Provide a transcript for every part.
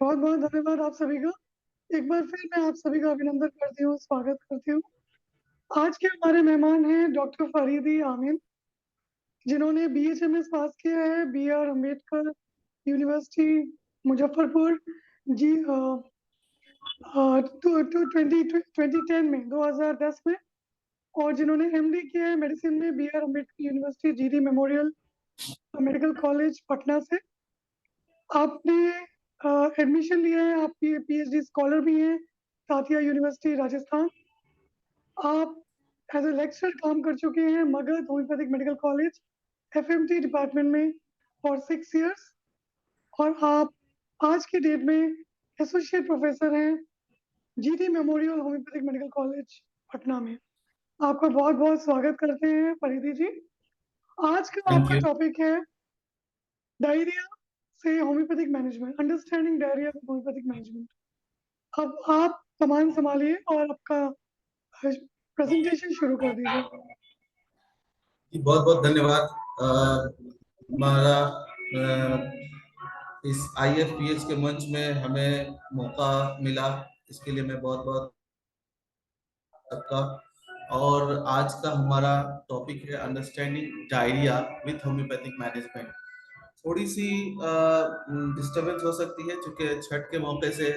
बहुत बहुत धन्यवाद आप सभी का। एक बार फिर मैं आप सभी का अभिनंदन करती हूँ, स्वागत करती हूँ। आज के हमारे मेहमान हैं डॉक्टर फरीदी आमिन, जिन्होंने BHMS पास किया है, BR अम्बेडकर यूनिवर्सिटी मुजफ्फरपुर जी 2010 में 2010 में, और जिन्होंने MD किया है मेडिसिन में BR Ambedkar university GD memorial medical college Patna से। आपने एडमिशन लिया है, आप PhD स्कॉलर भी हैं तातिया यूनिवर्सिटी राजस्थान। आप एज ए लेक्चरर काम कर चुके हैं Magadh homeopathic medical college FMT department में फॉर 6 years, और आप आज के डेट में एसोसिएट प्रोफेसर हैं GD memorial homeopathic medical college Patna में। आपका बहुत बहुत स्वागत करते हैं फरीदी जी। आज का थैंक आपका यू। टॉपिक है डायरिया से homeopathic management, understanding diarrhoea with homeopathic management. अब आप कमान संभालिए और आपका प्रेजेंटेशन शुरू कर दीजिए। बहुत बहुत धन्यवाद। हमारा इस IFPH के मंच में हमें मौका मिला, इसके लिए मैं बहुत बहुत आपका। और आज का हमारा टॉपिक है understanding diarrhoea with homeopathic management. थोड़ी सी डिस्टरबेंस हो सकती है क्योंकि छठ के मौके से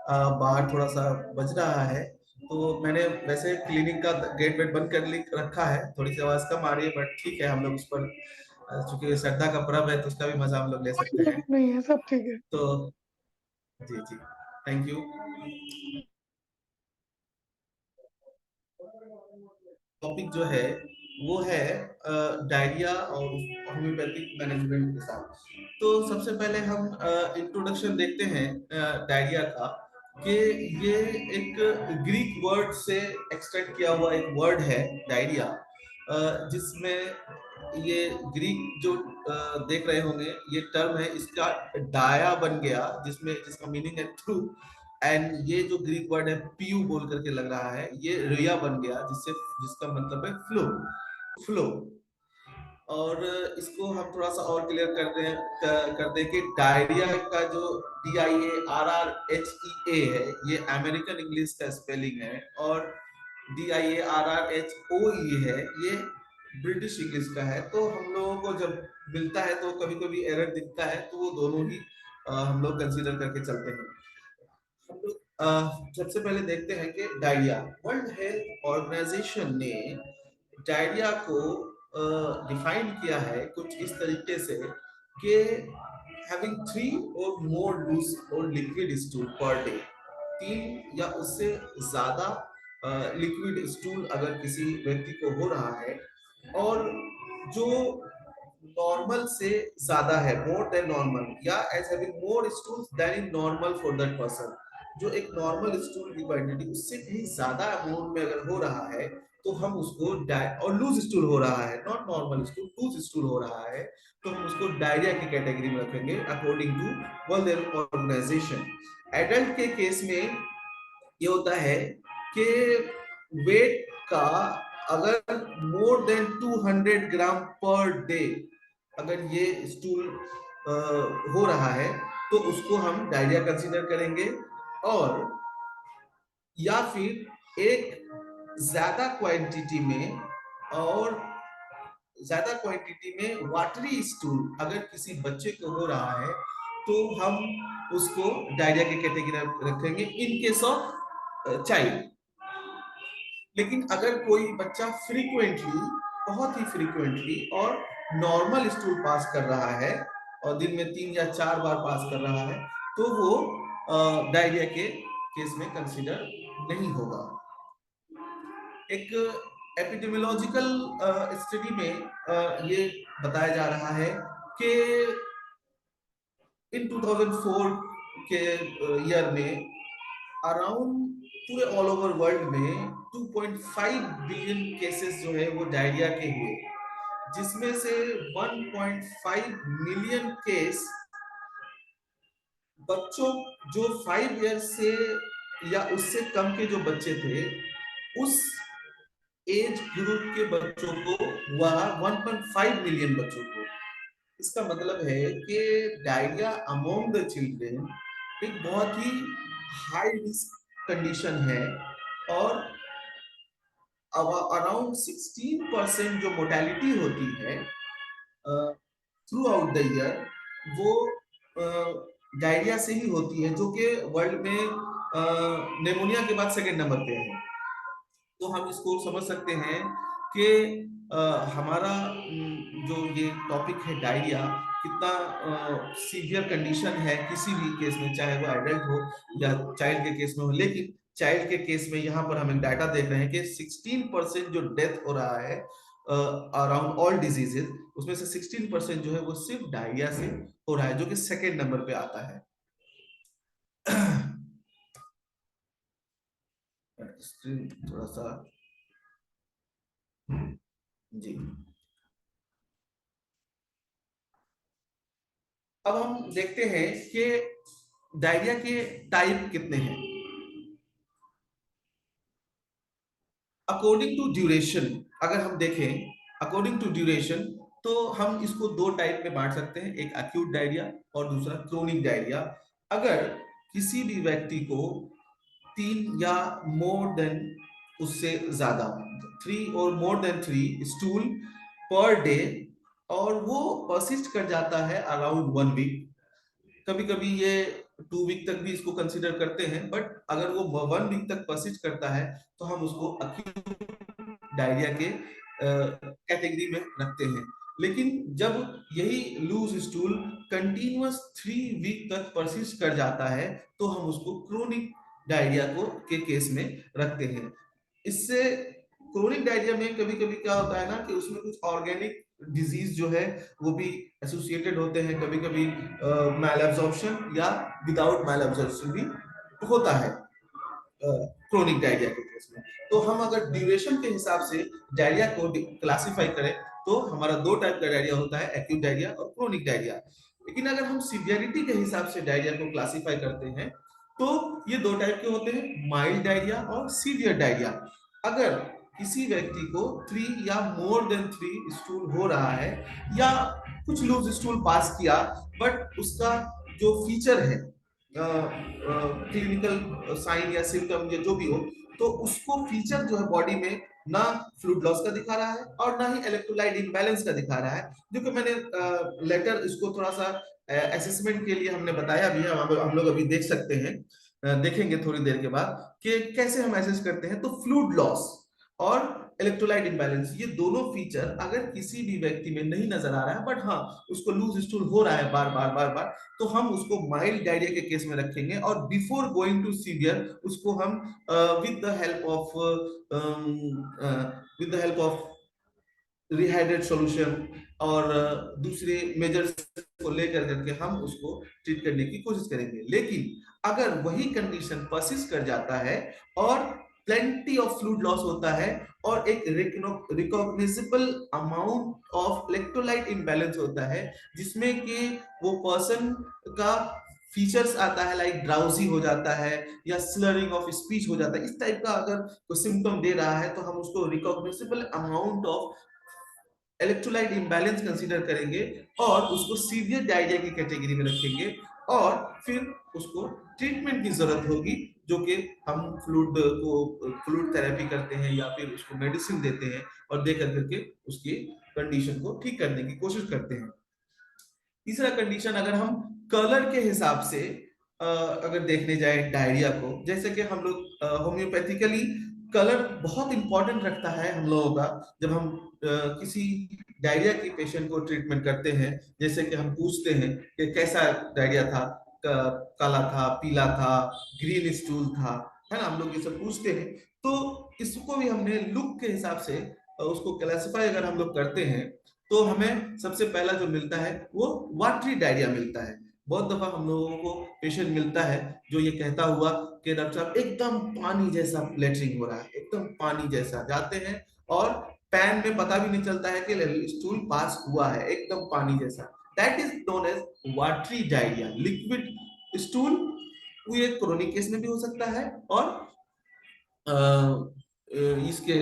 बाहर थोड़ा सा बज रहा है, तो मैंने वैसे क्लिनिक का गेट वेट बंद कर रखा है। थोड़ी सी आवाज कम आ रही है बट ठीक है, हम लोग उस पर चूंकि श्रद्धा का पर्व है तो उसका भी मजा हम लोग ले सकते हैं। नहीं है, सब ठीक है। तो जी जी, थैंक यू। टॉपिक जो है वो है डायरिया और होम्योपैथिक मैनेजमेंट के साथ। तो सबसे पहले हम इंट्रोडक्शन देखते हैं डायरिया का, कि ये एक ग्रीक वर्ड से एक्सट्रैक्ट किया हुआ एक वर्ड है डायरिया, जिसमें ये ग्रीक जो देख रहे होंगे ये टर्म है, इसका डाया बन गया, जिसका मीनिंग है ट्रू। एंड ये जो ग्रीक वर्ड है पीयू बोल करके लग रहा है, ये रिया बन गया, जिसका मतलब है फ्लो, फ्लो। और इसको हम थोड़ा सा और क्लियर कर दें कि डायरिया का जो DIARRHEA है, ये अमेरिकन इंग्लिश का स्पेलिंग है, और DIARRHOE है, ये ब्रिटिश इंग्लिश का है। तो हम लोगों को जब मिलता है तो कभी कभी एरर दिखता है, तो वो दोनों ही हम लोग कंसीडर करके चलते हैं। हम लोग सबसे पहले देखते हैं कि डायरिया, वर्ल्ड हेल्थ ऑर्गेनाइजेशन ने डायरिया को डिफाइन किया है कुछ इस तरीके से कि हैविंग 3 और मोर लूज और लिक्विड स्टूल पर डे, 3 या उससे ज्यादा लिक्विड स्टूल अगर किसी व्यक्ति को हो रहा है, और जो नॉर्मल से ज्यादा है, मोर देन नॉर्मल, या as having more stools than in normal for that person, जो एक नॉर्मल स्टूल की क्वांटिटी उससे कहीं ज्यादा अमाउंट में अगर हो रहा है, तो हम उसको और लूज स्टूल हो रहा है, not normal stool, loose stool हो रहा है, तो हम उसको डायरिया की कैटेगरी में रखेंगे according to World Health Organization. Adult के केस में ये होता है कि वेट का अगर मोर देन 200 ग्राम पर डे अगर ये स्टूल हो रहा है, तो उसको हम डायरिया कंसीडर करेंगे। और या फिर एक ज्यादा क्वांटिटी में, और ज्यादा क्वांटिटी में वाटरी स्टूल अगर किसी बच्चे को हो रहा है, तो हम उसको डायरिया की कैटेगरी रखेंगे इन केस ऑफ चाइल्ड। लेकिन अगर कोई बच्चा फ्रीक्वेंटली, बहुत ही फ्रीक्वेंटली और नॉर्मल स्टूल पास कर रहा है, और दिन में 3 या 4 बार पास कर रहा है, तो वो डायरिया के केस में कंसीडर नहीं होगा। एक एपिडेमियोलॉजिकल स्टडी में ये बताया जा रहा है कि इन 2004 के ईयर में अराउंड पूरे ऑल ओवर वर्ल्ड में 2.5 बिलियन केसेस जो है वो डायरिया के हुए, जिसमें से 1.5 मिलियन केस बच्चों जो 5 ईयर से या उससे कम के जो बच्चे थे, उस एज ग्रुप के बच्चों को हुआ, 1.5 मिलियन बच्चों को। इसका मतलब है कि डायरिया अमोंग द चिल्ड्रेन एक बहुत ही हाई रिस्क कंडीशन है, और अराउंड 16% जो मोर्टेलिटी होती है थ्रू आउट द ईयर, वो डायरिया से ही होती है, जो कि वर्ल्ड में निमोनिया के बाद सेकेंड नंबर पे है। तो हम इसको समझ सकते हैं कि हमारा जो ये टॉपिक है डायरिया, कितना सीवियर कंडीशन है किसी भी केस में, चाहे वो एडल्ट हो या चाइल्ड के केस में हो। लेकिन चाइल्ड के केस में यहाँ पर हम एक डाटा देख रहे हैं कि 16% जो डेथ हो रहा है अराउंड ऑल डिजीजेस, उसमें से 16% जो है वो सिर्फ डायरिया से हो रहा है, जो कि सेकेंड नंबर पे आता है। स्क्रीन थोड़ा सा जी। अब हम देखते हैं कि डायरिया के टाइप कितने हैं अकॉर्डिंग टू ड्यूरेशन। अगर हम देखें अकॉर्डिंग टू ड्यूरेशन, तो हम इसको दो टाइप में बांट सकते हैं, एक एक्यूट डायरिया और दूसरा क्रोनिक डायरिया। अगर किसी भी व्यक्ति को 3 या मोर देन उससे ज्यादा 3 और more than 3 stool per day, और वो परसिस्ट कर जाता है अराउंड 1 वीक, कभी कभी ये 2 वीक तक भी इसको कंसिडर करते हैं, बट अगर वो 1 वीक तक परसिस्ट करता है तो हम उसको अक्यूट डायरिया के कैटेगरी में रखते हैं। लेकिन जब यही लूज स्टूल कंटिन्यूअस 3 वीक तक परसिस्ट कर जाता है तो हम उसको क्रोनिक डायरिया को के केस में रखते हैं। इससे क्रोनिक डायरिया में कभी कभी क्या होता है ना कि उसमें कुछ ऑर्गेनिक डिजीज जो है वो भी एसोसिएटेड होते हैं, कभी कभी मैल एब्जॉर्प्शन या विदाउट मैल एब्जॉर्प्शन भी होता है क्रोनिक डायरिया के केस में। तो हम अगर ड्यूरेशन के हिसाब से डायरिया को क्लासिफाई करें तो हमारा दो टाइप का डायरिया होता है, एक्यूट डायरिया और क्रोनिक डायरिया। लेकिन अगर हम सीवियरिटी के हिसाब से डायरिया को क्लासिफाई करते हैं तो ये दो टाइप के होते हैं, माइल्ड डायरिया और सीवियर डायरिया। अगर किसी व्यक्ति को 3 या मोर देन 3 स्टूल हो रहा है या कुछ लूज स्टूल पास किया, बट उसका जो फीचर है क्लिनिकल साइन या सिम्टम या जो भी हो, तो उसको फीचर जो है बॉडी में ना फ्लूइड लॉस का दिखा रहा है और ना ही इलेक्ट्रोलाइट इम्बैलेंस का दिखा रहा है, जो कि मैंने लेटर इसको थोड़ा सा असेसमेंट के लिए हमने बताया भी है, हम लोग अभी देख सकते हैं, देखेंगे थोड़ी देर के बाद कि कैसे हम एसेस करते हैं। तो फ्लूइड लॉस और इलेक्ट्रोलाइट इम्बैलेंस, ये दोनों फीचर अगर किसी भी व्यक्ति में नहीं नजर आ रहा है, बट हाँ उसको लूज स्टूल हो रहा है बार बार बार बार, तो हम उसको माइल्ड डायरिया के केस में रखेंगे, और बिफोर गोइंग टू सीवियर उसको हम with the help of rehydrate solution और दूसरे मेजर्स को लेकर करके हम उसको ट्रीट करने की कोशिश करेंगे। लेकिन अगर वही कंडीशन परसिस्ट कर जाता है और प्लेंटी ऑफ फ्लूइड लॉस होता है और एक रिकॉग्निजेबल अमाउंट ऑफ इलेक्ट्रोलाइट इम्बैलेंस होता है, जिसमें कि वो पर्सन का फीचर्स आता है लाइक ड्राउजी हो जाता है या स्लरिंग ऑफ स्पीच हो जाता है, इस टाइप का अगर कोई सिम्टम दे रहा है तो हम उसको recognisable amount of electrolyte imbalance consider करेंगे और उसको सीवियर डायरिया की कैटेगरी में रखेंगे, और फिर उसको ट्रीटमेंट की जरूरत होगी, जो कि हम फ्लूइड थेरेपी करते हैं या फिर उसको मेडिसिन देते हैं और दे करके उसकी कंडीशन को ठीक करने की कोशिश करते हैं। तीसरा कंडीशन, अगर हम कलर के हिसाब से अगर देखने जाए डायरिया को, जैसे कि हम लोग होम्योपैथिकली कलर बहुत इंपॉर्टेंट रखता है हम लोगों का। जब हम किसी डायरिया की पेशेंट को ट्रीटमेंट करते हैं, जैसे कि हम पूछते हैं कि कैसा डायरिया था, काला था, पीला था, ग्रीन स्टूल था, है ना, हम लोग ये सब पूछते हैं। तो इसको भी हमने लुक के हिसाब से उसको क्लासिफाई अगर हम लोग करते हैं तो हमें सबसे पहला जो मिलता है वो वाटरी डायरिया मिलता है। बहुत दफा हम लोगों को पेशेंट मिलता है जो ये कहता हुआ कि डॉक्टर साहब एकदम पानी जैसा लेटरिंग हो रहा है, एकदम पानी जैसा, जाते हैं और पैन में पता भी नहीं चलता है कि स्टूल पास हुआ है, एकदम पानी जैसा। That is known as watery diarrhoea, liquid stool. ये क्रोनिक केस में भी हो सकता है और इसके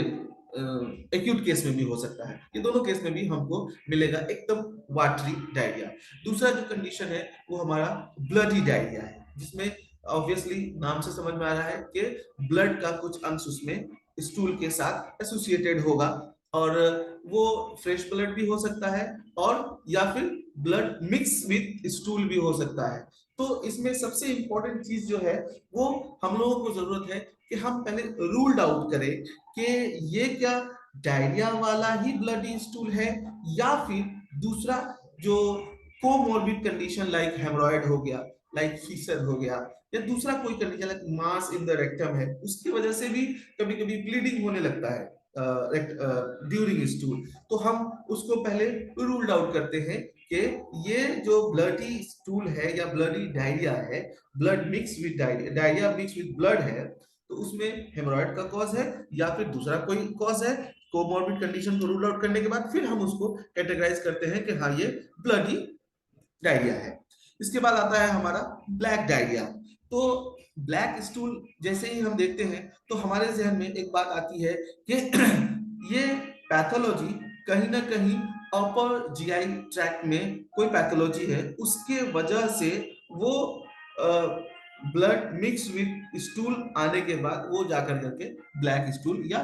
एक्यूट केस में भी हो सकता है। ये दोनों केस में भी हमको मिलेगा एकदम वाटरी डायरिया। दूसरा जो कंडीशन है वो हमारा ब्लडी डायरिया है, जिसमें ऑब्वियसली नाम से समझ में आ रहा है कि ब्लड का कुछ अंश उसमें स्टूल के साथ एसोसिएटेड होगा, और वो फ्रेश ब्लड भी हो सकता है और या फिर ब्लड मिक्स विद स्टूल भी हो सकता है। तो इसमें सबसे इंपॉर्टेंट चीज जो है वो हम लोगों को जरूरत है कि हम पहले रूल्ड आउट करें कि ये क्या डायरिया वाला ही ब्लडी स्टूल है या फिर दूसरा जो कोमोर्बिड कंडीशन लाइक हेमरॉइड हो गया, लाइक फीसर हो गया, या दूसरा कोई condition like mass in the rectum है, उसकी वजह से भी कभी कभी ब्लीडिंग होने लगता है ड्यूरिंग स्टूल। तो हम उसको पहले रूल्ड आउट करते हैं कि ये जो ब्लडी स्टूल है या ब्लडी डायरिया है, blood mix with diarrhoea, diarrhoea mix with blood है, तो उसमें हेमरॉइड का कॉज है या फिर दूसरा कोई कॉज है। कोमोर्बिड कंडीशन को रूल आउट करने के बाद फिर हम उसको कैटेगराइज करते हैं कि हाँ ये ब्लडी डायरिया है। इसके बाद आता है हमारा ब्लैक डायरिया। तो ब्लैक स्टूल जैसे ही हम देखते हैं तो हमारे जहन में एक बात आती है कि ये पैथोलॉजी कहीं ना कहीं अपर जीआई ट्रैक्ट में कोई पैथोलॉजी है, उसके वजह से वो ब्लड मिक्स विद स्टूल आने के बाद वो जाकर करके ब्लैक स्टूल, या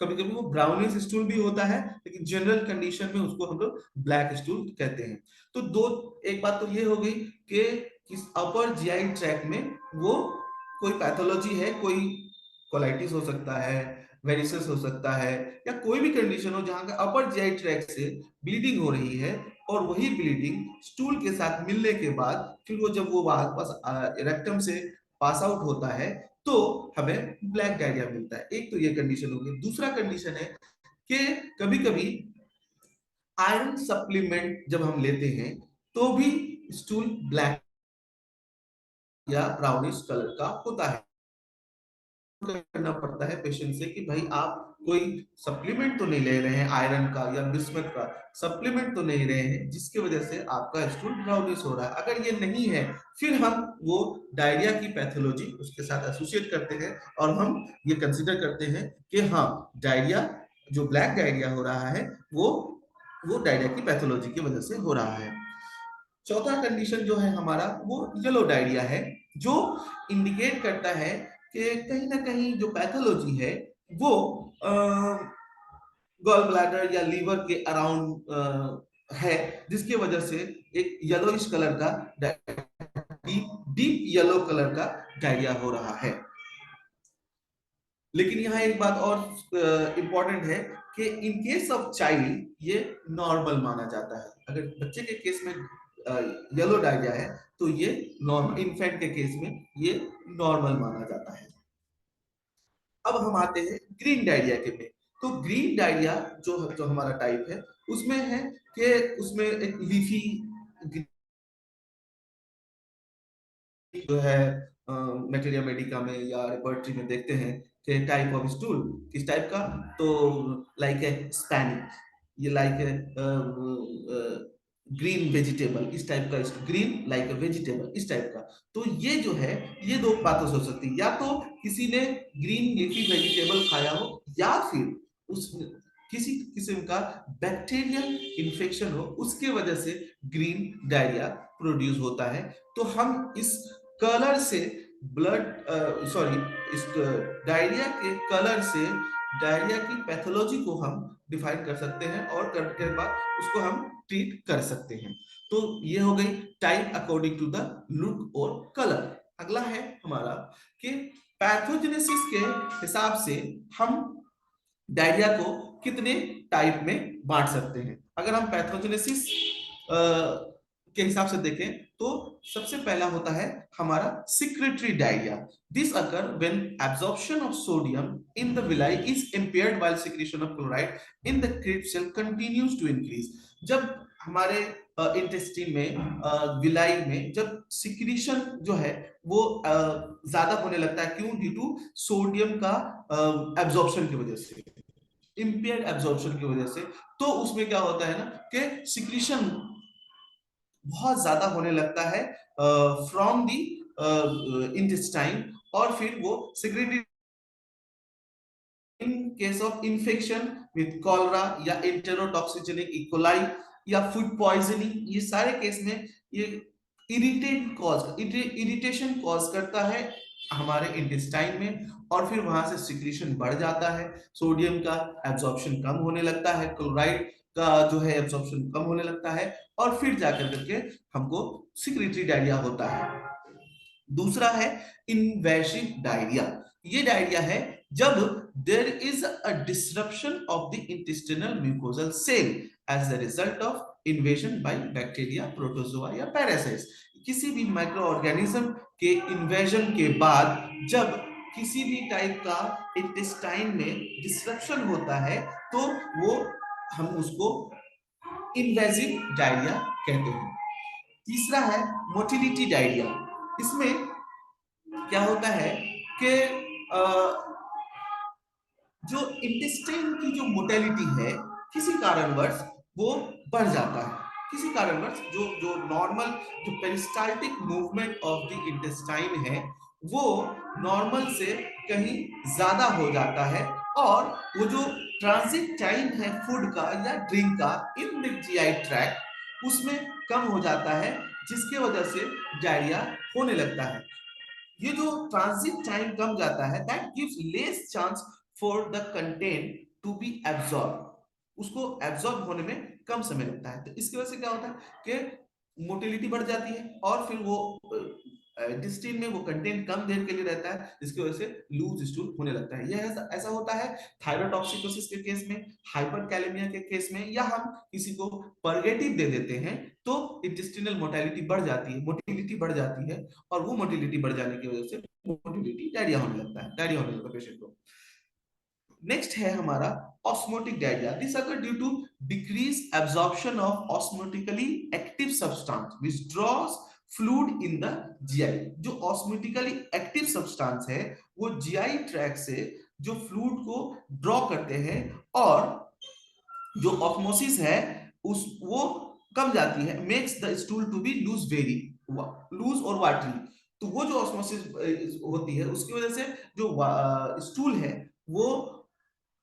कभी कभी वो ब्राउनिश स्टूल भी होता है, लेकिन जनरल कंडीशन में उसको हम लोग ब्लैक स्टूल कहते हैं। तो दो, एक बात तो ये हो गई कि किस अपर जीआई ट्रैक्ट में वो कोई पैथोलॉजी है, कोई कोलाइटिस हो सकता है, वेरिसेस हो सकता है, या कोई भी कंडीशन हो जहां का अपर जीआई ट्रैक्ट से ब्लीडिंग हो रही है, और वही ब्लीडिंग स्टूल के साथ मिलने के बाद फिर वो जब वो वापस रेक्टम से पास आउट होता है तो हमें ब्लैक डायरिया मिलता है। एक तो ये कंडीशन होगी। दूसरा कंडीशन है कि कभी कभी आयरन सप्लीमेंट जब हम लेते हैं तो भी स्टूल ब्लैक या ब्राउनिश कलर का होता है। करना पड़ता है पेशेंट से कि भाई आप कोई सप्लीमेंट तो नहीं ले रहे हैं आयरन का या बिस्मथ का, सप्लीमेंट तो नहीं रहे हैं जिसकी वजह से आपका स्टूल ब्राउनिश हो रहा है। अगर ये नहीं है फिर हम वो डायरिया की पैथोलॉजी उसके साथ एसोसिएट करते हैं और हम ये कंसीडर करते हैं कि हाँ डायरिया, जो ब्लैक डायरिया हो रहा है वो डायरिया की पैथोलॉजी की वजह से हो रहा है। चौथा कंडीशन जो है हमारा वो येलो डायरिया है, जो इंडिकेट करता है कि कहीं ना कहीं जो पैथोलॉजी है वो गॉल ब्लैडर या लीवर के अराउंड है, जिसकी वजह से एक येलोइश कलर का डीप येलो कलर का डायरिया हो रहा है। लेकिन यहाँ एक बात और इंपॉर्टेंट है कि इन केस ऑफ चाइल्ड ये नॉर्मल माना जाता है। अगर बच्चे के केस में येलो डायरिया है तो ये नॉर्मल, इन्फेंट के केस में ये नॉर्मल माना जाता है। अब हम आते हैं ग्रीन डायरिया के पे। तो ग्रीन डायरिया जो हमारा टाइप है उसमें है कि उसमें एक लीफी जो है मटेरिया मेडिका में या लेबोरेटरी में देखते हैं कि टाइप ऑफ स्टूल किस टाइप का, तो लाइक है स्पैनिक, ये लाइक है ग्रीन वेजिटेबल, इस टाइप का, ग्रीन लाइक वेजिटेबल इस टाइप का। तो ये जो है ये दो बातों से हो सकती है, या तो किसी ने ग्रीन लीफी वेजिटेबल खाया हो या फिर उस किसी किस्म का बैक्टीरियल इन्फेक्शन हो, उसके वजह से ग्रीन डायरिया प्रोड्यूस होता है। तो हम इस कलर से ब्लड सॉरी इस डायरिया के कलर से डायरिया की पैथोलॉजी को हम डिफाइन कर सकते हैं और करने के बाद उसको हम ट्रीट कर सकते हैं। तो ये हो गई type according to the look और कलर। अगला है हमारा कि पैथोजेनेसिस के हिसाब से हम डायरिया को कितने टाइप में बांट सकते हैं। अगर हम पैथोजेनेसिस के हिसाब से देखें तो सबसे पहला होता है हमारा secretory diarrhoea. This occur when absorption of sodium in the villi is impaired while secretion of chloride in the crypt cell continues to increase. जब हमारे इंटेस्टाइन में विलाई में जब सिक्रीशन जो है वो ज्यादा होने लगता है, क्यों? ड्यू टू सोडियम का एब्जॉर्प्शन की वजह से, इंपेयर्ड एब्जॉर्प्शन की वजह से। तो उसमें क्या होता है ना कि सिक्रीशन बहुत ज्यादा होने लगता है फ्रॉम दी इंटेस्टाइन, और फिर वो secreted in case of infection with cholera या एंटेरोटॉक्सिजेनिक इकोलाई या फूड पॉइजनिंग, ये सारे केस में ये इरिटेशन कॉज करता है हमारे इंटेस्टाइन में, और फिर वहां से सिक्रीशन बढ़ जाता है, सोडियम का एब्जॉर्प्शन कम होने लगता है, क्लोराइड का जो है एब्जॉर्प्शन कम होने लगता है, और फिर जाकर करके हमको सिक्रेटरी डायरिया होता है। दूसरा है इन्वेसिव डायरिया। ये डायरिया है जब there is a disruption of the intestinal mucosal cell as the result of invasion by bacteria, protozoa या पैरासाइट्स। किसी भी माइक्रो ऑर्गेनिज्म के इन्वेजन के बाद जब किसी भी टाइप का इंटेस्टाइन में डिसरप्शन होता है तो वो हम उसको इन्वेजिव डायरिया कहते हैं। तीसरा है मोटिलिटी डायरिया। इसमें क्या होता है कि जो इंटेस्टाइन की जो मोटेलिटी है किसी कारणवश वो बढ़ जाता है, किसी कारणवश जो जो नॉर्मल जो peristaltic movement of the intestine है वो नॉर्मल से कहीं ज्यादा हो जाता है, और वो जो ट्रांजिट टाइम है फूड का या ड्रिंक का इन द जीआई ट्रैक्ट उसमें कम हो जाता है, जिसके वजह से डायरिया होने लगता है। ये जो ट्रांजिट टाइम कम जाता है that gives less chance for the content to be absorb, उसको एब्जॉर्ब होने में कम समय लगता है। तो इसकी वजह से क्या होता है कि मोटिलिटी बढ़ जाती है, और फिर वो डिस्टिन में वो कंटेंट कम देर के लिए रहता है, जिसकी वजह से लूज स्टूल होने लगता है। यह ऐसा होता है थायरोटॉक्सिकोसिस के केस में, हाइपरकैलेमिया के केस में, या हम किसी को परगेटिव दे देते हैं तो इंटेस्टिनल मोटिलिटी बढ़ जाती है, मोटिलिटी बढ़ जाती है, और वो मोटिलिटी बढ़ जाने की वजह से मोटिलिटी डायरिया होने लगता है, डायरिया होने लगता है पेशेंट को। नेक्स्ट है हमारा osmotic diarrhoea. This occur due to decrease absorption of osmotically active substance which draws fluid in the GI. जो ऑस्मोटिकली एक्टिव सब्सटेंस है वो जीआई ट्रैक से जो फ्लूइड को ड्रॉ करते हैं, और जो ऑस्मोसिस है उस वो कम जाती है, makes the stool to be loose, very loose और वाटरी। तो वो जो ऑस्मोसिस होती है उसकी वजह से जो स्टूल है वो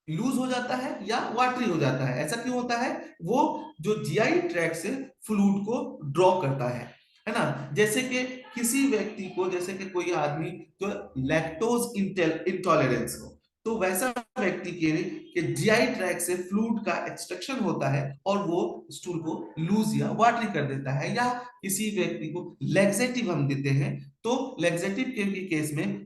लूज हो जाता है या वाटरी हो जाता है। ऐसा क्यों होता है? वो जो जीआई ट्रैक से फ्लूइड को ड्रॉ करता है ना। जैसे कि किसी व्यक्ति को, जैसे कि कोई आदमी जो लैक्टोज इंटॉलरेंस हो, तो वैसा व्यक्ति के जीआई ट्रैक से फ्लूइड का एक्सट्रैक्शन होता है और वो स्टूल को लूज या वाटरी कर देता है। या किसी व्यक्ति को लेग्जेटिव हम देते हैं, तो लेग्जेटिव के भी केस में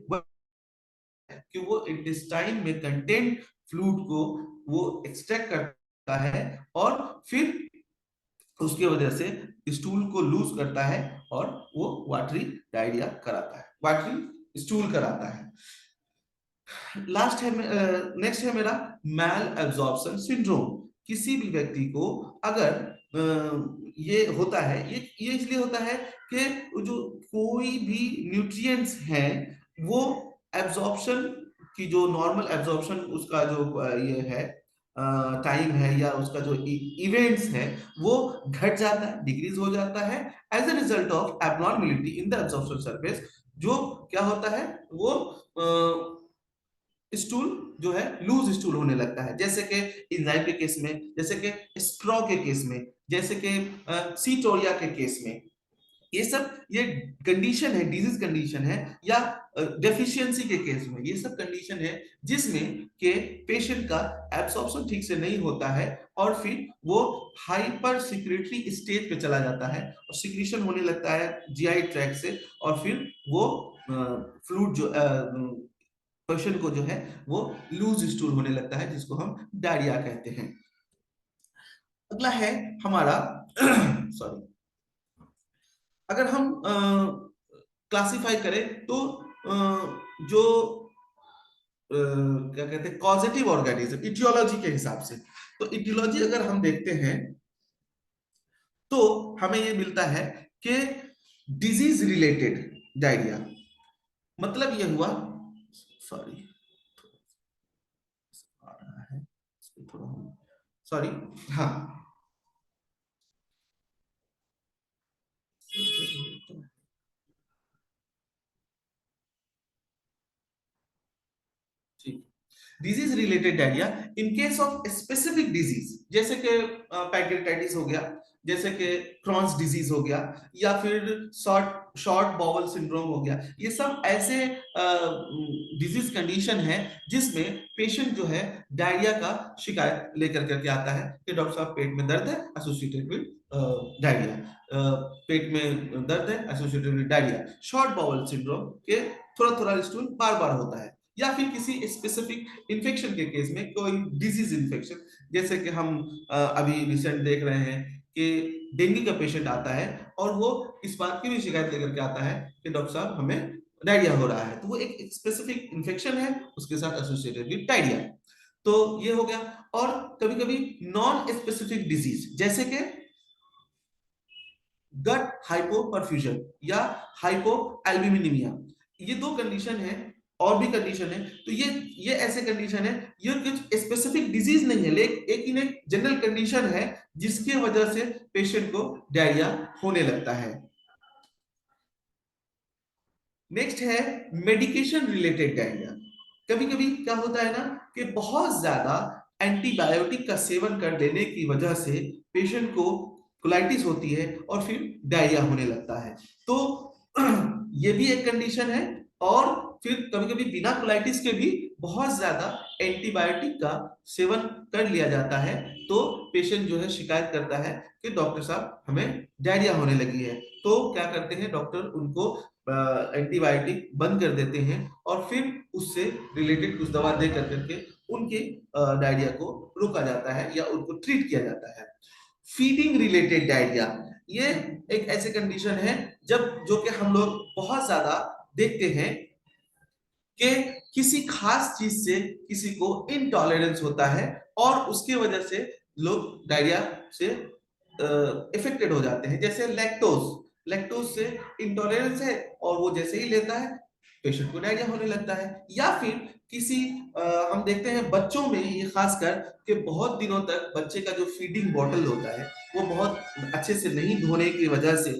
कि वो इंटेस्टाइन में कंटेंट फ्लूइड को वो एक्सट्रैक्ट करता है, और फिर उसके वजह से स्टूल को लूज करता है और वो वाटरी डायरिया कराता है, वाटरी स्टूल कराता है। लास्ट है नेक्स्ट है मेरा मैल एब्जॉर्प्शन सिंड्रोम। किसी भी व्यक्ति को अगर ये होता है, ये इसलिए होता है कि जो कोई भी न्यूट्रिएंट्स हैं वो एब्जॉर्प्शन की जो नॉर्मल एब्जॉर्प्शन उसका जो ये है टाइम है या उसका जो इवेंट्स है वो घट जाता है, डिक्रीज हो जाता है as a result of abnormality in the absorption surface. जो क्या होता है वो स्टूल जो है लूज स्टूल होने लगता है, जैसे कि इंजाइम के केस में, जैसे कि स्ट्रॉ के केस में, जैसे कि सीटोरिया के केस में। ये सब ये कंडीशन है, डिजीज कंडीशन है, या डेफिशिएंसी के केस में ये सब कंडीशन है जिसमें के पेशेंट का एब्सॉर्प्शन ठीक से नहीं होता है, और फिर वो हाइपर सिक्रेटरी स्टेज पे चला जाता है और सिक्रीशन होने लगता है जीआई ट्रैक से, और फिर वो फ्लूइड जो पेशेंट को जो है वो लूज स्टूल होने लगता है, जिसको हम डायरिया कहते हैं। अगला है हमारा सॉरी, अगर हम क्लासिफाई करें तो जो क्या कहते हैं कॉजेटिव ऑर्गेनिज्म इटियोलॉजी के हिसाब से, तो इटियोलॉजी अगर हम देखते हैं तो हमें ये मिलता है कि डिजीज रिलेटेड डायरिया, मतलब ये हुआ, सॉरी आ रहा है थोड़ा, सॉरी, हाँ, ठीक, disease related diarrhoea in case of specific disease, जैसे कि पैंक्रेटाइटिस हो गया, जैसे कि क्रॉन्स डिजीज हो गया या फिर शॉर्ट बाउल सिंड्रोम हो गया। ये सब ऐसे डिजीज कंडीशन है जिसमें पेशेंट जो है डायरिया का शिकायत लेकर करके आता है कि डॉक्टर साहब पेट में दर्द है एसोसिएटेड विद डायरिया, पेट में दर्द है associated with diarrhoea, short bowel syndrome के थोड़ा थोड़ा स्टूल बार बार होता है, या फिर किसी स्पेसिफिक इन्फेक्शन के केस में कोई डिजीज इन्फेक्शन, जैसे कि हम अभी रिसेंट देख रहे हैं कि डेंगू का पेशेंट आता है और वो इस बात की भी शिकायत लेकर के आता है कि डॉक्टर साहब हमें डायरिया हो रहा है, तो वो एक स्पेसिफिक इन्फेक्शन है उसके साथ एसोसिएटेड विद डायरिया। तो ये हो गया। और कभी कभी नॉन स्पेसिफिक डिजीज जैसे कि गट हाइपोपरफ्यूजन या हाइपोएल्ब्यूमिनिमिया, ये दो कंडीशन है, और भी कंडीशन है। तो ये ऐसे कंडीशन है, ये कुछ स्पेसिफिक डिजीज नहीं है लेकिन एक जनरल कंडीशन है जिसकी वजह से पेशेंट को डायरिया होने लगता है। नेक्स्ट है मेडिकेशन रिलेटेड डायरिया। कभी कभी क्या होता है ना कि बहुत ज्यादा एंटीबायोटिक का सेवन कर लेने की वजह से पेशेंट को कोलाइटिस होती है और फिर डायरिया होने लगता है। तो ये भी एक कंडीशन है। और फिर कभी कभी बिना कोलाइटिस के भी बहुत ज्यादा एंटीबायोटिक का सेवन कर लिया जाता है, तो पेशेंट जो है शिकायत करता है कि डॉक्टर साहब हमें डायरिया होने लगी है। तो क्या करते हैं डॉक्टर, उनको एंटीबायोटिक बंद कर देते हैं और फिर उससे रिलेटेड कुछ दवा दे करके उनके डायरिया को रोका जाता है या उनको ट्रीट किया जाता है। फीडिंग रिलेटेड डायरिया, ये एक ऐसे कंडीशन है जब जो कि हम लोग बहुत ज्यादा देखते हैं कि किसी खास चीज से किसी को इनटॉलरेंस होता है और उसकी वजह से लोग डायरिया से इफेक्टेड हो जाते हैं। जैसे लैक्टोज से इंटॉलरेंस है और वो जैसे ही लेता है पेशेंट को डायरिया होने लगता है। या फिर किसी हम देखते हैं बच्चों में ये खासकर कि बहुत दिनों तक बच्चे का जो फीडिंग बॉटल होता है वो बहुत अच्छे से नहीं धोने की वजह से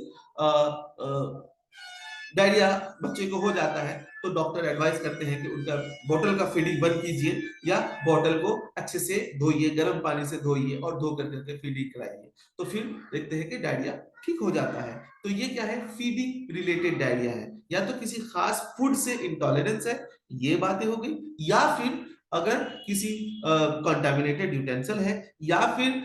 डायरिया बच्चे को हो जाता है। तो डॉक्टर एडवाइस करते हैं कि उनका बोतल का फीडिंग बंद कीजिए या बोतल को अच्छे से धोइए, गर्म पानी से धोइए और धो करके फीडिंग कराइए, तो फिर देखते हैं कि डायरिया ठीक हो जाता है। तो ये क्या है, फीडिंग रिलेटेड डायरिया है, या तो किसी खास फूड से इंटॉलरेंस है, ये बातें हो गई, या फिर अगर किसी कंटामिनेटेड यूटेंसिल है, या फिर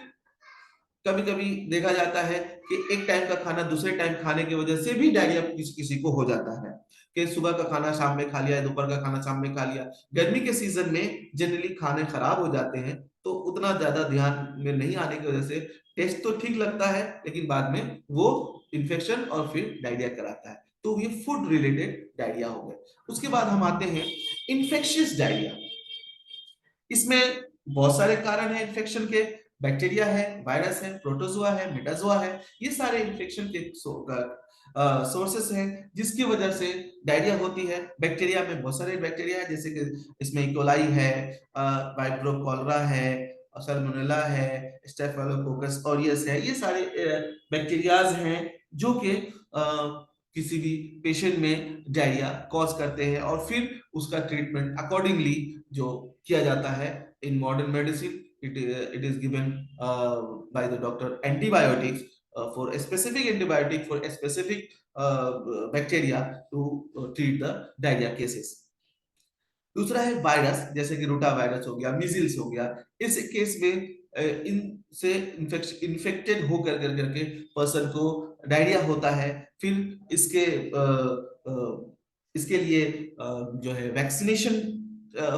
कभी कभी देखा जाता है कि एक टाइम का खाना दूसरे टाइम खाने की वजह से भी डायरिया किसी किसी को हो जाता है, कि सुबह का खाना शाम में खा लिया, दोपहर का खाना शाम में खा लिया। गर्मी के सीजन में जनरली खाने खराब हो जाते हैं, तो उतना ज्यादा ध्यान में नहीं आने की वजह से टेस्ट तो ठीक लगता है लेकिन बाद में वो इन्फेक्शन और फिर डायरिया कराता है। तो ये फूड रिलेटेड डायरिया हो गए। उसके बाद हम आते हैं इन्फेक्शियस डायरिया। इसमें बहुत सारे कारण हैं इन्फेक्शन के, बैक्टीरिया है, वायरस है, प्रोटोजोआ है, मेटाजोआ है, ये सारे इन्फेक्शन के सोर्सेस हैं जिसकी वजह से डायरिया होती है। बैक्टीरिया में बहुत सारे बैक्टीरिया है, जैसे कि इसमें इकोलाई है, वाइब्रो कॉलरा है, सल्मोनेला है, स्टेफिलोकोकस ऑरियस है, ये सारे बैक्टीरियाज हैं जो कि किसी भी पेशेंट में डायरिया कॉज करते हैं और फिर उसका ट्रीटमेंट अकॉर्डिंगली जो किया जाता है। In modern medicine it is given by the doctor antibiotics for a specific antibiotic for a specific bacteria to treat the diarrhea cases. दूसरा है वायरस, जैसे कि रोटा वायरस हो गया, मिजिल्स हो गया। इस केस में इनसे इन्फेक्टेड होकर करके पर्सन को डायरिया होता है। फिर इसके लिए जो है वैक्सीनेशन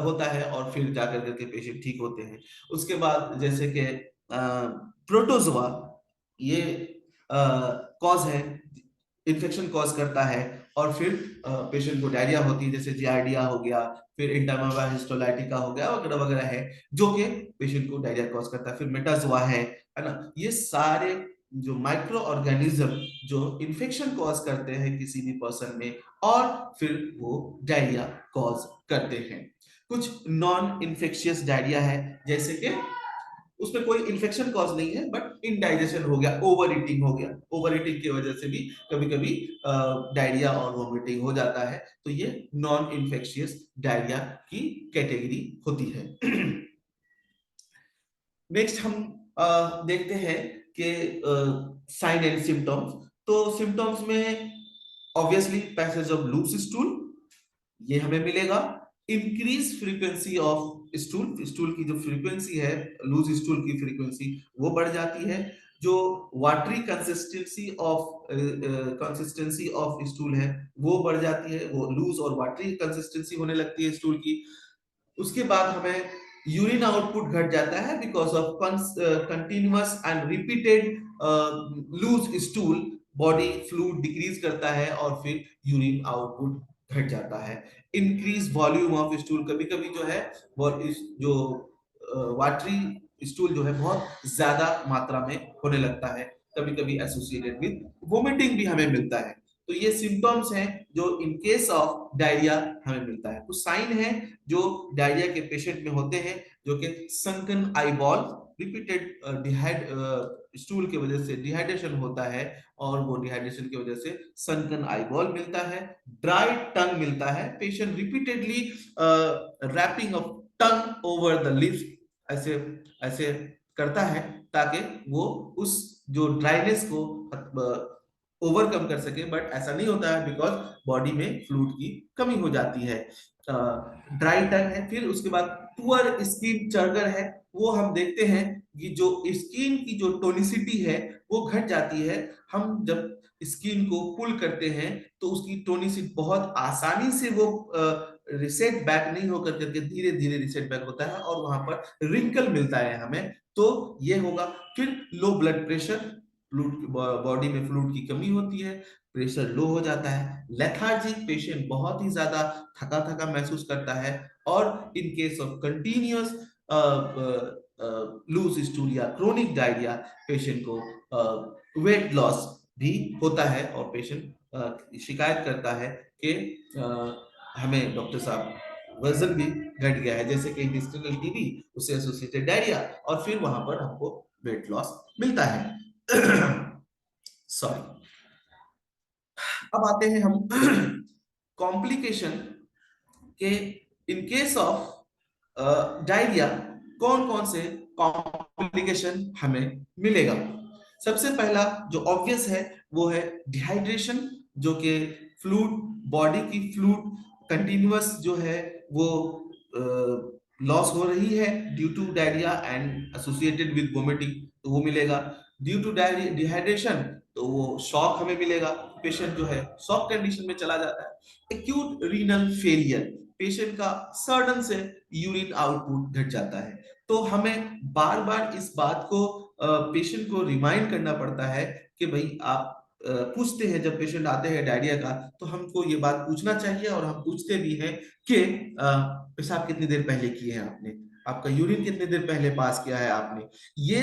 होता है और फिर जाकर करके पेशेंट ठीक होते हैं। उसके बाद जैसे कि प्रोटोजोआ, ये कॉज है, इन्फेक्शन कॉज करता है और फिर पेशेंट को डायरिया होती है, जैसे जियार्डिया हो गया, फिर इंटरमेवा हिस्टोलाइटिका हो गया वगैरह वगैरह है जो कि पेशेंट को डायरिया कॉज करता है। फिर मेटाजोआ है ना। ये सारे जो माइक्रो ऑर्गेनिज्म जो इन्फेक्शन कॉज करते हैं किसी भी पर्सन में और फिर वो डायरिया कॉज करते हैं। कुछ नॉन इन्फेक्शियस डायरिया है, जैसे कि उसमें कोई इन्फेक्शन कॉज नहीं है बट इनडाइजेशन हो गया, ओवर ईटिंग हो गया, ओवर ईटिंग की वजह से भी कभी कभी डायरिया और वोमिटिंग हो जाता है। तो ये नॉन इन्फेक्शियस डायरिया की कैटेगरी होती है। नेक्स्ट हम देखते हैं के साइन एंड सिम्टम्स। तो सिम्टम्स में obviously passage of loose stool, ये हमें मिलेगा। Increase frequency of stool, stool की जो फ्रीक्वेंसी है, लूज स्टूल की फ्रीक्वेंसी वो बढ़ जाती है। जो वाटरी कंसिस्टेंसी ऑफ स्टूल है वो बढ़ जाती है, वो लूज और वाटरी कंसिस्टेंसी होने लगती है स्टूल की। उसके बाद हमें यूरिन आउटपुट घट जाता है because of continuous and repeated loose stool, body fluid decrease करता है और फिर यूरिन आउटपुट घट जाता है। इंक्रीज वॉल्यूम ऑफ स्टूल, कभी कभी जो है वो जो वाटरी स्टूल जो है बहुत ज्यादा मात्रा में होने लगता है, कभी कभी एसोसिएटेड विद वोमिटिंग भी हमें मिलता है। तो ये सिम्टम्स हैं जो इन केस ऑफ डायरिया हमें मिलता है। कुछ साइन है जो डायरिया के पेशेंट में होते हैं, जो कि संकन आईबॉल, रिपीटेड स्टूल की वजह से डिहाइड्रेशन होता है और वो डिहाइड्रेशन की वजह से संकन आईबॉल मिलता है। ड्राई टंग मिलता है, patient repeatedly rapping of tongue over the lips, ऐसे ऐसे करता है ताकि वो उस जो ड्राइनेस को ओवरकम कर सके, बट ऐसा नहीं होता है बिकॉज बॉडी में फ्लूइड की कमी हो जाती है। ड्राई टंग है। फिर उसके बाद पुअर स्किन चर्गर है, वो हम देखते हैं कि जो स्किन की जो टोनिसिटी है वो घट जाती है। हम जब स्किन को पुल करते हैं तो उसकी टोनिसिटी बहुत आसानी से वो रिसेट बैक नहीं होकर करके धीरे धीरे रिसेट बैक होता है और वहां पर रिंकल मिलता है हमें, तो ये होगा। फिर लो ब्लड प्रेशर, बॉडी में फ्लूइड की कमी होती है, प्रेशर लो हो जाता है। लेथार्जिक, पेशेंट बहुत ही ज्यादा थका थका महसूस करता है। और in case of continuous loose stool या क्रोनिक डायरिया, पेशेंट को वेट लॉस भी होता है और पेशेंट शिकायत करता है कि हमें डॉक्टर साहब वजन भी घट गया है, जैसे कि इंटेस्टिनल टीबी, उससे एसोसिएटेड डायरिया, और फिर वहां पर हमको वेट लॉस मिलता है। सॉरी। अब आते हैं हम कॉम्प्लिकेशन के। इन केस ऑफ डायरिया कौन कौन से कॉम्प्लिकेशन हमें मिलेगा। सबसे पहला जो ऑब्वियस है वो है डिहाइड्रेशन, जो कि फ्लूइड, बॉडी की फ्लूइड कंटिन्यूअस जो है वो लॉस हो रही है due to diarrhoea and associated with vomiting, तो वो मिलेगा। ड्यू टू डिहाइड्रेशन तो वो शॉक हमें मिलेगा, पेशेंट जो है शॉक कंडीशन में चला जाता है। एक्यूट रीनल फेलियर, पेशेंट का सडन से यूरिन आउटपुट घट जाता है। तो हमें बार बार इस बात को पेशेंट को रिमाइंड करना पड़ता है कि भाई आप पूछते हैं, जब पेशेंट आते हैं डायरिया का तो हमको ये बात पूछना चाहिए, और हम पूछते भी हैं कि पेशाब कितनी देर पहले किए हैं आपने, आपका यूरिन कितने देर पहले पास किया है आपने। ये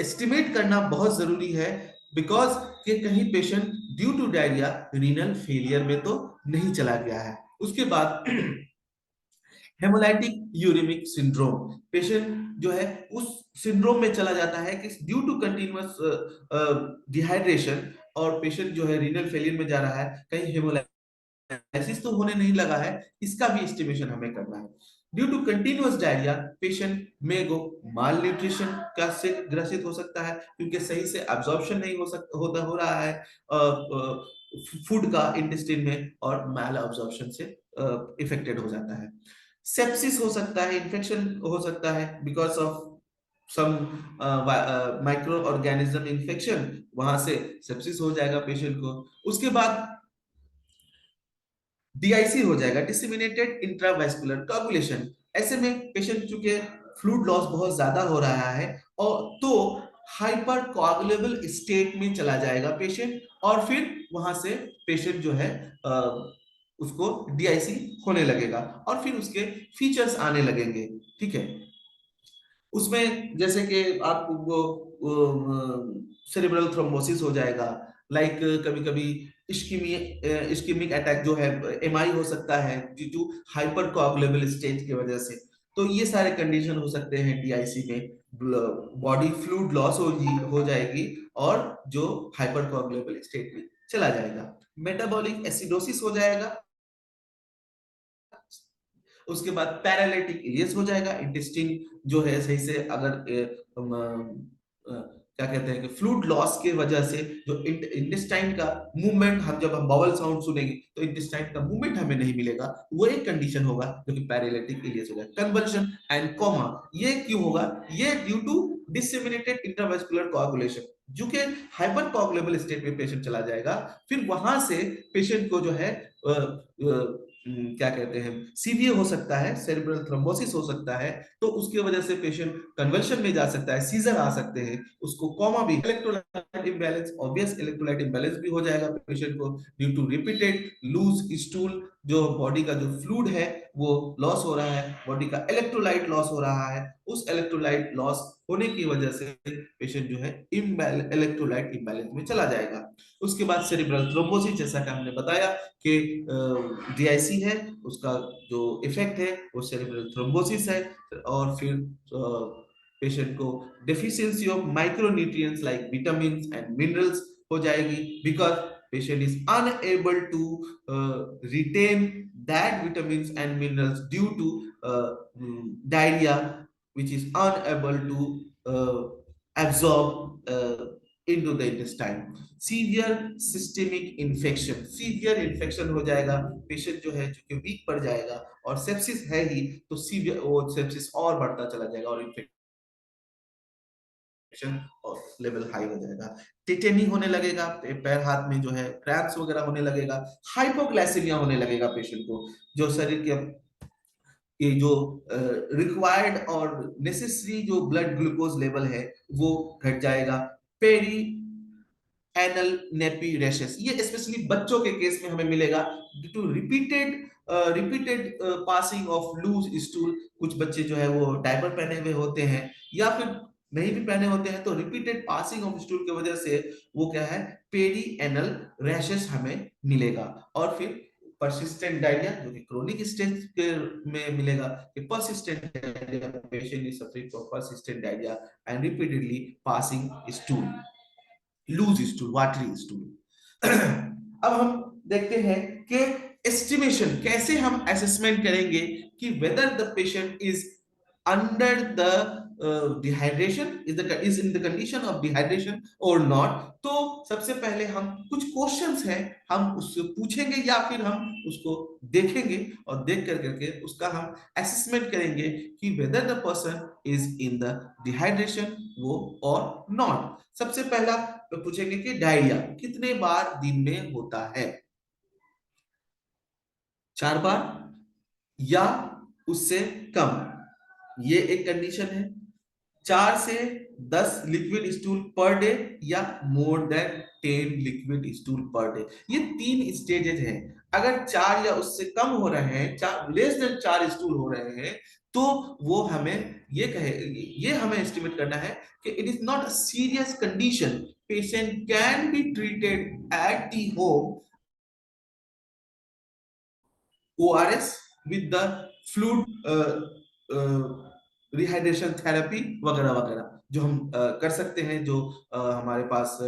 एस्टिमेट करना बहुत जरूरी है, बिकॉज कि कहीं patient due to diarrhoea renal failure में तो नहीं चला गया है। उसके बाद हेमोलाइटिक यूरेमिक सिंड्रोम, पेशेंट जो है उस सिंड्रोम में चला जाता है कि ड्यू टू कंटिन्यूअस डिहाइड्रेशन, और पेशेंट जो है रीनल फेलियर में जा रहा है, कहीं हेमोलाइसिस तो होने नहीं लगा है, इसका भी एस्टिमेशन हमें करना है। Due to continuous diarrhoea patient में गो माल न्यूट्रिशन का से ग्रसित हो सकता है, क्योंकि सही से एब्जॉर्प्शन नहीं हो रहा है फूड का इंटेस्टाइन में, और माल एब्जॉर्प्शन से इफेक्टेड हो जाता है। सेप्सिस हो सकता है, इन्फेक्शन हो सकता है because of some micro organism infection, वहां से सेप्सिस हो जाएगा पेशेंट को। उसके बाद डीआईसी हो जाएगा, डिसेमिनेटेड इंट्रावेस्कुलर कोगुलेशन। ऐसे में पेशेंट चूंकि फ्लूइड लॉस बहुत ज्यादा हो रहा है और तो हाइपर कोआगुलेबल स्टेट में चला जाएगा पेशेंट, और फिर वहां से पेशेंट जो है उसको डीआईसी होने लगेगा और फिर उसके फीचर्स आने लगेंगे। ठीक है, उसमें जैसे कि आपको वो सेरेब्रल थ्रोम्बोसिस हो जाएगा, लाइक कभी कभी इश्केमिक अटैक जो है एमआई हो सकता है due to hyper coagulable state की वजह से। तो ये सारे कंडीशन हो सकते हैं डीआईसी में, बॉडी फ्लूइड लॉस हो जाएगी और जो हाइपर कोआगुलेबल स्टेट में चला जाएगा। मेटाबॉलिक एसिडोसिस हो जाएगा। उसके बाद पैरालिटिक इलियस हो जाएगा, इंटेस्टिन जो है सही से अगर क्या कहते हैं कि फ्लूइड लॉस की वजह से जो इंटेस्टाइन का मूवमेंट, हम जब हम बाउल साउंड सुनेंगे तो इंटेस्टाइन का मूवमेंट हमें नहीं मिलेगा, वो एक कंडीशन होगा जो कि पैरालिटिक इलियस होगा। कन्वल्शन एंड कोमा, ये क्यों होगा? ये due to disseminated intravascular coagulation, जो कि हाइपर कोआगुलेबल स्टेट में पेशेंट चला जाएगा, फिर वहां से पेशेंट को जो है क्या कहते हैं, सीवीए हो सकता है, सेरेब्रल थ्रोम्बोसिस हो सकता है, तो उसकी वजह से पेशेंट कन्वल्शन में जा सकता है, सीजर आ सकते हैं, उसको कोमा भी, electrolyte imbalance, obvious electrolyte imbalance भी हो जाएगा पेशेंट को due to repeated loose stool, जो बॉडी का जो फ्लूइड है वो लॉस हो रहा है, बॉडी का इलेक्ट्रोलाइट लॉस हो रहा है, उस इलेक्ट्रोलाइट लॉस होने की वजह से पेशेंट जो है इलेक्ट्रोलाइट इम्बैलेंस में चला जाएगा। उसके बाद सेरेब्रल थ्रोम्बोसिस, जैसा कि हमने बताया कि डीआईसी है, उसका जो इफेक्ट है वो सेरेब्रल थ्रोम्बोसिस है, और फिर पेशेंट को deficiency of micronutrients like vitamins and minerals हो जाएगी, because patient is unable to retain that vitamins and minerals due to diarrhea, which is unable to absorb into the intestine. Severe systemic infection, severe infection हो जाएगा, patient जो है जो कि week पड़ जाएगा, और सेप्सिस है ही तो सीवियर वो सेप्सिस और बढ़ता चला जाएगा और और लेवल हाई हो जाएगा, टिटेनी होने लगेगा, पैर हाथ में जो है क्रैम्प्स वगैरह होने लगेगा, हाइपोग्लाइसेमिया होने लगेगा पेशेंट को, जो शरीर के जो रिक्वायर्ड और नेसेसरी जो ब्लड ग्लूकोज लेवल है वो घट जाएगा। पेरी एनल नेपी रैशेस, ये स्पेशली बच्चों के केस में हमें मिलेगा due to repeated passing of loose stool. कुछ बच्चे जो है वो डायपर पहने हुए होते हैं या फिर नहीं भी पहने होते हैं, तो रिपीटेड पासिंग ऑफ स्टूल की वजह से वो क्या है, पेरी एनल रैशेस हमें मिलेगा। और फिर परसिस्टेंट डायरिया, जो कि क्रोनिक स्टेज में मिलेगा, कि persistent diarrhoea, patient is suffering from persistent diarrhoea and repeatedly passing stool, loose stool, watery stool. अब हम देखते हैं कि एस्टिमेशन कैसे हम असेसमेंट करेंगे कि whether the patient is under the dehydration, is in the condition of dehydration और नॉट। तो सबसे पहले हम कुछ क्वेश्चंस हैं, हम उससे पूछेंगे या फिर हम उसको देखेंगे, और देख कर करके उसका हम असेसमेंट करेंगे कि whether the person is in the dehydration वो और नॉट। सबसे पहला तो पूछेंगे कि डायरिया कितने बार दिन में होता है, 4 बार या उससे कम, ये एक कंडीशन है। 4 से 10 लिक्विड स्टूल पर डे या more than 10 liquid stool per day, ये 3 स्टेजेस हैं। अगर 4 या उससे कम हो रहे हैं, 4 लेस देन 4 स्टूल हो रहे हैं, तो वो हमें ये हमें एस्टिमेट करना है कि it is not a serious condition, patient can be treated at the home, ORS with the fluid rehydration therapy वगैरह वगैरह जो हम कर सकते हैं, जो हमारे पास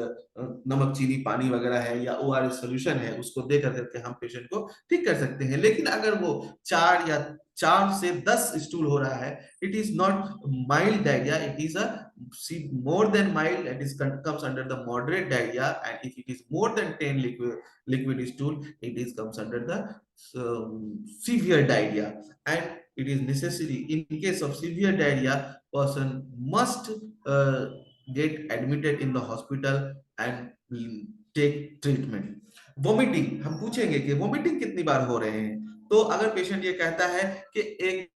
नमक चीनी पानी वगैरह है या ORS सोल्यूशन है, उसको दे करके हम पेशेंट को ठीक कर सकते हैं। लेकिन अगर वो 4 से 10 स्टूल हो रहा है, it is not mild diarrhoea, it is a more than mild, it is comes under the moderate diarrhea, and if it is more than 10 liquid stool, it is comes under the severe diarrhea, and it is necessary in case of severe diarrhea, person must get admitted in the hospital and take treatment। Vomiting, हम पूछेंगे कि vomiting कितनी बार हो रहे हैं, तो अगर patient ये कहता है कि एक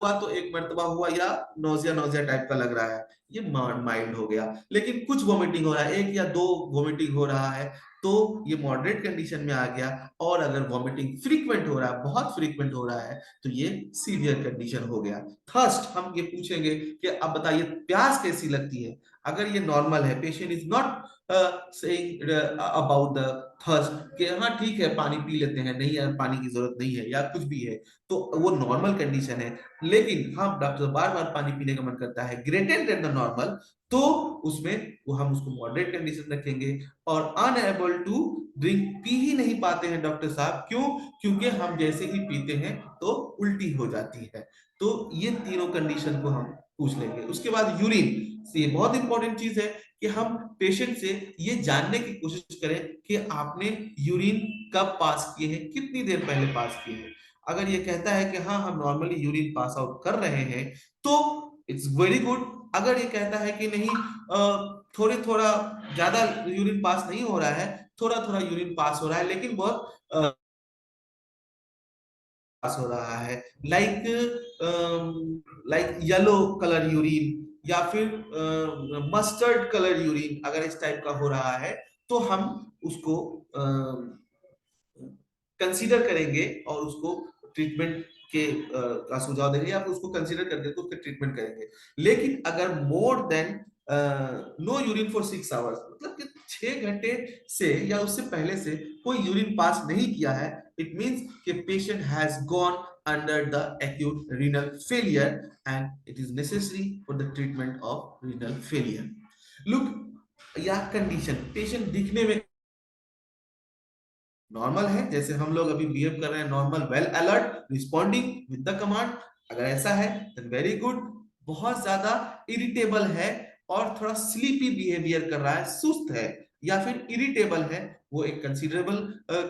हुआ तो एक मर्तबा हुआ या नोजिया नोजिया टाइप का लग रहा है, ये माइल्ड हो गया। लेकिन कुछ वोमिटिंग हो रहा है, 1 या 2 वोमिटिंग हो रहा है, तो ये मॉडरेट कंडीशन में आ गया। और अगर वोमिटिंग फ्रीक्वेंट हो रहा है, बहुत फ्रीक्वेंट हो रहा है, तो ये सीवियर कंडीशन हो गया। थर्स्ट, हम ये पूछेंगे कि अब बताइए प्यास कैसी लगती है। अगर ये नॉर्मल है, patient is not saying about the thirst कि हाँ ठीक है पानी पी लेते हैं, नहीं यार पानी की जरूरत नहीं है या कुछ भी है, तो वो नॉर्मल कंडीशन है। लेकिन हाँ डॉक्टर बार बार पानी पीने का मन करता है, ग्रेटर देन द नॉर्मल, तो उसमें वो हम उसको मॉडरेट कंडीशन रखेंगे। और अनएबल टू ड्रिंक, पी ही नहीं पाते हैं डॉक्टर साहब, क्यों? क्योंकि हम जैसे ही पीते हैं तो उल्टी हो जाती है। तो ये तीनों कंडीशन को हम पूछ लेंगे। उसके बाद यूरिन, ये बहुत इंपॉर्टेंट चीज है कि हम पेशेंट से ये जानने की कोशिश करें कि आपने यूरिन कब पास किए हैं, कितनी देर पहले पास किए हैं। अगर ये कहता है कि हाँ हम नॉर्मली यूरिन पास आउट कर रहे हैं तो इट्स वेरी गुड। अगर ये कहता है कि नहीं थोड़े थोड़ा ज्यादा यूरिन पास नहीं हो रहा है, थोड़ा थोड़ा यूरिन पास हो रहा है लेकिन बहुत पास हो रहा है, like like yellow colour urine या फिर मस्टर्ड कलर यूरिन, अगर इस टाइप का हो रहा है तो हम उसको कंसीडर करेंगे और उसको ट्रीटमेंट के का सुझाव देंगे या फिर उसको कंसीडर करके तो उसके ट्रीटमेंट करेंगे। लेकिन अगर more than no urine for 6 hours, मतलब कि 6 घंटे से या उससे पहले से कोई यूरिन पास नहीं किया है, इट मींस कि patient has gone under the acute renal failure and it is necessary for the treatment of renal failure. Look या कंडीशन, पेशेंट दिखने में नॉर्मल है, जैसे हम लोग अभी बिहेव कर रहे हैं normal, well alert, responding with the command, अगर ऐसा है देन वेरी गुड। बहुत ज्यादा इरिटेबल है और थोड़ा स्लीपी बिहेवियर कर रहा है, सुस्त है या फिर इरिटेबल है, वो एक कंसीडरेबल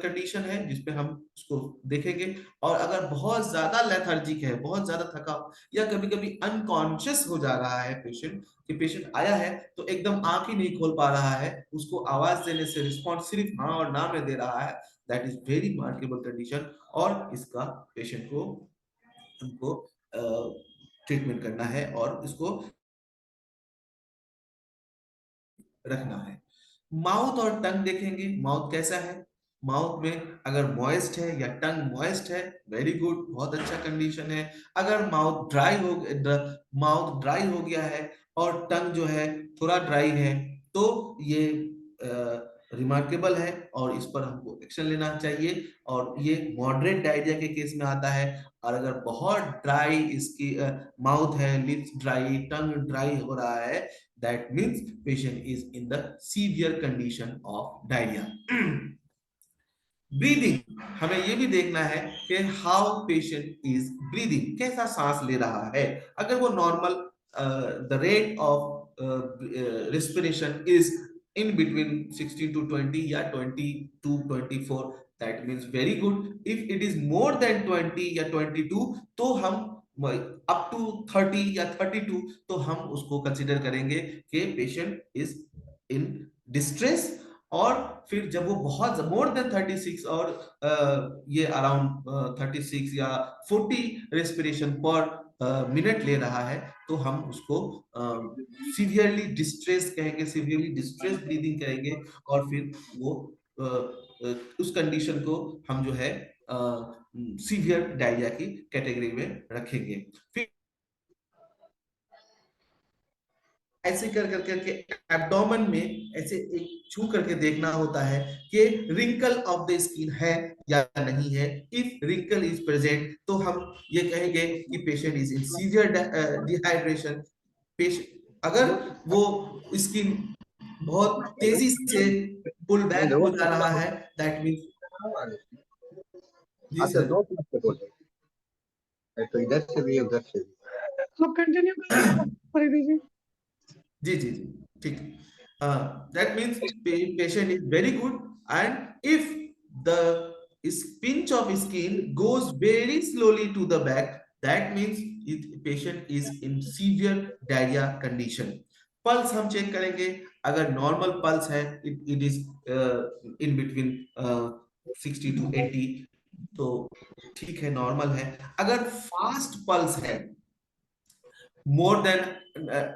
कंडीशन है जिसपे हम उसको देखेंगे। और अगर बहुत ज्यादा लेथार्जिक है, बहुत ज्यादा थका या कभी कभी अनकॉन्शियस हो जा रहा है पेशेंट, कि पेशेंट आया है तो एकदम आंख ही नहीं खोल पा रहा है, उसको आवाज देने से रिस्पॉन्स सिर्फ हाँ और ना में दे रहा है, that is very markable condition. और इसका पेशेंट को हमको ट्रीटमेंट करना है और इसको रखना है। माउथ और टंग देखेंगे, माउथ कैसा है, माउथ में अगर मॉइस्ट है या टंग मॉइस्ट है, वेरी गुड, बहुत अच्छा कंडीशन है। अगर माउथ ड्राई हो गया है और टंग जो है थोड़ा ड्राई है तो ये रिमार्केबल है और इस पर हमको एक्शन लेना चाहिए, और ये मॉडरेट डायरिया के केस में आता है। और अगर बहुत ड्राई इसकी माउथ है, लिप्स ड्राई, टंग ड्राई हो रहा है, that means patient is in the severe condition of diarrhea. Breathing, हमें ये भी देखना है कि हाउ पेशेंट इज ब्रीदिंग, कैसा सांस ले रहा है। अगर वो normal the rate of respiration is in between 16 to 20 या 20 to 24, that means very good. If it is more than 20 या 22 तो हम अप टू 30 या 32 तो हम उसको कंसिडर करेंगे कि पेशेंट इज इन डिस्ट्रेस। और फिर जब वो बहुत मोर देन 36 और ये अराउंड 36 या 40 रेस्पिरेशन पर मिनट ले रहा है तो हम उसको सीवियरली डिस्ट्रेस कहेंगे, सीवियरली डिस्ट्रेस ब्रीदिंग कहेंगे। और फिर वो उस कंडीशन को हम जो है सीवियर डायरिया की कैटेगरी में रखेंगे। फिर ऐसे कर कर करके एब्डोमेन में ऐसे एक छू करके देखना होता है कि रिंकल ऑफ द स्किन है या नहीं है। इफ रिंकल इज प्रेजेंट तो हम ये कहेंगे कि patient is in severe dehydration. Patient अगर वो स्किन बहुत तेजी से पुल बैक हो जा रहा है, दैट मीन्स जी अच्छा सर। दो मिनट से बोल रहे तो इधर से भी उधर से भी। आप कंटिन्यू करें फरीदी जी। जी जी जी ठीक। That means patient is very good, and if the pinch of skin goes very slowly to the back, that means patient is in severe diarrhea condition. Pulse हम चेक करेंगे, अगर नॉर्मल पल्स है it is in between 60 to 80 तो ठीक है, normal है। अगर fast pulse है, मोर देन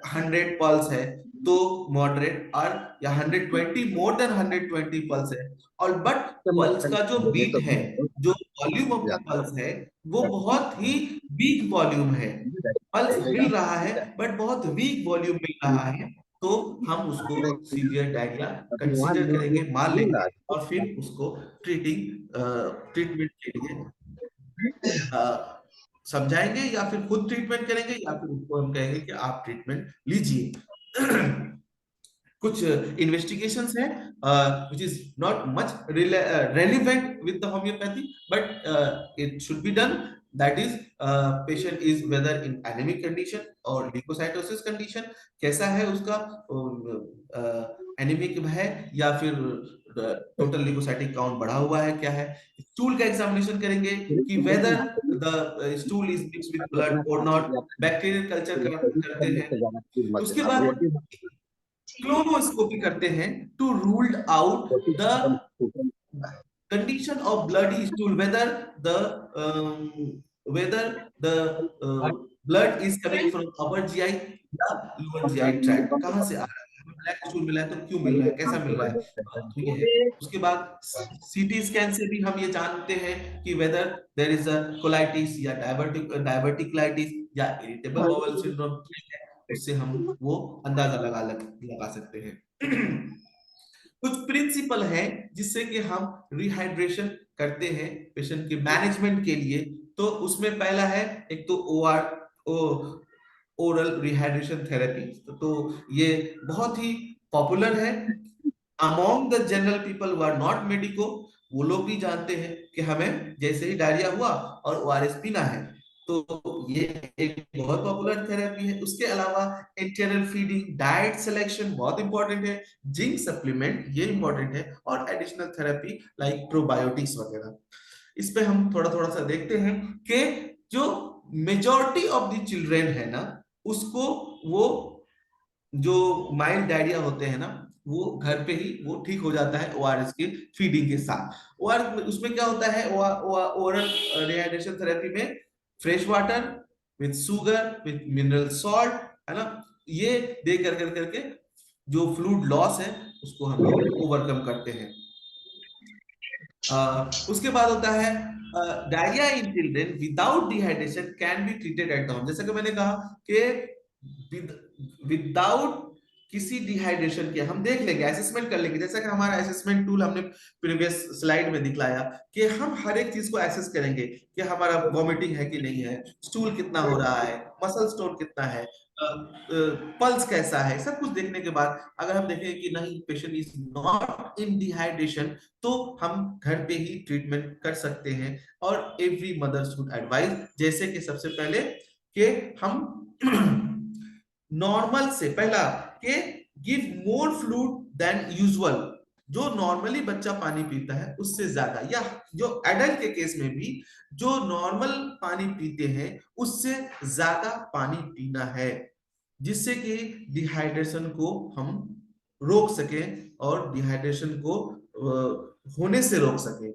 100 पल्स है तो मॉडरेट, और या 120 मोर देन 120 पल्स है, और बट पल्स का जो बीट है, जो वॉल्यूम ऑफ द पल्स है वो बहुत ही वीक वॉल्यूम है, पल्स मिल रहा है बट बहुत वीक वॉल्यूम मिल रहा है, तो हम उसको सीवियर डायरिया कंसीडर करेंगे, मान लेंगे और फिर उसको ट्रीटमेंट के लिए समझाएंगे या फिर खुद ट्रीटमेंट करेंगे या फिर उसको हम कहेंगे कि आप ट्रीटमेंट लीजिए। कुछ इन्वेस्टिगेशंस हैं which is not much relevant with the homeopathy, but it should be done that is patient is whether in anemic condition or leukocytosis condition, कैसा है उसका एनीमिक है या फिर टोटल ल्यूकोसाइटिक काउंट बढ़ा हुआ है, क्या है। स्टूल का एग्जामिनेशन करेंगे कि whether the stool is mixed with blood और नॉट, बैक्टीरियल कल्चर करते हैं। उसके बाद क्लोनोस्कोपी करते हैं to ruled out the condition of bloody stool, whether the blood is coming from upper GI या lower GI tract, कहाँ से आ रहा है, हमें ब्लैक स्टूल मिला है तो क्यों मिल रहा है, कैसा मिल रहा है, तो ये है। उसके बाद सीटी स्कैन से भी हम ये जानते हैं कि whether there is a colitis या डायवर्टिकुलाइटिस या इरिटेबल बाउल सिंड्रोम, उससे हम वो अंदाजा लगा सकते हैं। कुछ प्रिंसिपल है जिससे कि हम रिहाइड्रेशन करते हैं पेशेंट के मैनेजमेंट के लिए। तो उसमें पहला है एक तो ओरल रिहाइड्रेशन थेरेपी। तो ये बहुत ही पॉपुलर है among the general people who are not medico. वो लोग भी जानते हैं कि हमें जैसे ही डायरिया हुआ और ओआरएस पीना है, तो ये एक बहुत पॉपुलर थेरेपी है। उसके अलावा इंटरनल फीडिंग, डाइट सिलेक्शन बहुत इंपॉर्टेंट है, जिंक सप्लीमेंट ये इंपॉर्टेंट है, और एडिशनल थेरेपी लाइक प्रोबायोटिक्स वगैरह। इस पे हम थोड़ा थोड़ा सा देखते हैं कि जो मेजॉरिटी ऑफ द चिल्ड्रेन है ना, उसको वो जो माइल्ड डायरिया होते हैं ना, वो घर पे ही वो ठीक हो जाता है ओआरएस की फीडिंग के साथ। और उसमें क्या होता है, ओरल रिहाइड्रेशन थेरेपी में fresh water with sugar with mineral salt, है ना, ये दे करके जो फ्लूइड लॉस है उसको हम लोग ओवरकम करते हैं। उसके बाद होता है diarrhoea in children without dehydration can be treated at the home. जैसा कि मैंने कहा कि विदाउट किसी डिहाइड्रेशन के हम देख लेंगे, असेसमेंट कर लेंगे, जैसा कि हमारा असेसमेंट टूल हमने प्रीवियस स्लाइड में दिखलाया कि हम हर एक चीज को एसेस करेंगे कि हमारा वॉमिटिंग है कि नहीं है, स्टूल कितना हो रहा है, मसल स्टोन कितना है, पल्स कैसा है, सब कुछ देखने के बाद अगर हम देखें कि नहीं patient is not in dehydration, तो हम घर पे ही ट्रीटमेंट कर सकते हैं। और एवरी मदर शुड एडवाइज, जैसे कि सबसे पहले कि हम नॉर्मल से पहला के give more fluid than usual, जो नॉर्मली बच्चा पानी पीता है उससे ज्यादा, या जो एडल्ट के केस में भी जो नॉर्मल पानी पीते हैं उससे ज्यादा पानी पीना है, जिससे कि डिहाइड्रेशन को हम रोक सकें और डिहाइड्रेशन को होने से रोक सकें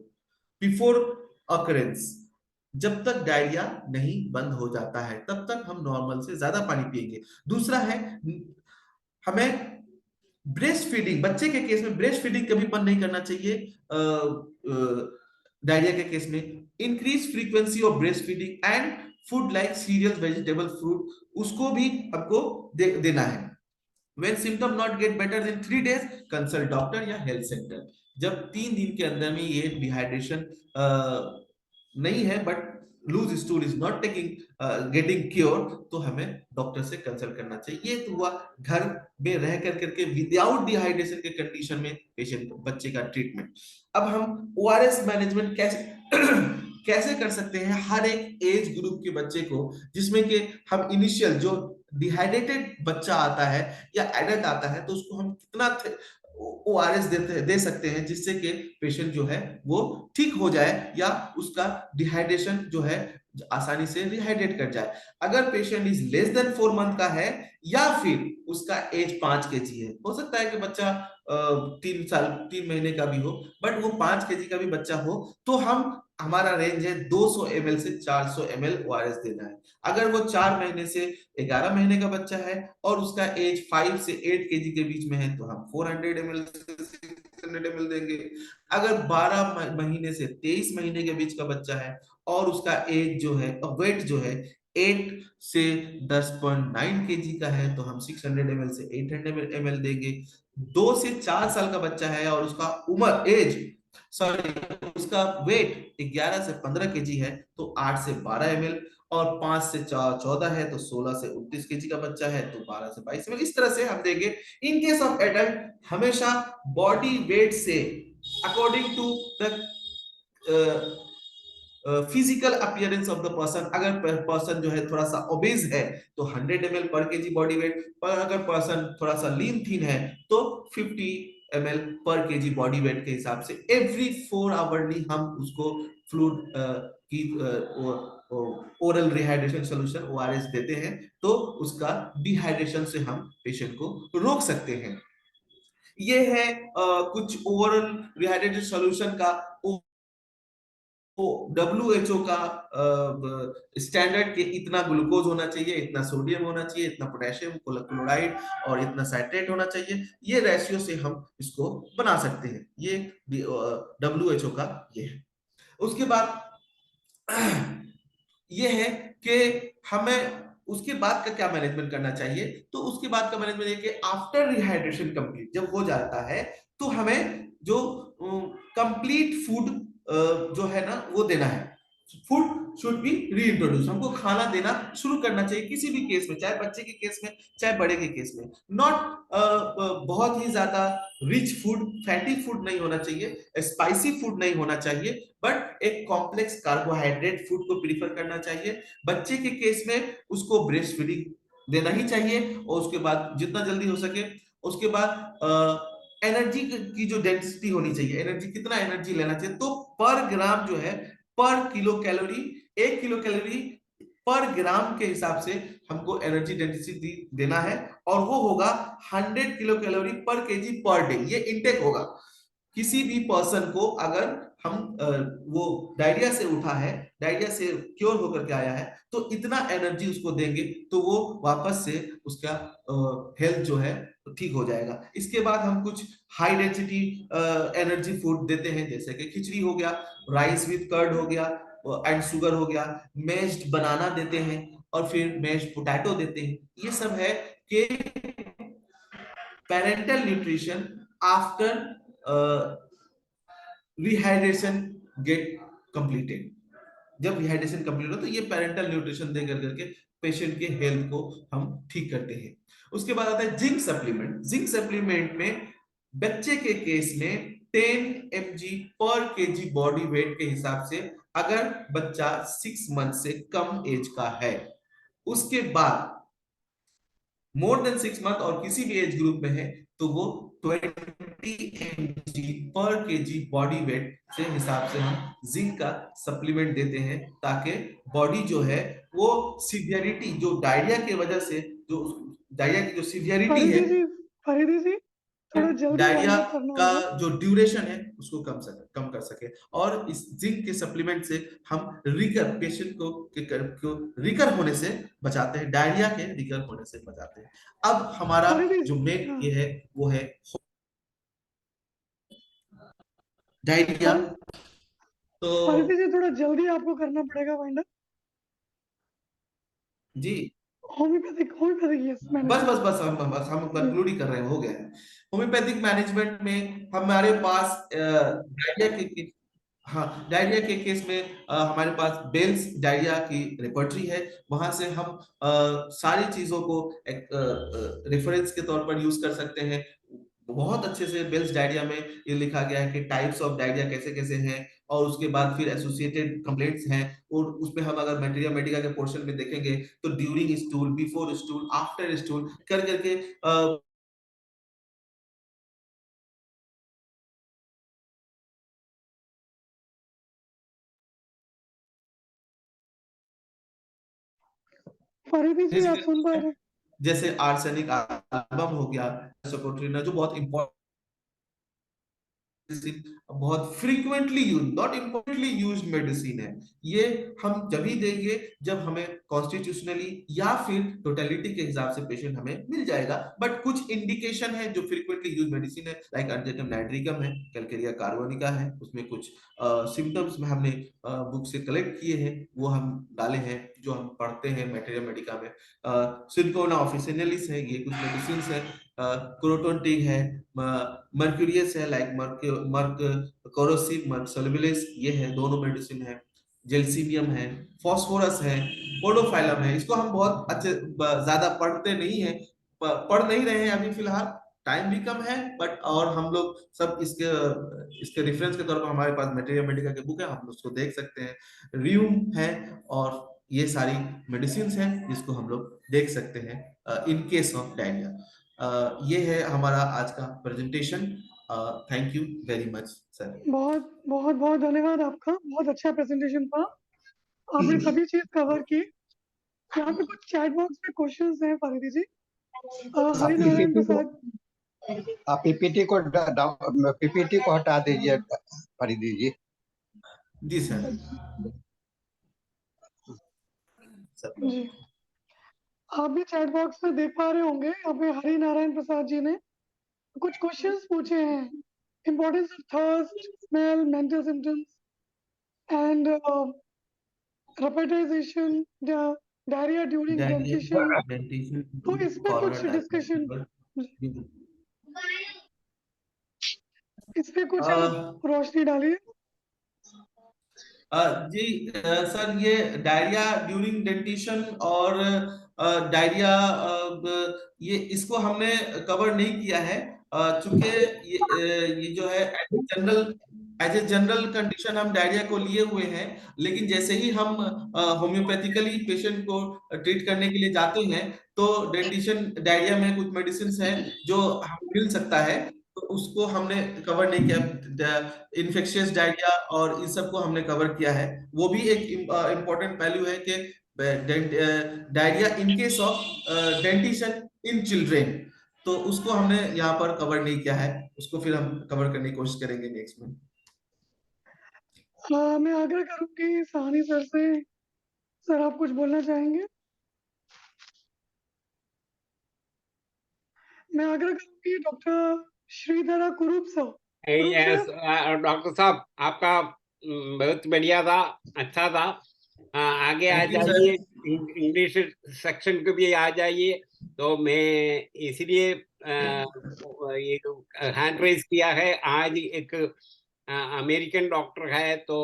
बिफोर अकरेंस। जब तक डायरिया नहीं बंद हो जाता है तब तक हम नॉर्मल से ज्यादा पानी पिएंगे। दूसरा है हमें ब्रेस्ट फीडिंग, बच्चे के केस में ब्रेस्ट फीडिंग कभी बंद नहीं करना चाहिए। डायरिया के केस में increase frequency of breast feeding and food like serial vegetable fruit, उसको भी आपको देना है। When symptom not get better than 3 days, consult doctor या हेल्थ सेंटर। जब 3 दिन के अंदर में ये डिहाइड्रेशन नहीं है but loose stool is not taking getting cure, तो हमें डॉक्टर से कंसल्ट करना चाहिए। ये तो हुआ घर में रह करके विदाउट डिहाइड्रेशन के कंडीशन में पेशेंट बच्चे का ट्रीटमेंट। अब हम ओआरएस मैनेजमेंट कैसे कर सकते हैं हर एक एज ग्रुप के बच्चे को, जिसमें कि हम इनिशियल जो डिहाइड्रेटेड बच्चा आता है या एडल्ट आता है तो उसको हम कितना ओआरएस दे सकते हैं जिससे कि पेशेंट जो है वो ठीक हो जाए या उसका डिहाइड्रेशन जो है आसानी से रिहाइड्रेट कर जाए। अगर patient is less than 4 month का है या फिर उसका एज 5 केजी है, हो सकता है कि बच्चा 3 महीने का भी हो बट वो 5 केजी का भी बच्चा हो, तो हमारा रेंज है 200 ml से 400 ml ओआरएस देना है। अगर वो 4 महीने से 11 महीने का बच्चा है और उसका एज 5 से 8 केजी के बीच में है तो हम 400 ml से 600 ml देंगे। अगर 12 महीने से 23 महीने के बीच का बच्चा है और उसका एज जो है वेट जो है 8 से 10.9 केजी का है तो हम 600 ml से 800 ml देंगे। 2 से 4 साल का बच्चा है और उसका उसका वेट 11 से 15 केजी है तो 8 से 12 ml, और 5 से 14 है तो 16 से 29 केजी का बच्चा है तो 12 से 22 ml। इस तरह से हम देंगे। इन केस ऑफ एडल्ट हमेशा बॉडी वेट से according to the physical appearance of the person, अगर पर्सन जो है थोड़ा सा ओबेज है तो 100 ml पर केजी बॉडी वेट, पर अगर पर्सन थोड़ा सा लीन थीन है तो 50 ml पर केजी बॉडी वेट के हिसाब से एवरी 4 आवरली हम उसको फ्लूइड की ओरल रिहाइड्रेशन सोल्यूशन ओआरएस देते हैं, तो उसका डिहाइड्रेशन से हम पेशेंट को रोक सकते हैं। ये है कुछ ओरल रिहाइड्रेशन सोल्यूशन का WHO का स्टैंडर्ड के इतना ग्लूकोज होना चाहिए, इतना सोडियम होना चाहिए, इतना पोटेशियम क्लोराइड और इतना साइट्रेट होना चाहिए। ये रेशियो से हम इसको बना सकते हैं। ये WHO का ये है। उसके बाद ये है कि हमें उसके बाद का क्या मैनेजमेंट करना चाहिए। तो उसके बाद का मैनेजमेंट है कि आफ्टर रिहाइड्रेशन कंप्लीट जब हो जाता है तो हमें जो कंप्लीट फूड जो है ना वो देना है। फूड शुड बी रीइंट्रोड्यूस, हमको खाना देना शुरू करना चाहिए किसी भी केस में, चाहे बच्चे के केस में चाहे बड़े के केस में। नॉट बहुत ही ज्यादा रिच फूड, फैटी फूड नहीं होना चाहिए, स्पाइसी फूड नहीं होना चाहिए, बट एक कॉम्प्लेक्स कार्बोहाइड्रेट फूड को प्रीफर करना चाहिए। बच्चे के केस में उसको ब्रेस्ट फीडिंग देना ही चाहिए, और उसके बाद जितना जल्दी हो सके उसके बाद एनर्जी की जो डेंसिटी होनी चाहिए, एनर्जी कितना एनर्जी लेना चाहिए, तो पर ग्राम जो है पर किलो कैलोरी, 1 किलो कैलोरी पर ग्राम के हिसाब से हमको एनर्जी डेंसिटी देना है, और वो होगा 100 किलो कैलोरी पर केजी पर डे। ये इनटेक होगा। किसी भी पर्सन को अगर हम वो डायरिया से उठा है, डायरिया से क्योर होकर के आया है, तो इतना एनर्जी उसको देंगे तो वो वापस से उसका हेल्थ जो है ठीक हो जाएगा। इसके बाद हम कुछ हाई डेंसिटी एनर्जी फूड देते हैं, जैसे कि खिचड़ी हो गया, राइस विद कर्ड हो गया एंड शुगर हो गया, मेश्ड बनाना देते हैं, और फिर मेश्ड पोटैटो देते हैं। ये सब है कि parental nutrition after rehydration gate completed. जब रिहाइड्रेशन कंप्लीट हो तो ये पेरेंटल न्यूट्रिशन दे करके पेशेंट के हेल्थ को हम ठीक करते हैं। उसके बाद आता है जिंक सप्लीमेंट। जिंक सप्लीमेंट में बच्चे के केस में 10 mg पर केजी बॉडी वेट के हिसाब से, अगर बच्चा 6 मंथ से कम एज का है, उसके बाद मोर देन 6 मंथ और किसी भी एज ग्रुप में है तो वो 20 mg पर केजी बॉडी वेट से हिसाब से हम जिंक का सप्लीमेंट देते हैं, ताकि बॉडी जो है वो सीवियरिटी जो डायरिया की वजह से, जो डायरिया की जो सीवियरिटी है, फरीदी जी थोड़ा जल्दी डायरिया वाइंड अप करना का होगा। जो ड्यूरेशन है उसको कम कर सके। और इस जिंक के सप्लीमेंट से हम पेशेंट को रिकर होने से बचाते हैं, डायरिया के रिकर होने से बचाते हैं। अब हमारा फरीदी जो जी मेन ये है वो है डायरिया। तो फरीदी जी थोड़ा जल्दी आपको करना पड़ेगा वाइंड अप। जी होम्योपैथिक होम्योपैथिक यस बस मैनेजमेंट बस बस हम कंक्लूड ही कर रहे हैं, हो गया है। होम्योपैथिक मैनेजमेंट में हमारे पास डायरिया के, हाँ डायरिया के केस में हमारे पास बेल्स डायरिया की रिपर्टरी है, वहां से हम सारी चीजों को एक रेफरेंस के तौर पर यूज कर सकते हैं। बहुत अच्छे से बेल्स डायरिया में ये लिखा गया है कि टाइप्स ऑफ डायरिया कैसे कैसे हैं, और उसके बाद फिर एसोसिएटेड कंप्लेंट्स हैं, और उसमें हम अगर मटेरिया मेडिका के पोर्शन में देखेंगे तो during stool, before stool, after stool कर करके फरीदी जी आप सुन पा रहे हैं? जैसे आर्सेनिक एल्बम हो गया, सोकोट्रिना जो बहुत इंपॉर्टेंट, बहुत frequently use, not importantly use medicine है। ये हम जब ही देंगे जब हमें कॉन्स्टिट्यूशनली या फिर टोटलिटी के हिसाब से पेशेंट हमें मिल जाएगा। बट कुछ इंडिकेशन है जो फ्रीक्वेंटली यूज मेडिसिन है, लाइक अर्जेंटम नाइट्रिकम है, कैलकेरिया कार्बोनिका है, उसमें कुछ सिम्टम्स में हमने बुक से कलेक्ट किए हैं, वो हम डाले हैं जो हम पढ़ते हैं मटेरिया मेडिका में। सिलिकोना ऑफिसिनलिस है, ये कुछ मेडिसिन है। क्रोटोन है, मर्क्यूरियस है, लाइक मर्क कोरोसिव, मर्क सोलबिलिस, ये है, दोनों मेडिसिन है। जेल्सीनियम है, फास्फोरस है, पोडोफाइलम है। इसको हम बहुत अच्छे ज्यादा पढ़ते नहीं है, पढ़ नहीं रहे हैं अभी फिलहाल, टाइम भी कम है, बट और हम लोग सब इसके रेफरेंस के तौर पर हमारे पास मटेरियल मेडिका की बुक है, हम उसको देख सकते हैं, रिव्यू है, और ये सारी मेडिसिन हैं जिसको हम लोग देख सकते हैं इन केस ऑफ डायरिया। ये है हमारा आज का presentation. Thank you very much sir. बहुत बहुत बहुत धन्यवाद आपका, बहुत अच्छा प्रेजेंटेशन था, आपने सभी चीज कवर की। यहाँ पे कुछ चैट बॉक्स में क्वेश्चंस हैं फारिदी जी। हरि नारायण प्रसाद, आप पीपीटी को हटा दीजिए फरीदी जी। जी सर। जी आप भी चैट बॉक्स में देख पा रहे होंगे, यहाँ पे हरि नारायण प्रसाद जी ने कुछ क्वेश्चंस पूछे हैं। Importance of thirst, smell, mental symptoms and repetition, diarrhoea during dentition, तो इस पे कुछ डिस्कशन, इस पे कुछ आप रोशनी डालिए। जी सर, ये डायरिया ड्यूरिंग डेंटिशन और डायरिया, ये इसको हमने कवर नहीं किया है, चूंकि ये जो है एज ए जनरल कंडीशन हम डायरिया को लिए हुए हैं, लेकिन जैसे ही हम होम्योपैथिकली पेशेंट को ट्रीट करने के लिए जाते हैं, तो डेंटिशन डायरिया में कुछ मेडिसिन है जो हमें मिल सकता है, तो उसको हमने कवर नहीं किया। इन्फेक्शियस डायरिया और इन सब को हमने कवर किया है। वो भी एक इम्पोर्टेंट वैल्यू है कि diarrhoea in case of dentition in children, तो उसको हमने यहाँ पर कवर नहीं किया है, उसको फिर हम कवर करने की कोशिश करेंगे नेक्स्ट में। मैं आग्रह करूंगी साहनी सर से, सर आप कुछ बोलना चाहेंगे? मैं आग्रह करूंगी डॉक्टर श्रीधरा कुरूप सर। यस डॉक्टर साहब, आपका बहुत बढ़िया था, अच्छा था। आगे आ जाइए, इंग्लिश सेक्शन को भी आ जाइए। तो मैं इसलिए ये हैंड रेज किया है। आज एक अमेरिकन डॉक्टर है, तो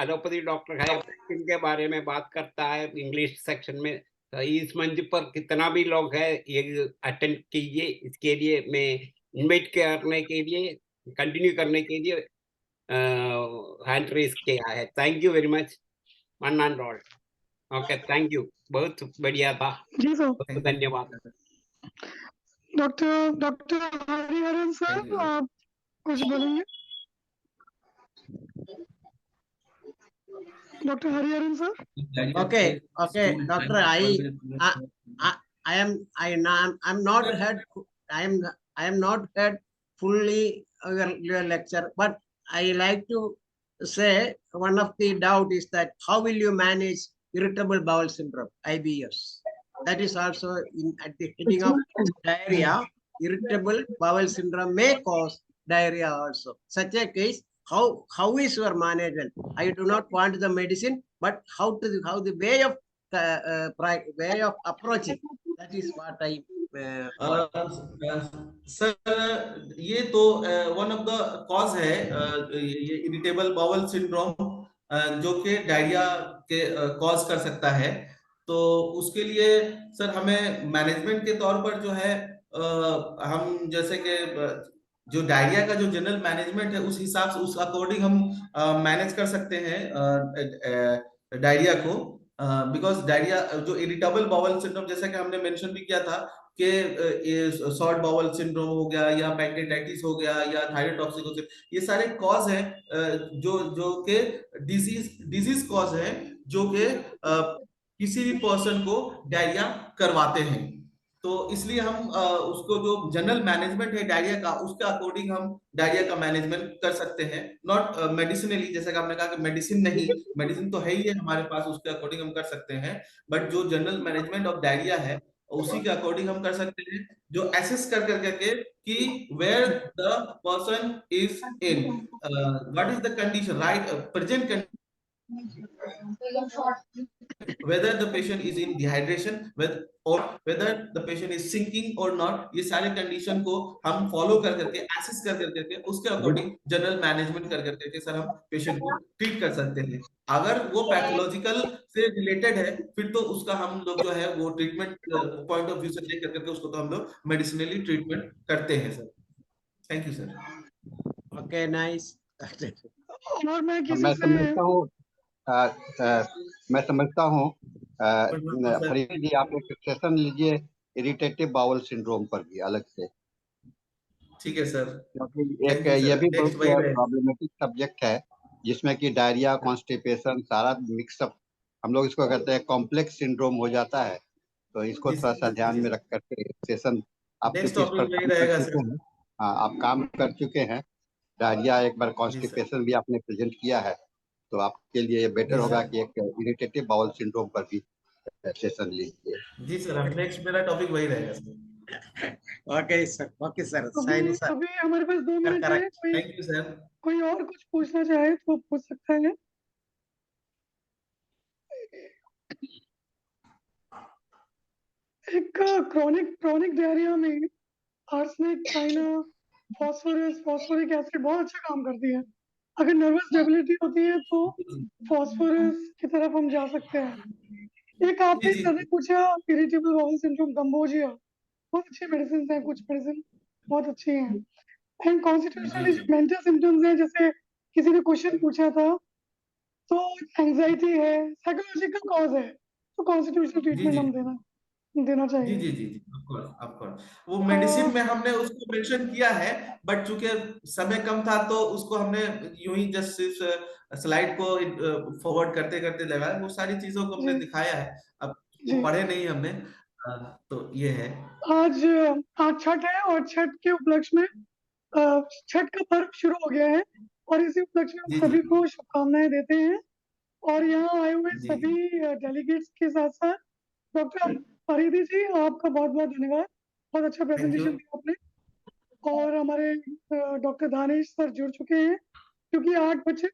एलोपैथी डॉक्टर है, इनके बारे में बात करता है इंग्लिश सेक्शन में। तो इस मंच पर कितना भी लोग है, ये अटेंड कीजिए। इसके लिए मैं इनवाइट करने के लिए, कंटिन्यू करने के लिए हैंड रेज किया है। Thank you very much, one and all. Okay, thank you, बहुत बढ़िया था, जी सर। बहुत धन्यवाद। डॉक्टर हरिहरन सर, आप कुछ बोलेंगे? Doctor Hariharan sir. Okay, Doctor, I'm not heard fully your lecture, but I like to say one of the doubt is that how will you manage irritable bowel syndrome, IBS? That is also at the heading of diarrhea. Irritable bowel syndrome may cause diarrhea also. Such a case, how is your management? I do not want the medicine, but how the way of approaching, that is what I sir, ये तो one of the cause है, ये irritable bowel syndrome, जो कि diarrhoea के cause कर सकता है। तो उसके लिए सर हमें मैनेजमेंट के तौर पर जो है, हम जैसे कि जो डायरिया का जो जनरल मैनेजमेंट है, उस हिसाब से उस अकॉर्डिंग हम मैनेज कर सकते हैं डायरिया को, बिकॉज डायरिया जो इरिटेबल बाउल सिंड्रोम, जैसा कि हमने मेंशन भी किया था कि शॉर्ट बाउल सिंड्रोम हो गया, या पैंक्रेटाइटिस हो गया, या थायराइड टॉक्सिकोसिस, ये सारे कॉज हैं जो के डिजीज कॉज है, जो कि किसी भी पर्सन को डायरिया करवाते हैं। तो इसलिए हम उसको जो जनरल मैनेजमेंट है डायरिया का, उसके अकॉर्डिंग हम डायरिया का मैनेजमेंट कर सकते हैं, नॉट मेडिसिनली। जैसे कि आपने कहा कि मेडिसिन नहीं, मेडिसिन तो है ही है हमारे पास, उसके अकॉर्डिंग हम कर सकते हैं, बट जो जनरल मैनेजमेंट ऑफ डायरिया है उसी के अकॉर्डिंग हम कर सकते हैं, जो एसेस कर करके कि where the person is in, what is the condition, right present. whether the patient is in dehydration or whether the patient is sinking or not, ये सारे कंडीशन को हम फॉलो कर करके एसेस कर करके उसके अकॉर्डिंग जनरल मैनेजमेंट कर करके सर हम पेशेंट को ट्रीट कर सकते हैं। अगर वो पैथोलॉजिकल से रिलेटेड है फिर तो उसका हम लोग जो है वो ट्रीटमेंट पॉइंट ऑफ व्यू से देख करके उसको तो हम लोग मेडिसिनली ट्रीटमेंट करते हैं sir. Thank you sir. Okay, nice. और मैं किसी मैं से समझता हूँ मैं समझता हूँ फरीद जी आप एक सेशन लीजिए इरिटेटिव बाउल सिंड्रोम पर भी अलग से, ठीक है सर। क्योंकि एक Thank you, ये sir. भी Next बहुत वही रहेगा। प्रॉब्लमेटिक सब्जेक्ट है जिसमें कि डायरिया, कॉन्स्टिपेशन सारा मिक्सअप, हम लोग इसको कहते हैं कॉम्प्लेक्स सिंड्रोम हो जाता है। तो इसको थोड़ा सा ध्यान में रख करके सेशन आप नेक्स्ट क्योंकि इस पर टॉपिक वही काम कर रहेगा चुके सर। हैं, हाँ आप काम कर चुके हैं, डायरिया एक बार जी सर। कॉन्स्टिपेशन भी आपने प्रेजेंट किया है, तो आपके लिए बेटर जी होगा सर। कि एक इरिटेटिव बाउल सिंड्रोम पर भी सेशन लीजिए। जी सर, अब नेक्स्ट मेरा टॉपिक वही रहेगा sir. Okay, sir. Okay, sir. अभी Shiny, sir. अभी हमारे पास 2 मिनट है, Correct. कोई थैंक यू सर। कोई और कुछ पूछना चाहे तो पूछ सकता है। एक क्रॉनिक डायरिया में आर्सेनिक, साइना, फॉस्फोरिक एसिड बहुत अच्छा काम करती है। अगर नर्वस स्टेबिलिटी होती है तो फॉस्फोरस की तरफ हम जा सकते हैं। एक आपने जी सर ने जी पूछा इरिटेबल बाउल सिंड्रोम, गंबोजिया, बहुत अच्छी मेडिसिन है, कुछ मेडिसिन बहुत अच्छी हैं। एंड कॉन्स्टिट्यूशनली जो जी मेंटल सिम्टम्स हैं, जैसे किसी ने क्वेश्चन पूछा था, तो एंजाइटी है, साइकोलॉजिकल कॉज है, तो कॉन्स्टिट्यूशनल जी ट्रीटमेंट जी हम देना जी चाहिए। जी जी जी ऑफ कोर्स ऑफ कोर्स। वो मेडिसिन में हमने उसको मेंशन किया है, बट चूंकि समय कम था तो उसको हमने यूं ही जस्ट सिर्फ स्लाइड को फॉरवर्ड करते करते लगाया, वो सारी चीजों को हमने जी दिखाया है। अब जी। वो पढ़े नहीं हमने, तो ये है। आज आज छठ है और छठ के उपलक्ष्य में छठ का पर्व शुरू हो गया है, और इसी उपलक्ष्य में हम जी जी सभी को शुभकामनाएं देते हैं। और यहाँ आए हुए जी सभी डेलीगेट्स के साथ साथ डॉक्टर फरीदी जी, आपका बहुत बहुत धन्यवाद, बहुत अच्छा थैंक यू। प्रेजेंटेशन दिया आपने। और हमारे डॉक्टर दानिश सर जुड़ चुके हैं, क्योंकि 8 बज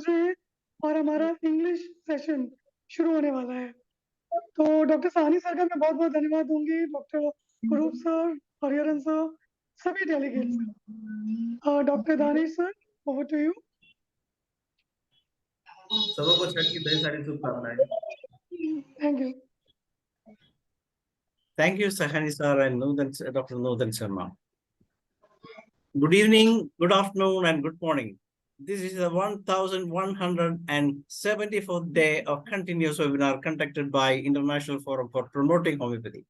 रहे हैं और हमारा इंग्लिश सेशन शुरू होने वाला है। तो डॉक्टर साहनी सर का मैं बहुत बहुत धन्यवाद दूंगी, doctor Kurup sir, Hariharan sir, सभी डेलीगेट्स का। Doctor Danish sir, over to you. सबको छठ की ढेर सारी शुभकामनाएं। Thank you. Thank you, Sahani sir and Dr. Nodhan Sharma. Good evening, good afternoon, and good morning. This is the 1174th day of continuous webinar conducted by International Forum for Promoting Homeopathy.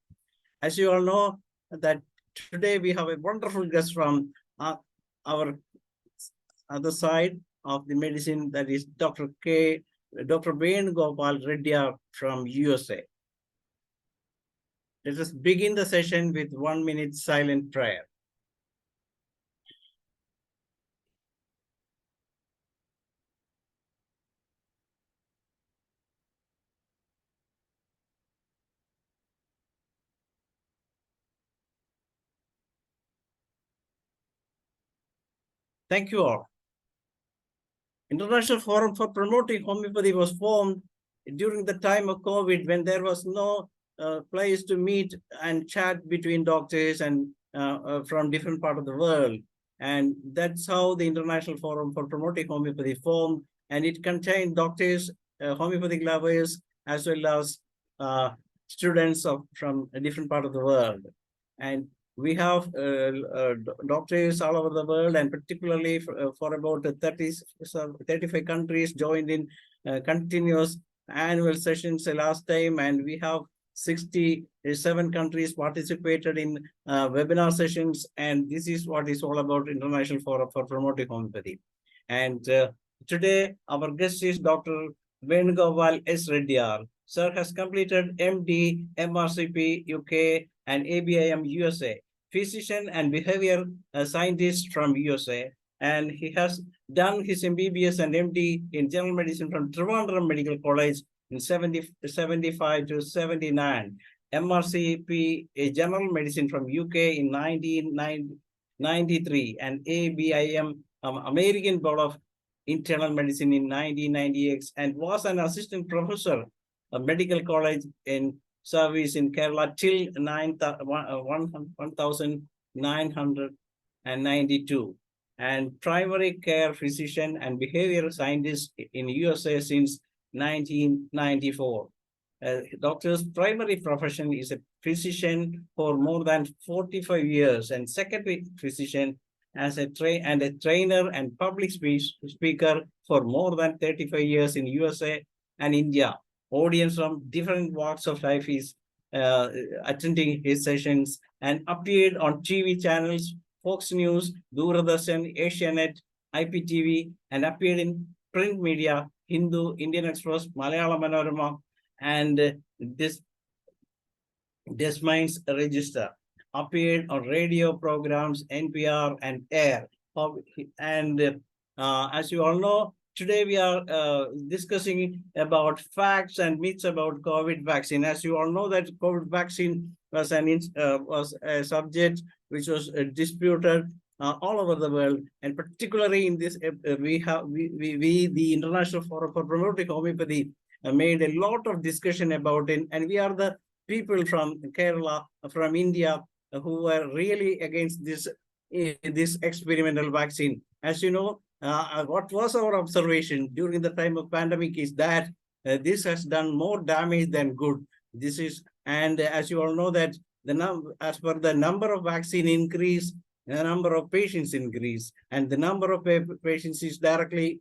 As you all know, that today we have a wonderful guest from our other side of the medicine, that is Dr. VENUGOPAL REDDIAR from USA. Let us begin the session with 1 minute silent prayer. Thank you all. International Forum for Promoting Homeopathy was formed during the time of COVID, when there was no place to meet and chat between doctors and from different parts of the world. And that's how the International Forum for Promoting Homeopathy formed. And it contained doctors, homeopathic lovers, as well as students from a different part of the world. And we have doctors all over the world, and particularly for about 35 countries joined in continuous annual sessions last time, and we have 67 countries participated in webinar sessions, and this is what is all about International Forum for Promoting Homeopathy. And today our guest is Dr. VENUGOPAL S. REDDIAR. Sir has completed MD, MRCP, UK, and ABIM, USA. Physician and behavior scientist from USA, and he has done his MBBS and MD in general medicine from Trivandrum Medical College in 75 to 79. MRCP, a general medicine from UK in 1993, and ABIM, American Board of Internal Medicine in 1998, and was an assistant professor a medical college in service in Kerala till 1992, and primary care physician and behavioral scientist in USA since 1994. Doctor's primary profession is a physician for more than 45 years and secondary physician as a trainer and public speaker for more than 35 years in USA and India. Audience from different walks of life is attending his sessions and appeared on TV channels, Fox News, Doordarshan, Asianet, IPTV, and appeared in print media, Hindu, Indian Express, Malayalam Manorama, and this Desmine's Register. Appeared on radio programs, NPR and AIR. And as you all know, today we are discussing about facts and myths about COVID vaccine. As you all know, that COVID vaccine was a subject which was disputed all over the world, and particularly in this, we the International Forum for Promoting Homeopathy made a lot of discussion about it, and we are the people from Kerala, from India, who were really against this experimental vaccine. As you know, what was our observation during the time of pandemic is that this has done more damage than good. This is, and as you all know that as per the number of vaccine increase, the number of patients increase, and the number of patients is directly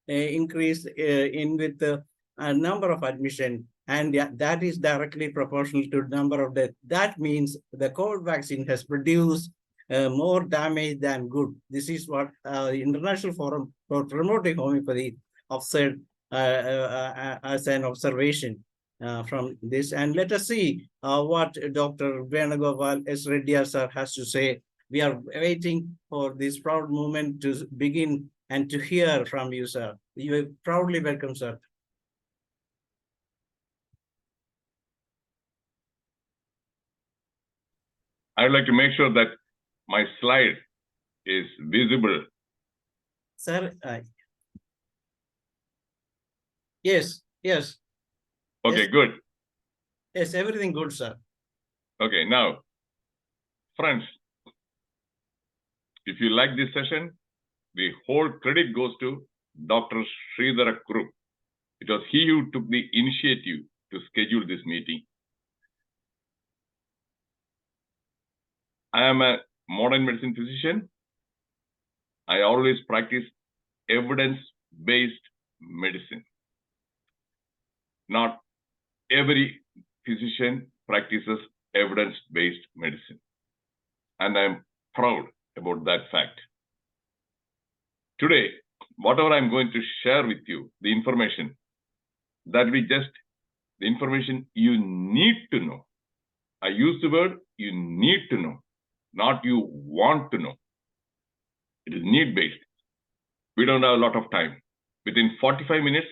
increased in with the number of admission, and that is directly proportional to number of deaths. That means the COVID vaccine has produced more damage than good. This is what the International Forum for Promoting Homeopathy said as an observation from this. And let us see what Dr. VENUGOPAL S. REDDIAR sir has to say. We are waiting for this proud moment to begin and to hear from you, sir. You are proudly welcome, sir. I would like to make sure that my slide is visible. Sir, yes. Okay, yes. good. Yes, everything good, sir. Okay, now, friends, if you like this session, the whole credit goes to Dr. Sridhara Group. It was he who took the initiative to schedule this meeting. I am a modern medicine physician. I always practice evidence-based medicine. Not every physician practices evidence-based medicine. And I'm proud about that fact. Today, whatever I'm going to share with you, the information the information you need to know. I use the word you need to know, not you want to know. It is need-based. We don't have a lot of time. Within 45 minutes,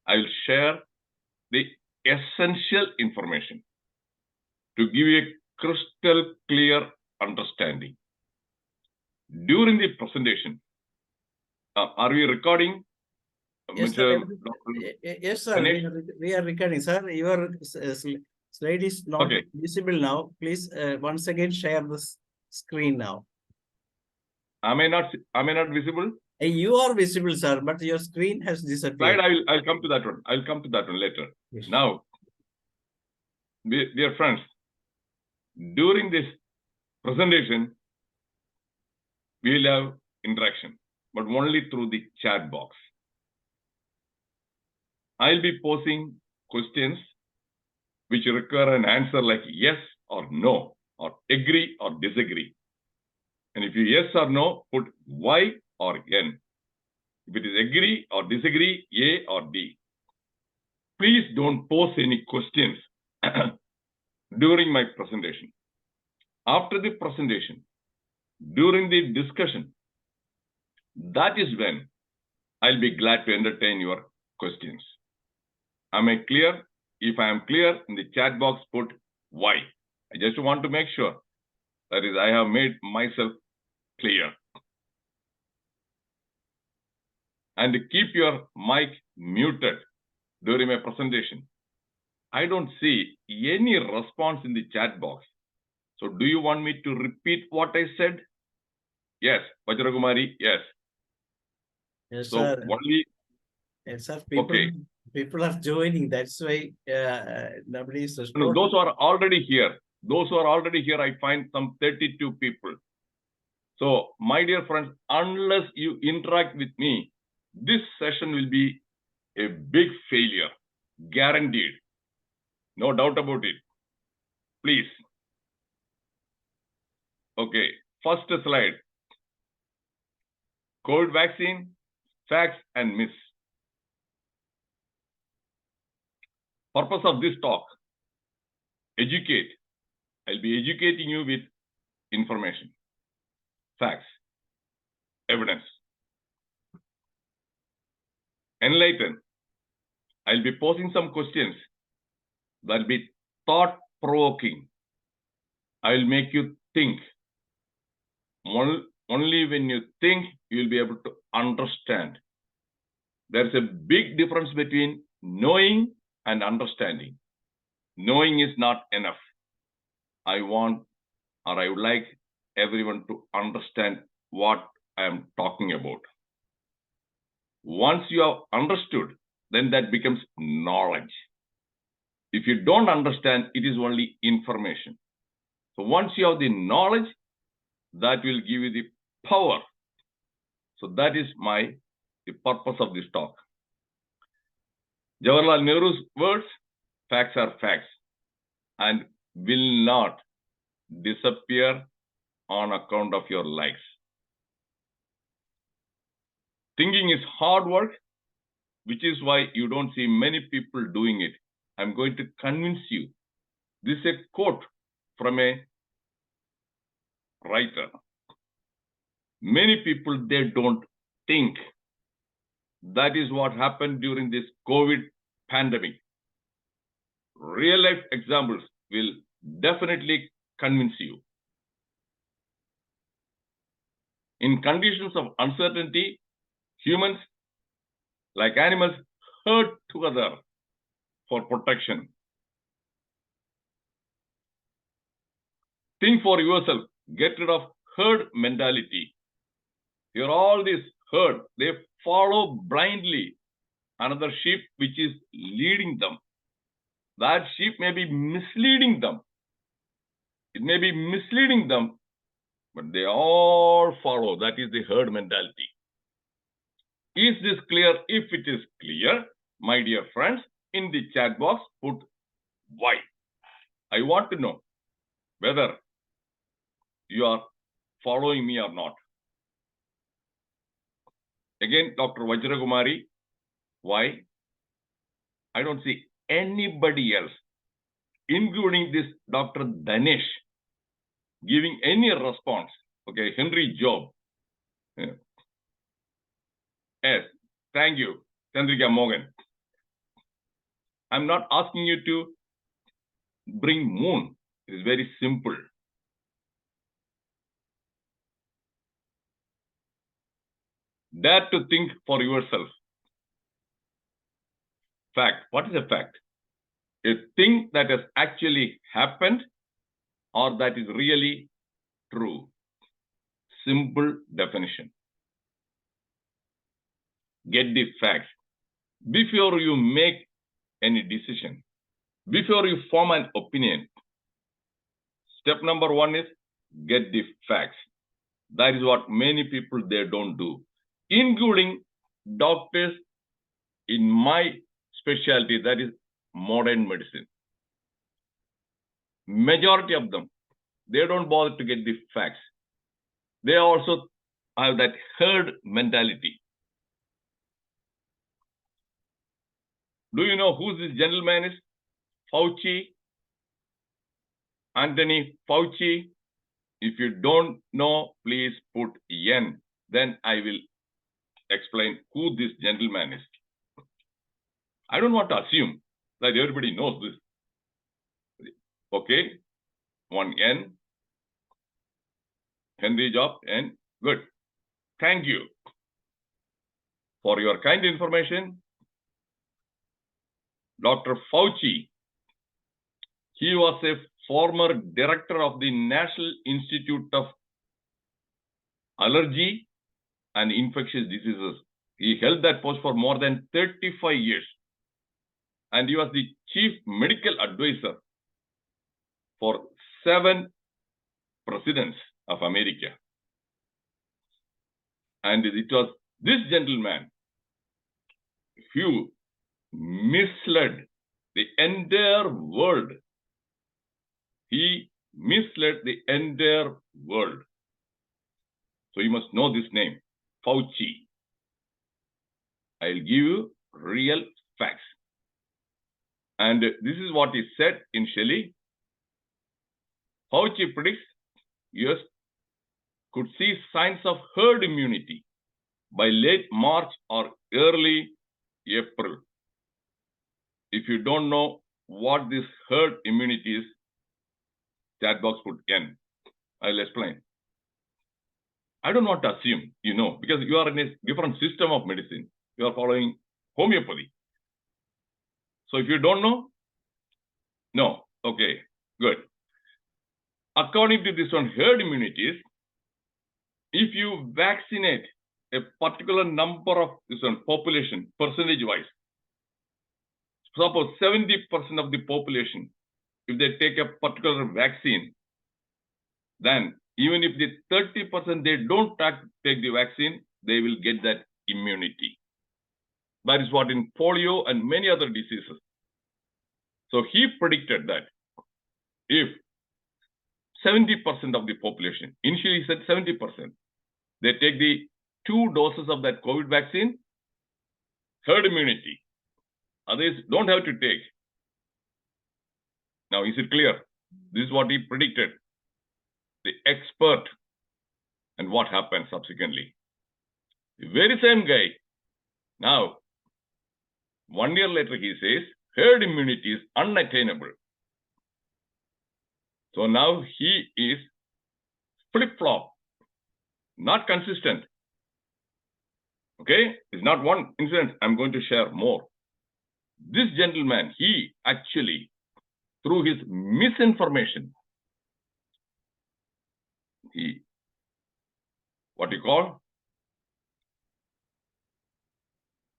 I will share the essential information to give you a crystal clear understanding. During the presentation, are we recording? Yes, sir. Yes, sir. We are recording, sir. Your slide is not visible now. Please once again share the screen now. Am I not visible? You are visible, sir, but your screen has disappeared. Slide, I'll come to that one. I'll come to that one later. Yes. Now, dear friends, during this presentation, we'll have interaction, but only through the chat box. I'll be posing questions which require an answer like yes or no, or agree or disagree. And if you yes or no, put Y or N. If it is agree or disagree, A or D. Please don't pose any questions during my presentation. After the presentation, during the discussion, that is when I'll be glad to entertain your questions. Am I clear? If I am clear, in the chat box, put Y. I just want to make sure that is I have made myself clear. And keep your mic muted during my presentation. I don't see any response in the chat box. So do you want me to repeat what I said? Yes, Vajrakumari, yes. Yes, So sir. only, Yes, sir. People are joining. That's why nobody is no, responding. those who are already here, I find some 32 people. So my dear friends, unless you interact with me, this session will be a big failure, guaranteed. No doubt about it. Please. Okay, first slide. COVID vaccine, facts and myths. Purpose of this talk, educate. I'll be educating you with information, facts, evidence. Enlighten. I'll be posing some questions that'll be thought-provoking. I'll make you think. Only when you think, you'll be able to understand. There's a big difference between knowing and understanding. Knowing is not enough. I would like everyone to understand what I am talking about. Once you have understood, then that becomes knowledge. If you don't understand, it is only information. So once you have the knowledge, that will give you the power. So that is the purpose of this talk. Jawaharlal Nehru's words, facts are facts and will not disappear on account of your likes. Thinking is hard work, which is why you don't see many people doing it. I'm going to convince you. This is a quote from a writer. Many people, they don't think. That is what happened during this COVID pandemic. Real life examples will definitely convince you. In conditions of uncertainty, humans, like animals, herd together for protection. Think for yourself. Get rid of herd mentality. Here, all this herd, they follow blindly another sheep which is leading them. That sheep may be misleading them. It may be misleading them, but they all follow. That is the herd mentality. Is this clear? If it is clear, my dear friends, in the chat box, put why. I want to know whether you are following me or not. Again, Dr. Vajrakumari, why? I don't see anybody else, including this Dr. Danesh, giving any response. Okay, Henry Job. Yes, thank you, Chandrika Morgan. I'm not asking you to bring moon. It is very simple. Dare to think for yourself. Fact. What is a fact? A thing that has actually happened or that is really true. Simple definition. Get the facts. Before you make any decision, before you form an opinion, step number one is get the facts. That is what many people, they don't do, including doctors in my specialty, that is modern medicine. Majority of them, they don't bother to get the facts. They also have that herd mentality. Do you know who this gentleman is? Fauci, Anthony Fauci. If you don't know, please put N. Then I will explain who this gentleman is. I don't want to assume that everybody knows this. Okay, one N. Henry Job, N. Good. Thank you for your kind information. Dr. Fauci. He was a former director of the National Institute of Allergy and Infectious Diseases. He held that post for more than 35 years. And he was the chief medical advisor for 7 presidents of America. And it was this gentleman who misled the entire world. He misled the entire world. So you must know this name, Fauci. I'll give you real facts. And this is what is said in Shelley. Fauci predicts US could see signs of herd immunity by late March or early April. If you don't know what this herd immunity is, chat box put N. I'll explain. I don't want to assume you know, because you are in a different system of medicine. You are following homeopathy. So if you don't know, no. Okay, good. According to this one, herd immunity is if you vaccinate a particular number of this one population, percentage-wise, suppose 70% of the population, if they take a particular vaccine, then even if the 30% they don't take the vaccine, they will get that immunity. That is what in polio and many other diseases. So he predicted that if 70% of the population, initially he said 70%, they take the 2 doses of that COVID vaccine, herd immunity. Others don't have to take. Now, is it clear? This is what he predicted. The expert, and what happened subsequently. The very same guy, now, 1 year later, he says, herd immunity is unattainable. So now he is flip-flop, not consistent. Okay, it's not one incident. I'm going to share more. This gentleman, he actually, through his misinformation, he, what you call,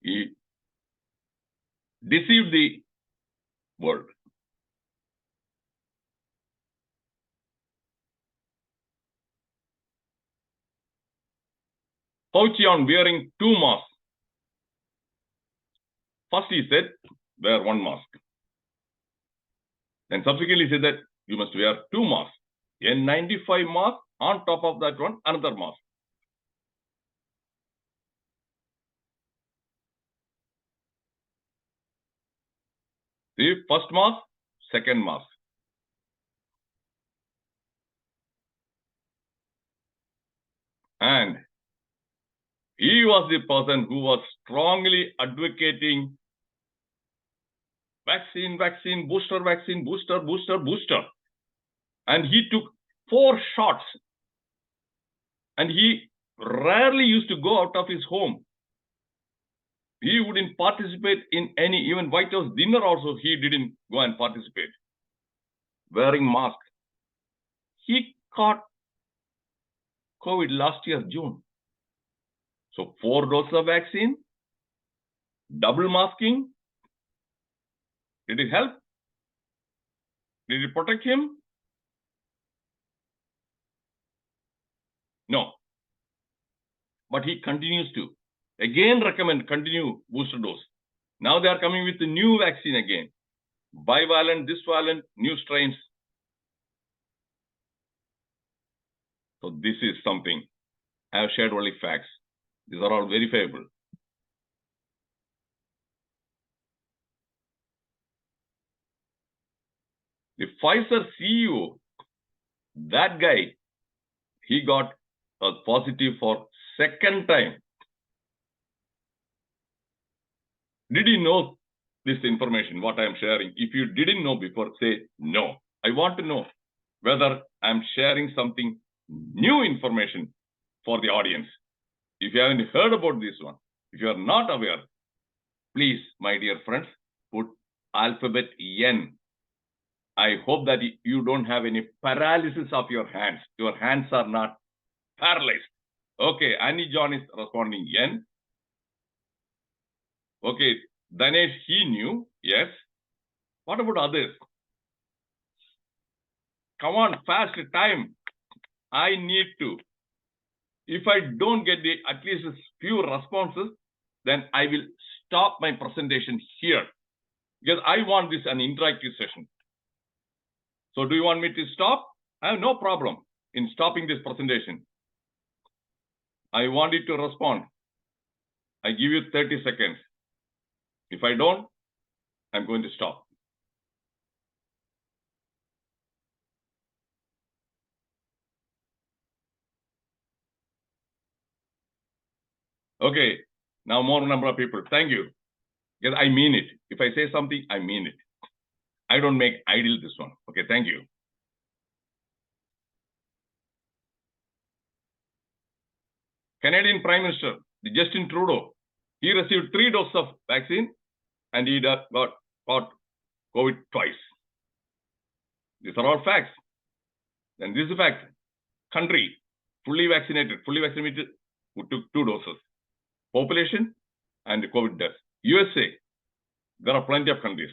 he deceived the world. Fauci on wearing 2 masks. First he said, wear 1 mask. Then subsequently he said that you must wear 2 masks. N95 mask, on top of that one, another mask. See, first mask, second mask. And he was the person who was strongly advocating vaccine, vaccine, booster, vaccine, booster, booster, booster. And he took 4 shots. And he rarely used to go out of his home. He wouldn't participate in any, even White House dinner also, he didn't go and participate. Wearing mask. He caught COVID last year, June. So 4 doses of vaccine, double masking. Did it help? Did it protect him? No. But he continues to. Again recommend continue booster dose. Now they are coming with the new vaccine again. Bivalent, disvalent, new strains. So this is something. I have shared only facts. These are all verifiable. The Pfizer CEO, that guy, he got a positive for 2nd time. Did you know this information, what I am sharing? If you didn't know before, say no. I want to know whether I'm sharing something new information for the audience. If you haven't heard about this one, if you are not aware, please, my dear friends, put alphabet N. I hope that you don't have any paralysis of your hands. Your hands are not paralyzed. Okay, Annie John is responding N. Okay, Danesh, he knew, yes. What about others? Come on, fast time. I need to. If I don't get at least a few responses, then I will stop my presentation here. Because I want this an interactive session. So do you want me to stop? I have no problem in stopping this presentation. I want it to respond. I give you 30 seconds. If I don't, I'm going to stop. Okay, now more number of people. Thank you. Because I mean it. If I say something, I mean it. I don't make idle this one. Okay, thank you. Canadian Prime Minister, Justin Trudeau, he received 3 doses of vaccine and he got COVID twice. These are all facts. And this is a fact. Country, fully vaccinated who took 2 doses. Population and COVID deaths. USA, there are plenty of countries.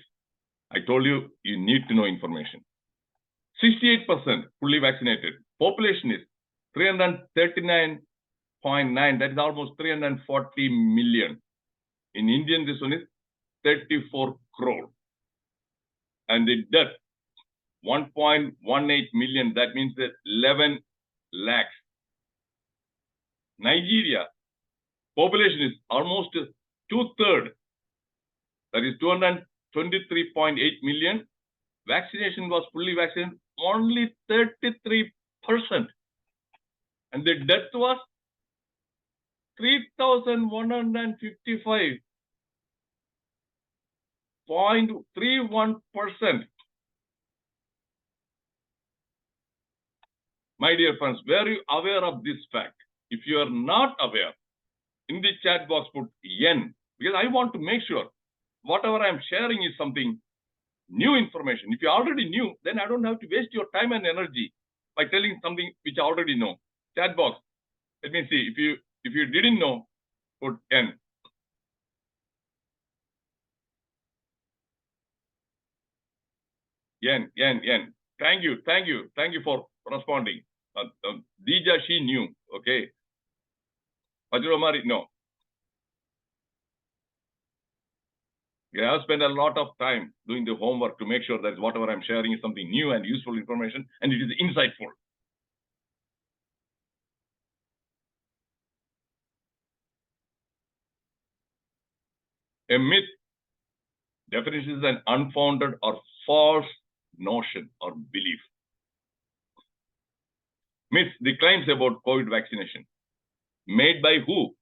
I told you, you need to know information. 68% fully vaccinated. Population is 339.9. That is almost 340 million. In Indian, this one is 34 crore. And the death, 1.18 million. That means that 11 lakhs. Nigeria, population is almost 2/3. That is 223.8 million. Vaccination was fully vaccinated, only 33%. And the death was 3,155.31%. My dear friends, were you aware of this fact? If you are not aware, in the chat box put N, because I want to make sure whatever I am sharing is something new information. If you already knew, then I don't have to waste your time and energy by telling something which I already know. Chat box. Let me see. If you didn't know, put N. N. Thank you for responding. Dija, she knew. Okay. Pajuromari, no. I have spent a lot of time doing the homework to make sure that whatever I'm sharing is something new and useful information, and it is insightful. A myth, definition is an unfounded or false notion or belief. Myths, the claims about COVID vaccination. Made by who?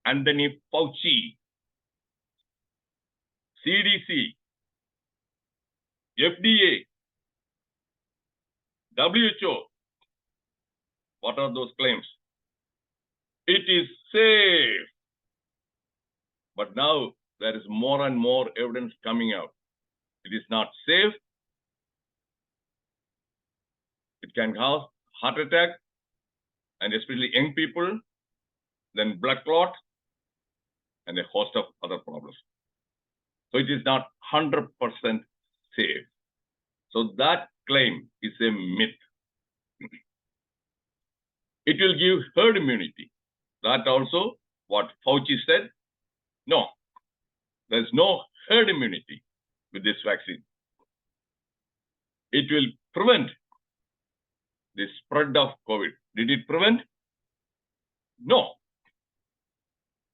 Anthony Fauci, CDC, FDA, WHO. What are those claims? It is safe. But now there is more and more evidence coming out. It is not safe. It can cause heart attack, and especially young people, then blood clot, and a host of other problems. So it is not 100% safe. So that claim is a myth. It will give herd immunity. That also what Fauci said. No, there's no herd immunity with this vaccine. It will prevent the spread of COVID. Did it prevent? No.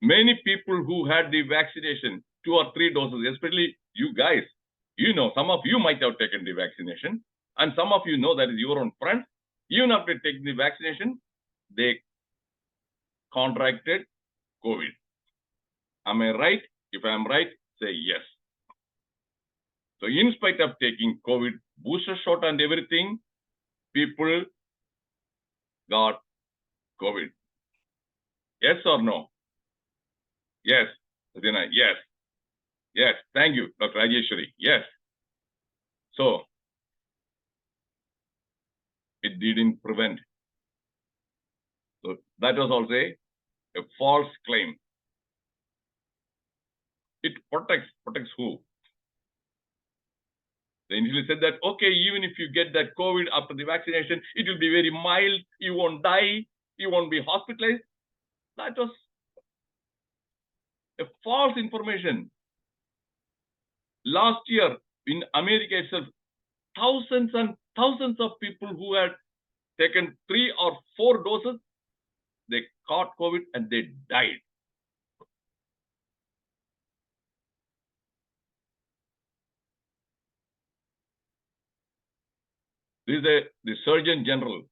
Many people who had the vaccination, 2 or 3 doses, especially you guys, you know, some of you might have taken the vaccination, and some of you know that is your own friends. Even after taking the vaccination, they contracted COVID. Am I right? If I am right, say yes. So in spite of taking COVID booster shot and everything, people got COVID. Yes or no? Yes. Yes. Yes, thank you, Dr. Rajeshwari. Yes. So, it didn't prevent. So, that was also a false claim. It protects who? They initially said that, okay, even if you get that COVID after the vaccination, it will be very mild, you won't die, you won't be hospitalized. That was a false information. Last year in America itself, thousands and thousands of people who had taken 3 or 4 doses, they caught COVID and they died. This is the Surgeon General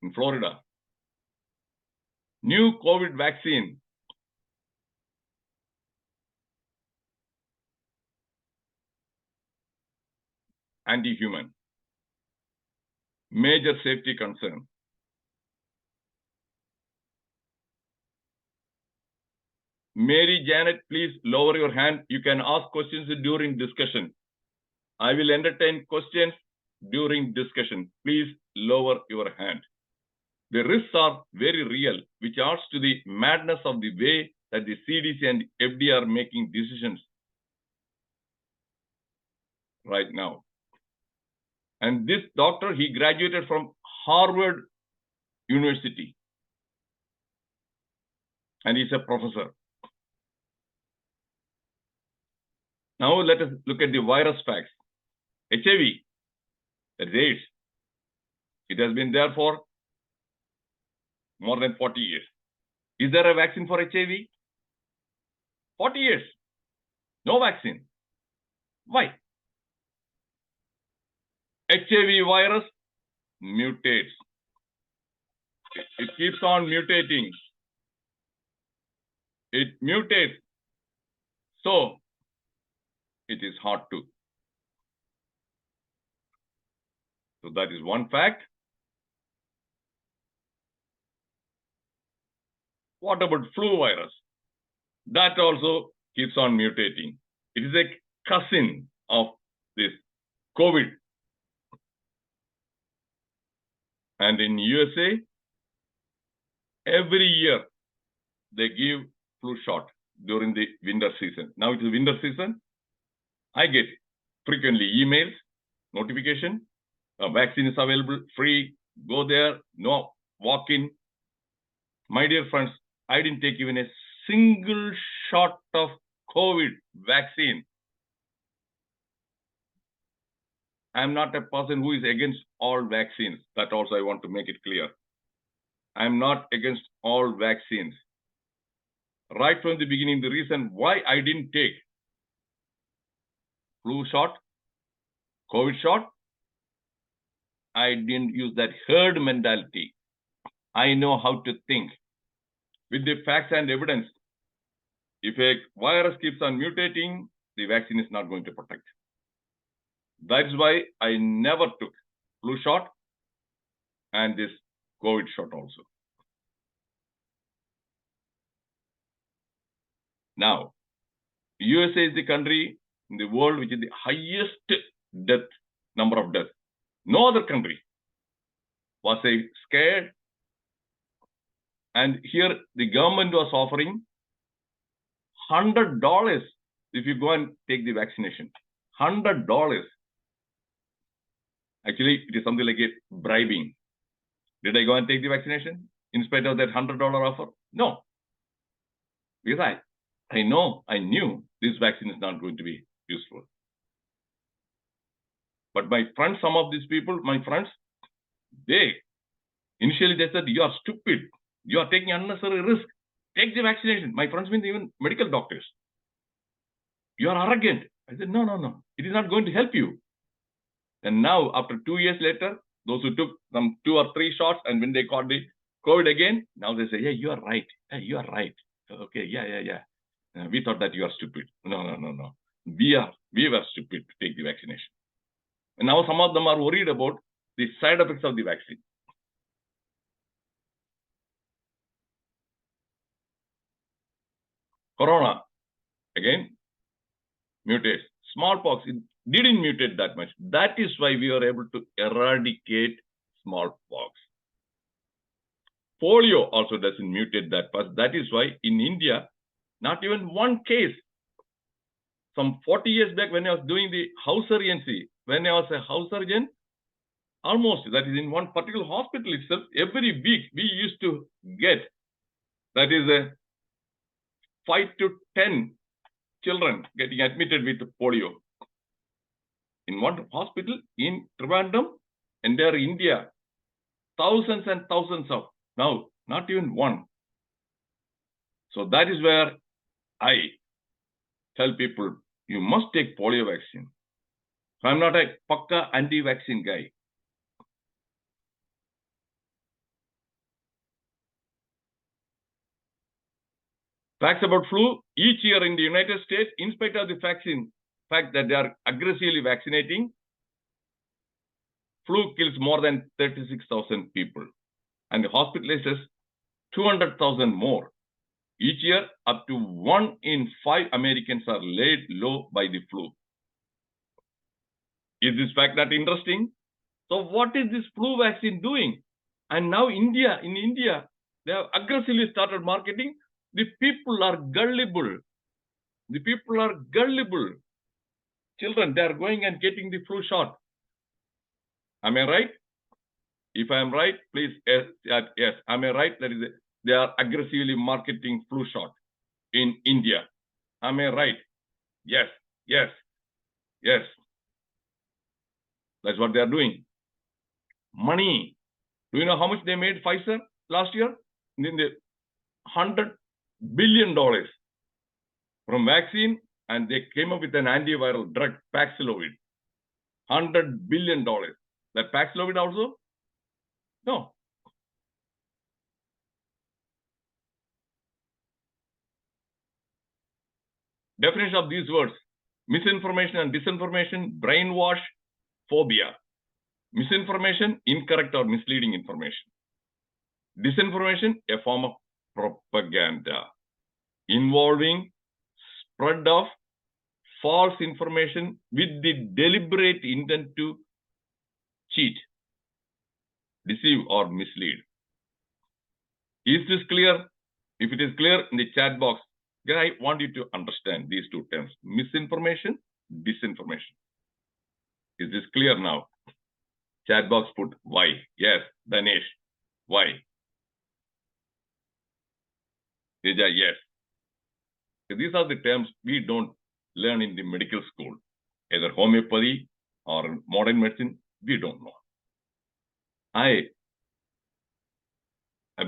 in Florida. New COVID vaccine anti-human. Major safety concern. Mary Janet, please lower your hand. You can ask questions during discussion. I will entertain questions during discussion. Please lower your hand. The risks are very real, which adds to the madness of the way that the CDC and FDA are making decisions right now. And this doctor, he graduated from Harvard University. And he's a professor. Now let us look at the virus facts. HIV, that is AIDS. It has been there for more than 40 years. Is there a vaccine for HIV? 40 years. No vaccine. Why? HIV virus mutates. It keeps on mutating. It mutates. So, it is hard to. So, that is one fact. What about flu virus? That also keeps on mutating. It is a cousin of this COVID. And in USA, every year they give flu shot during the winter season. Now it is winter season. I get frequently emails, notification, a vaccine is available, free, go there, no walk-in. My dear friends, I didn't take even a single shot of COVID vaccine. I'm not a person who is against all vaccines. That also I want to make it clear. I'm not against all vaccines. Right from the beginning, the reason why I didn't take flu shot, COVID shot, I didn't use that herd mentality. I know how to think. With the facts and evidence, if a virus keeps on mutating, the vaccine is not going to protect. That's why I never took flu shot and this COVID shot also. Now, USA is the country in the world which is the highest number of deaths. No other country was scared. And here the government was offering $100 if you go and take the vaccination. $100. Actually, it is something like a bribing. Did I go and take the vaccination in spite of that $100 offer? No. Because I knew this vaccine is not going to be useful. But my friends, some of these people, my friends, initially they said, you are stupid. You are taking unnecessary risk. Take the vaccination. My friends mean even medical doctors. You are arrogant. I said, no. It is not going to help you. And now, after 2 years later, those who took some 2 or 3 shots and when they caught the COVID again, now they say, yeah, you are right. Yeah, you are right. Okay, yeah. We thought that you are stupid. No. We were stupid to take the vaccination. And now some of them are worried about the side effects of the vaccine. Corona, again, mutates. Smallpox, it didn't mutate that much. That is why we were able to eradicate smallpox. Polio also doesn't mutate that much. That is why in India, not even one case. Some 40 years back when I was doing the house surgery, when I was a house surgeon, almost, that is in one particular hospital itself, every week we used to get, that is a 5 to 10 children getting admitted with polio. In one hospital in Trivandrum, entire India, thousands and thousands of, now not even one. So that is where I tell people, you must take polio vaccine. So I'm not a pakka anti-vaccine guy. Facts about flu, each year in the United States, in spite of the vaccine, fact that they are aggressively vaccinating, flu kills more than 36,000 people and hospitalizes 200,000 more. Each year, up to 1 in 5 Americans are laid low by the flu. Is this fact not interesting? So what is this flu vaccine doing? And now in India, they have aggressively started marketing. The people are gullible. The people are gullible. Children, they are going and getting the flu shot. Am I right? If I am right, please, yes. Am I right? That is, they are aggressively marketing flu shot in India. Am I right? Yes, yes, yes. That's what they are doing. Money. Do you know how much they made Pfizer last year? $100 billion from vaccine, and they came up with an antiviral drug, Paxlovid. $100 billion. That Paxlovid also? No. Definition of these words: misinformation and disinformation, brainwash, phobia. Misinformation, incorrect or misleading information. Disinformation, a form of propaganda involving spread of false information with the deliberate intent to cheat, deceive, or mislead. Is this clear? If it is clear, in the chat box, I want you to understand these two terms: misinformation, disinformation. Is this clear now? Chat box put why. Yes, Danesh, why? Teja, yes. These are the terms we don't learn in the medical school, either homeopathy or modern medicine. We don't know. I've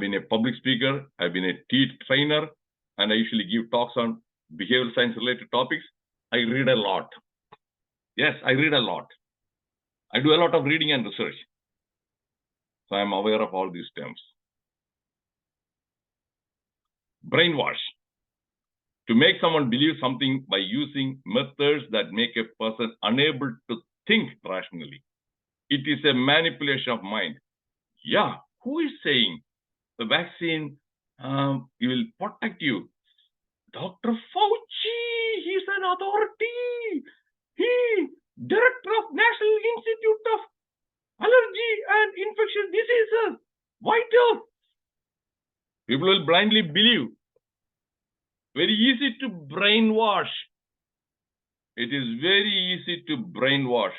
been a public speaker, I've been a trainer, and I usually give talks on behavioral science related topics. I read a lot. Yes, I read a lot. I do a lot of reading and research. So I'm aware of all these terms. Brainwash. To make someone believe something by using methods that make a person unable to think rationally. It is a manipulation of mind. Yeah, who is saying the vaccine will protect you? Dr. Fauci, he's an authority. He, director of National Institute of Allergy and Infectious Diseases, White House. People will blindly believe. Very easy to brainwash. It is very easy to brainwash.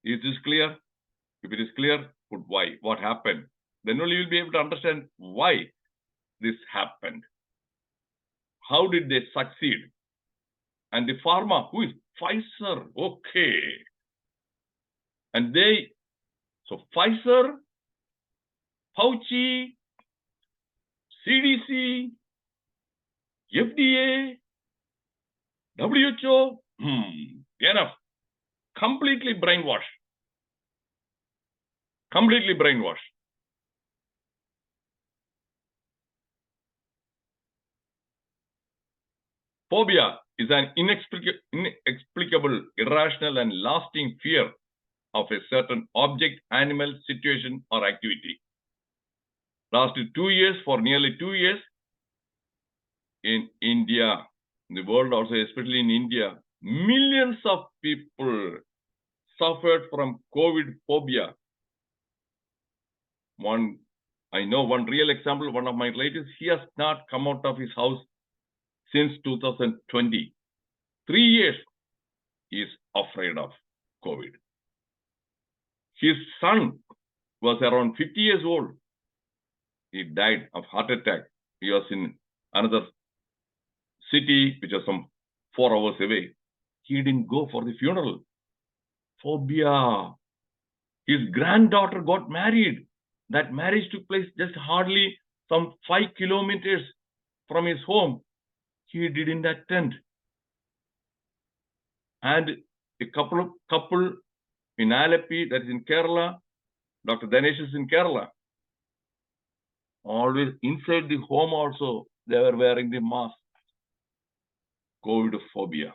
Is this clear? If it is clear, put why. What happened? Then only you'll be able to understand why this happened. How did they succeed? And the pharma, who is Pfizer? Okay. And they, so Pfizer, Fauci, CDC, FDA, WHO, enough. Completely brainwashed. Completely brainwashed. Phobia is an inexplicable, irrational, and lasting fear of a certain object, animal, situation, or activity. Lasted 2 years, for nearly 2 years in India. in the world also, especially in India, millions of people suffered from COVID phobia. I know one real example, one of my relatives, he has not come out of his house since 2020. 3 years, he is afraid of COVID. His son was around 50 years old. He died of heart attack. He was in another city, which was some 4 hours away. He didn't go for the funeral. Phobia. His granddaughter got married. That marriage took place just hardly some 5 kilometers from his home. He didn't attend. And a couple in Alleppey, that is in Kerala, Dr. Dinesh is in Kerala. Always inside the home also, they were wearing the mask. COVID phobia.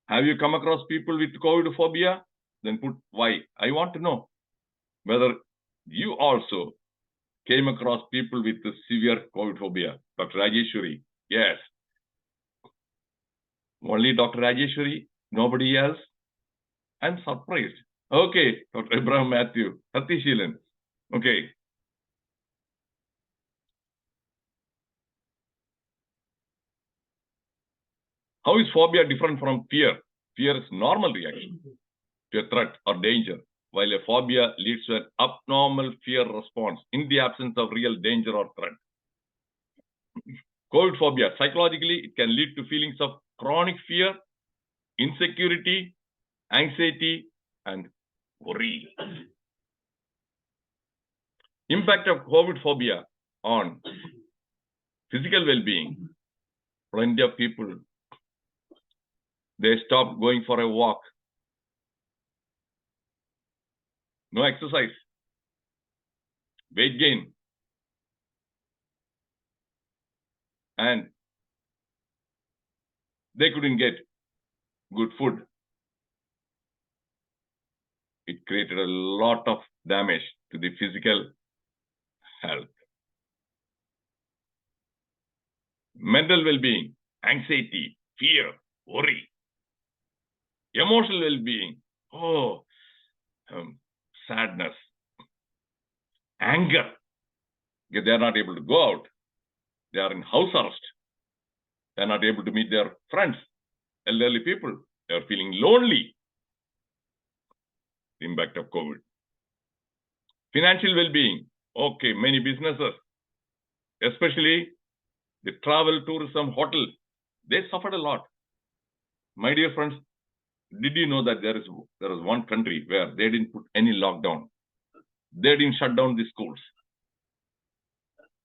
Have you come across people with COVID phobia? Then put why. I want to know whether you also came across people with the severe COVID phobia. Dr. Rajeshwari, yes. Only Dr. Rajeshwari, nobody else. I'm surprised. Okay, Dr. Abraham Matthew, Satishilan. Okay. How is phobia different from fear? Fear is normal reaction to a threat or danger, while a phobia leads to an abnormal fear response in the absence of real danger or threat. COVID phobia, psychologically, it can lead to feelings of chronic fear, insecurity, anxiety, and worry. Impact of COVID phobia on physical well-being. Plenty of people, they stop going for a walk. No exercise. Weight gain. And they couldn't get good food. It created a lot of damage to the physical health. Mental well-being, anxiety, fear, worry. Emotional well-being, sadness, anger. They are not able to go out. They are in house arrest. They are not able to meet their friends, elderly people. They are feeling lonely. The impact of COVID. Financial well-being. Okay, many businesses, especially the travel, tourism, hotel, they suffered a lot. My dear friends, did you know that there is one country where they didn't put any lockdown? They didn't shut down the schools.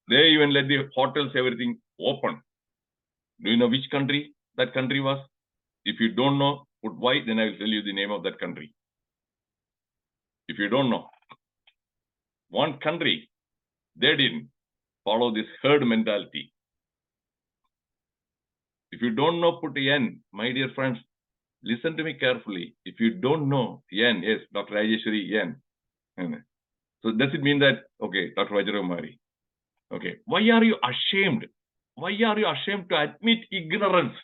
They even let the hotels, everything open. Do you know which country that country was? If you don't know, put why, then I will tell you the name of that country. If you don't know, one country, they didn't follow this herd mentality. If you don't know, put N. My dear friends, listen to me carefully. If you don't know, N, yes, Dr. Rajeshwari, N. So does it mean that, okay, Dr. Vajramari, okay, why are you ashamed? Why are you ashamed to admit ignorance?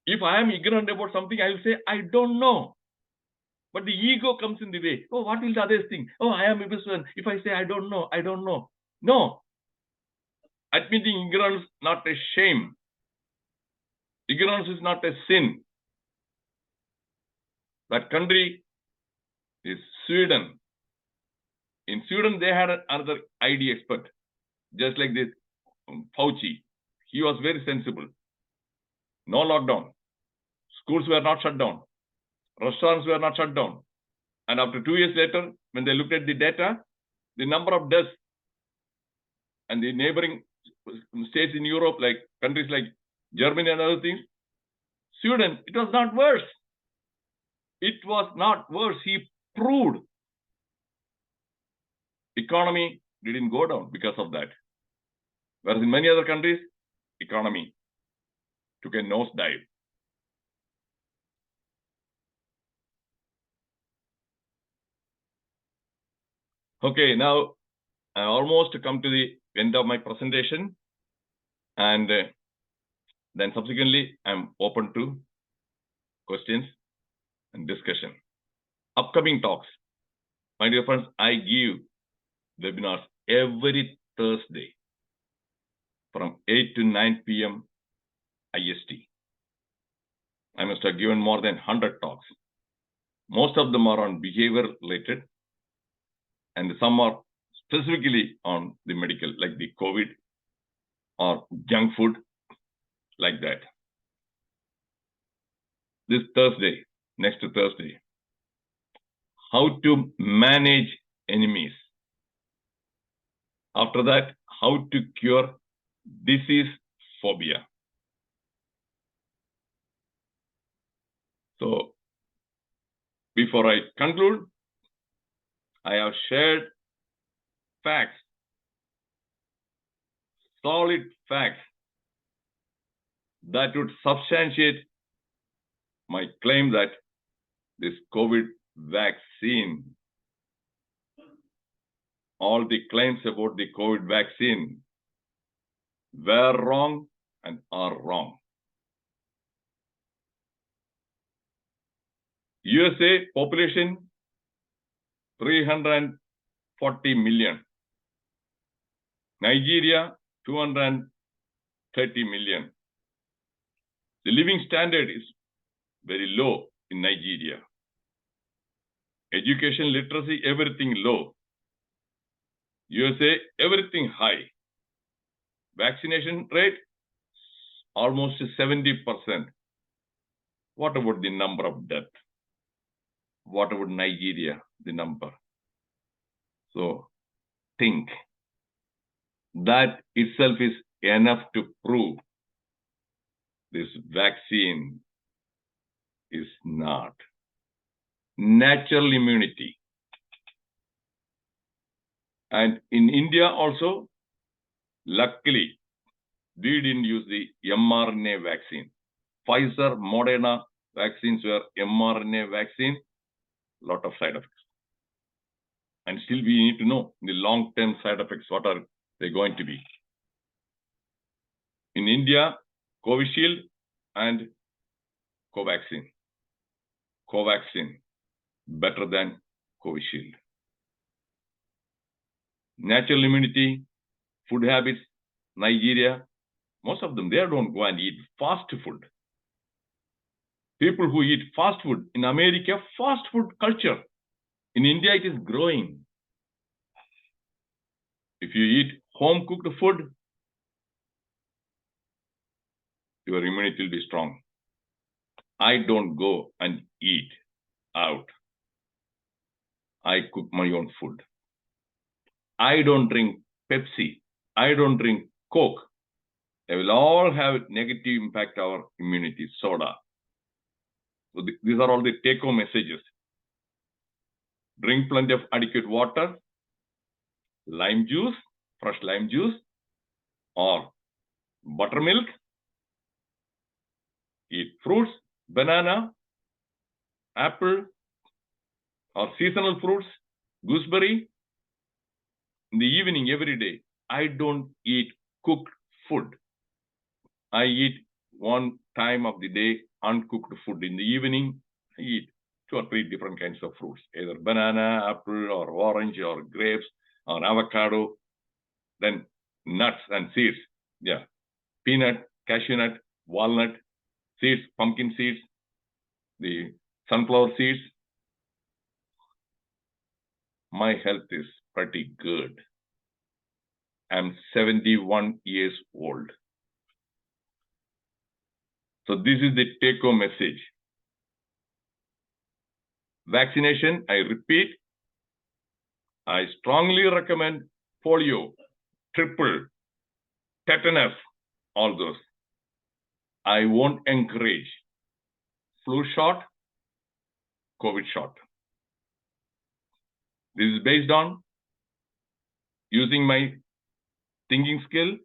If I am ignorant about something, I will say, I don't know. But the ego comes in the way. Oh, what will the others think? Oh, I am a person. If I say, I don't know, I don't know. No. Admitting ignorance, not a shame. Ignorance is not a sin. That country is Sweden. In Sweden, they had another ID expert, just like this Fauci. He was very sensible. No lockdown. Schools were not shut down. Restaurants were not shut down. And after 2 years later, when they looked at the data, the number of deaths and the neighboring states in Europe, like countries like Germany and other things, Sweden, it was not worse. It was not worse. He proved economy didn't go down because of that. Whereas in many other countries, economy took a nosedive. Okay, now I almost come to the end of my presentation. And then subsequently, I'm open to questions and discussion. Upcoming talks. My dear friends, I give webinars every Thursday from 8 to 9 p.m. IST. I must have given more than 100 talks. Most of them are on behavior related, and some are specifically on the medical, like the COVID or junk food, like that. This Thursday, next Thursday, how to manage enemies. After that, how to cure disease phobia. So, before I conclude, I have shared facts, solid facts that would substantiate my claim that this COVID vaccine, all the claims about the COVID vaccine were wrong and are wrong. USA population 340 million. Nigeria 230 million. The living standard is very low in Nigeria. Education, literacy, everything low. USA, everything high. Vaccination rate, almost 70%. What about the number of deaths? What about Nigeria, the number? So think. That itself is enough to prove this vaccine is not. Natural immunity. And in India also, luckily, we didn't use the mRNA vaccine. Pfizer, Moderna vaccines were mRNA vaccine, lot of side effects. And still we need to know the long-term side effects, what are they going to be. In India, Covishield and Covaxin. Covaxin, better than Covishield. Natural immunity, food habits, Nigeria, most of them, they don't go and eat fast food. People who eat fast food, in America, fast food culture. In India, it is growing. If you eat home-cooked food, your immunity will be strong. I don't go and eat out. I cook my own food. I don't drink Pepsi. I don't drink Coke. They will all have negative impact on our immunity, soda. So these are all the take-home messages. Drink plenty of adequate water, lime juice, fresh lime juice, or buttermilk. Eat fruits, banana, apple, or seasonal fruits, gooseberry. In the evening, every day, I don't eat cooked food. I eat one time of the day uncooked food. In the evening, I eat 2 or 3 different kinds of fruits, either banana, apple, or orange, or grapes, or avocado. Then nuts and seeds. Yeah, peanut, cashew nut, walnut, seeds, pumpkin seeds, the sunflower seeds. My health is pretty good. I'm 71 years old. So this is the take-home message. Vaccination, I repeat, I strongly recommend polio, triple, tetanus, all those. I won't encourage flu shot, COVID shot. This is based on using my thinking skill,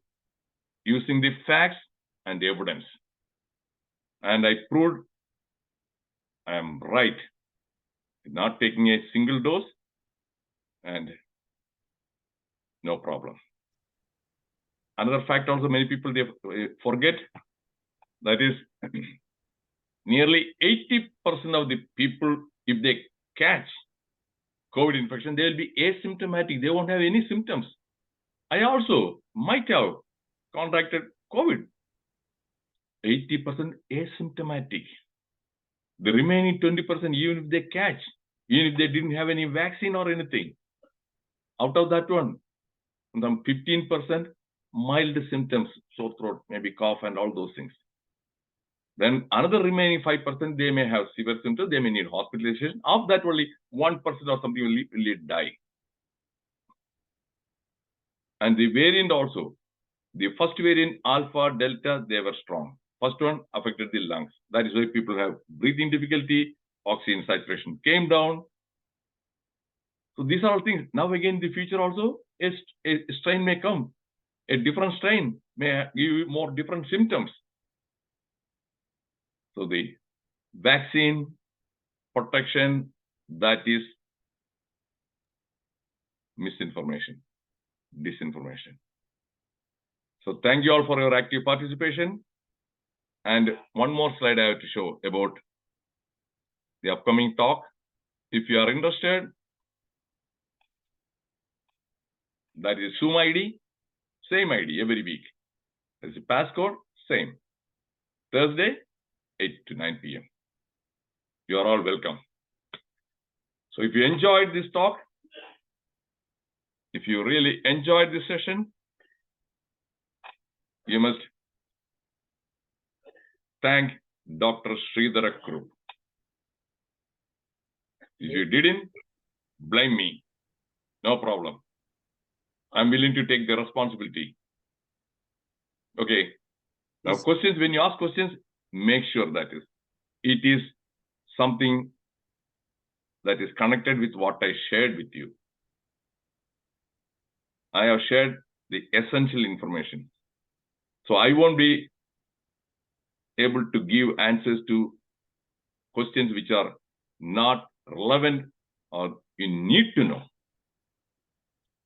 using the facts and the evidence. And I proved I am right, not taking a single dose, and no problem. another fact also many people they forget, that is nearly 80% of the people, if they catch COVID infection, they will be asymptomatic. They won't have any symptoms. I also might have contracted COVID. 80% asymptomatic. The remaining 20%, even if they catch, even if they didn't have any vaccine or anything, out of that one, some 15% mild symptoms, sore throat, maybe cough and all those things. Then another remaining 5%, they may have severe symptoms, they may need hospitalization. Of that, only 1% or something will die. And the variant also, the first variant, alpha, delta, they were strong. First one affected the lungs. That is why people have breathing difficulty, oxygen saturation came down. So these are all things. Now again, in the future also, a strain may come. A different strain may give you more different symptoms. So the vaccine protection, that is misinformation, disinformation. So thank you all for your active participation. And one more slide I have to show about the upcoming talk. If you are interested, that is Zoom ID, same ID every week. There's a passcode, same. Thursday, 8 to 9 p.m. You are all welcome. So if you enjoyed this talk, if you really enjoyed this session, you must thank Dr. Sridhara Group. If you didn't, blame me. No problem. I'm willing to take the responsibility. Okay. Now, Yes. questions, when you ask questions, make sure that it is something that is connected with what I shared with you. I have shared the essential information. So I won't be able to give answers to questions which are not relevant or you need to know.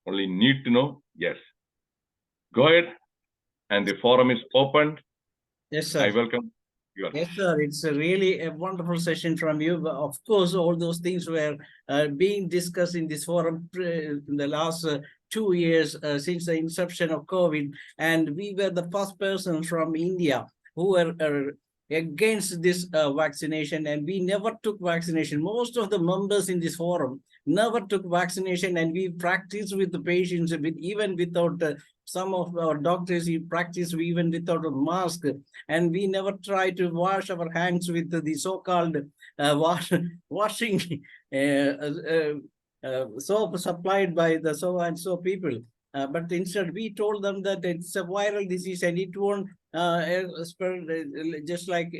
Only need to know, yes. Go ahead, and the forum is open. Yes, sir. I welcome you. Yes, sir. It's really a wonderful session from you. But of course, all those things were being discussed in this forum in the last 2 years since the inception of COVID. And we were the first person from India who were against this vaccination, and we never took vaccination. Most of the members in this forum never took vaccination, and we practiced with the patients, even without some of our doctors, we practice even without a mask, and we never try to wash our hands with the so-called washing soap supplied by the so-and-so people. But instead, we told them that it's a viral disease and it won't spread just like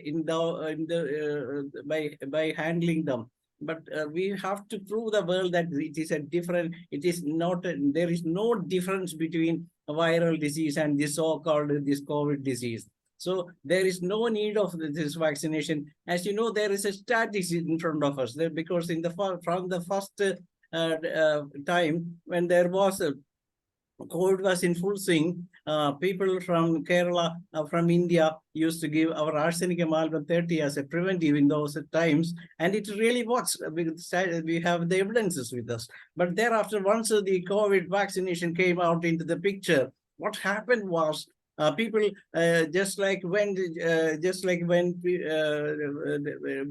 by handling them. But we have to prove the world that it is a different, it is not, there is no difference between a viral disease and this so-called this COVID disease. So there is no need of this vaccination. As you know, there is a statistics in front of us there, because from the first time when there was a COVID was in full swing, people from Kerala, from India used to give our arsenic amalgam 30 as a preventive in those times, and it really works. We have the evidences with us. But thereafter, once the COVID vaccination came out into the picture, what happened was people just like went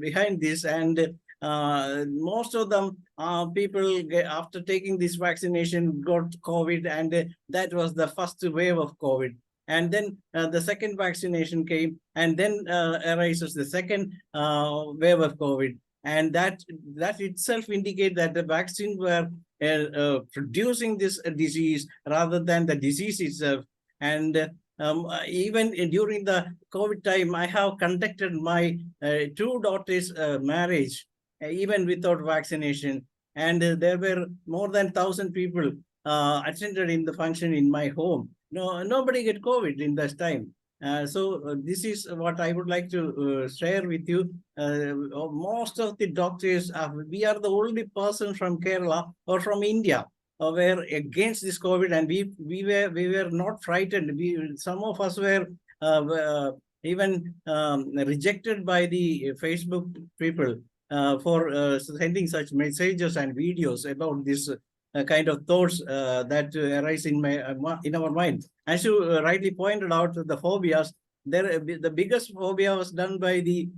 behind this, and most of them people after taking this vaccination got COVID, and that was the first wave of COVID. And then the second vaccination came, and then arises the second wave of COVID. And that itself indicates that the vaccine were producing this disease rather than the disease itself. And even during the COVID time, I have conducted my 2 daughters' marriage, even without vaccination. And there were more than 1,000 people attended in the function in my home. Nobody get COVID in that time. So this is what I would like to share with you. Most of the doctors, we are the only person from Kerala or from India were against this COVID, and we were not frightened. Some of us were even rejected by the Facebook people for sending such messages and videos about this kind of thoughts that arise in our mind. As you rightly pointed out, the phobias. The biggest phobia was done by the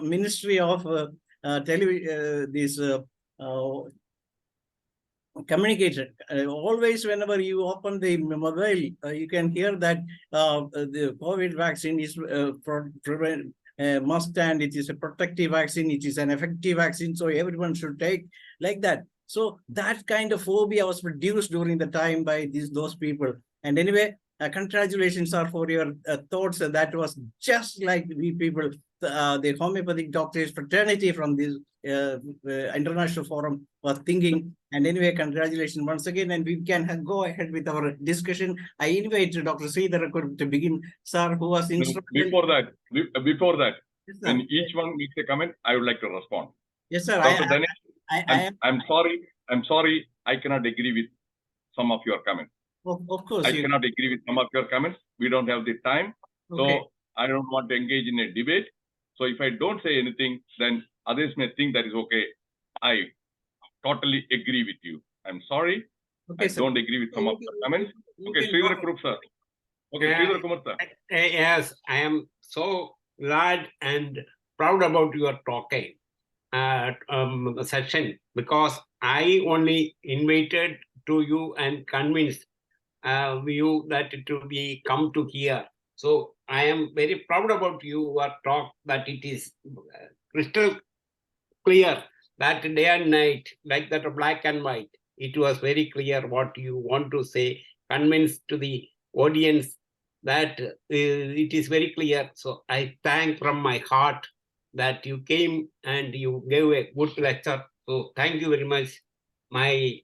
Ministry of communication. Always, whenever you open the mobile, you can hear that the COVID vaccine is must, and it is a protective vaccine. It is an effective vaccine, so everyone should take like that. So that kind of phobia was produced during the time by those people. And anyway, congratulations, sir, for your thoughts. That was just like we people, the homeopathic doctors fraternity from this international forum was thinking. And anyway, congratulations once again, and we can go ahead with our discussion. I invite Dr. Sridhar to begin, sir, who was instrumental. Before that, Yes, when each one makes a comment, I would like to respond. Yes, sir. Dr. I'm sorry, I cannot agree with some of your comments. Of course. I cannot agree with some of your comments. We don't have the time. Okay. So I don't want to engage in a debate. So if I don't say anything, then others may think that is okay. I totally agree with you. I'm sorry. Okay, I sir. don't agree with some of your comments. Okay, Sridhar Kurup, sir. Okay, Sridhar Kumar, sir. Yes, I am so glad and proud about your talking session, because I only invited to you and convinced you that it will be come to here. So I am very proud about your talk, that it is crystal clear that day and night, like that black and white, it was very clear what you want to say, convince to the audience that it is very clear. So I thank from my heart that you came and you gave a good lecture. So thank you very much. My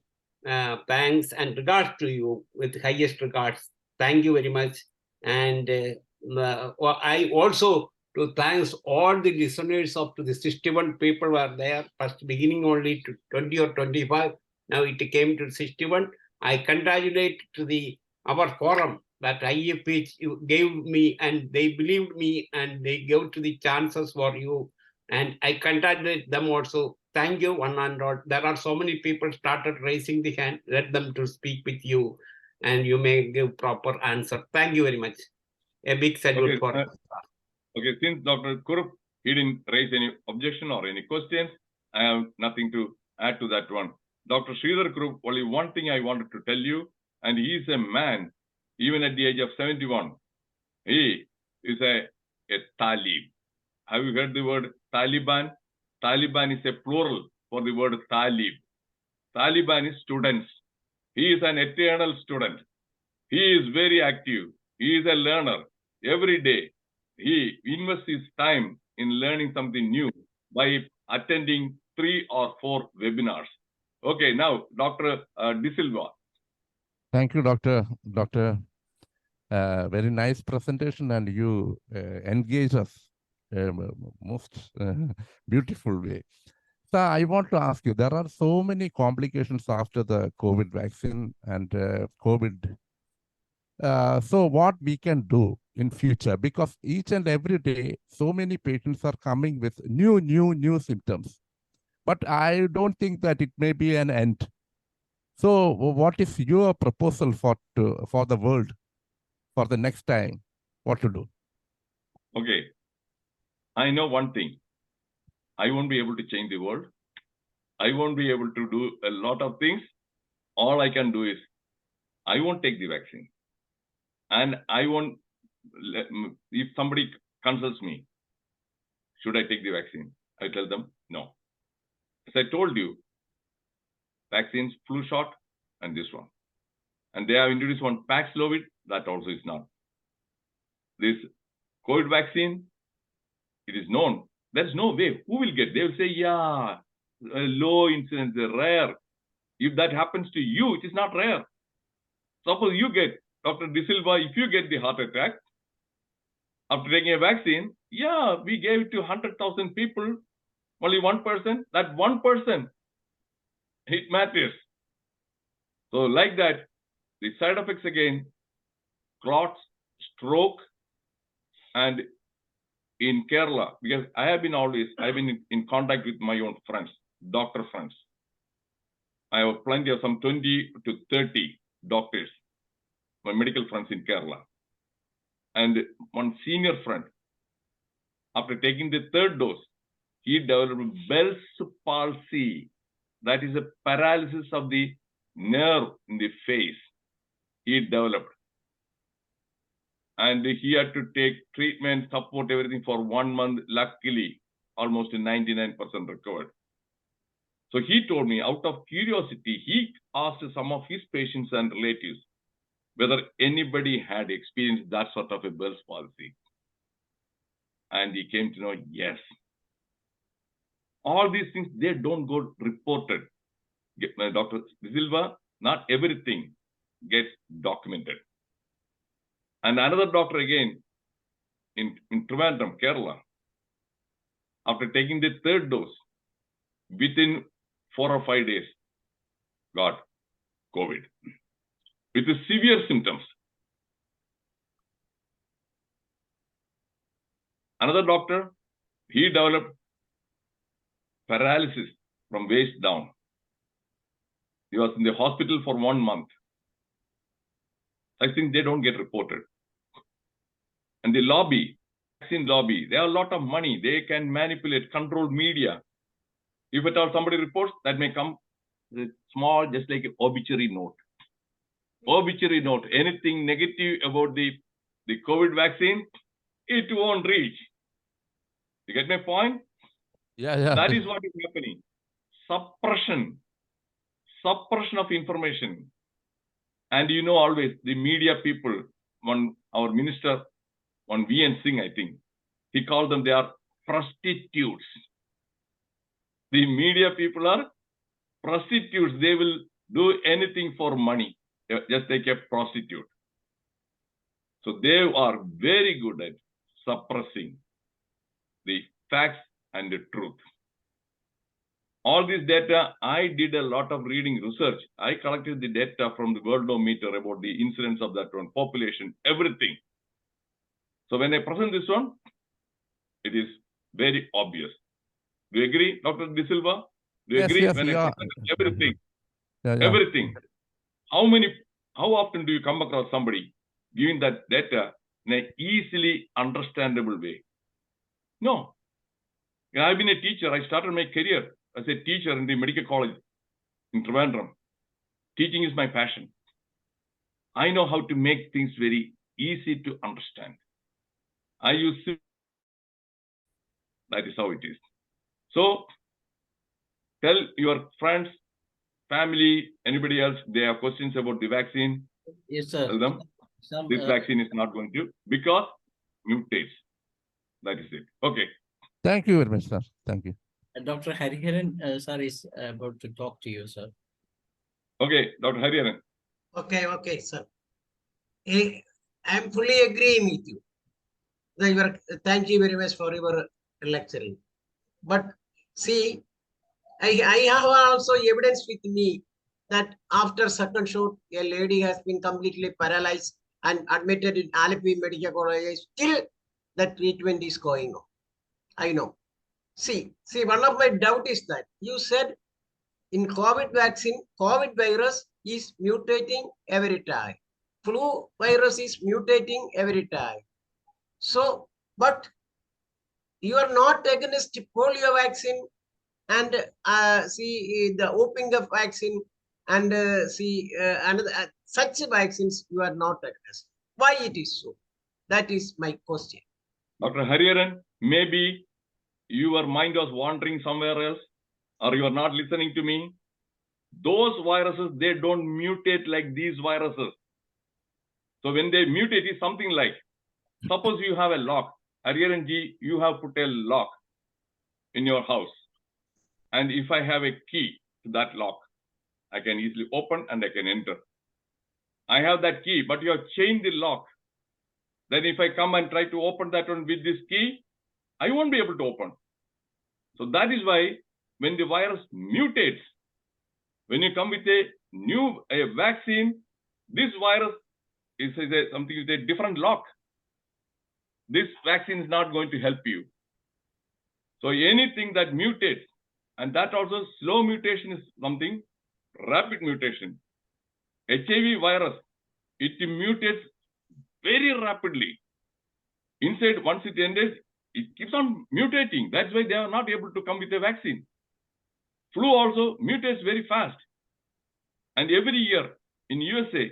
thanks and regards to you with highest regards. Thank you very much. And I also to thanks all the listeners up to the 61 people were there, first beginning only to 20 or 25. Now it came to 61. I congratulate to our forum that Ifph you gave me, and they believed me, and they gave to the chances for you. And I congratulate them also. Thank you, one and all. There are so many people started raising the hand. Let them to speak with you, and you may give proper answer. Thank you very much. A big salute for Okay, since Dr. Kurup, he didn't raise any objection or any questions, I have nothing to add to that one. Dr. Sridhar Kurup, only one thing I wanted to tell you, and he is a man, even at the age of 71. He is a Talib. Have you heard the word Taliban? Taliban is a plural for the word Talib. Taliban is students. He is an eternal student. He is very active. He is a learner. Every day, he invests his time in learning something new by attending 3 or 4 webinars. Okay, now, Dr. De Silva. Thank you, Doctor. Very nice presentation, and you engage us most beautiful way. So I want to ask you, there are so many complications after the COVID vaccine and COVID. So what we can do in future, because each and every day, so many patients are coming with new symptoms, but I don't think that it may be an end. So what is your proposal for the world for the next time? What to do? Okay. I know one thing. I won't be able to change the world. I won't be able to do a lot of things. All I can do is, I won't take the vaccine. And I won't, if somebody consults me, should I take the vaccine? I tell them, no. As I told you, vaccines, flu shot, and this one. And they have introduced one Paxlovid, that also is not. This COVID vaccine, it is known. There's no way. Who will get? They will say, yeah, low incidence, rare. If that happens to you, it is not rare. Suppose you get, Dr. De Silva, if you get the heart attack after taking a vaccine, yeah, we gave it to 100,000 people, only one person. That one person, it matters. So like that, the side effects again, clots, stroke, and in Kerala, because I've been in contact with my own friends, doctor friends. I have plenty of some 20 to 30 doctors, my medical friends in Kerala. And one senior friend, after taking the third dose, he developed Bell's palsy. That is a paralysis of the nerve in the face. He developed. And he had to take treatment, support, everything for 1 month. Luckily, almost 99% recovered. So he told me, out of curiosity, he asked some of his patients and relatives whether anybody had experienced that sort of a Bell's palsy. And he came to know, yes. All these things, they don't go reported. Dr. Silva, not everything gets documented. And another doctor again, in Trivandrum, Kerala, after taking the third dose, within 4 or 5 days, got COVID with the severe symptoms. Another doctor, he developed paralysis from waist down. He was in the hospital for 1 month. I think they don't get reported. And the lobby, vaccine lobby, they have a lot of money. They can manipulate, control media. If at all somebody reports, that may come small, just like an obituary note. Obituary note, anything negative about the COVID vaccine, it won't reach. You get my point? Yeah. That is what is happening. Suppression of information. And you know, always the media people, our minister, VN Singh, I think, he called them, they are prostitutes. The media people are prostitutes. They will do anything for money, just like a prostitute. So they are very good at suppressing the facts and the truth. All this data, I did a lot of reading research. I collected the data from the Worldometer about the incidence of that one, population, everything. So when I present this one, it is very obvious. Do you agree, Dr. De Silva? Do you agree? Yes, When I yeah. present everything, Yeah. everything. How often do you come across somebody giving that data in an easily understandable way? No. I've been a teacher. I started my career as a teacher in the medical college in Trivandrum. Teaching is my passion. I know how to make things very easy to understand. I use it. That is how it is. So tell your friends, family, anybody else, they have questions about the vaccine. Yes, sir. Tell them this vaccine is not going to, because mutates. That is it. Okay. Thank you very much, sir. Thank you. Dr. Hariharan, sir, is about to talk to you, sir. Okay, Dr. Hariharan. Okay, sir. I'm fully agreeing with you. Thank you very much for your lecturing. But see, I have also evidence with me that after second shot, a lady has been completely paralyzed and admitted in Alleppey Medical College. Still, the treatment is going on. I know. See, one of my doubt is that you said in COVID vaccine, COVID virus is mutating every time. Flu virus is mutating every time. So, but you are not against polio vaccine and the opening of vaccine and another such vaccines you are not against. Why it is so? That is my question. Dr. Hariharan, maybe your mind was wandering somewhere else, or you are not listening to me. Those viruses, they don't mutate like these viruses. So when they mutate, it's something like, suppose you have a lock. Hariharan ji, you have put a lock in your house. And if I have a key to that lock, I can easily open and I can enter. I have that key, but you have changed the lock. Then if I come and try to open that one with this key, I won't be able to open. So that is why when the virus mutates, when you come with a new vaccine, this virus is something with a different lock. This vaccine is not going to help you. So anything that mutates, and that also slow mutation is something, rapid mutation. HIV virus, it mutates very rapidly. Inside, once it enters, it keeps on mutating. That's why they are not able to come with a vaccine. Flu also mutates very fast. And every year in USA,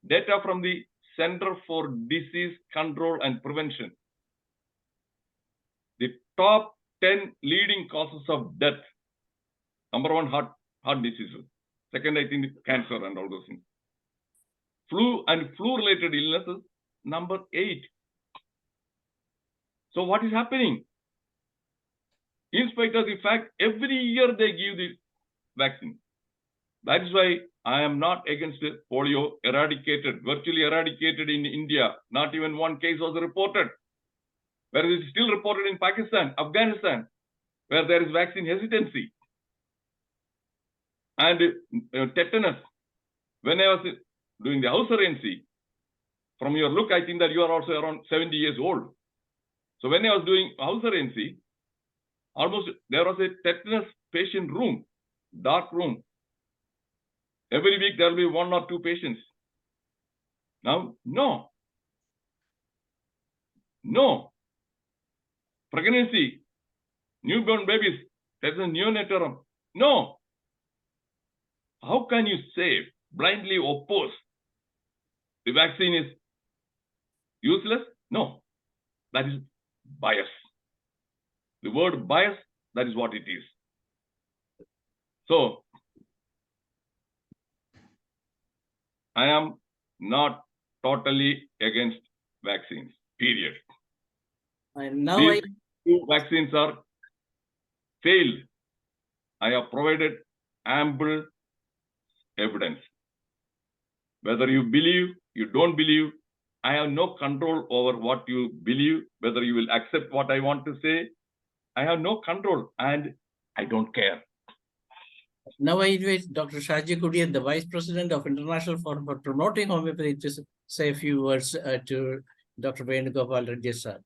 data from the Center for Disease Control and Prevention, the top 10 leading causes of death. Number one, heart diseases. Second, I think cancer and all those things. Flu and flu-related illnesses, number 8. So what is happening? In spite of the fact, every year they give the vaccine. That is why I am not against polio eradicated, virtually eradicated in India. Not even one case was reported. Whereas it is still reported in Pakistan, Afghanistan, where there is vaccine hesitancy. And tetanus. When I was doing the house RNC, from your look, I think that you are also around 70 years old. So when I was doing house RNC, almost there was a tetanus patient room, dark room. Every week there will be 1 or 2 patients. Now, no. Pregnancy, newborn babies, there's a neonatal. No. How can you say, blindly oppose the vaccine is useless? No. That is bias. The word bias, that is what it is. So, I am not totally against vaccines, period. And now These 2 vaccines are failed. I have provided ample evidence. Whether you believe, you don't believe, I have no control over what you believe, whether you will accept what I want to say. I have no control and I don't care. Now I invite Dr. Shaji Kudian, the Vice President of International Forum for Promoting Homeopathy, to say a few words to Dr. VENUGOPAL Reddy sir.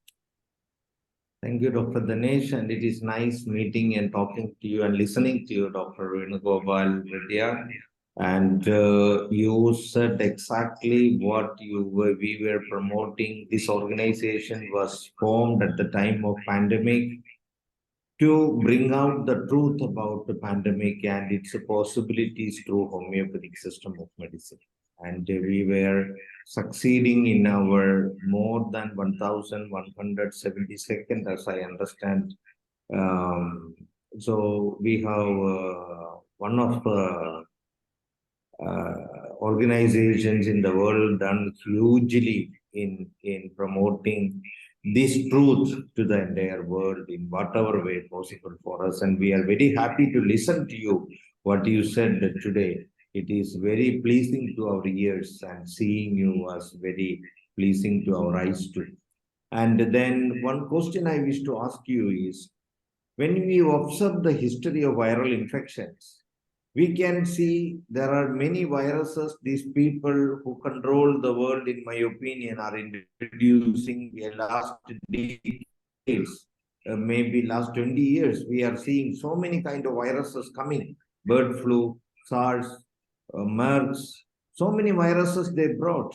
Thank you, Dr. Dinesh, and it is nice meeting and talking to you and listening to you, Dr. VENUGOPAL REDDIAR. And you said exactly what we were promoting. This organization was formed at the time of pandemic to bring out the truth about the pandemic and its possibilities through homeopathic system of medicine. And we were succeeding in our more than 1,172nd, as I understand. So we have one of the organizations in the world done hugely in promoting this truth to the entire world in whatever way possible for us. And we are very happy to listen to you, what you said today. It is very pleasing to our ears, and seeing you was very pleasing to our eyes too. And then one question I wish to ask you is, when we observe the history of viral infections, we can see there are many viruses. These people who control the world, in my opinion, are introducing a last decades, maybe last 20 years. We are seeing so many kind of viruses coming, bird flu, SARS, MERS, so many viruses they brought.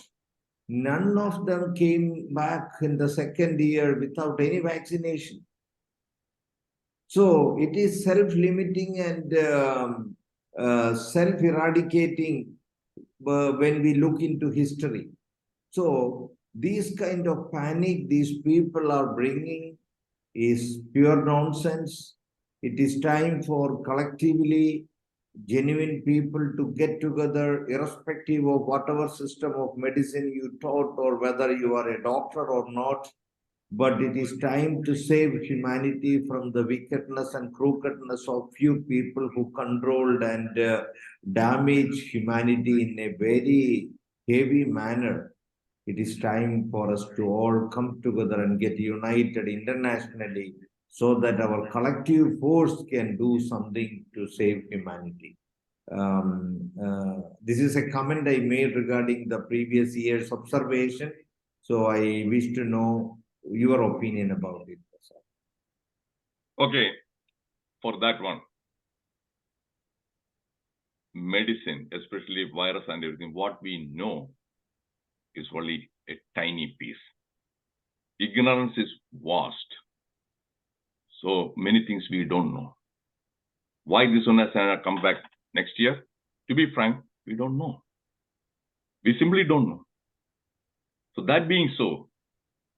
None of them came back in the second year without any vaccination. So it is self-limiting and self-eradicating when we look into history. So this kind of panic these people are bringing is pure nonsense. It is time for collectively genuine people to get together, irrespective of whatever system of medicine you taught or whether you are a doctor or not. But it is time to save humanity from the wickedness and crookedness of few people who controlled and damaged humanity in a very heavy manner. It is time for us to all come together and get united internationally so that our collective force can do something to save humanity. This is a comment I made regarding the previous year's observation. So I wish to know your opinion about it. Okay, for that one. Medicine, especially virus and everything, what we know is only a tiny piece. Ignorance is vast. So many things we don't know. Why this one has come back next year? To be frank, we don't know. We simply don't know. So that being so,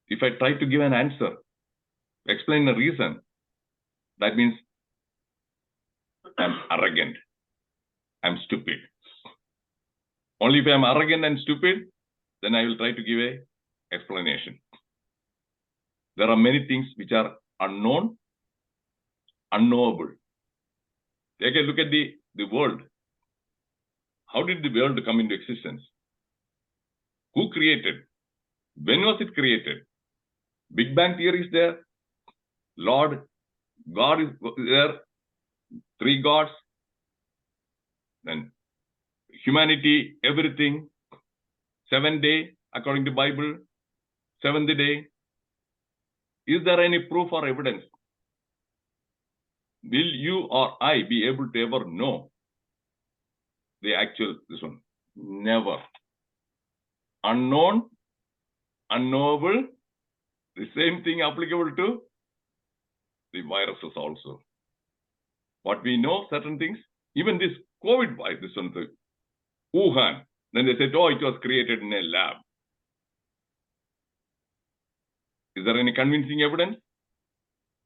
if I try to give an answer, explain the reason, that means I'm arrogant. I'm stupid. Only if I'm arrogant and stupid, then I will try to give a explanation. There are many things which are unknown, unknowable. Take a look at the world. How did the world come into existence? Who created? When was it created? Big Bang theory is there. Lord, God is there. Three gods. Then humanity, everything. 7th day, according to Bible. 7th day. Is there any proof or evidence? Will you or I be able to ever know the actual, this one? Never. Unknown, unknowable, the same thing applicable to the viruses also. What we know, certain things, even this COVID virus, this one, the Wuhan, then they said, oh, it was created in a lab. Is there any convincing evidence?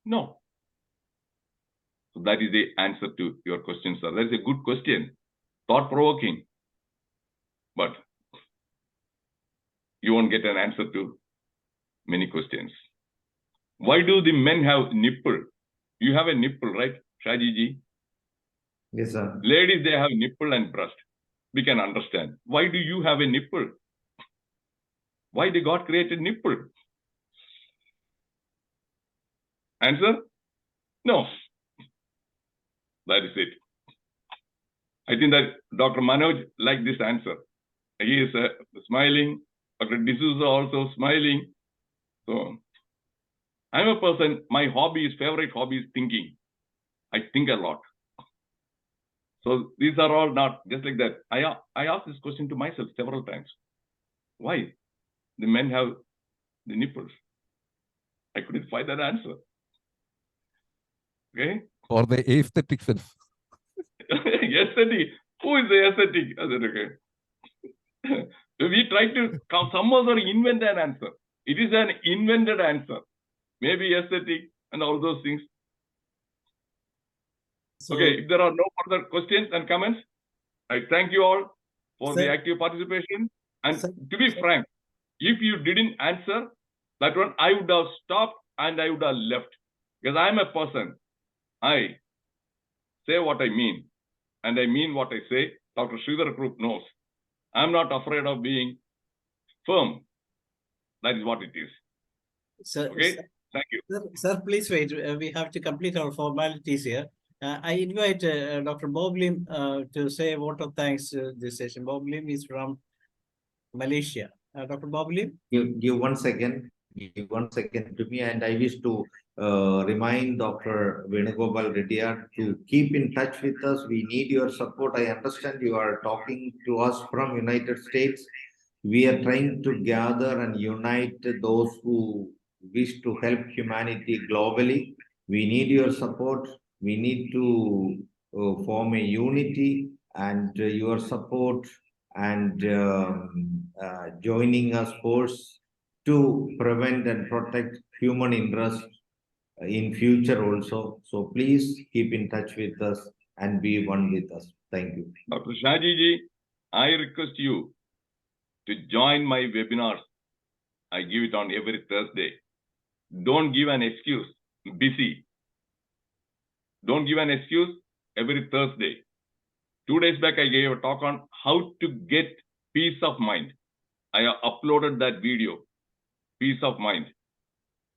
No. So that is the answer to your question, sir. That is a good question, thought-provoking, but you won't get an answer to many questions. Why do the men have nipple? You have a nipple, right, Shajiji? Yes, sir. Ladies, they have nipple and breast. We can understand. Why do you have a nipple? Why did God create a nipple? Answer? No. That is it. I think that Dr. Manoj liked this answer. He is smiling. Dr. D'Souza also smiling. So I'm a person, my favorite hobby is thinking. I think a lot. So these are all not just like that. I asked this question to myself several times. Why the men have the nipples? I couldn't find that answer. Okay. For the aesthetic sense. Aesthetic. Who is the aesthetic? I said, okay. We try to some other invent an answer. It is an invented answer. Maybe aesthetic and all those things. So, okay, if there are no further questions and comments, I thank you all for the Sir. active participation. And Sir. to be frank, if you didn't answer that one, I would have stopped and I would have left. Because I'm a person. I say what I mean. And I mean what I say. Dr. Sridhar Group knows. I'm not afraid of being firm. That is what it is. Sir, Okay? Thank you. Sir, please wait. We have to complete our formalities here. I invite Dr. Bob Lim to say a vote of thanks to this session. Bob Lim is from Malaysia. Dr. Bob Lim? Give 1 second. Give 1 second to me, and I wish to remind Dr. VENUGOPAL REDDIAR to keep in touch with us. We need your support. I understand you are talking to us from United States. We are trying to gather and unite those who wish to help humanity globally. We need your support. We need to form a unity, and your support and joining us force to prevent and protect human interests in future also. So please keep in touch with us and be one with us. Thank you. Dr. Shajiji, I request you to join my webinars. I give it on every Thursday. Don't give an excuse. Busy. Don't give an excuse every Thursday. 2 days back, I gave a talk on how to get peace of mind. I uploaded that video, peace of mind.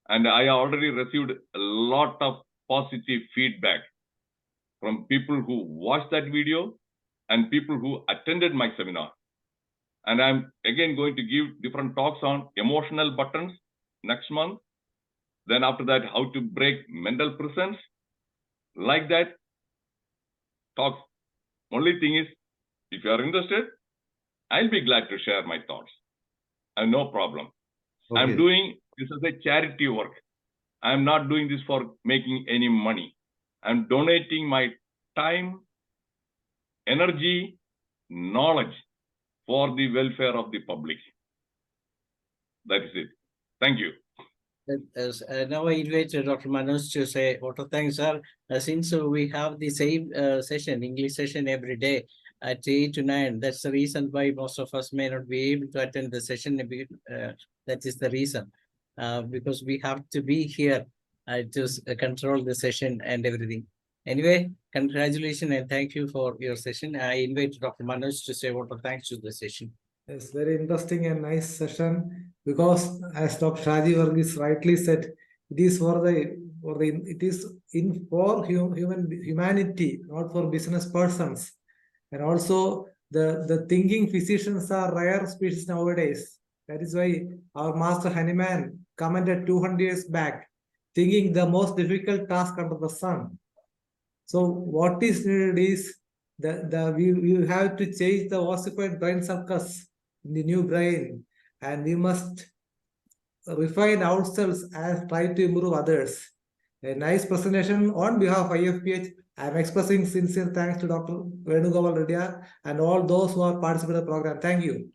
And I already received a lot of positive feedback from people who watched that video and people who attended my seminar. And I'm again going to give different talks on emotional buttons next month. Then after that, how to break mental prisons. Like that, talks. Only thing is, if you are interested, I'll be glad to share my thoughts. I have no problem. Okay. I'm doing this as a charity work. I'm not doing this for making any money. I'm donating my time, energy, knowledge for the welfare of the public. That is it. Thank you. Now I invite Dr. Manoj to say what of thanks, sir. Since we have the same session, English session every day at 8 to 9, that's the reason why most of us may not be able to attend the session. That is the reason, because we have to be here to control the session and everything. Anyway, congratulations and thank you for your session. I invite Dr. Manoj to say what of thanks to the session. It's very interesting and nice session, because as Dr. Shaji Varghese rightly said, it is for humanity, not for business persons. And also the thinking physicians are rare species nowadays. That is why our master Hanuman commented 200 years back, thinking the most difficult task under the sun. So what is needed is we have to change the ossified brain circuits in the new brain, and we must refine ourselves and try to improve others. A nice presentation on behalf of IFPH. I am expressing sincere thanks to Dr. VENUGOPAL REDDIAR and all those who are participating in the program. Thank you.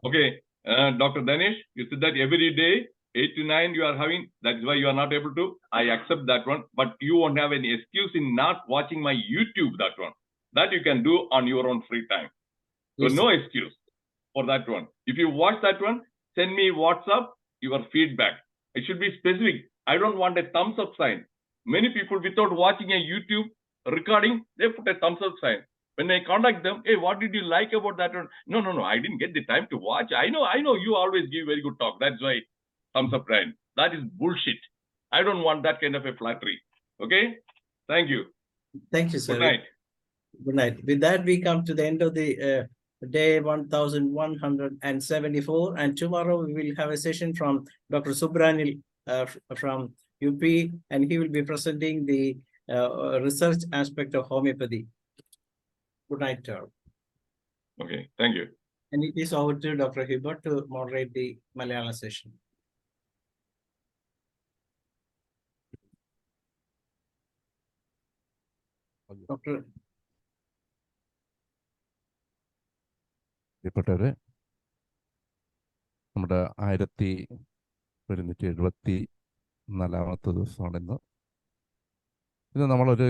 Okay, Dr. Danish, you said that every day, 8 to 9 you are having, that's why you are not able to. I accept that one, but you won't have any excuse in not watching my YouTube, that one. That you can do on your own free time. So Yes, no excuse for that one. If you watch that one, send me WhatsApp, your feedback. It should be specific. I don't want a thumbs up sign. Many people without watching a YouTube recording, they put a thumbs up sign. When I contact them, hey, what did you like about that one? No, I didn't get the time to watch. I know you always give very good talk. That's why thumbs up sign. That is bullshit. I don't want that kind of a flattery. Okay? Thank you. thank you, sir. Good night. Good night. With that, we come to the end of the day 1174, and tomorrow we will have a session from Dr. Subranil from UP, and he will be presenting the research aspect of homeopathy. Good night, sir. Okay, thank you. And it is over to Dr. Hubert to moderate the Malayalam session. Dr. പ്രിയപ്പെട്ടവരെ, നമ്മുടെ 1174 ദിവസമാണ് ഇന്ന്. നമ്മളൊരു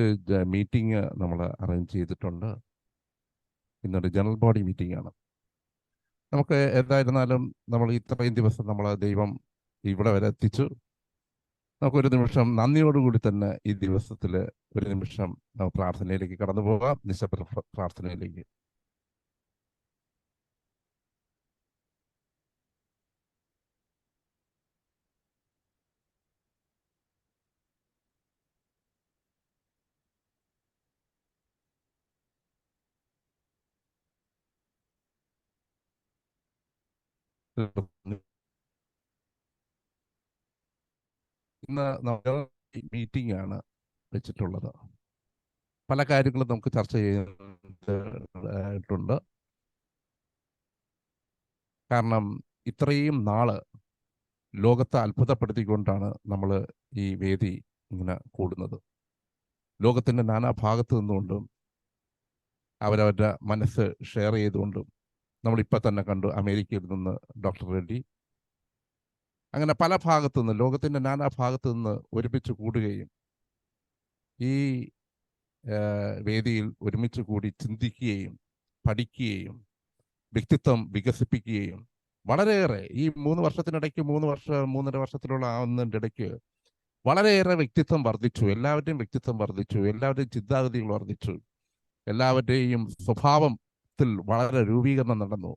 meeting നമ്മൾ arrange ചെയ്തിട്ടുണ്ട്. ഇന്നൊരു general body meeting ആണ്. നമുക്ക് എന്തായിരുന്നാലും നമ്മൾ ഇത്രയും ദിവസം ദൈവം ഇവിടെ വരെ എത്തിച്ചു. നമുക്കൊരു നിമിഷം നന്ദിയോടുകൂടി തന്നെ ഈ ദിവസത്തിൽ ഒരു നിമിഷം പ്രാർത്ഥനയിലേക്ക് കടന്നു പോകാം, നിശബ്ദ പ്രാർത്ഥനയിലേക്ക്. ഇന്ന് നമ്മൾ മീറ്റിംഗ് ആണ് വെച്ചിട്ടുള്ളത്. പല കാര്യങ്ങളും നമുക്ക് ചർച്ച ചെയ്തിട്ടുണ്ട്. കാരണം ഇത്രയും നാള് ലോകത്തെ അത്ഭുതപ്പെടുത്തിക്കൊണ്ടാണ് നമ്മൾ ഈ വേദി ഇങ്ങനെ കൂടുന്നത്. ലോകത്തിൻ്റെ നാനാഭാഗത്തു നിന്നുകൊണ്ടും അവരവരുടെ മനസ്സ് ഷെയർ ചെയ്തുകൊണ്ടും നമ്മളിപ്പോൾ തന്നെ കണ്ടു അമേരിക്കയിൽ നിന്ന് ഡോക്ടർ റെഡ്ഡി. അങ്ങനെ പല ഭാഗത്തു നിന്ന്, ലോകത്തിൻ്റെ നാനാഭാഗത്തു നിന്ന് ഒരുമിച്ച് കൂടുകയും ഈ വേദിയിൽ ഒരുമിച്ച് കൂടി ചിന്തിക്കുകയും പഠിക്കുകയും വ്യക്തിത്വം വികസിപ്പിക്കുകയും വളരെയേറെ ഈ 3 വർഷത്തിനിടയ്ക്ക് 3.5 വർഷത്തിലുള്ള ആവുന്നതിൻ്റെ ഇടയ്ക്ക് വളരെയേറെ വ്യക്തിത്വം വർദ്ധിച്ചു. എല്ലാവരുടെയും വ്യക്തിത്വം വർദ്ധിച്ചു, എല്ലാവരുടെയും ചിന്താഗതികൾ വർദ്ധിച്ചു, എല്ലാവരുടെയും സ്വഭാവത്തിൽ വളരെ രൂപീകരണം നടന്നു.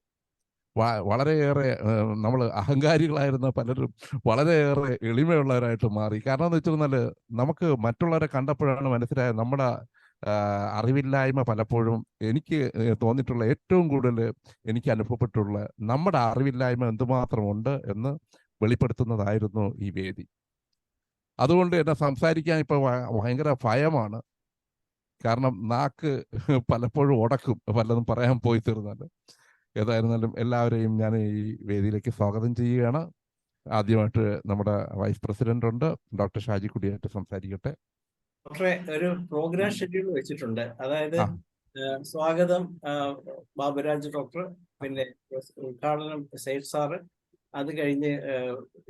വളരെയേറെ നമ്മൾ അഹങ്കാരികളായിരുന്ന പലരും വളരെയേറെ എളിമയുള്ളവരായിട്ട് മാറി. കാരണം എന്ന് വെച്ചിരുന്നാൽ നമുക്ക് മറ്റുള്ളവരെ കണ്ടപ്പോഴാണ് മനസ്സിലായത് നമ്മുടെ അറിവില്ലായ്മ പലപ്പോഴും എനിക്ക് തോന്നിയിട്ടുള്ള ഏറ്റവും കൂടുതൽ എനിക്ക് അനുഭവപ്പെട്ടുള്ള നമ്മുടെ അറിവില്ലായ്മ എന്തുമാത്രമുണ്ട് എന്ന് വെളിപ്പെടുത്തുന്നതായിരുന്നു ഈ വേദി. അതുകൊണ്ട് എന്നെ സംസാരിക്കാൻ ഇപ്പോൾ ഭയങ്കര ഭയമാണ്. കാരണം നാക്ക് പലപ്പോഴും ഉടക്കും പലതും പറയാൻ പോയി തീർന്നാൽ. ഏതായിരുന്നാലും എല്ലാവരെയും ഞാൻ ഈ വേദിയിലേക്ക് സ്വാഗതം ചെയ്യുകയാണ്. ആദ്യമായിട്ട് നമ്മുടെ വൈസ് പ്രസിഡന്റ് ഉണ്ട്, ഡോക്ടർ ഷാജി കുടിയായിട്ട് സംസാരിക്കട്ടെ. ഡോക്ടറെ, ഒരു പ്രോഗ്രാം ഷെഡ്യൂൾ വെച്ചിട്ടുണ്ട്. അതായത് സ്വാഗതം ബാബുരാജ് ഡോക്ടർ, പിന്നെ ഉദ്ഘാടനം സൈഡ് സാറ്, അത് കഴിഞ്ഞ്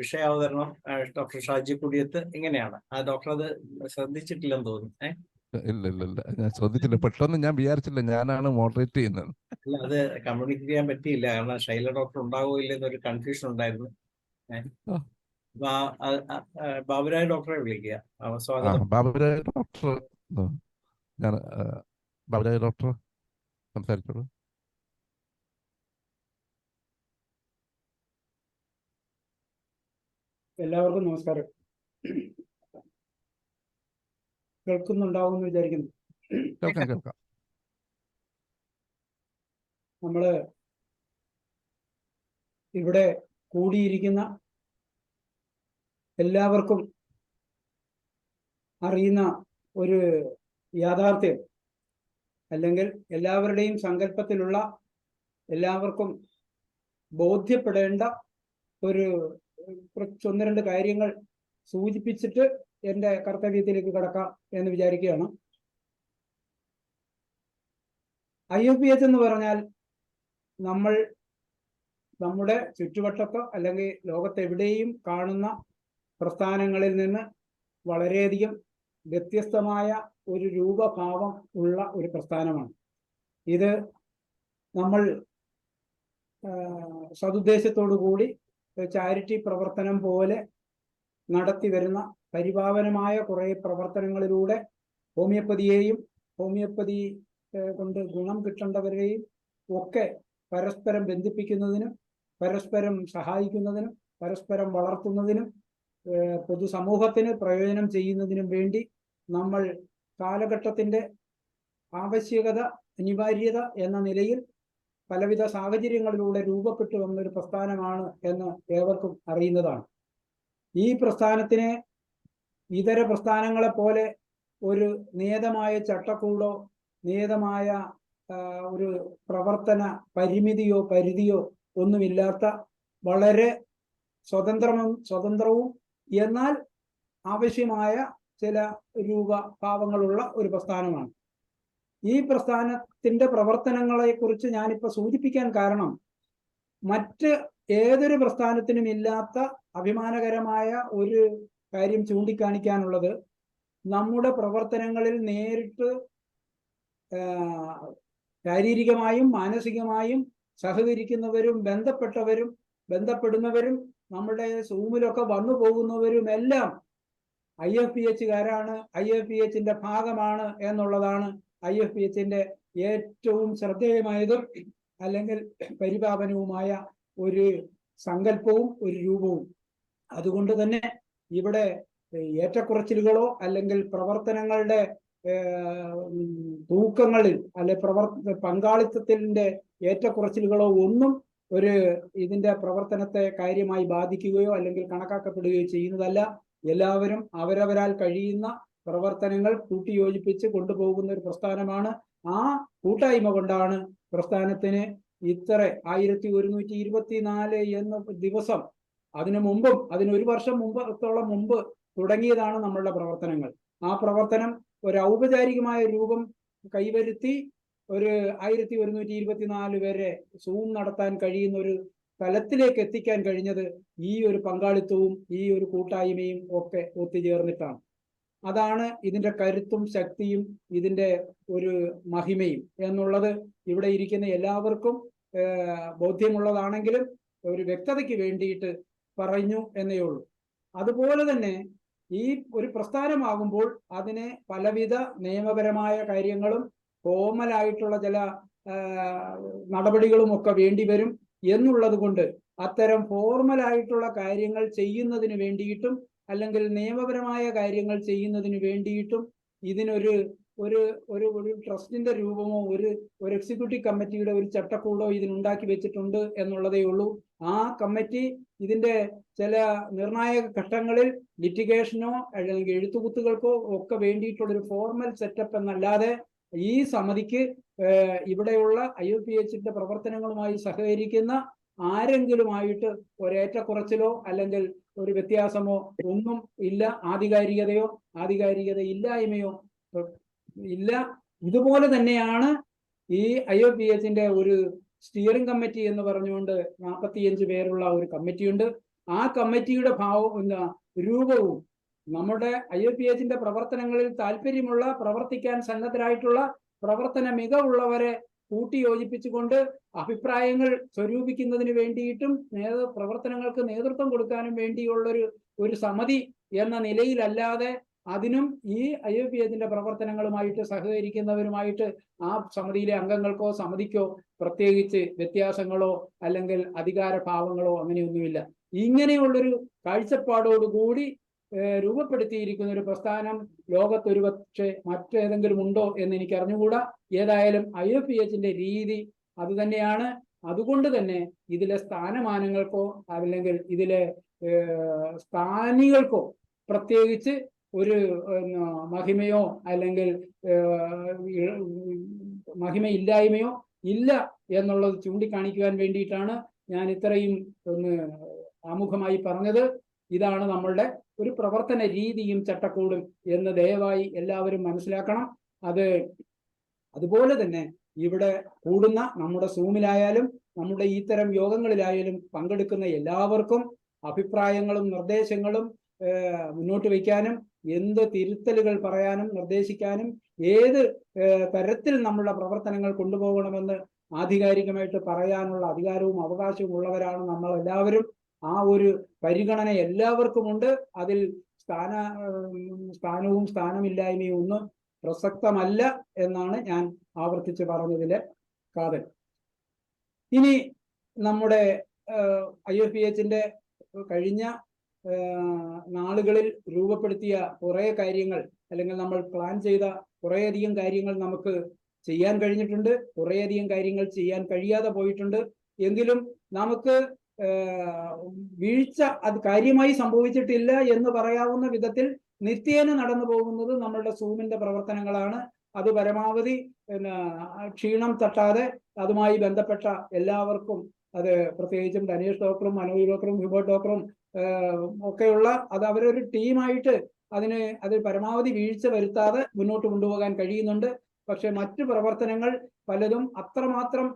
വിഷയാവതരണം ഡോക്ടർ ഷാജി കുടിയത്ത്. ഇങ്ങനെയാണ്. ആ ഡോക്ടർ അത് ശ്രദ്ധിച്ചിട്ടില്ലെന്ന് തോന്നുന്നു. ഇല്ല ഞാൻ ശ്രദ്ധിച്ചില്ല. പെട്ടെന്ന് ഞാൻ വിചാരിച്ചില്ല ഞാനാണ് മോഡറേറ്റ് ചെയ്യുന്നത്. അല്ല, അത് കമ്മ്യൂണിക്കേറ്റ് ചെയ്യാൻ പറ്റിയില്ല. കാരണം ശൈല ഡോക്ടർ ഉണ്ടാവോ ഇല്ലെന്നൊരു കൺഫ്യൂഷൻ ഉണ്ടായിരുന്നു. ബാബുരാജ് ഡോക്ടറെ വിളിക്കുക. സ്വാഗതം. ബാബുരാജ് ഡോക്ടർ, ഞാൻ ബാബുരാജ് ഡോക്ടർ സംസാരിച്ചോളൂ. എല്ലാവർക്കും നമസ്കാരം. കേൾക്കുന്നുണ്ടാവുമെന്ന് വിചാരിക്കുന്നു. കേൾക്കാം. നമ്മള് ഇവിടെ കൂടിയിരിക്കുന്ന എല്ലാവർക്കും അറിയുന്ന ഒരു യാഥാർത്ഥ്യം, അല്ലെങ്കിൽ എല്ലാവരുടെയും സങ്കല്പത്തിലുള്ള, എല്ലാവർക്കും ബോധ്യപ്പെടേണ്ട ഒരു ഒന്ന് രണ്ട് കാര്യങ്ങൾ സൂചിപ്പിച്ചിട്ട് എൻ്റെ കർത്തവ്യത്തിലേക്ക് കടക്കാം എന്ന് വിചാരിക്കുകയാണ്. IFPH എന്ന് പറഞ്ഞാൽ നമ്മൾ നമ്മുടെ ചുറ്റുവട്ടത്തോ അല്ലെങ്കിൽ ലോകത്തെവിടെയും കാണുന്ന പ്രസ്ഥാനങ്ങളിൽ നിന്ന് വളരെയധികം വ്യത്യസ്തമായ ഒരു രൂപഭാവം ഉള്ള ഒരു പ്രസ്ഥാനമാണ്. ഇത് നമ്മൾ സതുദ്ദേശത്തോടു കൂടി ചാരിറ്റി പ്രവർത്തനം പോലെ നടത്തി വരുന്ന പരിപാവനമായ കുറേ പ്രവർത്തനങ്ങളിലൂടെ ഹോമിയോപ്പതിയെയും ഹോമിയോപ്പതി കൊണ്ട് ഗുണം കിട്ടേണ്ടവരെയും ഒക്കെ പരസ്പരം ബന്ധിപ്പിക്കുന്നതിനും പരസ്പരം സഹായിക്കുന്നതിനും പരസ്പരം വളർത്തുന്നതിനും പൊതുസമൂഹത്തിന് പ്രയോജനം ചെയ്യുന്നതിനും വേണ്ടി നമ്മൾ കാലഘട്ടത്തിൻ്റെ ആവശ്യകത, അനിവാര്യത എന്ന നിലയിൽ പലവിധ സാഹചര്യങ്ങളിലൂടെ രൂപപ്പെട്ടു വന്നൊരു പ്രസ്ഥാനമാണ് എന്ന് ഏവർക്കും അറിയുന്നതാണ്. ഈ പ്രസ്ഥാനത്തിനെ ഇതര പ്രസ്ഥാനങ്ങളെ പോലെ ഒരു നിയതമായ ചട്ടക്കൂടോ നിയതമായ ഒരു പ്രവർത്തന പരിമിതിയോ പരിധിയോ ഒന്നുമില്ലാത്ത വളരെ സ്വതന്ത്രവും എന്നാൽ ആവശ്യമായ ചില രൂപഭാവങ്ങളുള്ള ഒരു പ്രസ്ഥാനമാണ്. ഈ പ്രസ്ഥാനത്തിന്റെ പ്രവർത്തനങ്ങളെ കുറിച്ച് ഞാനിപ്പോൾ സൂചിപ്പിക്കാൻ കാരണം, മറ്റ് ഏതൊരു പ്രസ്ഥാനത്തിനും ഇല്ലാത്ത അഭിമാനകരമായ ഒരു കാര്യം ചൂണ്ടിക്കാണിക്കാനുള്ളത്, നമ്മുടെ പ്രവർത്തനങ്ങളിൽ നേരിട്ട് ശാരീരികമായും മാനസികമായും സഹകരിക്കുന്നവരും ബന്ധപ്പെടുന്നവരും നമ്മുടെ സൂമിലൊക്കെ വന്നു പോകുന്നവരും എല്ലാം IFPHകാരാണ്, IFPHന്റെ ഭാഗമാണ് എന്നുള്ളതാണ് IFPHന്റെ ഏറ്റവും ശ്രദ്ധേയമായതും അല്ലെങ്കിൽ പരിപാവനവുമായ ഒരു സങ്കല്പവും ഒരു രൂപവും. അതുകൊണ്ട് തന്നെ ഇവിടെ ഏറ്റക്കുറച്ചിലുകളോ അല്ലെങ്കിൽ പ്രവർത്തനങ്ങളുടെ തൂക്കങ്ങളിൽ അല്ലെ പങ്കാളിത്തത്തിന്റെ ഏറ്റക്കുറച്ചിലുകളോ ഒന്നും ഇതിന്റെ പ്രവർത്തനത്തെ കാര്യമായി ബാധിക്കുകയോ അല്ലെങ്കിൽ കണക്കാക്കപ്പെടുകയോ ചെയ്യുന്നതല്ല. എല്ലാവരും അവരവരാൽ കഴിയുന്ന പ്രവർത്തനങ്ങൾ കൂട്ടിയോജിപ്പിച്ച് കൊണ്ടുപോകുന്ന ഒരു പ്രസ്ഥാനമാണ്. ആ കൂട്ടായ്മ കൊണ്ടാണ് പ്രസ്ഥാനത്തിന് ഇത്ര 1124 എന്ന ദിവസം, അതിനു മുമ്പും അതിനൊരു വർഷം മുമ്പത്തോളം മുമ്പ് തുടങ്ങിയതാണ് നമ്മളുടെ പ്രവർത്തനങ്ങൾ. ആ പ്രവർത്തനം ഒരു ഔപചാരികമായ രൂപം കൈവരുത്തി ഒരു 1124 വരെ സൂം നടത്താൻ കഴിയുന്ന ഒരു തലത്തിലേക്ക് എത്തിക്കാൻ കഴിഞ്ഞത് ഈ ഒരു പങ്കാളിത്തവും ഈ ഒരു കൂട്ടായ്മയും ഒക്കെ ഒത്തുചേർന്നിട്ടാണ്. അതാണ് ഇതിന്റെ കരുത്തും ശക്തിയും ഇതിന്റെ ഒരു മഹിമയും എന്നുള്ളത് ഇവിടെ ഇരിക്കുന്ന എല്ലാവർക്കും ബോധ്യമുള്ളതാണെങ്കിലും ഒരു വ്യക്തതയ്ക്ക് വേണ്ടിയിട്ട് പറഞ്ഞു എന്നേ ഉള്ളൂ. അതുപോലെ തന്നെ ഈ ഒരു പ്രസ്ഥാനമാകുമ്പോൾ അതിന് പലവിധ നിയമപരമായ കാര്യങ്ങളും ഫോമലായിട്ടുള്ള ചില നടപടികളും ഒക്കെ വേണ്ടിവരും എന്നുള്ളത് കൊണ്ട് അത്തരം ഫോർമലായിട്ടുള്ള കാര്യങ്ങൾ ചെയ്യുന്നതിന് വേണ്ടിയിട്ടും അല്ലെങ്കിൽ നിയമപരമായ കാര്യങ്ങൾ ചെയ്യുന്നതിന് വേണ്ടിയിട്ടും ഇതിനൊരു ഒരു ഒരു ഒരു ട്രസ്റ്റിന്റെ രൂപമോ ഒരു എക്സിക്യൂട്ടീവ് കമ്മിറ്റിയുടെ ഒരു ചട്ടക്കൂടോ ഇതിനുണ്ടാക്കി വെച്ചിട്ടുണ്ട് എന്നുള്ളതേ ഉള്ളൂ. ആ കമ്മിറ്റി ഇതിന്റെ ചില നിർണായക ഘട്ടങ്ങളിൽ ലിറ്റിഗേഷനോ അല്ലെങ്കിൽ എഴുത്തുകുത്തുകൾക്കോ ഒക്കെ വേണ്ടിയിട്ടുള്ളൊരു ഫോർമൽ സെറ്റപ്പ് എന്നല്ലാതെ ഈ സമിതിക്ക് ഇവിടെയുള്ള IFPHന്റെ പ്രവർത്തനങ്ങളുമായി സഹകരിക്കുന്ന ആരെങ്കിലുമായിട്ട് ഒരേറ്റക്കുറച്ചിലോ അല്ലെങ്കിൽ ഒരു വ്യത്യാസമോ ഒന്നും ഇല്ല. ആധികാരികത ഇല്ലായ്മയോ ഇല്ല. ഇതുപോലെ തന്നെയാണ് ഈ IFPHന്റെ ഒരു സ്റ്റിയറിംഗ് കമ്മിറ്റി എന്ന് പറഞ്ഞുകൊണ്ട് 45 പേരുള്ള ഒരു കമ്മിറ്റിയുണ്ട്. ആ കമ്മിറ്റിയുടെ രൂപവും നമ്മുടെ IFPHന്റെ പ്രവർത്തനങ്ങളിൽ താല്പര്യമുള്ള, പ്രവർത്തിക്കാൻ സന്നദ്ധരായിട്ടുള്ള, പ്രവർത്തന മികവുള്ളവരെ കൂട്ടിയോജിപ്പിച്ചുകൊണ്ട് അഭിപ്രായങ്ങൾ സ്വരൂപിക്കുന്നതിന് വേണ്ടിയിട്ടും പ്രവർത്തനങ്ങൾക്ക് നേതൃത്വം കൊടുക്കാനും വേണ്ടിയുള്ളൊരു സമിതി എന്ന നിലയിലല്ലാതെ അതിനും ഈ IFPHന്റെ പ്രവർത്തനങ്ങളുമായിട്ട് സഹകരിക്കുന്നവരുമായിട്ട് ആ സമിതിയിലെ അംഗങ്ങൾക്കോ സമിതിക്കോ പ്രത്യേകിച്ച് വ്യത്യാസങ്ങളോ അല്ലെങ്കിൽ അധികാരഭാവങ്ങളോ അങ്ങനെയൊന്നുമില്ല. ഇങ്ങനെയുള്ളൊരു കാഴ്ചപ്പാടോടുകൂടി രൂപപ്പെടുത്തിയിരിക്കുന്ന ഒരു പ്രസ്ഥാനം ലോകത്തൊരു പക്ഷേ മറ്റേതെങ്കിലും ഉണ്ടോ എന്ന് എനിക്ക് അറിഞ്ഞുകൂടാ. ഏതായാലും IFPHന്റെ രീതി അത് തന്നെയാണ്. അതുകൊണ്ട് തന്നെ ഇതിലെ സ്ഥാനമാനങ്ങൾക്കോ അല്ലെങ്കിൽ ഇതിലെ സ്ഥാനികൾക്കോ പ്രത്യേകിച്ച് ഒരു മഹിമയോ അല്ലെങ്കിൽ മഹിമയില്ലായ്മയോ ഇല്ല എന്നുള്ളത് ചൂണ്ടിക്കാണിക്കുവാൻ വേണ്ടിയിട്ടാണ് ഞാൻ ഇത്രയും ആമുഖമായി പറഞ്ഞത്. ഇതാണ് നമ്മളുടെ ഒരു പ്രവർത്തന രീതിയും ചട്ടക്കൂടും എന്ന് ദയവായി എല്ലാവരും മനസ്സിലാക്കണം. അതുപോലെ തന്നെ ഇവിടെ കൂടുന്ന നമ്മുടെ സൂമിലായാലും നമ്മുടെ ഇത്തരം യോഗങ്ങളിലായാലും പങ്കെടുക്കുന്ന എല്ലാവർക്കും അഭിപ്രായങ്ങളും നിർദ്ദേശങ്ങളും മുന്നോട്ട് വയ്ക്കാനും എന്ത് തിരുത്തലുകൾ പറയാനും നിർദ്ദേശിക്കാനും ഏത് തരത്തിൽ നമ്മളുടെ പ്രവർത്തനങ്ങൾ കൊണ്ടുപോകണമെന്ന് ആധികാരികമായിട്ട് പറയാനുള്ള അധികാരവും അവകാശവും ഉള്ളവരാണ് നമ്മൾ എല്ലാവരും. ആ ഒരു പരിഗണന എല്ലാവർക്കും ഉണ്ട്. അതിൽ സ്ഥാനവും സ്ഥാനമില്ലായ്മയും ഒന്നും പ്രസക്തമല്ല എന്നാണ് ഞാൻ ആവർത്തിച്ച് പറഞ്ഞതിലെ കാതൽ. ഇനി നമ്മുടെ IFPHന്റെ കഴിഞ്ഞ നാളുകളിൽ രൂപപ്പെടുത്തിയ കുറേ കാര്യങ്ങൾ അല്ലെങ്കിൽ നമ്മൾ പ്ലാൻ ചെയ്ത കുറേയധികം കാര്യങ്ങൾ നമുക്ക് ചെയ്യാൻ കഴിഞ്ഞിട്ടുണ്ട്. കുറേയധികം കാര്യങ്ങൾ ചെയ്യാൻ കഴിയാതെ പോയിട്ടുണ്ട്. എങ്കിലും നമുക്ക് വീഴ്ച അത് കാര്യമായി സംഭവിച്ചിട്ടില്ല എന്ന് പറയാവുന്ന വിധത്തിൽ നിത്യേന നടന്നു പോകുന്നത് നമ്മളുടെ സൂമിന്റെ പ്രവർത്തനങ്ങളാണ്. അത് പരമാവധി ക്ഷീണം തട്ടാതെ അതുമായി ബന്ധപ്പെട്ട എല്ലാവർക്കും, അത് പ്രത്യേകിച്ചും ധനേഷ് ഡോക്ടറും മനോജ് ഡോക്ടറും ഹ്യൂബർട്ട് ഡോക്ടറും ഒക്കെയുള്ള അത് അവരൊരു ടീമായിട്ട് അത് പരമാവധി വീഴ്ച വരുത്താതെ മുന്നോട്ട് കൊണ്ടുപോകാൻ കഴിയുന്നുണ്ട്. പക്ഷെ മറ്റു പ്രവർത്തനങ്ങൾ പലതും അത്രമാത്രം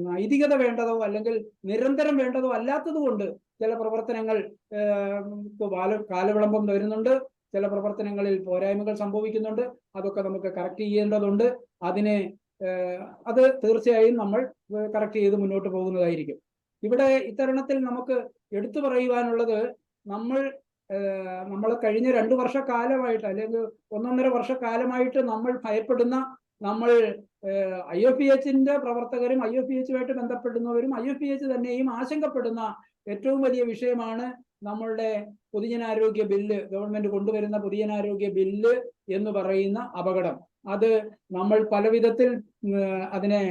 നൈതികത വേണ്ടതോ അല്ലെങ്കിൽ നിരന്തരം വേണ്ടതോ അല്ലാത്തത് കൊണ്ട് ചില പ്രവർത്തനങ്ങൾ കാലവിളംബം വരുന്നുണ്ട്. ചില പ്രവർത്തനങ്ങളിൽ പോരായ്മകൾ സംഭവിക്കുന്നുണ്ട്. അതൊക്കെ നമുക്ക് കറക്റ്റ് ചെയ്യേണ്ടതുണ്ട്. അത് തീർച്ചയായും നമ്മൾ കറക്റ്റ് ചെയ്ത് മുന്നോട്ട് പോകുന്നതായിരിക്കും. ഇവിടെ ഇത്തരുണത്തിൽ നമുക്ക് എടുത്തു പറയുവാനുള്ളത്, നമ്മൾ കഴിഞ്ഞ 2 വർഷക്കാലമായിട്ട് അല്ലെങ്കിൽ 1.5 വർഷക്കാലമായിട്ട് നമ്മൾ ഭയപ്പെടുന്ന, നമ്മൾ IFPHന്റെ പ്രവർത്തകരും IFPHുമായിട്ട് ബന്ധപ്പെടുന്നവരും IFPH തന്നെയും ആശങ്കപ്പെടുന്ന ഏറ്റവും വലിയ വിഷയമാണ് നമ്മളുടെ പൊതുജനാരോഗ്യ ബില്ല്, ഗവൺമെന്റ് കൊണ്ടുവരുന്ന പൊതുജനാരോഗ്യ ബില്ല് എന്ന് പറയുന്ന അപകടം. അത് നമ്മൾ പല വിധത്തിൽ അതിനെ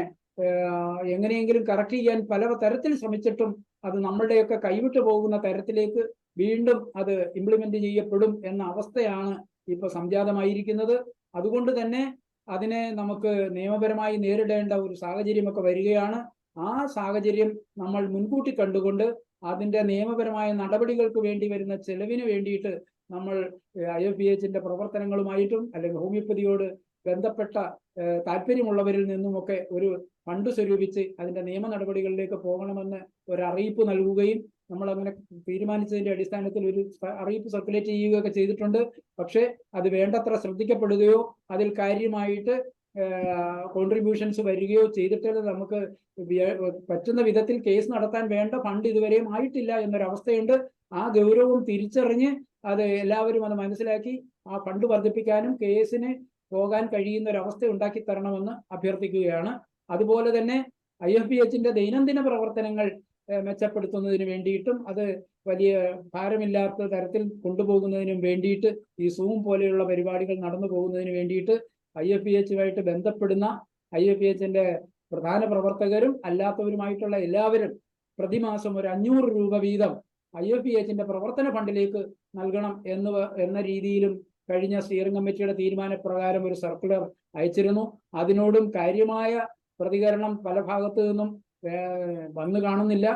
എങ്ങനെയെങ്കിലും കറക്റ്റ് ചെയ്യാൻ പല തരത്തിൽ ശ്രമിച്ചിട്ടും അത് നമ്മളുടെയൊക്കെ കൈവിട്ടു പോകുന്ന തരത്തിലേക്ക് വീണ്ടും അത് ഇംപ്ലിമെന്റ് ചെയ്യപ്പെടും എന്ന അവസ്ഥയാണ് ഇപ്പൊ സംജാതമായിരിക്കുന്നത്. അതുകൊണ്ട് തന്നെ അതിനെ നമുക്ക് നിയമപരമായി നേരിടേണ്ട ഒരു സാഹചര്യമൊക്കെ വരികയാണ്. ആ സാഹചര്യം നമ്മൾ മുൻകൂട്ടി കണ്ടുകൊണ്ട് അതിന്റെ നിയമപരമായ നടപടികൾക്ക് വേണ്ടി വരുന്ന ചെലവിന് വേണ്ടിയിട്ട് നമ്മൾ IFPHന്റെ പ്രവർത്തനങ്ങളുമായിട്ടും അല്ലെങ്കിൽ ഹോമിയോപ്പതിയോട് ബന്ധപ്പെട്ട താല്പര്യമുള്ളവരിൽ നിന്നുമൊക്കെ ഒരു ഫണ്ട് സ്വരൂപിച്ച് അതിന്റെ നിയമ നടപടികളിലേക്ക് പോകണമെന്ന് ഒരു അറിയിപ്പ് നൽകുകയും നമ്മൾ അങ്ങനെ തീരുമാനിച്ചതിന്റെ അടിസ്ഥാനത്തിൽ ഒരു അറിയിപ്പ് സർക്കുലേറ്റ് ചെയ്യുകയൊക്കെ ചെയ്തിട്ടുണ്ട്. പക്ഷെ അത് വേണ്ടത്ര ശ്രദ്ധിക്കപ്പെടുകയോ അതിൽ കാര്യമായിട്ട് കോൺട്രിബ്യൂഷൻസ് വരികയോ ചെയ്തിട്ട് നമുക്ക് പറ്റുന്ന വിധത്തിൽ കേസ് നടത്താൻ വേണ്ട ഫണ്ട് ഇതുവരെയും ആയിട്ടില്ല എന്നൊരവസ്ഥയുണ്ട്. ആ ഗൗരവം തിരിച്ചറിഞ്ഞ് അത് എല്ലാവരും അത് മനസ്സിലാക്കി ആ ഫണ്ട് വർദ്ധിപ്പിക്കാനും കേസിന് പോകാൻ കഴിയുന്ന ഒരു അവസ്ഥ ഉണ്ടാക്കി തരണമെന്ന് അഭ്യർത്ഥിക്കുകയാണ്. അതുപോലെ തന്നെ IFPHന്റെ ദൈനംദിന പ്രവർത്തനങ്ങൾ മെച്ചപ്പെടുത്തുന്നതിന് വേണ്ടിയിട്ടും അത് വലിയ ഭാരമില്ലാത്ത തരത്തിൽ കൊണ്ടുപോകുന്നതിനും വേണ്ടിയിട്ട് ഈ സൂം പോലെയുള്ള പരിപാടികൾ നടന്നു പോകുന്നതിന് വേണ്ടിയിട്ട് IFPH-യുമായിട്ട് ബന്ധപ്പെടുന്ന IFPH-ന്റെ പ്രധാന പ്രവർത്തകരും അല്ലാത്തവരുമായിട്ടുള്ള എല്ലാവരും പ്രതിമാസം ഒരു 500 രൂപ വീതം IFPH-ന്റെ പ്രവർത്തന ഫണ്ടിലേക്ക് നൽകണം എന്ന രീതിയിലും കഴിഞ്ഞ സ്റ്റിയറിംഗ് കമ്മിറ്റിയുടെ തീരുമാനപ്രകാരം ഒരു സർക്കുലർ അയച്ചിരുന്നു. അതിനോടും കാര്യമായ പ്രതികരണം പല ഭാഗത്തു നിന്നും വന്നു കാണുന്നില്ല.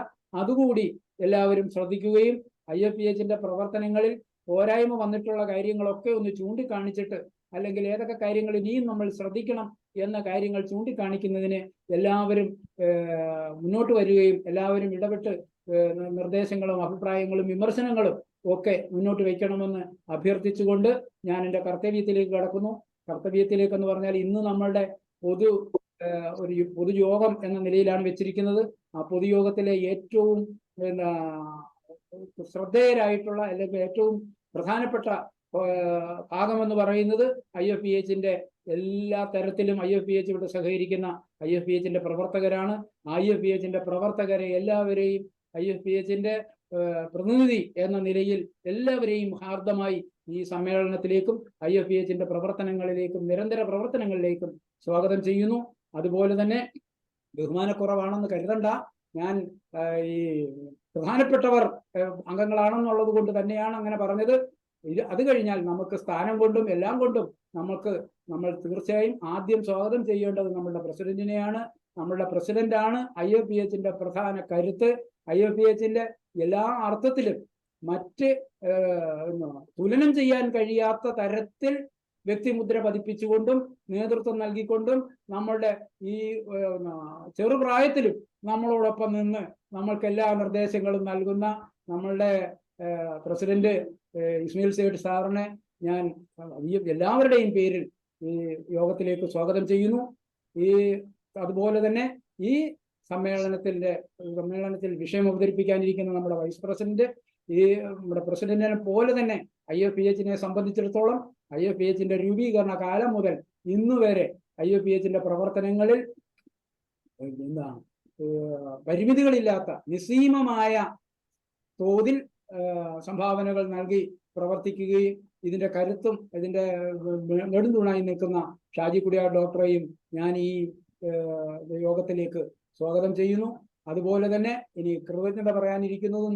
അതുകൂടി എല്ലാവരും ശ്രദ്ധിക്കുകയും IFPH-ന്റെ പ്രവർത്തനങ്ങളിൽ പോരായ്മ വന്നിട്ടുള്ള കാര്യങ്ങളൊക്കെ ഒന്ന് ചൂണ്ടിക്കാണിച്ചിട്ട്, അല്ലെങ്കിൽ ഏതൊക്കെ കാര്യങ്ങൾ ഇനിയും നമ്മൾ ശ്രദ്ധിക്കണം എന്ന കാര്യങ്ങൾ ചൂണ്ടിക്കാണിക്കുന്നതിന് എല്ലാവരും മുന്നോട്ട് വരികയും എല്ലാവരും ഇടപെട്ട് നിർദ്ദേശങ്ങളും അഭിപ്രായങ്ങളും വിമർശനങ്ങളും ഒക്കെ മുന്നോട്ട് വയ്ക്കണമെന്ന് അഭ്യർത്ഥിച്ചുകൊണ്ട് ഞാൻ എൻ്റെ കർത്തവ്യത്തിലേക്ക് കടക്കുന്നു. കർത്തവ്യത്തിലേക്കെന്ന് പറഞ്ഞാൽ ഇന്ന് നമ്മളുടെ ഒരു പൊതുയോഗം എന്ന നിലയിലാണ് വെച്ചിരിക്കുന്നത്. ആ പൊതുയോഗത്തിലെ ഏറ്റവും ശ്രദ്ധേയരായിട്ടുള്ള അല്ലെങ്കിൽ ഏറ്റവും പ്രധാനപ്പെട്ട ഭാഗമെന്ന് പറയുന്നത് IFPH-ന്റെ എല്ലാ തരത്തിലും IFPH ഇവിടെ സഹകരിക്കുന്ന IFPH-ന്റെ പ്രവർത്തകരാണ്. IFPH-ന്റെ പ്രവർത്തകരെ എല്ലാവരെയും IFPH-ന്റെ പ്രതിനിധി എന്ന നിലയിൽ എല്ലാവരെയും ഹാർദമായി ഈ സമ്മേളനത്തിലേക്കും IFPH-ന്റെ പ്രവർത്തനങ്ങളിലേക്കും നിരന്തര പ്രവർത്തനങ്ങളിലേക്കും സ്വാഗതം ചെയ്യുന്നു. അതുപോലെ തന്നെ ബഹുമാനക്കുറവാണെന്ന് കരുതണ്ട. ഞാൻ ഈ പ്രധാനപ്പെട്ടവർ അംഗങ്ങളാണെന്നുള്ളത് കൊണ്ട് തന്നെയാണ് അങ്ങനെ പറഞ്ഞത്. അത് കഴിഞ്ഞാൽ നമുക്ക് സ്ഥാനം കൊണ്ടും എല്ലാം കൊണ്ടും നമ്മൾ തീർച്ചയായും ആദ്യം സ്വാഗതം ചെയ്യേണ്ടത് നമ്മളുടെ പ്രസിഡന്റിനെയാണ്. നമ്മളുടെ പ്രസിഡന്റാണ് IFPH-ന്റെ പ്രധാന കരുത്ത്. IFPH-ന്റെ എല്ലാ അർത്ഥത്തിലും മറ്റ് തുലനം ചെയ്യാൻ കഴിയാത്ത തരത്തിൽ വ്യക്തിമുദ്ര പതിപ്പിച്ചുകൊണ്ടും നേതൃത്വം നൽകിക്കൊണ്ടും നമ്മളുടെ ഈ ചെറുപ്രായത്തിലും നമ്മളോടൊപ്പം നിന്ന് നമ്മൾക്ക് എല്ലാ നിർദ്ദേശങ്ങളും നൽകുന്ന നമ്മളുടെ പ്രസിഡന്റ് ഇസ്മായിൽ സേഠ് സാറിനെ ഞാൻ എല്ലാവരുടെയും പേരിൽ ഈ യോഗത്തിലേക്ക് സ്വാഗതം ചെയ്യുന്നു. അതുപോലെ തന്നെ ഈ സമ്മേളനത്തിൽ വിഷയം അവതരിപ്പിക്കാനിരിക്കുന്ന നമ്മുടെ വൈസ് പ്രസിഡന്റ്, നമ്മുടെ പ്രസിഡന്റിനെ പോലെ തന്നെ IFPH-നെ സംബന്ധിച്ചിടത്തോളം IFPH-ന്റെ രൂപീകരണ കാലം മുതൽ ഇന്ന് വരെ IFPH-ന്റെ പ്രവർത്തനങ്ങളിൽ പരിമിതികളില്ലാത്ത നിസ്സീമമായ തോതിൽ സംഭാവനകൾ നൽകി പ്രവർത്തിക്കുകയും ഇതിന്റെ കരുത്തും ഇതിന്റെ നെടുന്തൂണായി നിൽക്കുന്ന ഷാജി കുടിയാർ ഡോക്ടറെയും ഞാൻ ഈ യോഗത്തിലേക്ക് സ്വാഗതം ചെയ്യുന്നു. അതുപോലെ തന്നെ ഇനി കൃതജ്ഞത പറയാനിരിക്കുന്നത്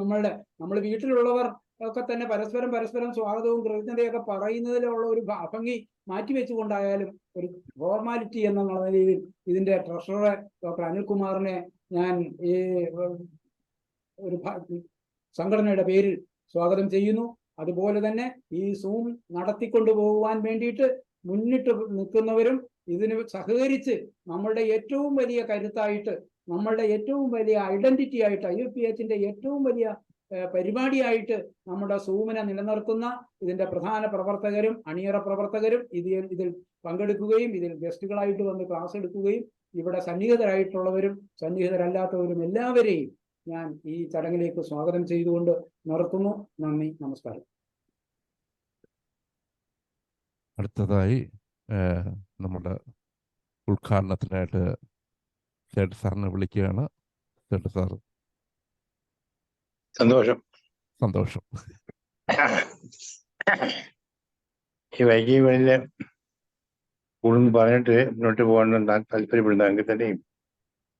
നമ്മൾ വീട്ടിലുള്ളവർ ഒക്കെ തന്നെ പരസ്പരം സ്വാഗതവും കൃതജ്ഞതയൊക്കെ പറയുന്നതിലുള്ള ഒരു ഭംഗി മാറ്റിവെച്ചുകൊണ്ടായാലും ഒരു ഫോർമാലിറ്റി എന്ന നിലയിൽ ഇതിന്റെ ട്രഷറർ ഡോക്ടർ അനിൽകുമാറിനെ ഞാൻ ഈ ഒരു സംഘടനയുടെ പേരിൽ സ്വാഗതം ചെയ്യുന്നു. അതുപോലെ തന്നെ ഈ സൂം നടത്തിക്കൊണ്ടു പോകുവാൻ വേണ്ടിയിട്ട് മുന്നിട്ട് നിൽക്കുന്നവരും ഇതിന് സഹകരിച്ച് നമ്മളുടെ ഏറ്റവും വലിയ കരുത്തായിട്ട്, നമ്മളുടെ ഏറ്റവും വലിയ ഐഡന്റിറ്റി ആയിട്ട്, IFPH-ന്റെ ഏറ്റവും വലിയ പരിപാടിയായിട്ട് നമ്മുടെ സൂമിനെ നിലനിർത്തുന്ന ഇതിന്റെ പ്രധാന പ്രവർത്തകരും അണിയറ പ്രവർത്തകരും ഇതിൽ പങ്കെടുക്കുകയും ഇതിൽ ഗസ്റ്റുകളായിട്ട് വന്ന് ക്ലാസ് എടുക്കുകയും ഇവിടെ സന്നിഹിതരായിട്ടുള്ളവരും സന്നിഹിതരല്ലാത്തവരും എല്ലാവരെയും ഞാൻ ഈ ചടങ്ങിലേക്ക് സ്വാഗതം ചെയ്തുകൊണ്ട് നിർത്തുന്നു. നന്ദി, നമസ്കാരം. അടുത്തതായി നമ്മുടെ ഉദ്ഘാടനത്തിനായിട്ട് സേഠ് സാറിനെ വിളിക്കുകയാണ്. സേഠ് സാർ. സന്തോഷം. ഈ വൈകിയ കൂടുതൽ പറഞ്ഞിട്ട് മുന്നോട്ട് പോകാൻ താല്പര്യപ്പെടുന്ന എങ്കിൽ തന്നെയും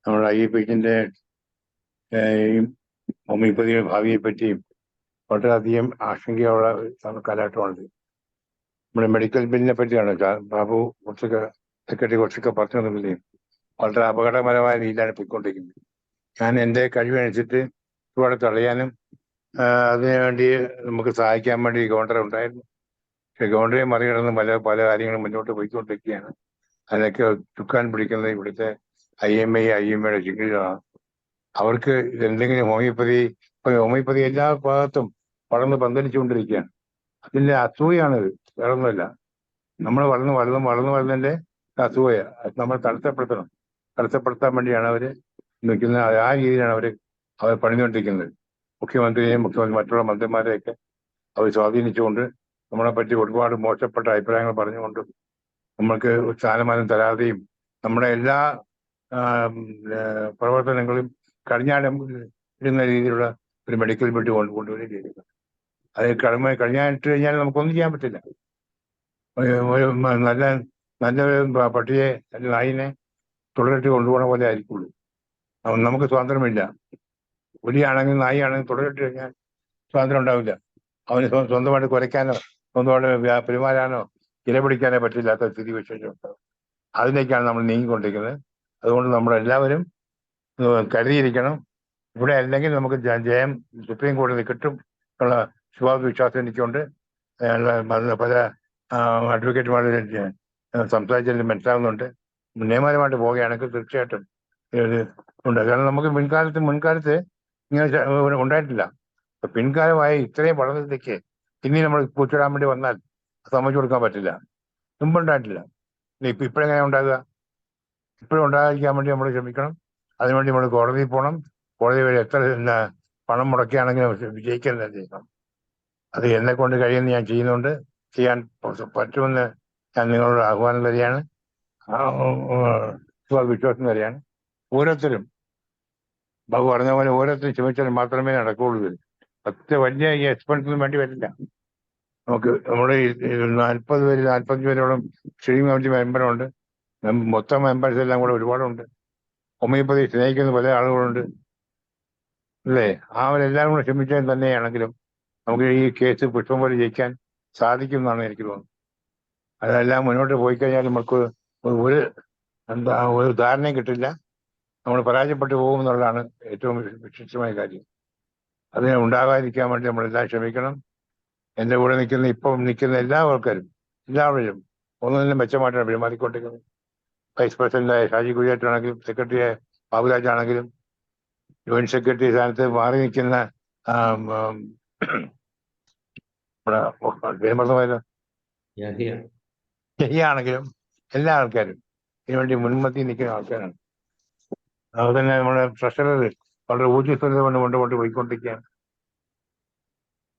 നമ്മുടെ IFPH-ന്റെ ഹോമിയോപ്പതിയുടെ ഭാവിയെ പറ്റിയും വളരെയധികം ആശങ്കയുള്ള കാലഘട്ടമാണിത്. നമ്മുടെ മെഡിക്കൽ ബില്ലിനെ പറ്റിയാണ് ബാബു സെക്രട്ടറി കുറച്ചൊക്കെ പറഞ്ഞു തന്നില്ലേ. വളരെ അപകടകരമായ രീതിയിലാണ് പോയിക്കൊണ്ടിരിക്കുന്നത്. ഞാൻ എൻ്റെ കഴിവനുസരിച്ച് ഒരുപാട് തടയാനും അതിനുവേണ്ടി നമുക്ക് സഹായിക്കാൻ വേണ്ടി ഗവർണർ ഉണ്ടായിരുന്നു. പക്ഷെ ഗവർണറെ മറികടന്ന് പല കാര്യങ്ങളും മുന്നോട്ട് പോയിക്കൊണ്ടിരിക്കുകയാണ്. അതിനൊക്കെ ചുക്കാൻ പിടിക്കുന്നത് ഇവിടുത്തെ IMA-യുടെ ചികിത്സകളാണ്. അവർക്ക് ഇതെന്തെങ്കിലും ഹോമിയോപ്പതി എല്ലാ ഭാഗത്തും വളർന്ന് പന്തലിച്ചുകൊണ്ടിരിക്കുകയാണ്. അതിൻ്റെ അസൂയാണിത്, വേറൊന്നുമില്ല. നമ്മൾ വളർന്നതിൻ്റെ അസൂയ നമ്മൾ തടസ്സപ്പെടുത്താൻ വേണ്ടിയാണ് അവർ നിൽക്കുന്നത്. ആ രീതിയിലാണ് അവർ പണിതുകൊണ്ടിരിക്കുന്നത്. മുഖ്യമന്ത്രിയെയും മറ്റുള്ള മന്ത്രിമാരെയൊക്കെ അവർ സ്വാധീനിച്ചുകൊണ്ട് നമ്മളെ പറ്റി ഒരുപാട് മോശപ്പെട്ട അഭിപ്രായങ്ങൾ പറഞ്ഞുകൊണ്ടും നമ്മൾക്ക് സ്ഥാനമാനം തരാതെയും നമ്മുടെ എല്ലാ പ്രവർത്തനങ്ങളും ഇടുന്ന രീതിയിലുള്ള ഒരു മെഡിക്കൽ ബില്ല് കൊണ്ടുവരികയും ചെയ്തിരുന്നത്. അത് കഴിഞ്ഞിട്ട് കഴിഞ്ഞാൽ നമുക്കൊന്നും ചെയ്യാൻ പറ്റില്ല. നല്ലൊരു പട്ടിയെ അല്ലെങ്കിൽ നായിനെ തുടരിട്ട് കൊണ്ടുപോകണ പോലെ ആയിരിക്കുള്ളൂ. നമുക്ക് സ്വാതന്ത്ര്യമില്ല. പുലിയാണെങ്കിലും നായിയാണെങ്കിലും തുടരിട്ട് കഴിഞ്ഞാൽ സ്വാതന്ത്ര്യം ഉണ്ടാവില്ല. അവന് സ്വന്തമായിട്ട് കുരയ്ക്കാനോ സ്വന്തമായിട്ട് പെരുമാറാനോ ഇലപിടിക്കാനോ പറ്റില്ലാത്ത സ്ഥിതി വിശേഷം ഉണ്ടാവും. അതിലേക്കാണ് നമ്മൾ നീങ്ങിക്കൊണ്ടിരിക്കുന്നത്. അതുകൊണ്ട് നമ്മളെല്ലാവരും കരുതിയിരിക്കണം. ഇവിടെ അല്ലെങ്കിൽ നമുക്ക് ജയം സുപ്രീം കോടതി കിട്ടും എന്നുള്ള ശുഭാപ്തിവിശ്വാസം എനിക്കുണ്ട്. പല അഡ്വക്കേറ്റുമാർ സംസാരിച്ചതിൽ മനസ്സിലാവുന്നുണ്ട്. നിയമപരമായിട്ട് പോവുകയാണെങ്കിൽ തീർച്ചയായിട്ടും ഉണ്ട്. കാരണം നമുക്ക് മുൻകാലത്ത് ഇങ്ങനെ ഉണ്ടായിട്ടില്ല. പിൻകാലമായി ഇത്രയും വളർന്നതിലേക്ക് ഇനി നമ്മൾ പൂച്ചിടാൻ വേണ്ടി വന്നാൽ സമ്മതിച്ചു കൊടുക്കാൻ പറ്റില്ല. മുമ്പുണ്ടായിട്ടില്ല. ഇപ്പോഴെങ്ങനെ ഉണ്ടാകുക? ഇപ്പോഴും ഉണ്ടാകാതിരിക്കാൻ വേണ്ടി നമ്മൾ ശ്രമിക്കണം. അതിനുവേണ്ടി നമ്മൾ കോടതിയിൽ പോകണം. കോടതി വഴി എത്ര പണം മുടക്കിയാണെങ്കിലും വിജയിക്കാൻ തന്നെ ചെയ്യണം. അത് എന്നെ കൊണ്ട് കഴിയുന്ന ഞാൻ ചെയ്യുന്നുണ്ട്. ചെയ്യാൻ പറ്റുമെന്ന് ഞാൻ നിങ്ങളോട് ആഹ്വാനം തരികയാണ്, വിശ്വാസം തരികയാണ്. ഓരോരുത്തരും ബാബു പറഞ്ഞ പോലെ ഓരോരുത്തരും ശ്രമിച്ചാൽ മാത്രമേ നടക്കുകയുള്ളൂ. വലിയ ഈ എക്സ്പെൻസിന് വേണ്ടി വരില്ല. നമുക്ക് നമ്മുടെ 45 പേരോളം സ്ട്രീമിംഗ് കമ്മിറ്റി മെമ്പറുണ്ട്. മൊത്തം മെമ്പേഴ്സ് എല്ലാം കൂടെ ഒരുപാടുണ്ട്. ഹോമിയോപ്പതി സ്നേഹിക്കുന്ന പല ആളുകളുണ്ട്, അല്ലേ? അവരെല്ലാം കൂടെ ശ്രമിച്ചാൽ തന്നെയാണെങ്കിലും നമുക്ക് ഈ കേസ് പുഷ്പം പോലെ ജയിക്കാൻ സാധിക്കും എന്നാണ് എനിക്ക് തോന്നുന്നത്. അതെല്ലാം മുന്നോട്ട് പോയി കഴിഞ്ഞാൽ നമുക്ക് ഒരു ധാരണയും കിട്ടില്ല. നമ്മൾ പരാജയപ്പെട്ടു പോകുമെന്നുള്ളതാണ് ഏറ്റവും വിശിഷ്ടമായ കാര്യം. അതിനെ ഉണ്ടാകാതിരിക്കാൻ വേണ്ടി നമ്മളെല്ലാം ശ്രമിക്കണം. എൻ്റെ കൂടെ നിൽക്കുന്ന എല്ലാ ആൾക്കാരും എല്ലാവരും ഒന്നും മെച്ചമായിട്ടാണ് പെരുമാറിക്കൊണ്ടിരിക്കുന്നത്. വൈസ് പ്രസിഡന്റായ ഷാജി കുര്യാട്ടാണെങ്കിലും സെക്രട്ടറിയായ ബാബുരാജ് ആണെങ്കിലും ജോയിന്റ് സെക്രട്ടറി സ്ഥാനത്ത് മാറി നിൽക്കുന്ന ആണെങ്കിലും എല്ലാ ആൾക്കാരും ഇതിനുവേണ്ടി മുൻപന്തി നിൽക്കുന്ന ആൾക്കാരാണ്. അതുപോലെ തന്നെ നമ്മുടെ ട്രഷറർ വളരെ ഊർജ്ജസ്വലത കൊണ്ടുപോയിട്ട് പോയിക്കൊണ്ടിരിക്കുകയാണ്.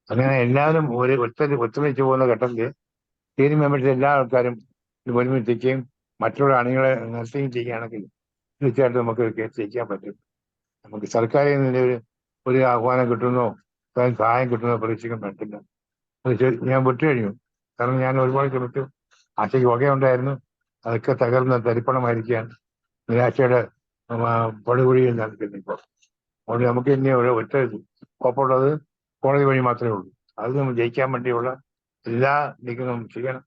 അങ്ങനെ എല്ലാവരും ഒത്തുവെച്ച് പോകുന്ന ഘട്ടത്തിൽ സ്റ്റേഡിയം മെമ്പേഴ്സ് എല്ലാ ആൾക്കാരും ഒരുമിപ്പിക്കുകയും മറ്റുള്ള അണികളെ നിർത്തുകയും ചെയ്യുകയാണെങ്കിൽ തീർച്ചയായിട്ടും നമുക്ക് കേസ് ജയിക്കാൻ പറ്റും. നമുക്ക് സർക്കാരിൽ നിന്ന് ഒരു ആഹ്വാനം കിട്ടുന്നോ സഹായം കിട്ടുന്നോ പ്രതീക്ഷിക്കാൻ പറ്റില്ല. അത് ഞാൻ വിട്ടുകഴിഞ്ഞു. കാരണം ഞാൻ ഒരുപാട് ശ്രമിച്ചു. ആശയ്ക്ക് വകയുണ്ടായിരുന്നു. അതൊക്കെ തകർന്ന് തരിപ്പണമായിരിക്കുകയാണ്. നിരാശയുടെ പടുകുഴിയിൽ നൽകുന്നു ഇപ്പോൾ. അതുകൊണ്ട് നമുക്ക് ഇനി ഒറ്റ കോപ്പുള്ളത് കോടതി വഴി മാത്രമേ ഉള്ളൂ. അത് നമ്മൾ ജയിക്കാൻ വേണ്ടിയുള്ള എല്ലാ നീക്കങ്ങളും ചെയ്യണം.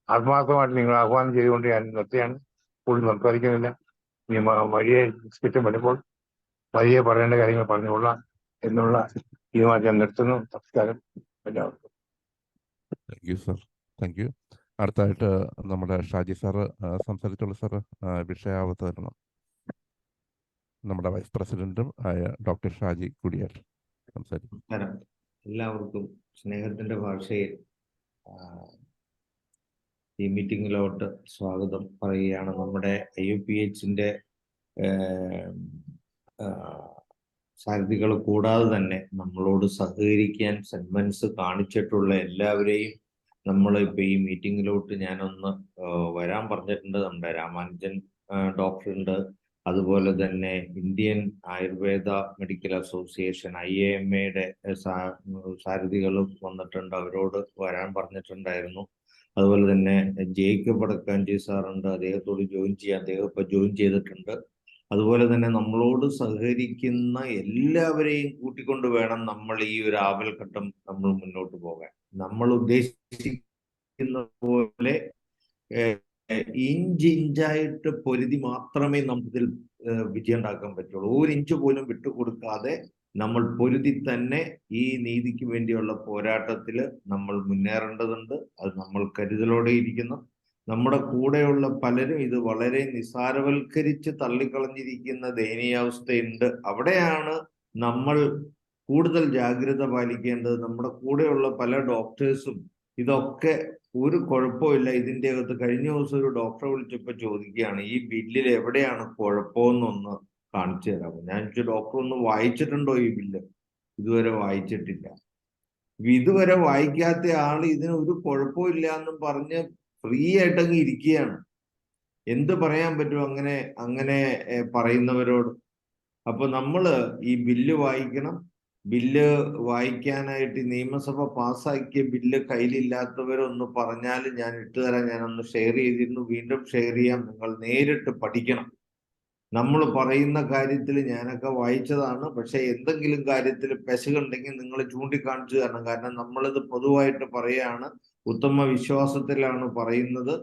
ആത്മാർത്ഥമായിട്ട് നിങ്ങൾ ആഹ്വാനം ചെയ്തുകൊണ്ട് ഞാൻ നിർത്തിയാണ്. കൂടുതൽ സംസാരിക്കുന്നില്ല. ഇനി വഴിയെ ഡിസ്കഷൻ വരുമ്പോൾ വഴിയെ പറയേണ്ട കാര്യങ്ങൾ പറഞ്ഞുകൊള്ളാം എന്നുള്ള തീരുമാനം ഞാൻ നിർത്തുന്നു. നമസ്കാരം എല്ലാവർക്കും. Thank you sir. Thank you. അടുത്തായിട്ട് നമ്മുടെ ഷാജി സാറ് സംസാരിച്ചുള്ള സാറ് വിഷയാവതരണം നമ്മുടെ വൈസ് പ്രസിഡന്റും ആയ ഡോക്ടർ ഷാജി കുടിയാർ സംസാരിക്കും. എല്ലാവർക്കും സ്നേഹത്തിന്റെ ഭാഷയിൽ ഈ മീറ്റിംഗിലോട്ട് സ്വാഗതം പറയുകയാണ്. നമ്മുടെ IUPHന്റെ സാരഥികൾ കൂടാതെ തന്നെ നമ്മളോട് സഹകരിക്കാൻ സെഗ്മെന്റ്സ് കാണിച്ചിട്ടുള്ള എല്ലാവരെയും നമ്മളിപ്പോൾ ഈ മീറ്റിങ്ങിലോട്ട് ഞാനൊന്ന് വരാൻ പറഞ്ഞിട്ടുണ്ട്. നമ്മുടെ രാമാനുജൻ ഡോക്ടറുണ്ട്, അതുപോലെ തന്നെ ഇന്ത്യൻ ആയുർവേദ മെഡിക്കൽ അസോസിയേഷൻ IAMAയുടെ സാരഥികൾ വന്നിട്ടുണ്ട്, അവരോട് വരാൻ പറഞ്ഞിട്ടുണ്ടായിരുന്നു. അതുപോലെ തന്നെ ജേക്കബ് വടക്കാഞ്ചി സാറുണ്ട്, അദ്ദേഹത്തോട് ജോയിൻ ചെയ്യാൻ, അദ്ദേഹം ഇപ്പൊ ജോയിൻ ചെയ്തിട്ടുണ്ട്. അതുപോലെ തന്നെ നമ്മളോട് സഹകരിക്കുന്ന എല്ലാവരെയും കൂട്ടിക്കൊണ്ട് വേണം നമ്മൾ ഈ ഒരു ആപൽഘട്ടം നമ്മൾ മുന്നോട്ട് പോകാൻ. നമ്മൾ ഉദ്ദേശിക്കുന്ന പോലെ ഇഞ്ചായിട്ട് പൊരുതി മാത്രമേ നമുക്കിതിൽ വിജയം ഉണ്ടാക്കാൻ പറ്റുള്ളൂ. ഒരു ഇഞ്ച് പോലും വിട്ടുകൊടുക്കാതെ നമ്മൾ പൊരുതി തന്നെ ഈ നീതിക്ക് വേണ്ടിയുള്ള പോരാട്ടത്തിൽ നമ്മൾ മുന്നേറേണ്ടതുണ്ട്. അത് നമ്മൾ കരുതലോടെ ഇരിക്കണം. നമ്മുടെ കൂടെയുള്ള പലരും ഇത് വളരെ നിസ്സാരവൽക്കരിച്ച് തള്ളിക്കളഞ്ഞിരിക്കുന്ന ദയനീയാവസ്ഥയുണ്ട്. അവിടെയാണ് നമ്മൾ കൂടുതൽ ജാഗ്രത പാലിക്കേണ്ടത്. നമ്മുടെ കൂടെയുള്ള പല ഡോക്ടേഴ്സും ഇതൊക്കെ ഒരു കുഴപ്പമില്ല, ഇതിൻ്റെ അകത്ത് കഴിഞ്ഞ ദിവസം ഒരു ഡോക്ടറെ വിളിച്ചപ്പോൾ ചോദിക്കുകയാണ്, ഈ ബില്ലിൽ എവിടെയാണ് കുഴപ്പമെന്നൊന്ന് കാണിച്ചു തരാമോ? ഞാൻ ചോദിച്ചു, ഡോക്ടർ ഒന്ന് വായിച്ചിട്ടുണ്ടോ ഈ ബില്ല്? ഇതുവരെ വായിച്ചിട്ടില്ല. ഇതുവരെ വായിക്കാത്ത ആൾ ഇതിന് ഒരു കുഴപ്പമില്ല എന്നും പറഞ്ഞ് ഫ്രീ ആയിട്ടങ്ങ് ഇരിക്കുകയാണ്. എന്ത് പറയാൻ പറ്റും അങ്ങനെ പറയുന്നവരോട്? അപ്പൊ നമ്മള് ഈ ബില്ല് വായിക്കണം. ബില്ല് വായിക്കാനായിട്ട് നിയമസഭ പാസ്സാക്കിയ ബില്ല് കയ്യിലില്ലാത്തവരൊന്ന് പറഞ്ഞാൽ ഞാൻ ഇട്ടുതരാം. ഞാനൊന്ന് ഷെയർ ചെയ്തിരുന്നു, വീണ്ടും ഷെയർ ചെയ്യാം. നിങ്ങൾ നേരിട്ട് പഠിക്കണം. നമ്മൾ പറയുന്ന കാര്യത്തിൽ ഞാനൊക്കെ വായിച്ചതാണ്, പക്ഷെ എന്തെങ്കിലും കാര്യത്തിൽ പെശകുണ്ടെങ്കിൽ നിങ്ങൾ ചൂണ്ടിക്കാണിച്ചു തരണം. കാരണം നമ്മളിത് പൊതുവായിട്ട് പറയുകയാണ്, ഉത്തമ വിശ്വാസത്തിലാണ് പറയുന്നത്.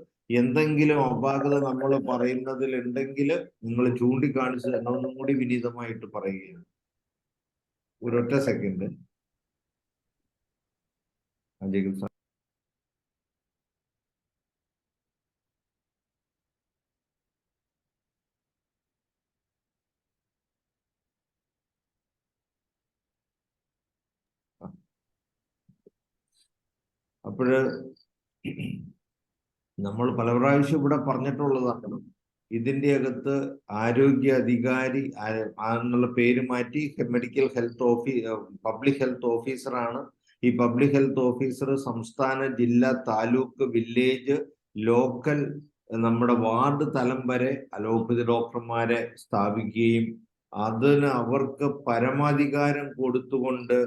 എന്തെങ്കിലും അപാകത നമ്മൾ പറയുന്നതിൽ ഉണ്ടെങ്കിൽ നിങ്ങൾ ചൂണ്ടിക്കാണിച്ചു തരണം. ഒന്നും കൂടി വിനീതമായിട്ട് പറയുകയാണ്. ഒരൊറ്റ സെക്കൻഡ്. അപ്പോഴ് നമ്മൾ പല പ്രാവശ്യം ഇവിടെ പറഞ്ഞിട്ടുള്ളതാണ്, ഇതിന്റെ അകത്ത് ആരോഗ്യ അധികാരി എന്നുള്ള പേര് മാറ്റി മെഡിക്കൽ ഹെൽത്ത് പബ്ലിക് ഹെൽത്ത് ഓഫീസറാണ്. ഈ പബ്ലിക് ഹെൽത്ത് ഓഫീസർ സംസ്ഥാന, ജില്ലാ, താലൂക്ക്, വില്ലേജ്, ലോക്കൽ, നമ്മുടെ വാർഡ് തലം വരെ അലോപ്പതി ഡോക്ടർമാരെ സ്ഥാപിക്കുകയും അതിന് അവർക്ക് പരമാധികാരം കൊടുത്തുകൊണ്ട്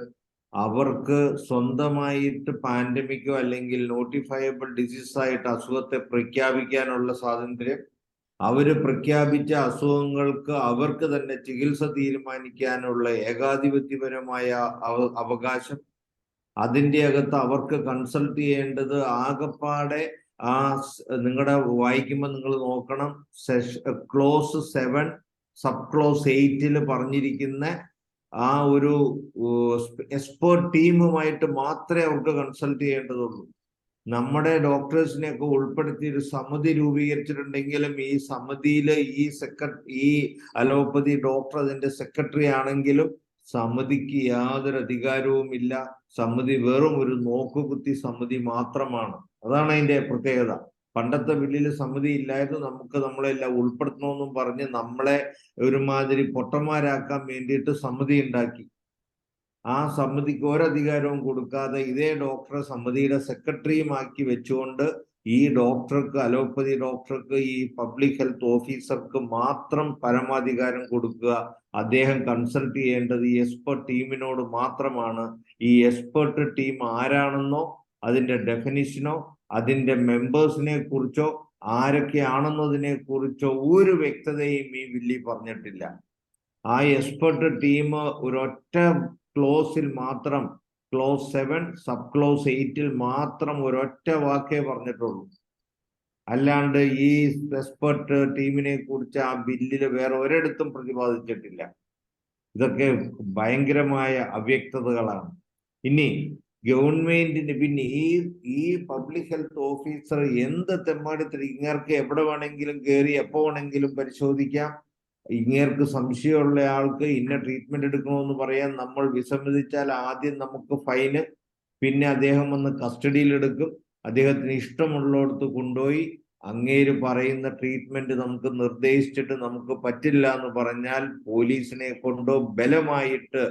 അവർക്ക് സ്വന്തമായിട്ട് പാൻഡമിക്കോ അല്ലെങ്കിൽ നോട്ടിഫയബിൾ ഡിസീസായിട്ട് അസുഖത്തെ പ്രഖ്യാപിക്കാനുള്ള സ്വാതന്ത്ര്യം, അവര് പ്രഖ്യാപിച്ച അസുഖങ്ങൾക്ക് അവർക്ക് തന്നെ ചികിത്സ തീരുമാനിക്കാനുള്ള ഏകാധിപത്യപരമായ അവകാശം, അതിൻ്റെ അകത്ത് അവർക്ക് കൺസൾട്ട് ചെയ്യേണ്ടത് ആകപ്പാടെ നിങ്ങളുടെ വായിക്കുമ്പോൾ നിങ്ങൾ നോക്കണം, ക്ലോസ് 7 സബ് ക്ലോസ് 8 പറഞ്ഞിരിക്കുന്ന ആ ഒരു എക്സ്പേർട്ട് ടീമുമായിട്ട് മാത്രമേ അവർക്ക് കൺസൾട്ട് ചെയ്യേണ്ടതുള്ളൂ. നമ്മുടെ ഡോക്ടേഴ്സിനെയൊക്കെ ഉൾപ്പെടുത്തി ഒരു സമിതി രൂപീകരിച്ചിട്ടുണ്ടെങ്കിലും ഈ സമിതിയിൽ ഈ അലോപ്പതി ഡോക്ടർ അതിന്റെ സെക്രട്ടറി ആണെങ്കിലും സമിതിക്ക് യാതൊരു അധികാരവും ഇല്ല. സമിതി വെറും ഒരു നോക്കുകുത്തി സമിതി മാത്രമാണ്. അതാണ് അതിന്റെ പ്രത്യേകത. പണ്ടത്തെ ബില്ലിൽ സമിതി ഇല്ലായിരുന്നു. നമ്മളെല്ലാം ഉൾപ്പെടുത്തണമെന്നും പറഞ്ഞ് നമ്മളെ ഒരുമാതിരി പൊട്ടന്മാരാക്കാൻ വേണ്ടിയിട്ട് സമിതി ഉണ്ടാക്കി. ആ സമിതിക്ക് ഒരധികാരവും കൊടുക്കാതെ ഇതേ ഡോക്ടറെ സമിതിയുടെ സെക്രട്ടറിയുമാക്കി വെച്ചുകൊണ്ട് ഈ ഡോക്ടർക്ക്, അലോപ്പതി ഡോക്ടർക്ക്, ഈ പബ്ലിക് ഹെൽത്ത് ഓഫീസർക്ക് മാത്രം പരമാധികാരം കൊടുക്കുക. അദ്ദേഹം കൺസൾട്ട് ചെയ്യേണ്ടത് ഈ എക്സ്പെർട്ട് ടീമിനോട് മാത്രമാണ്. ഈ എക്സ്പെർട്ട് ടീം ആരാണെന്നോ അതിന്റെ ഡെഫിനിഷനോ അതിന്റെ മെമ്പേഴ്സിനെ കുറിച്ചോ ആരൊക്കെയാണെന്നതിനെ കുറിച്ചോ ഒരു വ്യക്തതയും ഈ ബില്ലിൽ പറഞ്ഞിട്ടില്ല. ആ എക്സ്പെർട്ട് ടീം ഒരൊറ്റ ക്ലോസിൽ മാത്രം, ക്ലോസ് 7 സബ് ക്ലോസ് 8 മാത്രം ഒരൊറ്റ വാക്കേ പറഞ്ഞിട്ടുള്ളൂ. അല്ലാണ്ട് ഈ എക്സ്പെർട്ട് ടീമിനെ കുറിച്ച് ആ ബില്ലിൽ വേറെ ഒരിടത്തും പ്രതിപാദിച്ചിട്ടില്ല. ഇതൊക്കെ ഭയങ്കരമായ അവ്യക്തതകളാണ്. ഇനി ഗവൺമെന്റിന് പിന്നെ ഈ പബ്ലിക് ഹെൽത്ത് ഓഫീസർ എന്ത് തെമ്മാടിത്തരം, ഇങ്ങേർക്ക് എവിടെ വേണമെങ്കിലും കയറി എപ്പോ വേണമെങ്കിലും പരിശോധിക്കാം, ഇങ്ങേർക്ക് സംശയമുള്ള ആൾക്ക് ഇന്ന ട്രീറ്റ്മെന്റ് എടുക്കണമെന്ന് പറയാൻ നമ്മൾ വിസമ്മതിച്ചാൽ ആദ്യം നമുക്ക് ഫൈന്, പിന്നെ അദ്ദേഹം വന്ന് കസ്റ്റഡിയിൽ എടുക്കും, അദ്ദേഹത്തിന് ഇഷ്ടമുള്ളിടത്ത് കൊണ്ടുപോയി അങ്ങേര് പറയുന്ന ട്രീറ്റ്മെന്റ് നമുക്ക് നിർദ്ദേശിച്ചിട്ട് നമുക്ക് പറ്റില്ല എന്ന് പറഞ്ഞാൽ പോലീസിനെ കൊണ്ടോ ബലമായിട്ട്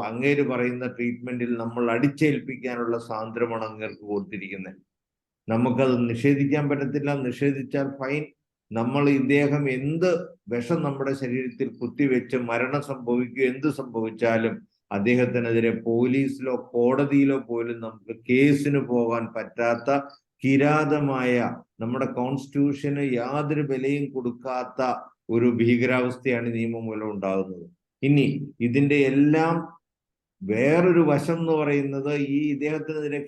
അങ്ങേര് പറയുന്ന ട്രീറ്റ്മെന്റിൽ നമ്മൾ അടിച്ചേൽപ്പിക്കാനുള്ള സ്വാതന്ത്ര്യമാണ് അങ്ങേർക്ക് കൊടുത്തിരിക്കുന്നത്. നമുക്കത് നിഷേധിക്കാൻ പറ്റത്തില്ല. നിഷേധിച്ചാൽ ഫൈൻ. ഇദ്ദേഹം എന്ത് വിഷം നമ്മുടെ ശരീരത്തിൽ കുത്തിവെച്ച് മരണം സംഭവിക്കുകയോ എന്ത് സംഭവിച്ചാലും അദ്ദേഹത്തിനെതിരെ പോലീസിലോ കോടതിയിലോ പോലും നമുക്ക് കേസിന് പോകാൻ പറ്റാത്ത കിരാതമായ, നമ്മുടെ കോൺസ്റ്റിറ്റ്യൂഷന് യാതൊരു വിലയും കൊടുക്കാത്ത ഒരു ഭീകരാവസ്ഥയാണ് നിയമം മൂലം ഉണ്ടാകുന്നത്. ഇനി ഇതിന്റെ എല്ലാം വേറൊരു വശം എന്ന് പറയുന്നത്, ഈ ഇദ്ദേഹത്തിനെതിരെ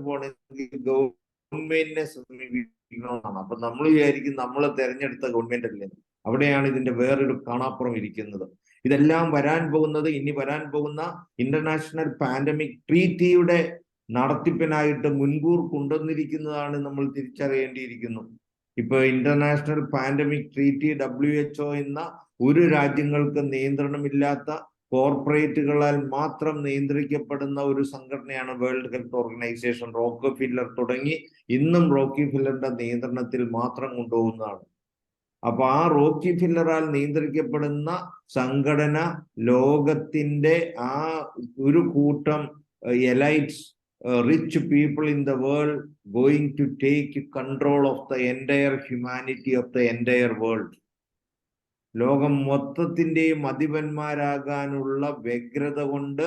പോണെങ്കിൽ ഗവൺമെന്റിനെ സമീപിക്കണമെന്നാണ്. അപ്പൊ നമ്മൾ വിചാരിക്കും നമ്മൾ തെരഞ്ഞെടുത്ത ഗവൺമെന്റ് അല്ലേ. അവിടെയാണ് ഇതിന്റെ വേറൊരു കാണാപ്പുറം ഇരിക്കുന്നത്. ഇതെല്ലാം ഇനി വരാൻ പോകുന്ന ഇന്റർനാഷണൽ പാൻഡമിക് ട്രീറ്റിയുടെ നടത്തിപ്പിനായിട്ട് മുൻകൂർ കൊണ്ടുവന്നിരിക്കുന്നതാണ് നമ്മൾ തിരിച്ചറിയേണ്ടിയിരിക്കുന്നു. ഇപ്പൊ ഇന്റർനാഷണൽ പാൻഡമിക് ട്രീറ്റി WHO എന്ന ഒരു രാജ്യങ്ങൾക്ക് നിയന്ത്രണമില്ലാത്ത കോർപ്പറേറ്റുകളാൽ മാത്രം നിയന്ത്രിക്കപ്പെടുന്ന ഒരു സംഘടനയാണ് വേൾഡ് ഹെൽത്ത് ഓർഗനൈസേഷൻ. റോക്ക്ഫില്ലർ തുടങ്ങി ഇന്നും റോക്ക്ഫില്ലറിന്റെ നിയന്ത്രണത്തിൽ മാത്രം കൊണ്ടുപോകുന്നതാണ്. അപ്പൊ ആ റോക്ക്ഫില്ലറാൽ നിയന്ത്രിക്കപ്പെടുന്ന സംഘടന ലോകത്തിന്റെ ആ ഒരു കൂട്ടം elites, rich people in the world going to take control of the entire humanity of the entire world. ലോകം മൊത്തത്തിന്റെയും അധിപന്മാരാകാനുള്ള വ്യഗ്രത കൊണ്ട്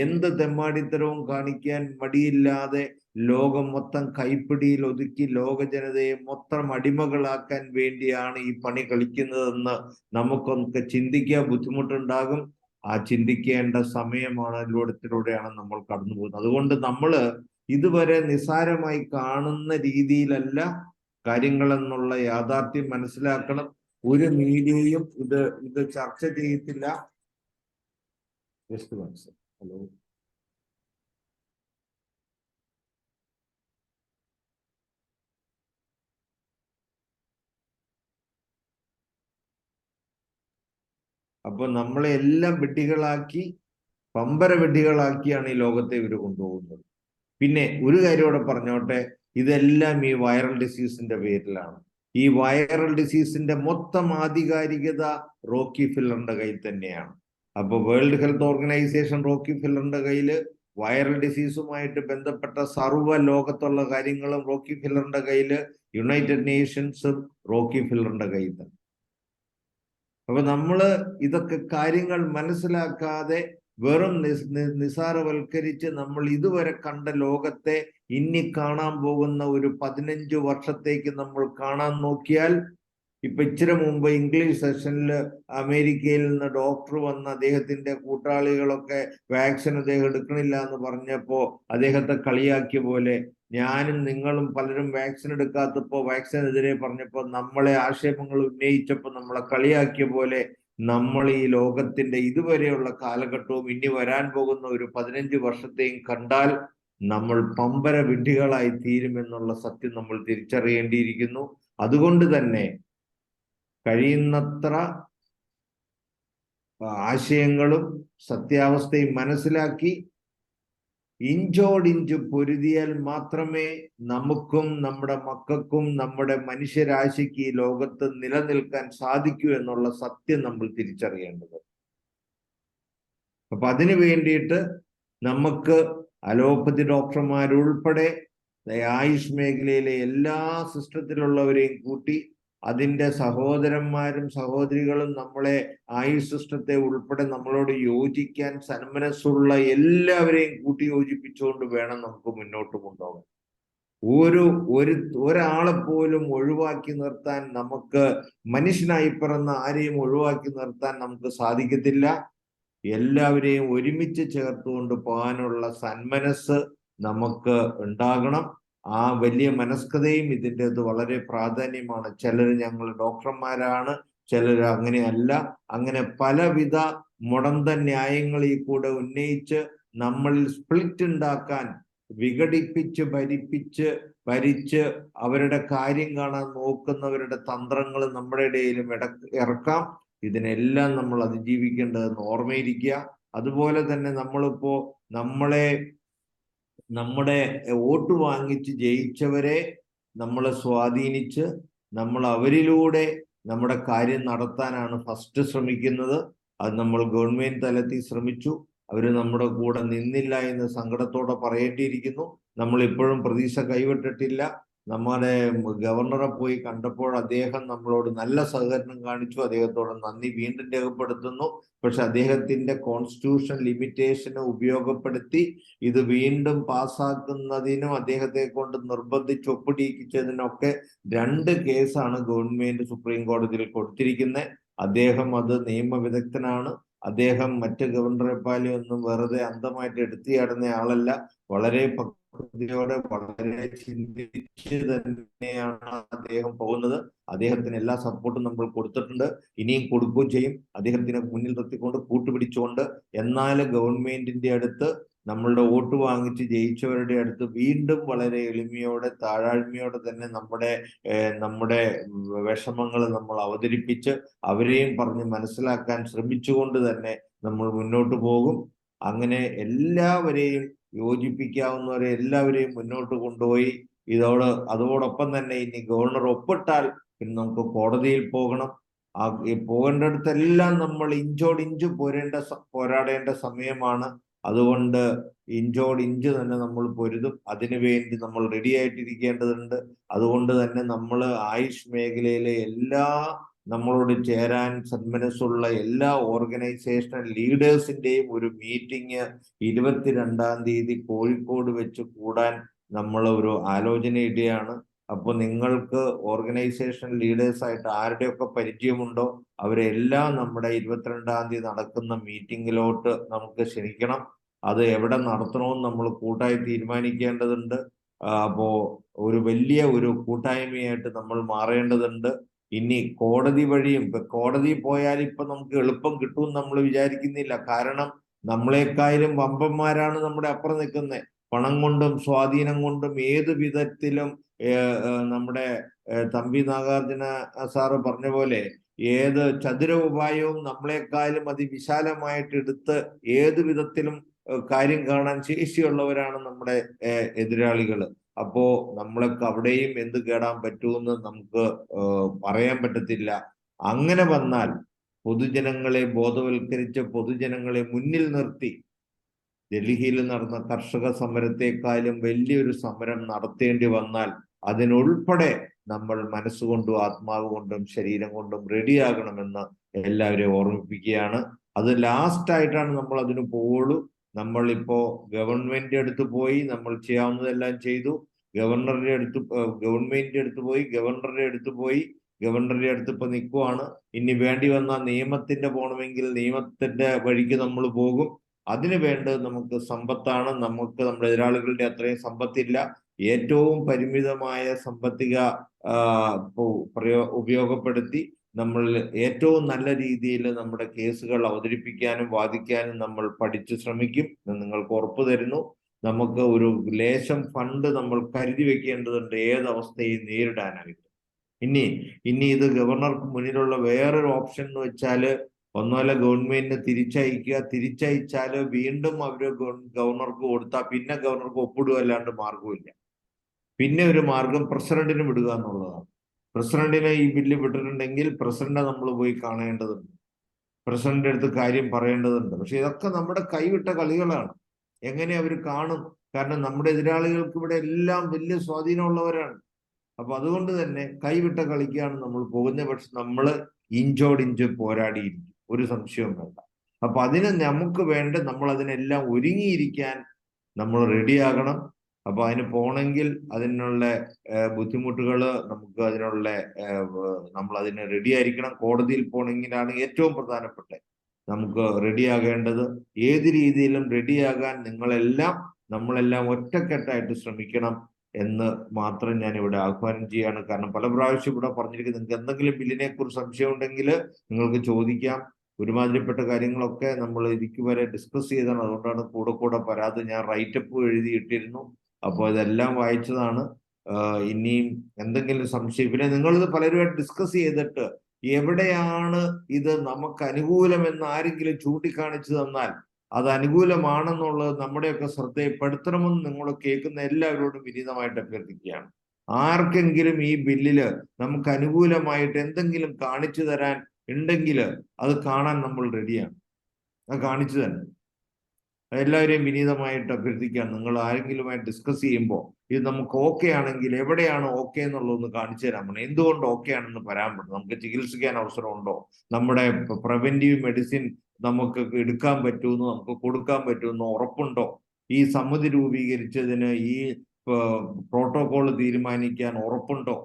എന്ത് തെമ്മാടിത്തരവും കാണിക്കാൻ മടിയില്ലാതെ ലോകം മൊത്തം കൈപ്പിടിയിൽ ഒതുക്കി ലോക ജനതയെ മൊത്തം അടിമകളാക്കാൻ വേണ്ടിയാണ് ഈ പണി കളിക്കുന്നതെന്ന് നമുക്കൊക്കെ ചിന്തിക്കാൻ ബുദ്ധിമുട്ടുണ്ടാകും. ആ ചിന്തിക്കേണ്ട സമയമാണ്, അതിലൂടെയാണ് നമ്മൾ കടന്നു പോകുന്നത്. അതുകൊണ്ട് നമ്മൾ ഇതുവരെ നിസ്സാരമായി കാണുന്ന രീതിയിലല്ല കാര്യങ്ങളെന്നുള്ള യാഥാർത്ഥ്യം മനസ്സിലാക്കണം. ഒരു മീഡിയയും ഇത് ചർച്ച ചെയ്യത്തില്ല. ഹലോ, അപ്പൊ നമ്മളെ എല്ലാം വെട്ടികളാക്കി, പമ്പര വെട്ടികളാക്കിയാണ് ഈ ലോകത്തെ ഇവർ കൊണ്ടുപോകുന്നത്. പിന്നെ ഒരു കാര്യം കൂടെ പറഞ്ഞോട്ടെ, ഇതെല്ലാം ഈ വൈറൽ ഡിസീസിന്റെ പേരിലാണ്. ഈ വൈറൽ ഡിസീസിന്റെ മൊത്തം ആധികാരികത റോക്കി ഫില്ലറിന്റെ കയ്യിൽ തന്നെയാണ്. അപ്പൊ വേൾഡ് ഹെൽത്ത് ഓർഗനൈസേഷൻ റോക്കി ഫില്ലറിന്റെ കയ്യിൽ, വൈറൽ ഡിസീസുമായിട്ട് ബന്ധപ്പെട്ട സർവ്വ ലോകത്തുള്ള കാര്യങ്ങളും റോക്കി ഫില്ലറിന്റെ കയ്യിൽ, യുണൈറ്റഡ് നേഷൻസും റോക്കി ഫില്ലറിന്റെ കയ്യിൽ തന്നെ. അപ്പൊ നമ്മള് ഇതൊക്കെ കാര്യങ്ങൾ മനസ്സിലാക്കാതെ വെറും നിസാരവൽക്കരിച്ച് നമ്മൾ ഇതുവരെ കണ്ട ലോകത്തെ ഇനി കാണാൻ പോകുന്ന ഒരു 15 വർഷത്തേക്ക് നമ്മൾ കാണാൻ നോക്കിയാൽ, ഇപ്പൊ ഇച്ചിരി മുമ്പ് ഇംഗ്ലീഷ് സെഷനിൽ അമേരിക്കയിൽ നിന്ന് ഡോക്ടർ വന്ന് അദ്ദേഹത്തിന്റെ കൂട്ടാളികളൊക്കെ വാക്സിൻ അദ്ദേഹം എടുക്കണില്ല എന്ന് പറഞ്ഞപ്പോ അദ്ദേഹത്തെ കളിയാക്കിയ പോലെ, ഞാനും നിങ്ങളും പലരും വാക്സിൻ എടുക്കാത്തപ്പോ വാക്സിനെതിരെ പറഞ്ഞപ്പോ നമ്മളെ ആക്ഷേപങ്ങൾ ഉന്നയിച്ചപ്പോൾ നമ്മളെ കളിയാക്കിയ പോലെ, നമ്മൾ ഈ ലോകത്തിന്റെ ഇതുവരെയുള്ള കാലഘട്ടവും ഇനി വരാൻ പോകുന്ന ഒരു 15 വർഷത്തെയും കണ്ടാൽ നമ്മൾ പമ്പര വിഡ്ഢികളായി തീരുമെന്നുള്ള സത്യം നമ്മൾ തിരിച്ചറിയേണ്ടിയിരിക്കുന്നു. അതുകൊണ്ട് തന്നെ കഴിയുന്നത്ര ആശയങ്ങളും സത്യാവസ്ഥയും മനസ്സിലാക്കി ഇഞ്ചോടിഞ്ച് പൊരുതിയാൽ മാത്രമേ നമുക്കും നമ്മുടെ മക്കൾക്കും നമ്മുടെ മനുഷ്യരാശിക്ക് ഈ ലോകത്ത് നിലനിൽക്കാൻ സാധിക്കൂ എന്നുള്ള സത്യം നമ്മൾ തിരിച്ചറിയേണ്ടത്. അപ്പൊ അതിനു വേണ്ടിയിട്ട് നമുക്ക് അലോപ്പതി ഡോക്ടർമാരുൾപ്പെടെ ആയുഷ് മേഖലയിലെ എല്ലാ സിസ്റ്റത്തിലുള്ളവരെയും കൂട്ടി, അതിൻ്റെ സഹോദരന്മാരും സഹോദരികളും നമ്മളെ ആയുഷ് സിസ്റ്റത്തെ ഉൾപ്പെടെ നമ്മളോട് യോജിക്കാൻ സന്മനസ്സുള്ള എല്ലാവരെയും കൂട്ടി യോജിപ്പിച്ചുകൊണ്ട് വേണം നമുക്ക് മുന്നോട്ട് കൊണ്ടുപോകാൻ. ഒരാളെ പോലും ഒഴിവാക്കി നിർത്താൻ നമുക്ക്, മനുഷ്യനായി പിറന്ന ആരെയും ഒഴിവാക്കി നിർത്താൻ നമുക്ക് സാധിക്കത്തില്ല. എല്ലാവരെയും ഒരുമിച്ച് ചേർത്തുകൊണ്ട് പോകാനുള്ള സന്മനസ് നമുക്ക് ഉണ്ടാകണം. ആ വലിയ മനസ്കതയും ഇതിൻ്റെത് വളരെ പ്രാധാന്യമാണ്. ചിലർ ഞങ്ങൾ ഡോക്ടർമാരാണ്, ചിലർ അങ്ങനെയല്ല, അങ്ങനെ പലവിധ മുടന്ത ന്യായങ്ങൾ ഈ കൂടെ ഉന്നയിച്ച് നമ്മളിൽ സ്പ്ലിറ്റ് ഉണ്ടാക്കാൻ, വിഘടിപ്പിച്ച് ഭരിച്ച് അവരുടെ കാര്യം കാണാൻ നോക്കുന്നവരുടെ തന്ത്രങ്ങൾ നമ്മുടെ ഇടയിലും ഇറക്കാം. ഇതിനെല്ലാം നമ്മൾ അതിജീവിക്കേണ്ടതെന്ന് ഓർമ്മയിരിക്കുക. അതുപോലെ തന്നെ നമ്മളിപ്പോ നമ്മുടെ വോട്ട് വാങ്ങിച്ച് ജയിച്ചവരെ നമ്മൾ സ്വാധീനിച്ച് നമ്മൾ അവരിലൂടെ നമ്മുടെ കാര്യം നടത്താനാണ് ഫസ്റ്റ് ശ്രമിക്കുന്നത്. അത് നമ്മൾ ഗവൺമെന്റ് തലത്തിൽ ശ്രമിച്ചു, അവർ നമ്മുടെ കൂടെ നിന്നില്ല എന്ന് സങ്കടത്തോടെ പറയേണ്ടിയിരിക്കുന്നു. നമ്മൾ ഇപ്പോഴും പ്രതീക്ഷ കൈവിട്ടിട്ടില്ല. നമ്മുടെ ഗവർണറെ പോയി കണ്ടപ്പോൾ അദ്ദേഹം നമ്മളോട് നല്ല സഹകരണം കാണിച്ചു. അദ്ദേഹത്തോട് നന്ദി വീണ്ടും രേഖപ്പെടുത്തുന്നു. പക്ഷെ അദ്ദേഹത്തിന്റെ കോൺസ്റ്റിറ്റ്യൂഷൻ ലിമിറ്റേഷന് ഉപയോഗപ്പെടുത്തി ഇത് വീണ്ടും പാസ്സാക്കുന്നതിനും അദ്ദേഹത്തെ കൊണ്ട് നിർബന്ധിച്ച് ഒപ്പിടിയിച്ചതിനൊക്കെ 2 കേസാണ് ഗവൺമെന്റ് സുപ്രീം കോടതിയിൽ കൊടുത്തിരിക്കുന്നത്. അദ്ദേഹം അത് നിയമവിദഗ്ധനാണ്. അദ്ദേഹം മറ്റ് ഗവർണറെ പോലെ ഒന്നും വെറുതെ അന്ധമായിട്ട് എടുത്തിയാടുന്ന ആളല്ല. വളരെ പക്വതയോടെ വളരെ ചിന്തിച്ച് തന്നെയാണ് അദ്ദേഹം പോകുന്നത്. അദ്ദേഹത്തിന് എല്ലാ സപ്പോർട്ടും നമ്മൾ കൊടുത്തിട്ടുണ്ട്, ഇനിയും കൊടുക്കുകയും ചെയ്യും. അദ്ദേഹത്തിന് മുന്നിൽ നിർത്തിക്കൊണ്ട് കൂട്ടുപിടിച്ചുകൊണ്ട്, എന്നാൽ ഗവൺമെന്റിന്റെ അടുത്ത്, നമ്മളുടെ വോട്ട് വാങ്ങിച്ച് ജയിച്ചവരുടെ അടുത്ത് വീണ്ടും വളരെ എളിമയോടെ താഴാഴ്മയോടെ തന്നെ നമ്മുടെ വിഷമങ്ങൾ നമ്മൾ അവതരിപ്പിച്ച് അവരെയും പറഞ്ഞ് മനസ്സിലാക്കാൻ ശ്രമിച്ചുകൊണ്ട് തന്നെ നമ്മൾ മുന്നോട്ട് പോകും. അങ്ങനെ എല്ലാവരെയും യോജിപ്പിക്കാവുന്നവരെ എല്ലാവരെയും മുന്നോട്ട് കൊണ്ടുപോയി അതോടൊപ്പം തന്നെ ഇനി ഗവർണർ ഒപ്പിട്ടാൽ പിന്നെ നമുക്ക് കോടതിയിൽ പോകണം. പോകേണ്ടടുത്തെല്ലാം നമ്മൾ ഇഞ്ചോടിഞ്ച് പോരാടേണ്ട സമയമാണ്. അതുകൊണ്ട് ഇഞ്ചോടിഞ്ച് തന്നെ നമ്മൾ പൊരുതും. അതിനുവേണ്ടി നമ്മൾ റെഡി ആയിട്ടിരിക്കേണ്ടതുണ്ട്. അതുകൊണ്ട് തന്നെ നമ്മൾ ആയുഷ് മേഖലയിലെ എല്ലാ നമ്മളോട് ചേരാൻ സന്മനസ്സുള്ള എല്ലാ ഓർഗനൈസേഷണൽ ലീഡേഴ്സിന്റെയും ഒരു മീറ്റിംഗ് 22-ാം തീയതി കോഴിക്കോട് വെച്ച് കൂടാൻ നമ്മൾ ഒരു ആലോചന ഇടുകയാണ്. അപ്പോൾ നിങ്ങൾക്ക് ഓർഗനൈസേഷൻ ലീഡേഴ്സായിട്ട് ആരുടെയൊക്കെ പരിചയമുണ്ടോ അവരെല്ലാം നമ്മുടെ 22-ാം തീയതി നടക്കുന്ന മീറ്റിങ്ങിലോട്ട് നമുക്ക് ക്ഷണിക്കണം. അത് എവിടെ നടത്തണമെന്ന് നമ്മൾ കൂട്ടായി തീരുമാനിക്കേണ്ടതുണ്ട്. അപ്പോൾ ഒരു വലിയ ഒരു കൂട്ടായ്മയായിട്ട് നമ്മൾ മാറേണ്ടതുണ്ട്. ഇനി കോടതി വഴിയും, കോടതി പോയാൽ ഇപ്പൊ നമുക്ക് എളുപ്പം കിട്ടുമെന്ന് നമ്മൾ വിചാരിക്കുന്നില്ല. കാരണം നമ്മളെക്കാളും വമ്പന്മാരാണ് നമ്മുടെ അപ്പുറം നിൽക്കുന്നത്. പണം കൊണ്ടും സ്വാധീനം കൊണ്ടും ഏത് വിധത്തിലും നമ്മുടെ തമ്പി നാഗാർജുന സാറ് പറഞ്ഞ പോലെ ഏത് ചതുര ഉപായവും നമ്മളെക്കാളും അതിവിശാലമായിട്ട് എടുത്ത് ഏത് വിധത്തിലും കാര്യം കാണാൻ ശേഷിയുള്ളവരാണ് നമ്മുടെ എതിരാളികൾ. അപ്പോ നമ്മളൊക്കെ അവിടെയും എന്ത് കേടാൻ പറ്റുമെന്ന് നമുക്ക് പറയാൻ പറ്റത്തില്ല. അങ്ങനെ വന്നാൽ പൊതുജനങ്ങളെ ബോധവൽക്കരിച്ച് പൊതുജനങ്ങളെ മുന്നിൽ നിർത്തി ഡൽഹിയിൽ നടന്ന കർഷക സമരത്തെക്കാളും വലിയൊരു സമരം നടത്തേണ്ടി വന്നാൽ അതിനുൾപ്പെടെ നമ്മൾ മനസ്സുകൊണ്ടും ആത്മാവ് കൊണ്ടും ശരീരം കൊണ്ടും റെഡിയാകണമെന്ന് എല്ലാവരെയും ഓർമ്മിപ്പിക്കുകയാണ്. അത് ലാസ്റ്റായിട്ടാണ് നമ്മൾ അതിന് പോവുള്ളൂ. നമ്മളിപ്പോ ഗവൺമെന്റിന്റെ അടുത്ത് പോയി നമ്മൾ ചെയ്യാവുന്നതെല്ലാം ചെയ്തു. ഗവർണറുടെ അടുത്ത് ഗവർണറുടെ അടുത്ത് ഇപ്പൊ നിൽക്കുവാണ്. ഇനി വേണ്ടി വന്ന നിയമത്തിന്റെ പോകണമെങ്കിൽ നിയമത്തിന്റെ വഴിക്ക് നമ്മൾ പോകും. അതിന് വേണ്ടത് നമുക്ക് സമ്പത്താണ്. നമുക്ക് നമ്മുടെ എതിരാളികളുടെ അത്രയും സമ്പത്തില്ല. ഏറ്റവും പരിമിതമായ സാമ്പത്തിക ഉപയോഗപ്പെടുത്തി നമ്മൾ ഏറ്റവും നല്ല രീതിയിൽ നമ്മുടെ കേസുകൾ അവതരിപ്പിക്കാനും വാദിക്കാനും നമ്മൾ പഠിച്ചു ശ്രമിക്കും. നിങ്ങൾക്ക് ഉറപ്പ് തരുന്നു. നമുക്ക് ഒരു ലേശം ഫണ്ട് നമ്മൾ കരുതി വെക്കേണ്ടതുണ്ട് ഏതവസ്ഥയും നേരിടാനായിട്ട്. ഇനി ഇത് ഗവർണർക്ക് മുന്നിലുള്ള വേറൊരു ഓപ്ഷൻ എന്ന് വെച്ചാല് ഒന്നുമല്ല ഗവൺമെന്റിന് തിരിച്ചയച്ചാല് വീണ്ടും അവര് ഗവർണർക്ക് കൊടുത്താൽ പിന്നെ ഗവർണർക്ക് ഒപ്പിടുക അല്ലാണ്ട് മാർഗമില്ല. പിന്നെ ഒരു മാർഗം പ്രസിഡന്റിന് വിടുക എന്നുള്ളതാണ്. പ്രസിഡന്റിനെ ഈ ബില്ല് വിട്ടിട്ടുണ്ടെങ്കിൽ പ്രസിഡന്റിനെ നമ്മൾ പോയി കാണേണ്ടതുണ്ട്, പ്രസിഡന്റിന്റെ അടുത്ത് കാര്യം പറയേണ്ടതുണ്ട്. പക്ഷെ ഇതൊക്കെ നമ്മുടെ കൈവിട്ട കളികളാണ്. എങ്ങനെ അവർ കാണും? കാരണം നമ്മുടെ എതിരാളികൾക്ക് ഇവിടെ എല്ലാം വലിയ സ്വാധീനമുള്ളവരാണ്. അപ്പൊ അതുകൊണ്ട് തന്നെ കൈവിട്ട കളിക്കാണ് നമ്മൾ പോകുന്നത്. പക്ഷെ നമ്മൾ ഇഞ്ചോടിഞ്ച് പോരാടിയിരിക്കും, ഒരു സംശയവും വേണ്ട. അപ്പൊ അതിന് നമുക്ക് വേണ്ട നമ്മൾ അതിനെല്ലാം ഒരുങ്ങിയിരിക്കാൻ നമ്മൾ റെഡിയാകണം. അപ്പൊ അതിന് പോണെങ്കിൽ അതിനുള്ള ബുദ്ധിമുട്ടുകൾ നമുക്ക് നമ്മൾ അതിന് റെഡിയായിരിക്കണം. കോടതിയിൽ പോണെങ്കിലാണ് ഏറ്റവും പ്രധാനപ്പെട്ട നമുക്ക് റെഡിയാകേണ്ടത്. ഏത് രീതിയിലും റെഡിയാകാൻ നമ്മളെല്ലാം ഒറ്റക്കെട്ടായിട്ട് ശ്രമിക്കണം എന്ന് മാത്രം ഞാൻ ഇവിടെ ആഹ്വാനം ചെയ്യാണ്. കാരണം പല പ്രാവശ്യം ഇവിടെ പറഞ്ഞിരിക്കുന്നത് നിങ്ങൾക്ക് എന്തെങ്കിലും ബില്ലിനെ കുറിച്ച് സംശയം ഉണ്ടെങ്കിൽ നിങ്ങൾക്ക് ചോദിക്കാം. ഒരുമാതിരിപ്പെട്ട കാര്യങ്ങളൊക്കെ നമ്മൾ ഇതുവരെ ഡിസ്കസ് ചെയ്താണ്. അതുകൊണ്ടാണ് കൂടെ പരാതി ഞാൻ റൈറ്റപ്പ് എഴുതിയിട്ടിരുന്നു. അപ്പോൾ ഇതെല്ലാം വായിച്ചതാണ്. ഇനിയും എന്തെങ്കിലും സംശയം പിന്നെ നിങ്ങളിത് പലരുമായിട്ട് ഡിസ്കസ് ചെയ്തിട്ട് എവിടെയാണ് ഇത് നമുക്ക് അനുകൂലമെന്ന് ആരെങ്കിലും ചൂണ്ടിക്കാണിച്ചു തന്നാൽ അത് അനുകൂലമാണെന്നുള്ളത് നമ്മുടെയൊക്കെ ശ്രദ്ധയിൽപ്പെടുത്തണമെന്ന് നിങ്ങൾ കേൾക്കുന്ന എല്ലാവരോടും വിനീതമായിട്ട് അഭ്യർത്ഥിക്കുകയാണ്. ആർക്കെങ്കിലും ഈ ബില്ലില് നമുക്ക് അനുകൂലമായിട്ട് എന്തെങ്കിലും കാണിച്ചു തരാൻ ഉണ്ടെങ്കിൽ അത് കാണാൻ നമ്മൾ റെഡിയാണ്. അത് കാണിച്ചു തന്നെ എല്ലാവരെയും വിനീതമായിട്ട് അഭ്യർത്ഥിക്കുകയാണ്. നിങ്ങൾ ആരെങ്കിലുമായി ഡിസ്കസ് ചെയ്യുമ്പോൾ ഇത് നമുക്ക് ഓക്കെ ആണെങ്കിൽ എവിടെയാണ് ഓക്കെ എന്നുള്ളതൊന്ന് കാണിച്ചു തരാൻ പറ്റും. എന്തുകൊണ്ട് ഓക്കെ ആണെന്ന് പറയാൻ പറ്റും. നമുക്ക് ചികിത്സിക്കാൻ അവസരമുണ്ടോ? നമ്മുടെ പ്രിവെന്റീവ് മെഡിസിൻ നമുക്ക് എടുക്കാൻ പറ്റുമെന്ന് നമുക്ക് കൊടുക്കാൻ പറ്റുമെന്ന് ഉറപ്പുണ്ടോ? ഈ സമിതി രൂപീകരിച്ചതിന് ഈ പ്രോട്ടോകോൾ തീരുമാനിക്കാൻ ഉറപ്പുണ്ടോ?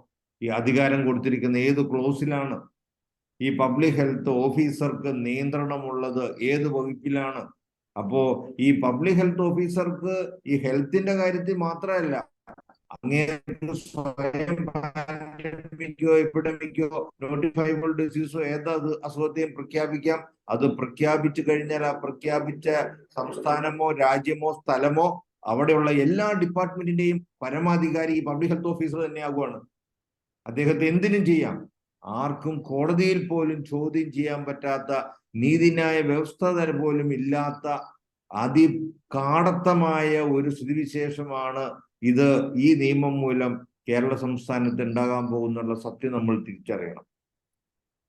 ഈ അധികാരം കൊടുത്തിരിക്കുന്ന ഏത് ക്ലോസിലാണ്? ഈ പബ്ലിക് ഹെൽത്ത് ഓഫീസർക്ക് നിയന്ത്രണമുള്ളത് ഏത് വകുപ്പിലാണ്? അപ്പോ ഈ പബ്ലിക് ഹെൽത്ത് ഓഫീസർക്ക് ഈ ഹെൽത്തിന്റെ കാര്യത്തിൽ മാത്രമല്ല അങ്ങേക്ക് സ്വയം പാൻഡമിക്കോ എപ്പിഡമിക്കോ നോട്ടിഫൈബിൾ ഡിസീസോ ഏത് അസുഖത്തെയും പ്രഖ്യാപിക്കാം. അത് പ്രഖ്യാപിച്ചു കഴിഞ്ഞാൽ ആ പ്രഖ്യാപിച്ച സംസ്ഥാനമോ രാജ്യമോ സ്ഥലമോ അവിടെയുള്ള എല്ലാ ഡിപ്പാർട്ട്മെന്റിന്റെയും പരമാധികാരി ഈ പബ്ലിക് ഹെൽത്ത് ഓഫീസർ തന്നെയാകുവാണ്. അദ്ദേഹത്തെ എന്തിനും ചെയ്യാം. ആർക്കും കോടതിയിൽ പോലും ചോദ്യം ചെയ്യാൻ പറ്റാത്ത നീതിന്യായ വ്യവസ്ഥ പോലും ഇല്ലാത്ത അതികാടത്തമായ ഒരു സ്ഥിതിവിശേഷമാണ് ഇത്. ഈ നിയമം മൂലം കേരള സംസ്ഥാനത്ത് ഉണ്ടാകാൻ പോകുന്നുള്ള സത്യം നമ്മൾ തിരിച്ചറിയണം.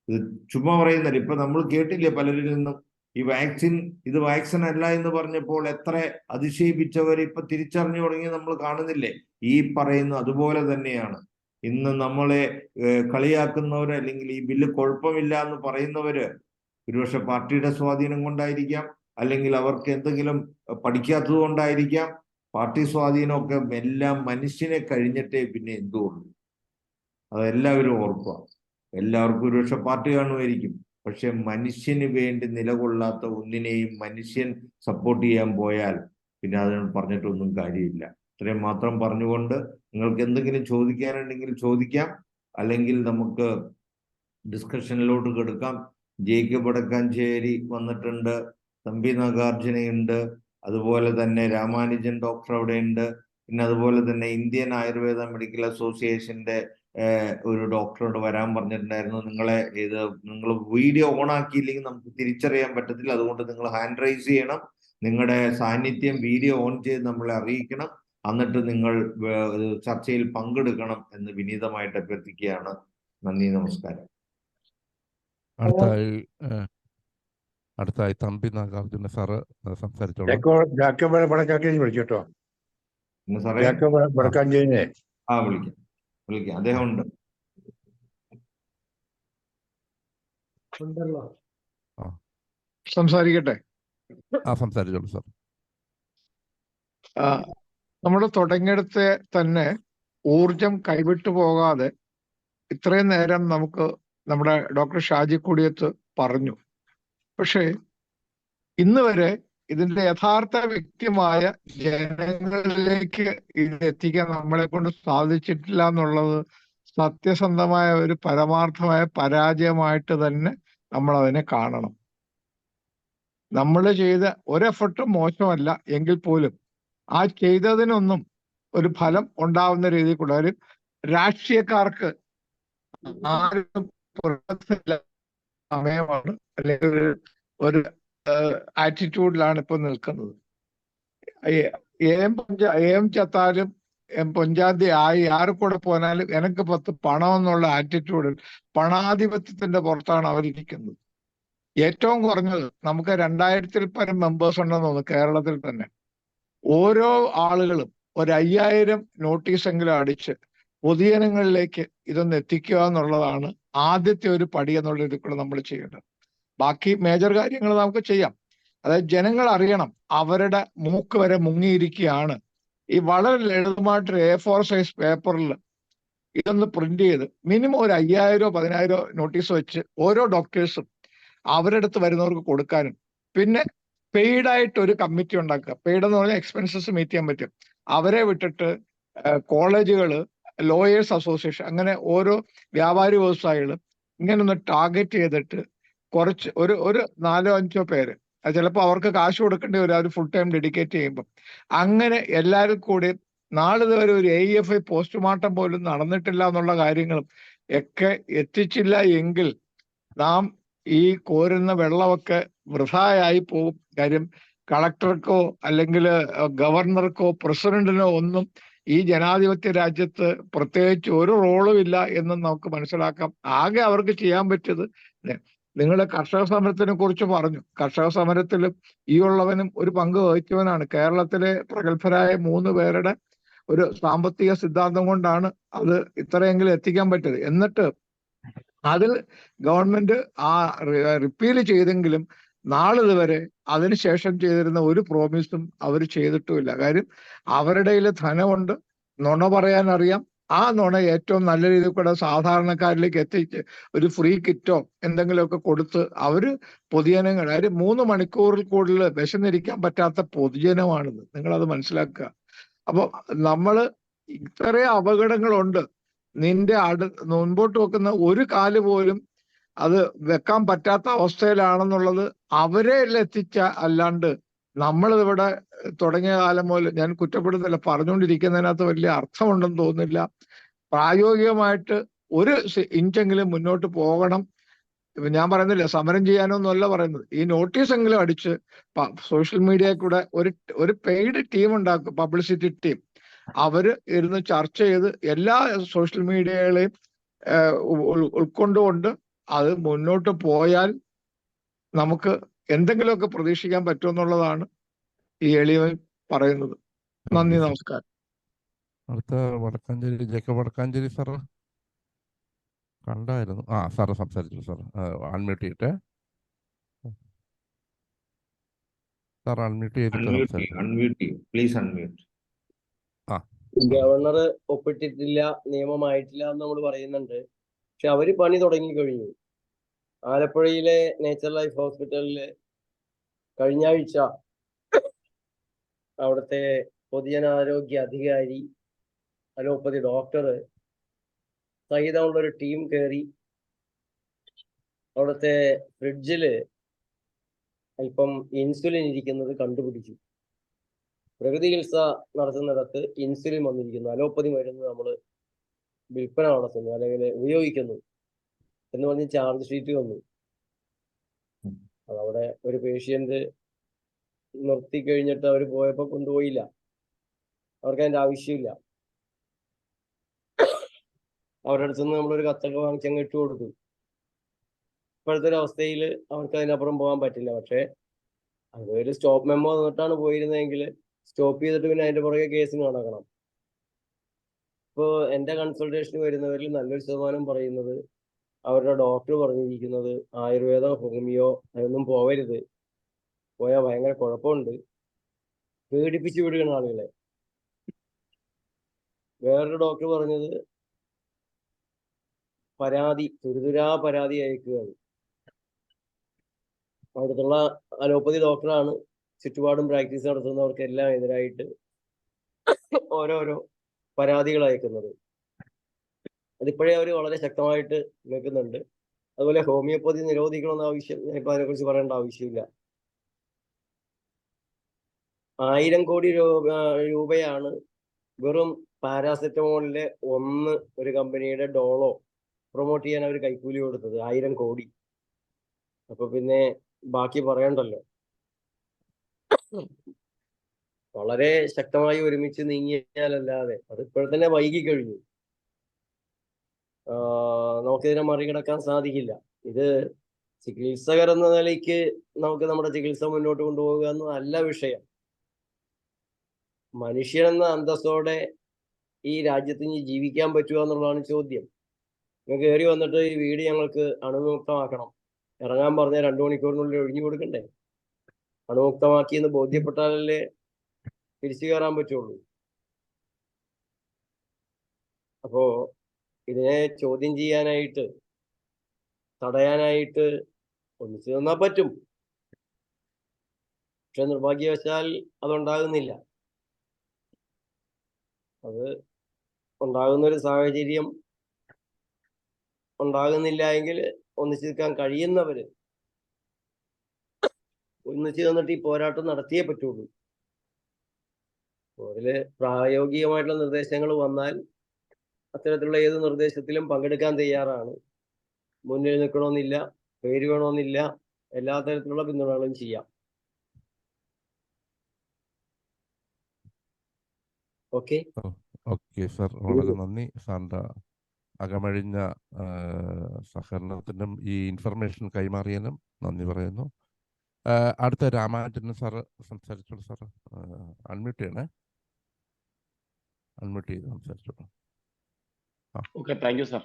ഇത് ചുമ്മാ പറയുന്നില്ല. ഇപ്പൊ നമ്മൾ കേട്ടില്ലേ പലരിൽ നിന്നും ഇത് വാക്സിൻ അല്ല എന്ന് പറഞ്ഞപ്പോൾ എത്ര അതിശയിപ്പിച്ചവർ ഇപ്പൊ തിരിച്ചറിഞ്ഞു തുടങ്ങി നമ്മൾ കാണുന്നില്ലേ? ഈ പറയുന്ന അതുപോലെ തന്നെയാണ്. ഇന്ന് നമ്മളെ കളിയാക്കുന്നവര് അല്ലെങ്കിൽ ഈ ബില്ല് കുഴപ്പമില്ല എന്ന് പറയുന്നവര് ഒരുപക്ഷെ പാർട്ടിയുടെ സ്വാധീനം കൊണ്ടായിരിക്കാം, അല്ലെങ്കിൽ അവർക്ക് എന്തെങ്കിലും പഠിക്കാത്തത് കൊണ്ടായിരിക്കാം. പാർട്ടി സ്വാധീനമൊക്കെ എല്ലാം മനുഷ്യനെ കഴിഞ്ഞിട്ടേ പിന്നെ എന്തുകൊള്ളു. അതെല്ലാവരും ഓർക്കുക. എല്ലാവർക്കും ഒരുപക്ഷെ പാർട്ടി കാണുമായിരിക്കും, പക്ഷെ മനുഷ്യന് വേണ്ടി നിലകൊള്ളാത്ത ഒന്നിനെയും മനുഷ്യൻ സപ്പോർട്ട് ചെയ്യാൻ പോയാൽ പിന്നെ അതിന് പറഞ്ഞിട്ടൊന്നും കാര്യമില്ല. ഇത്രയും മാത്രം പറഞ്ഞുകൊണ്ട് നിങ്ങൾക്ക് എന്തെങ്കിലും ചോദിക്കാനുണ്ടെങ്കിൽ ചോദിക്കാം, അല്ലെങ്കിൽ നമുക്ക് ഡിസ്കഷനിലോട്ട് കിടക്കാം. ജേക്കബ് വടക്കാഞ്ചേരി വന്നിട്ടുണ്ട്, തമ്പി നാഗാർജുനയുണ്ട്, അതുപോലെ തന്നെ രാമാനുജൻ ഡോക്ടർ അവിടെ ഉണ്ട്, പിന്നെ അതുപോലെ തന്നെ ഇന്ത്യൻ ആയുർവേദ മെഡിക്കൽ അസോസിയേഷന്റെ ഒരു ഡോക്ടറോട് വരാൻ പറഞ്ഞിട്ടുണ്ടായിരുന്നു. നിങ്ങൾ വീഡിയോ ഓൺ ആക്കിയില്ലെങ്കിൽ നമുക്ക് തിരിച്ചറിയാൻ പറ്റത്തില്ല. അതുകൊണ്ട് നിങ്ങൾ ഹാൻഡ് റൈസ് ചെയ്യണം. നിങ്ങളുടെ സാന്നിധ്യം വീഡിയോ ഓൺ ചെയ്ത് നമ്മളെ അറിയിക്കണം. എന്നിട്ട് നിങ്ങൾ ചർച്ചയിൽ പങ്കെടുക്കണം എന്ന് വിനീതമായിട്ട് അഭ്യർത്ഥിക്കുകയാണ്. നന്ദി, നമസ്കാരം. അടുത്തായി തമ്പി നാഗാർജുന സാറ് സംസാരിച്ചോളൂ. ജാക്കബ് വടക്കാഞ്ചേരി വിളിച്ചോട്ടോ. സാറേ ജാക്കബ് വടക്കാഞ്ചേരിനെ വിളിക്കാം, അദ്ദേഹം ഉണ്ട്. സംസാരിക്കട്ടെ? സംസാരിച്ചോളൂ സാർ. നമ്മൾ തുടങ്ങിയിടത്ത് തന്നെ ഊർജം കൈവിട്ടു പോകാതെ ഇത്രയും നേരം നമുക്ക് നമ്മുടെ ഡോക്ടർ ഷാജി കൂടിയത്ത് പറഞ്ഞു. പക്ഷേ ഇന്ന് വരെ ഇതിന്റെ യഥാർത്ഥ വ്യക്തിമായ ജനങ്ങളിലേക്ക് ഇത് എത്തിക്കാൻ നമ്മളെ കൊണ്ട് സാധിച്ചിട്ടില്ല എന്നുള്ളത് സത്യസന്ധമായ ഒരു പരമാർത്ഥമായ പരാജയമായിട്ട് തന്നെ നമ്മൾ അതിനെ കാണണം. നമ്മൾ ചെയ്ത ഒരെഫർട്ടും മോശമല്ല എങ്കിൽ പോലും ആ ചെയ്തതിനൊന്നും ഒരു ഫലം ഉണ്ടാവുന്ന രീതിയിൽ കൂടെ ഒരു രാഷ്ട്രീയക്കാർക്ക് ആരും സമയമാണ്, അല്ലെങ്കിൽ ഒരു ആറ്റിറ്റ്യൂഡിലാണ് ഇപ്പൊ നിൽക്കുന്നത്. ഏം ചത്താലും പൊഞ്ചാന്തി ആയി ആറ് കൂടെ പോനാലും എനിക്ക് 10 പണം എന്നുള്ള ആറ്റിറ്റ്യൂഡിൽ പണാധിപത്യത്തിന്റെ പുറത്താണ് അവരിയ്ക്കുന്നത്. ഏറ്റവും കുറഞ്ഞത് നമുക്ക് 2000-ൽ പരം മെമ്പേഴ്സ് ഉണ്ടെന്ന് തോന്നുന്നു കേരളത്തിൽ തന്നെ. ഓരോ ആളുകളും ഒരു 5000 നോട്ടീസെങ്കിലും അടിച്ച് പൊതുജനങ്ങളിലേക്ക് ഇതൊന്ന് എത്തിക്കുക എന്നുള്ളതാണ് ആദ്യത്തെ ഒരു പടി എന്നുള്ള ഇതിൽ കൂടെ നമ്മൾ ചെയ്യേണ്ടത്. ബാക്കി മേജർ കാര്യങ്ങൾ നമുക്ക് ചെയ്യാം. അതായത് ജനങ്ങൾ അറിയണം അവരുടെ മൂക്ക് വരെ മുങ്ങിയിരിക്കുകയാണ്. ഈ വളരെ ലളിതമായിട്ടൊരു A4 സൈസ് പേപ്പറിൽ ഇതൊന്ന് പ്രിന്റ് ചെയ്ത് മിനിമം ഒരു 5000-ഓ 10,000-ഓ നോട്ടീസ് വെച്ച് ഓരോ ഡോക്ടേഴ്സും അവരുടെ അടുത്ത് വരുന്നവർക്ക് കൊടുക്കാനും, പിന്നെ പെയ്ഡായിട്ട് ഒരു കമ്മിറ്റി ഉണ്ടാക്കുക. പെയ്ഡ് എന്ന് പറഞ്ഞാൽ എക്സ്പെൻസസ് മീറ്റ് ചെയ്യാൻ പറ്റും. അവരെ വിട്ടിട്ട് കോളേജുകൾ, ലോയേഴ്സ് അസോസിയേഷൻ, അങ്ങനെ ഓരോ വ്യാപാരി വ്യവസായികൾ ഇങ്ങനെ ഒന്ന് ടാർഗറ്റ് ചെയ്തിട്ട് കുറച്ച് ഒരു 4-5 പേര്, ചിലപ്പോൾ അവർക്ക് കാശ് കൊടുക്കേണ്ടി വരും അവർ ഫുൾ ടൈം ഡെഡിക്കേറ്റ് ചെയ്യുമ്പോൾ, അങ്ങനെ എല്ലാവരും കൂടി നാളിതുവരെ ഒരു AIFI പോസ്റ്റ്മോർട്ടം പോലും നടന്നിട്ടില്ല എന്നുള്ള കാര്യങ്ങളും ഒക്കെ എത്തിച്ചില്ല എങ്കിൽ നാം ഈ കോരുന്ന വെള്ളമൊക്കെ വൃഥായായി പോകും. കാര്യം കളക്ടർക്കോ അല്ലെങ്കിൽ ഗവർണർക്കോ പ്രസിഡന്റിനോ ഒന്നും ഈ ജനാധിപത്യ രാജ്യത്ത് പ്രത്യേകിച്ച് ഒരു റോളും ഇല്ല എന്ന് നമുക്ക് മനസ്സിലാക്കാം. ആകെ അവർക്ക് ചെയ്യാൻ പറ്റിയത്, നിങ്ങൾ കർഷക സമരത്തിനെ കുറിച്ച് പറഞ്ഞു. കർഷക സമരത്തിൽ ഈ ഉള്ളവനും ഒരു പങ്ക് വഹിച്ചവനാണ്. കേരളത്തിലെ പ്രഗത്ഭരായ 3 പേരുടെ ഒരു സാമ്പത്തിക സിദ്ധാന്തം കൊണ്ടാണ് അത് ഇത്രയെങ്കിലും എത്തിക്കാൻ പറ്റിയത്. എന്നിട്ട് അതിൽ ഗവൺമെന്റ് റിപ്പീൽ ചെയ്തെങ്കിലും നാളിതുവരെ അതിനുശേഷം ചെയ്തിരുന്ന ഒരു പ്രോമിസും അവർ ചെയ്തിട്ടുമില്ല. കാര്യം അവരുടെ കയ്യിൽ ധനമുണ്ട്, നുണ പറയാൻ അറിയാം. ആ നുണ ഏറ്റവും നല്ല രീതിയിൽ കൂടെ സാധാരണക്കാരിലേക്ക് എത്തിച്ച് ഒരു ഫ്രീ കിറ്റോ എന്തെങ്കിലുമൊക്കെ കൊടുത്ത് അവര് പൊതുജനങ്ങൾ, അതായത് 3 മണിക്കൂറിൽ കൂടുതൽ വിശന്നിരിക്കാൻ പറ്റാത്ത പൊതുജനമാണിത്. നിങ്ങളത് മനസ്സിലാക്കുക. അപ്പൊ നമ്മള് ഇത്രയും അപകടങ്ങളുണ്ട്. നിന്റെ മുൻപോട്ട് വെക്കുന്ന ഒരു കാല് പോലും അത് വെക്കാൻ പറ്റാത്ത അവസ്ഥയിലാണെന്നുള്ളത് അവരെ എത്തിച്ച അല്ലാണ്ട് നമ്മളിവിടെ തുടങ്ങിയ കാലം മുതൽ, ഞാൻ കുറ്റപ്പെടുന്നില്ല, പറഞ്ഞുകൊണ്ടിരിക്കുന്നതിനകത്ത് വലിയ അർത്ഥമുണ്ടെന്ന് തോന്നുന്നില്ല. പ്രായോഗികമായിട്ട് ഒരു ഇഞ്ചെങ്കിലും മുന്നോട്ട് പോകണം. ഞാൻ പറയുന്നില്ല സമരം ചെയ്യാനൊന്നുമല്ല പറയുന്നത്. ഈ നോട്ടീസ് എങ്കിലും അടിച്ച് സോഷ്യൽ മീഡിയയിൽ കൂടെ ഒരു പെയ്ഡ് ടീം ഉണ്ടാക്കും, പബ്ലിസിറ്റി ടീം. അവര് ഇരുന്ന് ചർച്ച ചെയ്ത് എല്ലാ സോഷ്യൽ മീഡിയകളെയും ഉൾക്കൊണ്ടുകൊണ്ട് അത് മുന്നോട്ട് പോയാൽ നമുക്ക് എന്തെങ്കിലുമൊക്കെ പ്രതീക്ഷിക്കാൻ പറ്റുമെന്നുള്ളതാണ് ഈ എളിയവൻ പറയുന്നത്. നന്ദി, നമസ്കാരം. അടുത്ത വടക്കാഞ്ചേരി ജേക്കബ് വടക്കാഞ്ചേരി സാർ. കണ്ടായിരുന്നു. സാറ് സംസാരിച്ചു സാർ. അൺമ്യൂട്ട് ചെയ്തിട്ട് സാർ അൺമ്യൂട്ട് ചെയ്തിട്ട് സംസാരിച്ചു. Please unmute. ഗവർണർ ഒപ്പിട്ടിട്ടില്ല, നിയമമായിട്ടില്ല എന്ന് നമ്മൾ പറയുന്നുണ്ട്. പക്ഷെ അവര് പണി തുടങ്ങി കഴിഞ്ഞു. ആലപ്പുഴയിലെ നേച്ചർ ലൈഫ് ഹോസ്പിറ്റലില് കഴിഞ്ഞ ആഴ്ച അവിടുത്തെ പൊതുജനാരോഗ്യ അധികാരി, അലോപ്പതി ഡോക്ടർ സഹിതമുള്ളൊരു ടീം കയറി അവിടുത്തെ ഫ്രിഡ്ജില് അല്പം ഇൻസുലിൻ ഇരിക്കുന്നത് കണ്ടുപിടിച്ചു. പ്രകൃതി ചികിത്സ നടത്തുന്നിടത്ത് ഇൻസുലിൻ വന്നിരിക്കുന്നു. അലോപ്പതി മരുന്ന് നമ്മൾ വിൽപ്പന നടത്തുന്നു അല്ലെങ്കിൽ ഉപയോഗിക്കുന്നു എന്ന് പറഞ്ഞ് ചാർജ് ഷീറ്റ് വന്നു. അതവിടെ ഒരു പേഷ്യന്റ് നിർത്തി കഴിഞ്ഞിട്ട് അവർ പോയപ്പോൾ കൊണ്ടുപോയില്ല. അവർക്ക് അതിൻ്റെ ആവശ്യമില്ല. അവരുടെ അടുത്ത് നിന്ന് നമ്മളൊരു കത്തൊക്കെ വാങ്ങിച്ചങ്ങ് ഇട്ട് കൊടുത്തു. ഇപ്പോഴത്തെ ഒരു അവസ്ഥയിൽ അവർക്ക് അതിനപ്പുറം പോകാൻ പറ്റില്ല. പക്ഷേ അതൊരു സ്റ്റോപ്പ് മെമ്മോ തന്നിട്ടാണ് പോയിരുന്നതെങ്കിൽ സ്റ്റോപ്പ് ചെയ്തിട്ട് പിന്നെ അതിന്റെ പുറകെ കേസിന് നടക്കണം. ഇപ്പോൾ എൻ്റെ കൺസൾട്ടേഷന് വരുന്നവരിൽ നല്ലൊരു ശതമാനം പറയുന്നത് അവരുടെ ഡോക്ടർ പറഞ്ഞിരിക്കുന്നത് ആയുർവേദം, ഹോമിയോ അതൊന്നും പോവരുത്, പോയാൽ ഭയങ്കര കുഴപ്പമുണ്ട്, പേടിപ്പിച്ചു വിടുകയാണ് ആളുകളെ. വേറൊരു ഡോക്ടർ പറഞ്ഞത് തുരിതുരാ പരാതി അയക്കുകയാണ്. അടുത്തുള്ള അലോപ്പതി ഡോക്ടറാണ് ചുറ്റുപാടും പ്രാക്ടീസ് നടത്തുന്നവർക്കെല്ലാം എതിരായിട്ട് ഓരോരോ പരാതികൾ അയക്കുന്നത്. അതിപ്പോഴേ അവർ വളരെ ശക്തമായിട്ട് നിൽക്കുന്നുണ്ട്. അതുപോലെ ഹോമിയോപ്പതി നിരോധിക്കണമെന്ന ആവശ്യം ഞാനിപ്പോൾ അതിനെക്കുറിച്ച് പറയേണ്ട ആവശ്യമില്ല. 1000 കോടി രൂപയാണ് വെറും പാരാസെറ്റമോളിലെ ഒരു കമ്പനിയുടെ ഡോളോ പ്രൊമോട്ട് ചെയ്യാൻ അവർ കൈക്കൂലി കൊടുത്തത് 1000 കോടി. അപ്പൊ പിന്നെ ബാക്കി പറയണ്ടല്ലോ. വളരെ ശക്തമായി ഒരുമിച്ച് നീങ്ങിയാലല്ലാതെ അത് ഇപ്പോഴത്തന്നെ വൈകി കഴിഞ്ഞു. നമുക്കിതിനെ മറികടക്കാൻ സാധിക്കില്ല. ഇത് ചികിത്സകർ എന്ന നിലയ്ക്ക് നമുക്ക് നമ്മുടെ ചികിത്സ മുന്നോട്ട് കൊണ്ടുപോകുക എന്നതല്ല വിഷയം. മനുഷ്യനെന്ന അന്തസ്സോടെ ഈ രാജ്യത്തിന് ജീവിക്കാൻ പറ്റുക എന്നുള്ളതാണ് ചോദ്യം. നിങ്ങൾക്ക് കയറി വന്നിട്ട് ഈ വീട് ഞങ്ങൾക്ക് അണുമുക്തമാക്കണം, ഇറങ്ങാൻ പറഞ്ഞാൽ 2 മണിക്കൂറിനുള്ളിൽ ഒഴിഞ്ഞു കൊടുക്കണ്ടേ? അണുമുക്തമാക്കി എന്ന് ബോധ്യപ്പെട്ടാലല്ലേ തിരിച്ചു കയറാൻ പറ്റുള്ളൂ. അപ്പോ ഇതിനെ ചോദ്യം ചെയ്യാനായിട്ട്, തടയാനായിട്ട് ഒന്നിച്ചു നിന്നാൽ പറ്റും. പക്ഷെ നിർഭാഗ്യവശാൽ അതുണ്ടാകുന്നില്ല. അത് ഉണ്ടാകുന്നൊരു സാഹചര്യം ഉണ്ടാകുന്നില്ല എങ്കിൽ ഒന്നിച്ചു നിൽക്കാൻ കഴിയുന്നവര് ഒന്നിച്ചു നിന്നിട്ട് ഈ പോരാട്ടം നടത്തിയേ പറ്റുള്ളൂ. അതില് പ്രായോഗികമായിട്ടുള്ള നിർദ്ദേശങ്ങൾ വന്നാൽ അത്തരത്തിലുള്ള ഏത് നിർദ്ദേശത്തിലും പങ്കെടുക്കാൻ തയ്യാറാണ്. മുന്നിൽ നിൽക്കണമെന്നില്ല, പേര് വേണമെന്നില്ല, എല്ലാ തരത്തിലുള്ള പിന്തുണകളും ചെയ്യാം. ഓക്കെ സാർ, വളരെ നന്ദി. സാറിൻ്റെ അകമഴിഞ്ഞ സഹകരണത്തിനും ഈ ഇൻഫർമേഷൻ കൈമാറിയതിനും നന്ദി പറയുന്നു. അടുത്ത രാമാനുജൻ സാറ് സംസാരിച്ചോളൂ. സാർ അൺമ്യൂട്ട് ചെയ്യണേ, അൺമ്യൂട്ട് ചെയ്ത് സംസാരിച്ചോളൂ. Okay, thank you sir.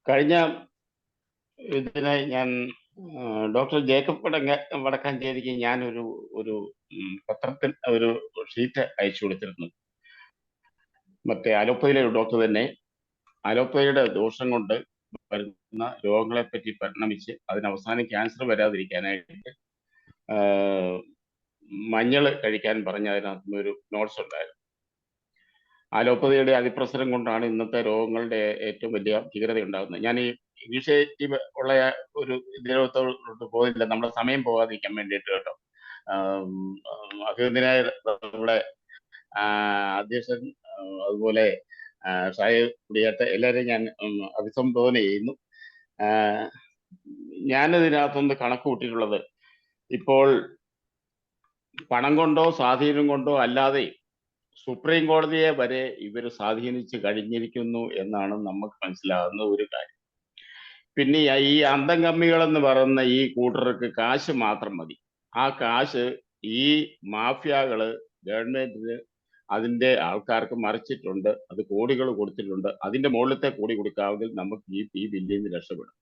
കഴിഞ്ഞ ഇതിനെ ഞാൻ ഡോക്ടർ ജേക്കബ് വടക്കാഞ്ചേരിക്ക് ഞാൻ ഒരു പത്രത്തിൽ ഒരു ഷീറ്റ് അയച്ചു കൊടുത്തിരുന്നു. മറ്റേ അലോപ്പതിയിലെ ഒരു ഡോക്ടർ തന്നെ അലോപ്പതിയുടെ ദോഷം കൊണ്ട് വരുന്ന രോഗങ്ങളെ പറ്റി പരിണമിച്ച് അതിനവസാനം ക്യാൻസർ വരാതിരിക്കാനായിട്ട് മഞ്ഞൾ കഴിക്കാൻ പറഞ്ഞ അതിനകത്ത് ഒരു നോട്ട്സ് ഉണ്ടായിരുന്നു. അലോപ്പതിയുടെ അതിപ്രസരം കൊണ്ടാണ് ഇന്നത്തെ രോഗങ്ങളുടെ ഏറ്റവും വലിയ ഭീകരത ഉണ്ടാകുന്നത്. ഞാൻ ഈ ഇനിഷ്യേറ്റീവ് ഉള്ള ഒരു ഇതിലോട്ട് പോയില്ല, നമ്മുടെ സമയം പോകാതിരിക്കാൻ വേണ്ടിയിട്ട് കേട്ടോ. അഭിനന്ദനായ നമ്മുടെ അധ്യക്ഷൻ, അതുപോലെ സാഹിബ് കുടിയേറ്റ എല്ലാവരെയും ഞാൻ അഭിസംബോധന ചെയ്യുന്നു. ഞാനിതിനകത്തൊന്ന് കണക്ക് കൂട്ടിയിട്ടുള്ളത്, ഇപ്പോൾ പണം കൊണ്ടോ സ്വാധീനം കൊണ്ടോ അല്ലാതെ സുപ്രീം കോടതിയെ വരെ ഇവർ സ്വാധീനിച്ച് കഴിഞ്ഞിരിക്കുന്നു എന്നാണ് നമുക്ക് മനസ്സിലാകുന്ന ഒരു കാര്യം. പിന്നെ ഈ അന്തം കമ്മികളെന്ന് പറയുന്ന ഈ കൂട്ടർക്ക് കാശ് മാത്രം മതി. ആ കാശ് ഈ മാഫിയകള് ഗവൺമെന്റിന് അതിന്റെ ആൾക്കാർക്ക് മറിച്ചിട്ടുണ്ട്, അത് കോടികൾ കൊടുത്തിട്ടുണ്ട്. അതിന്റെ മുകളിലത്തെ കോടി കൊടുക്കാമെങ്കിൽ നമുക്ക് ഈ ബില്ലിൽ നിന്ന് രക്ഷപ്പെടും.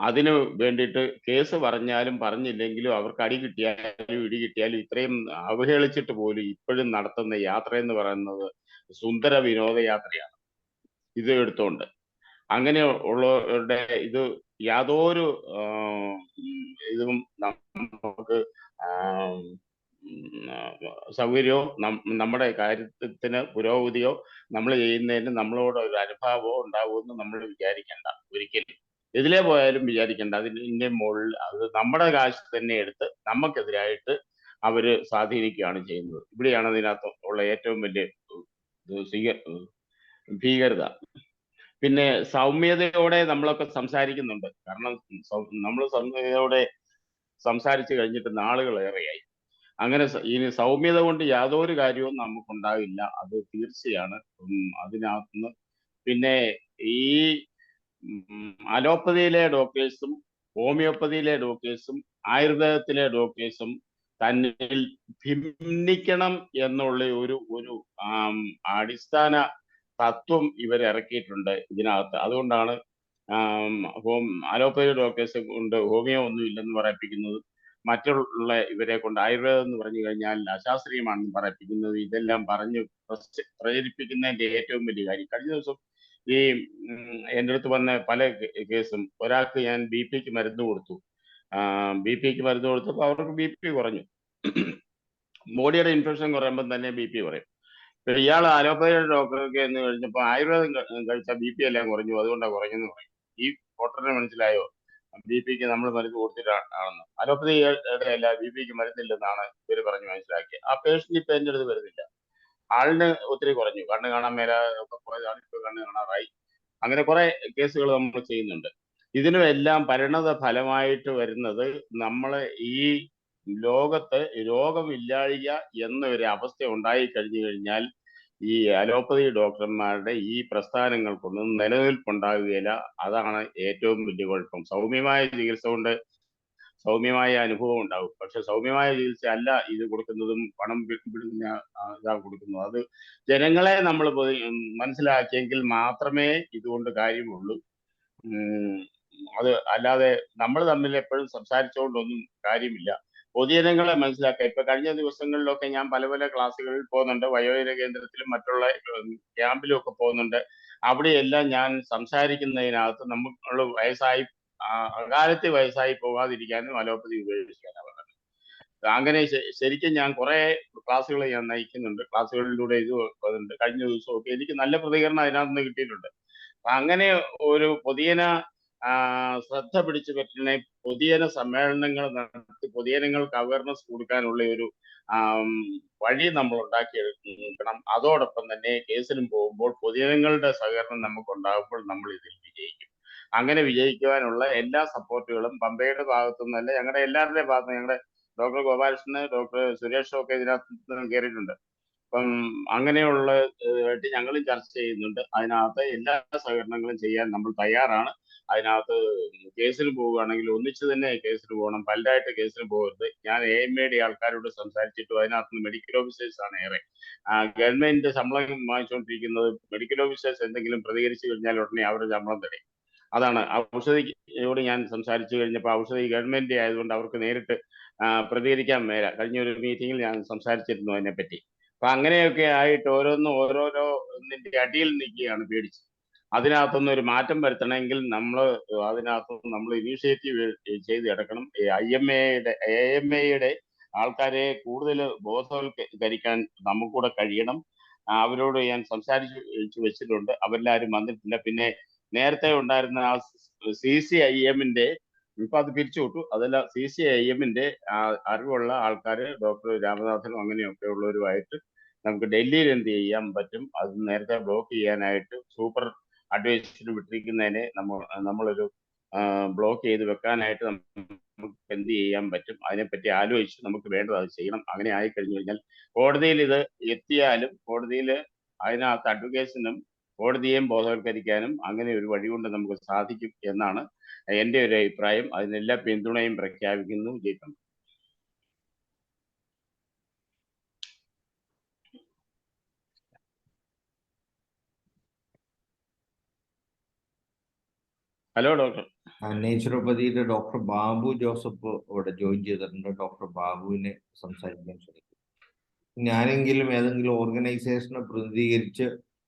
അതിന് വേണ്ടിയിട്ട് കേസ് പറഞ്ഞാലും പറഞ്ഞില്ലെങ്കിലും അവർക്ക് അടി കിട്ടിയാലും ഇടി കിട്ടിയാലും ഇത്രയും അവഹേളിച്ചിട്ട് പോലും ഇപ്പോഴും നടത്തുന്ന യാത്ര എന്ന് പറയുന്നത് സുന്ദര വിനോദയാത്രയാണ് ഇത് എടുത്തോണ്ട്. അങ്ങനെ ഉള്ളവരുടെ ഇത് യാതൊരു ഇതും നമുക്ക് സൗകര്യമോ നമ്മുടെ കാര്യത്തിന് പുരോഗതിയോ നമ്മൾ ചെയ്യുന്നതിന് നമ്മളോട് ഒരു അനുഭാവമോ ഉണ്ടാവുമെന്ന് നമ്മൾ വിചാരിക്കേണ്ട ഒരിക്കലും. ഇതിലേ പോയാലും വിചാരിക്കേണ്ട. അതിൻ്റെ മുകളിൽ അത് നമ്മുടെ കാശ് തന്നെ എടുത്ത് നമുക്കെതിരായിട്ട് അവര് സ്വാധീനിക്കുകയാണ് ചെയ്യുന്നത്. ഇവിടെയാണ് അതിനകത്ത് ഉള്ള ഏറ്റവും വലിയ ഭീകരത. പിന്നെ സൗമ്യതയോടെ നമ്മളൊക്കെ സംസാരിക്കുന്നുണ്ട്. കാരണം നമ്മൾ സൗമ്യതയോടെ സംസാരിച്ചു കഴിഞ്ഞിട്ട് നാളുകളേറെയായി. അങ്ങനെ ഇനി സൗമ്യത കൊണ്ട് യാതൊരു കാര്യവും നമുക്കുണ്ടാവില്ല, അത് തീർച്ചയാണ്. അതിനകത്തുനിന്ന് പിന്നെ ഈ അലോപ്പതിയിലെ ഡോക്ടേഴ്സും ഹോമിയോപ്പതിയിലെ ഡോക്ടേഴ്സും ആയുർവേദത്തിലെ ഡോക്ടേഴ്സും തന്നിൽ ഭിന്നിക്കണം എന്നുള്ള ഒരു അടിസ്ഥാന തത്വം ഇവരിറക്കിയിട്ടുണ്ട് ഇതിനകത്ത്. അതുകൊണ്ടാണ് അലോപ്പതി ഡോക്ടേഴ്സ് കൊണ്ട് ഹോമിയോ ഒന്നും ഇല്ലെന്ന് പറയിപ്പിക്കുന്നത്, മറ്റുള്ള ഇവരെ കൊണ്ട് ആയുർവേദം എന്ന് പറഞ്ഞു കഴിഞ്ഞാൽ അശാസ്ത്രീയമാണെന്ന് പറയിപ്പിക്കുന്നത്. ഇതെല്ലാം പറഞ്ഞ് പ്രചരിപ്പിക്കുന്നതിന്റെ ഏറ്റവും വലിയ കാര്യം, കഴിഞ്ഞ ദിവസം ഈ എൻ്റെ അടുത്ത് വന്ന പല കേസും, ഒരാൾക്ക് ഞാൻ BP മരുന്ന് കൊടുത്തു. BP മരുന്ന് കൊടുത്തപ്പോൾ അവർക്ക് BP കുറഞ്ഞു. ബോഡിയുടെ ഇൻഫെക്ഷൻ കുറയുമ്പോൾ തന്നെ BP കുറയും. ഇയാൾ അലോപ്പതിയുടെ ഡോക്ടർക്ക് എന്ന് കഴിഞ്ഞപ്പോൾ ആയുർവേദം കഴിച്ചാൽ BP എല്ലാം കുറഞ്ഞു, അതുകൊണ്ടാണ് കുറഞ്ഞെന്ന് പറയും. ഈ ഡോക്ടറിനെ മനസ്സിലായോ BP നമ്മൾ മരുന്ന് കൊടുത്തിട്ടാണെന്ന്? അലോപ്പതിയുടെ അല്ല, BP മരുന്നില്ലെന്നാണ് ഇവർ പറഞ്ഞ് മനസ്സിലാക്കിയത്. ആ പേഷ്യന്റ് ഇപ്പൊ എൻ്റെ അടുത്ത് വരുന്നില്ല. ആളിന് ഒത്തിരി കുറഞ്ഞു, കണ്ണ് കാണാൻ മേലൊക്കെ പോയതാണ്, ഇപ്പൊ കണ്ണ് കാണാറായി. അങ്ങനെ കുറെ കേസുകൾ നമ്മൾ ചെയ്യുന്നുണ്ട്. ഇതിനുമെല്ലാം പരിണത ഫലമായിട്ട് വരുന്നത് നമ്മളെ ഈ ലോകത്ത് രോഗമില്ലാഴിക എന്നൊരു അവസ്ഥ ഉണ്ടായി കഴിഞ്ഞു കഴിഞ്ഞാൽ ഈ അലോപ്പതി ഡോക്ടർമാരുടെ ഈ പ്രസ്ഥാനങ്ങൾക്കൊന്നും നിലനിൽപ്പുണ്ടാകുകയില്ല. അതാണ് ഏറ്റവും വലിയ കുഴപ്പം. സൗമ്യമായ ചികിത്സ കൊണ്ട് സൗമ്യമായ അനുഭവം ഉണ്ടാവും, പക്ഷെ സൗമ്യമായ ചികിത്സ അല്ല ഇത് കൊടുക്കുന്നതും പണം പിടിക്കുന്ന ഇതാ കൊടുക്കുന്നത്. അത് ജനങ്ങളെ നമ്മൾ മനസ്സിലാക്കിയെങ്കിൽ മാത്രമേ ഇതുകൊണ്ട് കാര്യമുള്ളൂ. അത് അല്ലാതെ നമ്മൾ തമ്മിൽ എപ്പോഴും സംസാരിച്ചുകൊണ്ടൊന്നും കാര്യമില്ല. പൊതുജനങ്ങളെ മനസ്സിലാക്കുക. ഇപ്പൊ കഴിഞ്ഞ ദിവസങ്ങളിലൊക്കെ ഞാൻ പല പല ക്ലാസ്സുകളിൽ പോകുന്നുണ്ട്, വയോജന കേന്ദ്രത്തിലും മറ്റുള്ള ക്യാമ്പിലും ഒക്കെ പോകുന്നുണ്ട്. അവിടെയെല്ലാം ഞാൻ സംസാരിക്കുന്നതിനകത്ത് നമ്മൾ വയസ്സായി അകാലത്ത് വയസ്സായി പോകാതിരിക്കാനും അലോപ്പതി ഉപയോഗിക്കാനാണ് പറഞ്ഞത്. അങ്ങനെ ശരിക്കും ഞാൻ കുറെ ക്ലാസ്സുകൾ ഞാൻ നയിക്കുന്നുണ്ട്, ക്ലാസ്സുകളിലൂടെ ഇത് പോകുന്നുണ്ട്. കഴിഞ്ഞ ദിവസമൊക്കെ എനിക്ക് നല്ല പ്രതികരണം അതിനകത്ത് നിന്ന് കിട്ടിയിട്ടുണ്ട്. അങ്ങനെ ഒരു പൊതുജന ശ്രദ്ധ പിടിച്ചു പറ്റുന്ന പൊതുജന സമ്മേളനങ്ങൾ നടത്തി പൊതുജനങ്ങൾക്ക് അവയർനെസ് കൊടുക്കാനുള്ള ഒരു വഴി നമ്മൾ ഉണ്ടാക്കിയെടുക്കണം. അതോടൊപ്പം തന്നെ കേസിലും പോകുമ്പോൾ പൊതുജനങ്ങളുടെ സഹകരണം നമുക്ക് ഉണ്ടാകുമ്പോൾ നമ്മൾ ഇതിൽ വിജയിക്കും. അങ്ങനെ വിജയിക്കുവാനുള്ള എല്ലാ സപ്പോർട്ടുകളും പമ്പയുടെ ഭാഗത്തു നിന്നല്ല, ഞങ്ങളുടെ എല്ലാവരുടെയും ഭാഗത്ത്, ഞങ്ങളുടെ ഡോക്ടർ ഗോപാലകൃഷ്ണന്, ഡോക്ടർ സുരേഷും ഒക്കെ ഇതിനകത്ത് കയറിയിട്ടുണ്ട്. അപ്പം അങ്ങനെയുള്ള ഞങ്ങളും ചർച്ച ചെയ്യുന്നുണ്ട്. അതിനകത്ത് എല്ലാ സഹകരണങ്ങളും ചെയ്യാൻ നമ്മൾ തയ്യാറാണ്. അതിനകത്ത് കേസിന് പോവുകയാണെങ്കിൽ ഒന്നിച്ച് തന്നെ കേസിന് പോകണം, പലരായിട്ട് കേസിന് പോകരുത്. ഞാൻ AMAയുടെ ആൾക്കാരോട് സംസാരിച്ചിട്ടു അതിനകത്ത് മെഡിക്കൽ ഓഫീസേഴ്സ് ആണ് ഏറെ. ഗവൺമെന്റ് ശമ്പളം വാങ്ങിച്ചുകൊണ്ടിരിക്കുന്നത്, മെഡിക്കൽ ഓഫീസേഴ്സ് എന്തെങ്കിലും പ്രതികരിച്ചു കഴിഞ്ഞാൽ ഉടനെ അവരുടെ ശമ്പളം തടയും. അതാണ് ഔഷധിയോട് ഞാൻ സംസാരിച്ചു കഴിഞ്ഞപ്പോൾ ഔഷധി ഗവൺമെന്റ് ആയതുകൊണ്ട് അവർക്ക് നേരിട്ട് പ്രതികരിക്കാൻ മേല. കഴിഞ്ഞ ഒരു മീറ്റിംഗിൽ ഞാൻ സംസാരിച്ചിരുന്നു അതിനെപ്പറ്റി. അപ്പൊ അങ്ങനെയൊക്കെ ആയിട്ട് ഓരോന്നിന്റെ അടിയിൽ നിൽക്കുകയാണ് പേടിച്ച്. അതിനകത്തൊന്നും ഒരു മാറ്റം വരുത്തണമെങ്കിൽ നമ്മൾ ഇനീഷ്യേറ്റീവ് ചെയ്ത് കിടക്കണം. AMAയുടെ ആൾക്കാരെ കൂടുതൽ ബോധവൽക്കരിക്കാൻ നമുക്കൂടെ കഴിയണം. അവരോട് ഞാൻ സംസാരിച്ചു വെച്ചിട്ടുണ്ട്, അവരെല്ലാവരും വന്നിട്ടില്ല. പിന്നെ നേരത്തെ ഉണ്ടായിരുന്ന ആ CCIMന്റെ ഇപ്പൊ അത് പിരിച്ചുവിട്ടു. അതല്ല, CCIMന്റെ അറിവുള്ള ആൾക്കാര് ഡോക്ടർ രാമനാഥനും അങ്ങനെയൊക്കെ ഉള്ളവരുമായിട്ട് നമുക്ക് ഡൽഹിയിൽ എന്ത് ചെയ്യാൻ പറ്റും, അത് നേരത്തെ ബ്ലോക്ക് ചെയ്യാനായിട്ട് സൂപ്പർ അഡ്വൈസിന് വിട്ടിരിക്കുന്നതിനെ നമ്മളൊരു ബ്ലോക്ക് ചെയ്ത് വെക്കാനായിട്ട് നമുക്ക് എന്ത് ചെയ്യാൻ പറ്റും, അതിനെപ്പറ്റി ആലോചിച്ച് നമുക്ക് വേണ്ടത് അത് ചെയ്യണം. അങ്ങനെ ആയിക്കഴിഞ്ഞു കഴിഞ്ഞാൽ കോടതിയിൽ ഇത് എത്തിയാലും കോടതിയിൽ അതിനകത്ത് അഡ്വക്കേഷനും കോടതിയെയും ബോധവൽക്കരിക്കാനും അങ്ങനെ ഒരു വഴി കൊണ്ട് നമുക്ക് സാധിക്കും എന്നാണ് എൻ്റെ ഒരു അഭിപ്രായം. അതിനെല്ലാ പിന്തുണയും പ്രഖ്യാപിക്കുന്നു. ജയിക്കണം. Hello doctor. നേച്ചുറോപ്പതിയുടെ ഡോക്ടർ ബാബു ജോസഫ് ഇവിടെ ജോയിൻ ചെയ്തിട്ടുണ്ട്. ഡോക്ടർ ബാബുവിനെ സംസാരിക്കാൻ ശ്രമിക്കും. ഞാനെങ്കിലും ഏതെങ്കിലും ഓർഗനൈസേഷനെ പ്രതിനിധീകരിച്ച്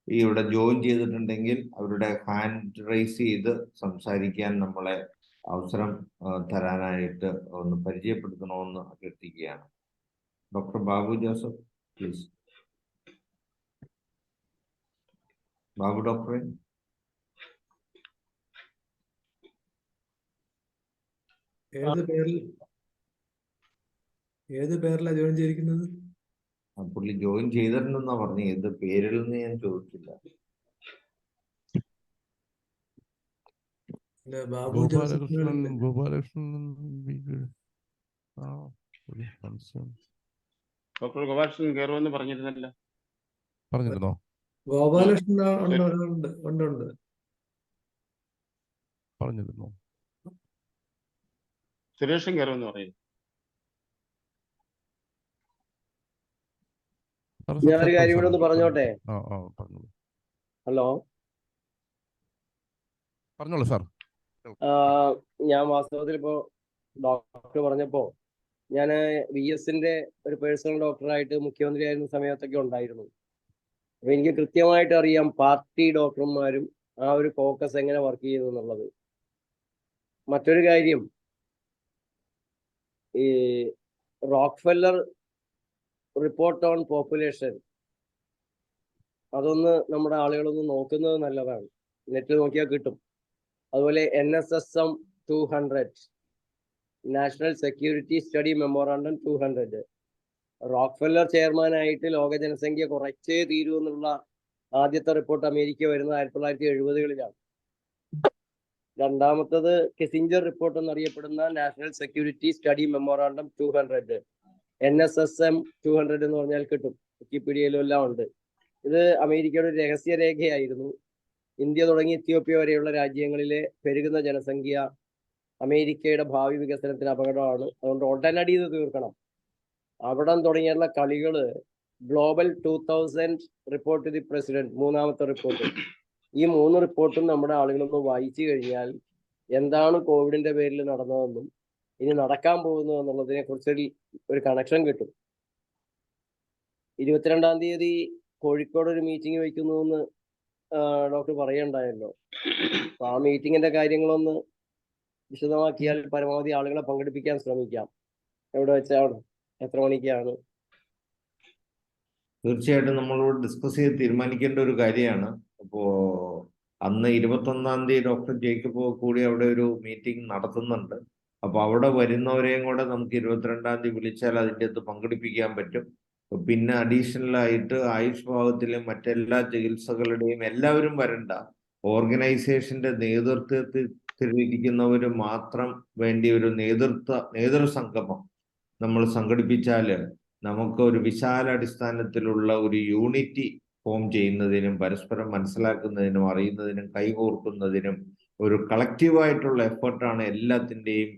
ഇവിടെ ജോയിൻ ചെയ്തിട്ടുണ്ടെങ്കിൽ അവരുടെ ഹാൻഡ് റൈസ് ചെയ്ത് സംസാരിക്കാൻ നമ്മളെ അവസരം തരാനായിട്ട് ഒന്ന് പരിചയപ്പെടുത്തണമെന്ന് അഭ്യർത്ഥിക്കുകയാണ്. Doctor Babu Joseph, please. Babu ഡോക്ടറെ. ഏത് പേരിലാ ജോയിൻ ചെയ്തിരിക്കുന്നത്? പുള്ളി ജോയിൻ ചെയ്തിട്ടുണ്ടെന്നാ പറഞ്ഞു. ഏത് പേരിൽ നിന്ന് ഞാൻ ചോദിച്ചില്ല. ഗോപാലകൃഷ്ണൻ. ഡോക്ടർ ഗോപാലകൃഷ്ണൻ കയറുമെന്ന് പറഞ്ഞിരുന്നല്ലോ. പറഞ്ഞിരുന്നോ? ഗോപാലകൃഷ്ണൻ ഉണ്ട്. പറഞ്ഞിരുന്നു. സുരേഷൻ കയറുമെന്ന് പറയുന്നു. ഞാനൊരു കാര്യം കൂടെ ഒന്ന് പറഞ്ഞോട്ടെ? ഹലോ, പറഞ്ഞോളൂ സാർ. ഞാൻ വാസ്തവത്തിൽ ഇപ്പോ ഡോക്ടർ പറഞ്ഞപ്പോ ഞാൻ VSന്റെ ഒരു പേഴ്സണൽ ഡോക്ടറായിട്ട് മുഖ്യമന്ത്രി ആയിരുന്ന സമയത്തൊക്കെ ഉണ്ടായിരുന്നു. അപ്പൊ എനിക്ക് കൃത്യമായിട്ട് അറിയാം പാർട്ടി ഡോക്ടർമാരും ആ ഒരു ഫോക്കസ് എങ്ങനെ വർക്ക് ചെയ്തു എന്നുള്ളത്. മറ്റൊരു കാര്യം, ഈ റോക്ക്ഫെല്ലർ റിപ്പോർട്ട് ഓൺ പോപ്പുലേഷൻ, അതൊന്ന് നമ്മുടെ ആളുകളൊന്ന് നോക്കുന്നത് നല്ലതാണ്. നെറ്റിൽ നോക്കിയാൽ കിട്ടും. അതുപോലെ NSSM 200, national security study memorandum 200. Rockefeller ചെയർമാനായിട്ട് ലോക ജനസംഖ്യ കുറച്ചേ തീരൂ എന്നുള്ള ആദ്യത്തെ റിപ്പോർട്ട് അമേരിക്ക വരുന്നത് 1970-കളിലാണ്. രണ്ടാമത്തത് കിസിഞ്ചർ റിപ്പോർട്ട് എന്നറിയപ്പെടുന്ന national security study memorandum 200. NSSM 200 എന്ന് പറഞ്ഞാൽ കിട്ടും, വിക്കിപീഡിയയിലും എല്ലാം ഉണ്ട്. ഇത് അമേരിക്കയുടെ ഒരു രഹസ്യരേഖയായിരുന്നു. ഇന്ത്യ തുടങ്ങി എത്യോപ്യ വരെയുള്ള രാജ്യങ്ങളിലെ പെരുകുന്ന ജനസംഖ്യ അമേരിക്കയുടെ ഭാവി വികസനത്തിന് അപകടമാണ്. അതുകൊണ്ട് ഉടനടി ഇത് തീർക്കണം. അവിടെ തുടങ്ങിയുള്ള കളികള് ഗ്ലോബൽ 2000 റിപ്പോർട്ട് ദി പ്രസിഡന്റ്, മൂന്നാമത്തെ റിപ്പോർട്ട്. ഈ 3 റിപ്പോർട്ടും നമ്മുടെ ആളുകളൊന്ന് വായിച്ചു കഴിഞ്ഞാൽ എന്താണ് കോവിഡിന്റെ പേരിൽ നടന്നതെന്നും ഇനി നടക്കാൻ പോകുന്നു എന്നുള്ളതിനെ കുറിച്ച് ഒരു കണക്ഷൻ കിട്ടും. 22-ാം തീയതി കോഴിക്കോട് ഒരു മീറ്റിംഗ് വയ്ക്കുന്നു എന്ന് ഡോക്ടർ പറയണ്ടായല്ലോ. അപ്പൊ ആ മീറ്റിങ്ങിന്റെ കാര്യങ്ങളൊന്ന് വിശദമാക്കിയാൽ പരമാവധി ആളുകളെ പങ്കെടുപ്പിക്കാൻ ശ്രമിക്കാം. എവിടെ വെച്ചാണ്, എത്ര മണിക്കാണ്? തീർച്ചയായിട്ടും നമ്മളോട് ഡിസ്കസ് ചെയ്ത് തീരുമാനിക്കേണ്ട ഒരു കാര്യമാണ്. അപ്പോ അന്ന് 21-ാം തീയതി ഡോക്ടർ ജേക്കബ് കൂടി അവിടെ ഒരു മീറ്റിംഗ് നടത്തുന്നുണ്ട്. അപ്പൊ അവിടെ വരുന്നവരെയും കൂടെ നമുക്ക് 22-ാം തീയതി വിളിച്ചാൽ അതിൻ്റെ അകത്ത് പങ്കെടുപ്പിക്കാൻ പറ്റും. പിന്നെ അഡീഷണൽ ആയിട്ട് ആയുഷ് വിഭാഗത്തിലെ മറ്റെല്ലാ ചികിത്സകളുടെയും എല്ലാവരും വരണ്ട, ഓർഗനൈസേഷന്റെ നേതൃത്വത്തിൽ മാത്രം വേണ്ടി ഒരു നേതൃസംഗമം നമ്മൾ സംഘടിപ്പിച്ചാൽ നമുക്ക് ഒരു വിശാലാടിസ്ഥാനത്തിലുള്ള ഒരു യൂണിറ്റി ഫോം ചെയ്യുന്നതിനും പരസ്പരം മനസ്സിലാക്കുന്നതിനും അറിയുന്നതിനും കൈകോർക്കുന്നതിനും ഒരു കളക്റ്റീവായിട്ടുള്ള എഫേർട്ടാണ് എല്ലാത്തിൻ്റെയും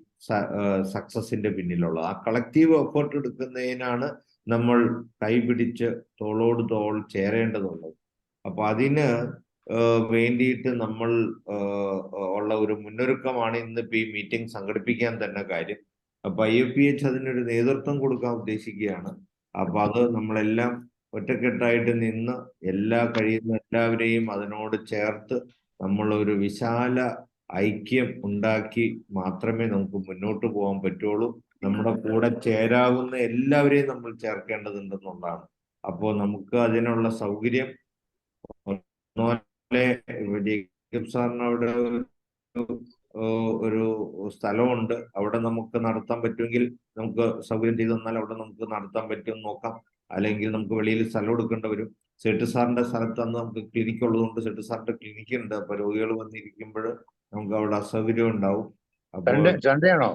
സക്സസിന്റെ പിന്നിലുള്ളത്. ആ കളക്റ്റീവ് എഫേർട്ട് എടുക്കുന്നതിനാണ് നമ്മൾ കൈപിടിച്ച് തോളോട് തോൾ ചേരേണ്ടതുള്ളത്. അപ്പൊ അതിന് വേണ്ടിയിട്ട് നമ്മൾ ഉള്ള ഒരു മുന്നൊരുക്കമാണ് ഇന്നിപ്പോ ഈ മീറ്റിംഗ് സംഘടിപ്പിക്കാൻ തന്നെ കാര്യം. അപ്പൊ IFPH അതിനൊരു നേതൃത്വം കൊടുക്കാൻ ഉദ്ദേശിക്കുകയാണ്. അപ്പൊ അത് നമ്മളെല്ലാം ഒറ്റക്കെട്ടായിട്ട് നിന്ന് കഴിയുന്ന എല്ലാവരെയും അതിനോട് ചേർത്ത് നമ്മൾ ഒരു വിശാല ഐക്യം ഉണ്ടാക്കി മാത്രമേ നമുക്ക് മുന്നോട്ട് പോകാൻ പറ്റുള്ളൂ. നമ്മുടെ കൂടെ ചേരാവുന്ന എല്ലാവരെയും നമ്മൾ ചേർക്കേണ്ടതുണ്ടെന്നുള്ളതാണ്. അപ്പോൾ നമുക്ക് അതിനുള്ള സൗകര്യം ജേക്കബ് സാറിന് അവിടെ ഒരു സ്ഥലമുണ്ട്, അവിടെ നമുക്ക് നടത്താൻ പറ്റുമെങ്കിൽ നമുക്ക് സൗകര്യം ചെയ്തു തന്നാൽ അവിടെ നമുക്ക് നടത്താൻ പറ്റുമെന്ന് നോക്കാം. അല്ലെങ്കിൽ നമുക്ക് വെളിയിൽ സ്ഥലം എടുക്കേണ്ടി വരും. സെട്ട് സാറിന്റെ സ്ഥലത്ത് അന്ന് നമുക്ക് ക്ലിനിക്ക് ഉള്ളതുകൊണ്ട് സെട്ട് സാറിന്റെ ക്ലിനിക്ക് ഉണ്ട്. അപ്പൊ രോഗികൾ വന്നിരിക്കുമ്പോൾ നമുക്ക് അവിടെ അസൗകര്യം ഉണ്ടാവും. സൺഡേ ആണോ?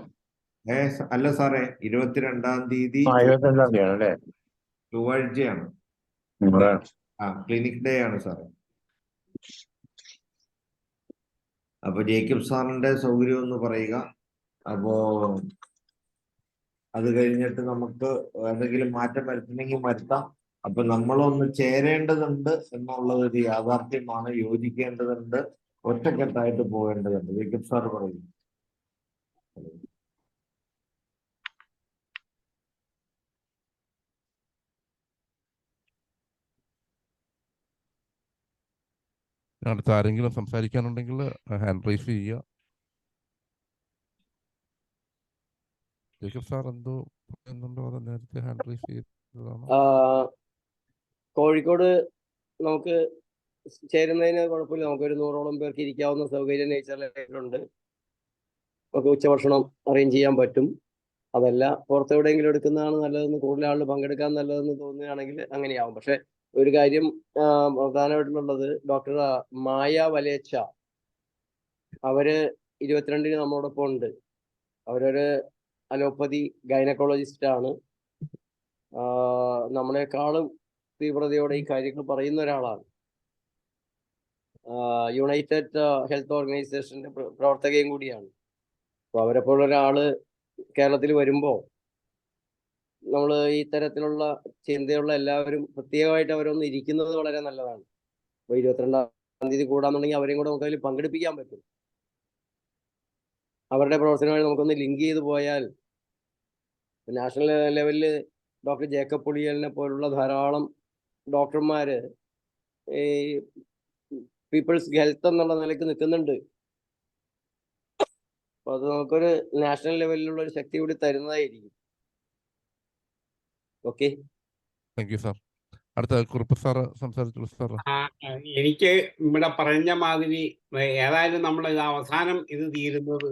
അല്ല സാറേ, 22-ാം തീയതി ചൊവ്വാഴ്ചയാണ്. ക്ലിനിക് ഡേ ആണ് സാറേ. അപ്പൊ ജേക്കബ് സാറിന്റെ സൗകര്യം ഒന്ന് പറയുക. അപ്പോ അത് കഴിഞ്ഞിട്ട് നമുക്ക് എന്തെങ്കിലും മാറ്റം വരുത്തണമെങ്കിൽ വരുത്താം. അപ്പൊ നമ്മളൊന്ന് ചേരേണ്ടതുണ്ട് എന്നുള്ളത് ഒരു യാഥാർത്ഥ്യമാണ്, യോജിക്കേണ്ടതുണ്ട്. ഒറ്റക്കെട്ടായിട്ട് പോകേണ്ടതുണ്ട്. ജേക്കബ് സാർ പറയും. അടുത്ത ആരെങ്കിലും സംസാരിക്കാനുണ്ടെങ്കിൽ ഹാൻഡ് റൈസ് ചെയ്യുക. ജേക്കബ് സാർ എന്തോ പറയുന്നുണ്ടോ? അത് നേരത്തെ ഹാൻഡ് റൈസ് ചെയ്തതാണോ? കോഴിക്കോട് നമുക്ക് ചേരുന്നതിന് കുഴപ്പമില്ല. നമുക്കൊരു 100ഓളം പേർക്ക് ഇരിക്കാവുന്ന സൗകര്യം നേച്ചറിലുണ്ട്. നമുക്ക് ഉച്ചഭക്ഷണം അറേഞ്ച് ചെയ്യാൻ പറ്റും. അതല്ല പുറത്തെവിടെയെങ്കിലും എടുക്കുന്നതാണ് നല്ലതെന്ന്, കൂടുതൽ ആളുകൾ പങ്കെടുക്കാൻ നല്ലതെന്ന് തോന്നുകയാണെങ്കിൽ അങ്ങനെയാവും. പക്ഷെ ഒരു കാര്യം പ്രധാനമായിട്ടുള്ളത്, ഡോക്ടർ മായ വലേച്ച അവര് 22-ന് നമ്മളോടൊപ്പം ഉണ്ട്. അവരൊരു അലോപ്പതി ഗൈനക്കോളജിസ്റ്റ് ആണ്. നമ്മളെക്കാളും തീവ്രതയോടെ ഈ കാര്യങ്ങൾ പറയുന്ന ഒരാളാണ്. യുണൈറ്റഡ് ഹെൽത്ത് ഓർഗനൈസേഷന്റെ പ്രവർത്തകയും കൂടിയാണ്. അപ്പൊ അവരെപ്പോലുള്ള ഒരാള് കേരളത്തിൽ വരുമ്പോൾ നമ്മൾ ഈ തരത്തിലുള്ള ചിന്തയുള്ള എല്ലാവരും പ്രത്യേകമായിട്ട് അവരൊന്ന് ഇരിക്കുന്നത് വളരെ നല്ലതാണ്. അപ്പൊ 22-ാം തീയതി കൂടാന്നുണ്ടെങ്കിൽ അവരെയും കൂടെ നമുക്ക് അതിൽ പങ്കെടുപ്പിക്കാൻ പറ്റും. അവരുടെ പ്രവർത്തനമായി നമുക്കൊന്ന് ലിങ്ക് ചെയ്ത് പോയാൽ നാഷണൽ ലെവലിൽ ഡോക്ടർ ജേക്കബ് പുളിയലിനെ പോലുള്ള ധാരാളം ഡോക്ടർമാര് ഈ പീപ്പിൾസ് ഹെൽത്ത് എന്നുള്ള നിലയ്ക്ക് നിൽക്കുന്നുണ്ട്. അപ്പൊ അത് നമുക്കൊരു നാഷണൽ ലെവലിലുള്ള ഒരു ശക്തി കൂടി തരുന്നതായിരിക്കും. Okay, thank you sir. അടുത്ത കുറുപ്പ് സാറ് സംസാരിച്ചുള്ളൂ സാർ. എനിക്ക് ഇവിടെ പറഞ്ഞ മാതിരി ഏതായാലും നമ്മൾ അവസാനം ഇത് തീരുന്നത്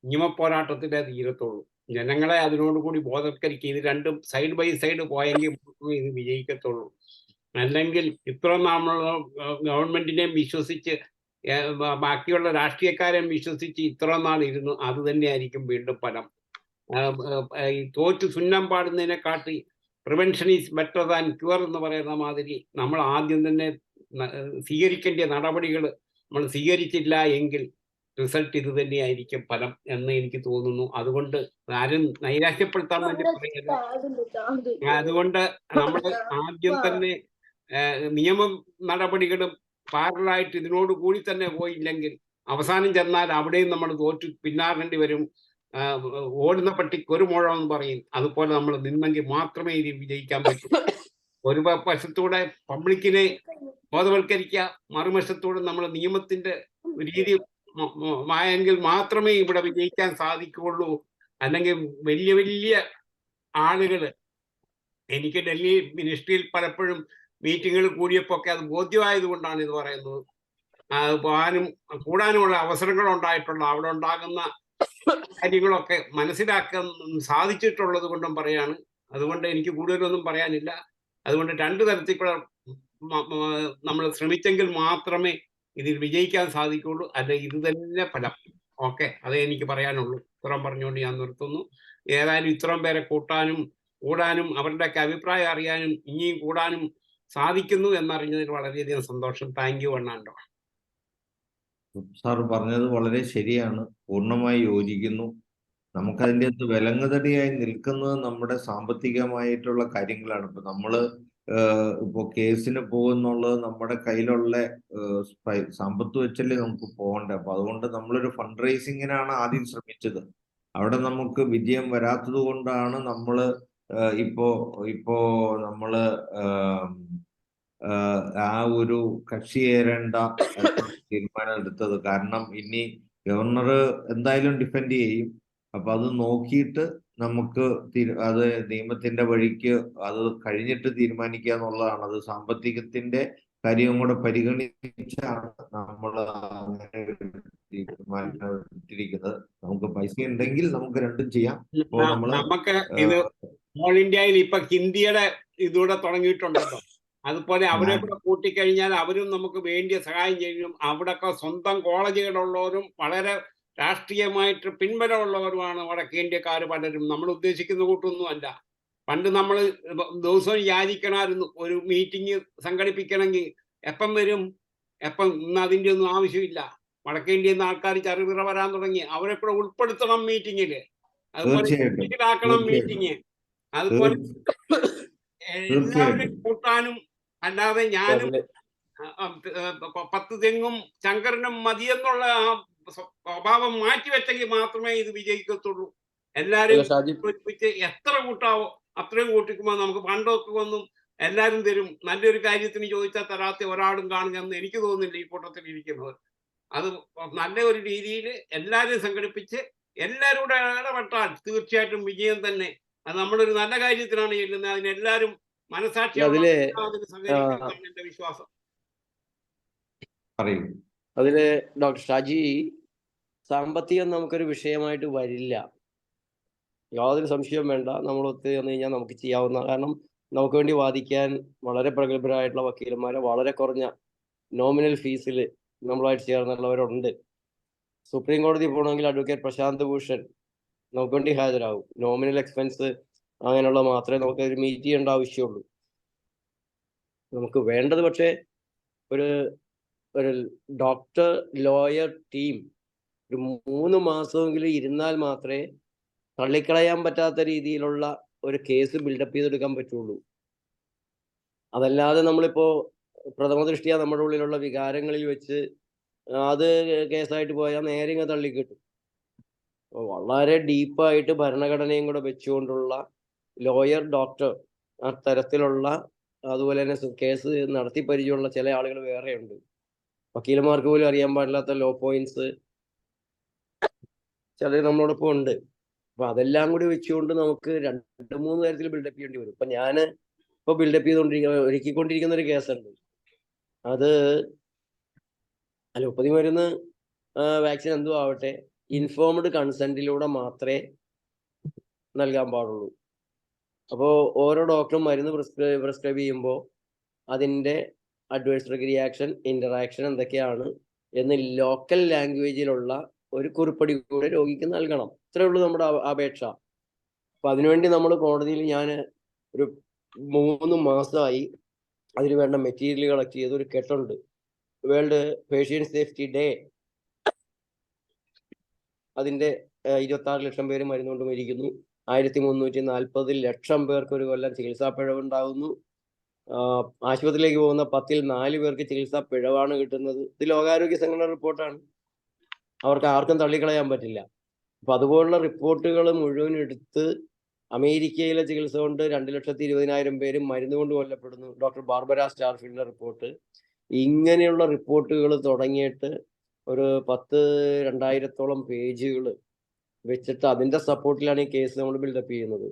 നിയമപോരാട്ടത്തിലേ തീരത്തുള്ളൂ. ജനങ്ങളെ അതിനോട് കൂടി ബോധവൽക്കരിക്കുക. ഇത് രണ്ടും സൈഡ് ബൈ സൈഡ് പോയെങ്കിൽ മാത്രമേ ഇത് വിജയിക്കത്തുള്ളൂ. അല്ലെങ്കിൽ ഇത്ര നമ്മൾ ഗവൺമെന്റിനെയും വിശ്വസിച്ച് ബാക്കിയുള്ള രാഷ്ട്രീയക്കാരെയും വിശ്വസിച്ച് ഇത്ര നാൾ ഇരുന്നു, അത് തന്നെയായിരിക്കും വീണ്ടും ഫലം. ഈ തോറ്റ് സുന്നം പാടുന്നതിനെക്കാട്ടി prevention is better than cure എന്ന് പറയുന്ന മാതിരി നമ്മൾ ആദ്യം തന്നെ സ്വീകരിക്കേണ്ട നടപടികൾ നമ്മൾ സ്വീകരിച്ചില്ല എങ്കിൽ റിസൾട്ട് ഇത് തന്നെയായിരിക്കും ഫലം എന്ന് എനിക്ക് തോന്നുന്നു. അതുകൊണ്ട് ആരും നൈരാശ്യപ്പെടുത്താൻ വേണ്ടി പറയുന്നത്. അതുകൊണ്ട് നമ്മൾ ആദ്യം തന്നെ നിയമ നടപടികളും പാരലായിട്ട് ഇതിനോട് കൂടി തന്നെ പോയില്ലെങ്കിൽ അവസാനം ചെന്നാൽ അവിടെയും നമ്മൾ തോറ്റു പിന്നാറേണ്ടി വരും. ഓടുന്ന പട്ടിക്ക് ഒരു മുഴം എന്ന് പറയും. അതുപോലെ നമ്മൾ നിന്നെങ്കിൽ മാത്രമേ ഇത് വിജയിക്കാൻ പറ്റൂ. ഒരു വശത്തൂടെ പബ്ലിക്കിനെ ബോധവൽക്കരിക്കുക, മറുവശത്തൂടെ നമ്മൾ നിയമത്തിന്റെ രീതി മായെങ്കിൽ മാത്രമേ ഇവിടെ വിജയിക്കാൻ സാധിക്കുകയുള്ളൂ. അല്ലെങ്കിൽ വലിയ വലിയ ആളുകൾ, എനിക്ക് ഡൽഹി മിനിസ്ട്രിയിൽ പലപ്പോഴും മീറ്റിങ്ങുകൾ കൂടിയപ്പോൾ ഒക്കെ അത് ബോധ്യമായത് കൊണ്ടാണ് ഇത് പറയുന്നത്. പോകാനും കൂടാനുമുള്ള അവസരങ്ങൾ ഉണ്ടായിട്ടുള്ള അവിടെ ഉണ്ടാകുന്ന കാര്യങ്ങളൊക്കെ മനസ്സിലാക്കാൻ സാധിച്ചിട്ടുള്ളത് കൊണ്ടും പറയാണ്. അതുകൊണ്ട് എനിക്ക് കൂടുതലൊന്നും പറയാനില്ല. അതുകൊണ്ട് രണ്ടു തരത്തിലുള്ള നമ്മൾ ശ്രമിച്ചെങ്കിൽ മാത്രമേ ഇതിൽ വിജയിക്കാൻ സാധിക്കുള്ളൂ. അല്ല ഇത് തന്നെ ഫലം. ഓക്കെ, അതേ എനിക്ക് പറയാനുള്ളൂ. ഇത്രയും പറഞ്ഞുകൊണ്ട് ഞാൻ നിർത്തുന്നു. ഏതായാലും ഇത്രയും പേരെ കൂടാനും അവരുടെയൊക്കെ അഭിപ്രായം അറിയാനും ഇനിയും കൂടാനും സാധിക്കുന്നു എന്നറിഞ്ഞതിൽ വളരെയധികം സന്തോഷം. Thank you അണ്ണാണ്ടോ. സാർ പറഞ്ഞത് വളരെ ശരിയാണ്, പൂർണ്ണമായി യോജിക്കുന്നു. നമുക്കതിൻ്റെ അകത്ത് വിലങ്ങുതടിയായി നിൽക്കുന്നത് നമ്മുടെ സാമ്പത്തികമായിട്ടുള്ള കാര്യങ്ങളാണ്. ഇപ്പൊ നമ്മള് ഇപ്പോ കേസിന് പോകുന്നുള്ളത് നമ്മുടെ കയ്യിലുള്ള സമ്പത്ത് വെച്ചല്ലേ നമുക്ക് പോകണ്ടേ. അപ്പൊ അതുകൊണ്ട് നമ്മളൊരു ഫണ്ട് റേസിങ്ങിനാണ് ആദ്യം ശ്രമിച്ചത്. അവിടെ നമുക്ക് വിജയം വരാത്തത് കൊണ്ടാണ് നമ്മള് ഇപ്പോ നമ്മള് ആ ഒരു കക്ഷിയേറേണ്ട തീരുമാനം എടുത്തത്. കാരണം ഇനി ഗവർണർ എന്തായാലും ഡിഫെൻഡ് ചെയ്യും. അപ്പൊ അത് നോക്കിയിട്ട് നമുക്ക് അത് നിയമത്തിന്റെ വഴിക്ക് അത് കഴിഞ്ഞിട്ട് തീരുമാനിക്കുക എന്നുള്ളതാണ്. അത് സാമ്പത്തികത്തിന്റെ കാര്യവും കൂടെ പരിഗണിച്ചാണ് നമ്മൾ അങ്ങനെ തീരുമാനം എടുത്തിരിക്കുന്നത്. നമുക്ക് പൈസ ഉണ്ടെങ്കിൽ നമുക്ക് രണ്ടും ചെയ്യാം. ഇപ്പോ നമുക്ക് ഇത് ഓൾ ഇന്ത്യയിൽ ഇപ്പൊ ഹിന്ദിയുടെ ഇതൂടെ തുടങ്ങിയിട്ടുണ്ടല്ലോ. അതുപോലെ അവരെ കൂടെ കൂട്ടിക്കഴിഞ്ഞാൽ അവരും നമുക്ക് വേണ്ടിയ സഹായം ചെയ്യും. അവിടെയൊക്കെ സ്വന്തം കോളേജുകളുള്ളവരും വളരെ രാഷ്ട്രീയമായിട്ട് പിൻബലമുള്ളവരുമാണ് വടക്കേന്ത്യക്കാർ പലരും. നമ്മൾ ഉദ്ദേശിക്കുന്ന കൂട്ടൊന്നുമല്ല. പണ്ട് നമ്മൾ ദിവസവും യാചിക്കണമായിരുന്നു ഒരു മീറ്റിംഗ് സംഘടിപ്പിക്കണമെങ്കിൽ. എപ്പം വരും, ഇന്ന് അതിൻ്റെ ഒന്നും ആവശ്യമില്ല. വടക്കേന്ത്യയിൽ നിന്ന് ആൾക്കാർ ചെറുപിറ വരാൻ തുടങ്ങി. അവരെ കൂടെ ഉൾപ്പെടുത്തണം മീറ്റിങ്ങില്. അതുപോലെ ആക്കണം മീറ്റിംഗ്. അതുപോലെ എല്ലാവരും കൂട്ടാനും. അല്ലാതെ ഞാനും 10 തെങ്ങും ശങ്കരനും മതിയെന്നുള്ള ആ സ്വഭാവം മാറ്റിവെച്ചെങ്കിൽ മാത്രമേ ഇത് വിജയിക്കത്തുള്ളൂ. എല്ലാരും എത്ര കൂട്ടാവോ അത്രയും കൂട്ടിക്കുമ്പോൾ നമുക്ക് പണ്ടൊക്കെ ഒന്നും എല്ലാരും തരും. നല്ലൊരു കാര്യത്തിന് ചോദിച്ചാൽ തരാത്ത ഒരാളും കാണുമെന്ന് എനിക്ക് തോന്നുന്നില്ല ഈ കൂട്ടത്തിൽ ഇരിക്കുന്നവർ. അത് നല്ല ഒരു രീതിയിൽ എല്ലാരും സംഘടിപ്പിച്ച് എല്ലാവരും കൂടെ ഇടപെട്ടാൽ തീർച്ചയായിട്ടും വിജയം തന്നെ. അത് നമ്മളൊരു നല്ല കാര്യത്തിനാണ് ചെല്ലുന്നത്. അതിനെല്ലാരും മനസാക്ഷിയോടെ സഹകരിക്കുമെന്നാണ് എന്റെ വിശ്വാസം. അതില് ഡോക്ടർ ഷാജി, സാമ്പത്തികം നമുക്കൊരു വിഷയമായിട്ട് വരില്ല, യാതൊരു സംശയവും വേണ്ട. നമ്മൾ ഒത്തു വന്നു കഴിഞ്ഞാൽ നമുക്ക് ചെയ്യാവുന്ന, കാരണം നമുക്ക് വേണ്ടി വാദിക്കാൻ വളരെ പ്രഗത്ഭരായിട്ടുള്ള വക്കീലന്മാരെ വളരെ കുറഞ്ഞ നോമിനൽ ഫീസിൽ നമ്മളുമായിട്ട് ചേർന്നുള്ളവരുണ്ട്. സുപ്രീം കോടതി പോകണമെങ്കിൽ അഡ്വക്കേറ്റ് പ്രശാന്ത് ഭൂഷൺ നമുക്ക് വേണ്ടി ഹാജരാകും. നോമിനൽ എക്സ്പെൻസ് അങ്ങനെയുള്ള മാത്രമേ നമുക്ക് ഒരു മീറ്റ് ചെയ്യേണ്ട ആവശ്യമുള്ളൂ. നമുക്ക് വേണ്ടത് പക്ഷേ ഒരു ഡോക്ടർ ലോയർ ടീം ഒരു 3 മാസമെങ്കിലും ഇരുന്നാൽ മാത്രമേ തള്ളിക്കളയാൻ പറ്റാത്ത രീതിയിലുള്ള ഒരു കേസ് ബിൽഡപ്പ് ചെയ്തെടുക്കാൻ പറ്റുള്ളൂ. അതല്ലാതെ നമ്മളിപ്പോ പ്രഥമ ദൃഷ്ടിയ നമ്മുടെ ഉള്ളിലുള്ള വികാരങ്ങളിൽ വെച്ച് അത് കേസായിട്ട് പോയാൽ നേരെ ഇങ്ങ് തള്ളിക്കിട്ടും. വളരെ ഡീപ്പായിട്ട് ഭരണഘടനയും കൂടെ വെച്ചുകൊണ്ടുള്ള ലോയർ ഡോക്ടർ ആ തരത്തിലുള്ള, അതുപോലെ തന്നെ കേസ് നടത്തി പരിചയമുള്ള ചില ആളുകൾ വേറെയുണ്ട്. വക്കീലന്മാർക്ക് പോലും അറിയാൻ പാടില്ലാത്ത ലോ പോയിന്റ്സ് ചിലർ നമ്മളോടൊപ്പം ഉണ്ട്. അപ്പൊ അതെല്ലാം കൂടി വെച്ചുകൊണ്ട് നമുക്ക് 2-3 തരത്തിൽ ബിൽഡപ്പ് ചെയ്യേണ്ടി വരും. ഇപ്പൊ ഞാൻ ഇപ്പൊ ബിൽഡപ്പ് ഒരുക്കിക്കൊണ്ടിരിക്കുന്ന ഒരു കേസുണ്ട്. അത് അലോപ്പതി മരുന്ന് വാക്സിൻ എന്തോ ആവട്ടെ, ഇൻഫോംഡ് കൺസെന്റിലൂടെ മാത്രമേ നൽകാൻ പാടുള്ളൂ. അപ്പോൾ ഓരോ ഡോക്ടറും മരുന്ന് പ്രിസ്ക്രൈബ് ചെയ്യുമ്പോൾ അതിൻ്റെ അഡ്വേഴ്സ് റിയാക്ഷൻ, ഇന്ററാക്ഷൻ എന്തൊക്കെയാണ് എന്ന് ലോക്കൽ ലാംഗ്വേജിലുള്ള ഒരു കുറിപ്പടി കൂടെ രോഗിക്ക് നൽകണം. ഇത്രേ ഉള്ളൂ നമ്മുടെ അപേക്ഷ. അപ്പൊ അതിനുവേണ്ടി നമ്മൾ കോടതിയിൽ ഞാൻ ഒരു 3 മാസമായി അതിന് വേണ്ട മെറ്റീരിയൽ കളക്ട് ചെയ്ത് ഒരു കെട്ടുണ്ട്. വേൾഡ് പേഷ്യന്റ് സേഫ്റ്റി ഡേ, അതിന്റെ 26 ലക്ഷം പേര് മരുന്നുകൊണ്ട് മരിക്കുന്നു. 1340 ലക്ഷം പേർക്ക് ഒരു കൊല്ലം ചികിത്സാ പിഴവുണ്ടാകുന്നു. ആശുപത്രിയിലേക്ക് പോകുന്ന 10-ൽ 4 പേർക്ക് ചികിത്സാ പിഴവാണ് കിട്ടുന്നത്. ഇത് ലോകാരോഗ്യ സംഘടന റിപ്പോർട്ടാണ്. അവർക്ക് ആർക്കും തള്ളിക്കളയാൻ പറ്റില്ല. അപ്പൊ അതുപോലുള്ള റിപ്പോർട്ടുകൾ മുഴുവൻ എടുത്ത് അമേരിക്കയിലെ ചികിത്സ കൊണ്ട് 2,20,000 പേര് മരുന്ന് കൊണ്ട് കൊല്ലപ്പെടുന്നു. ഡോക്ടർ ബാർബര സ്റ്റാർഫീൽഡിന്റെ റിപ്പോർട്ട്. ഇങ്ങനെയുള്ള റിപ്പോർട്ടുകൾ തുടങ്ങിയിട്ട് ഒരു 10,000-2000-ഓളം പേജുകൾ വെച്ചിട്ട് അതിന്റെ സപ്പോർട്ടിലാണ് ഈ കേസ് നമ്മൾ ബിൽഡപ്പ് ചെയ്യുന്നത്.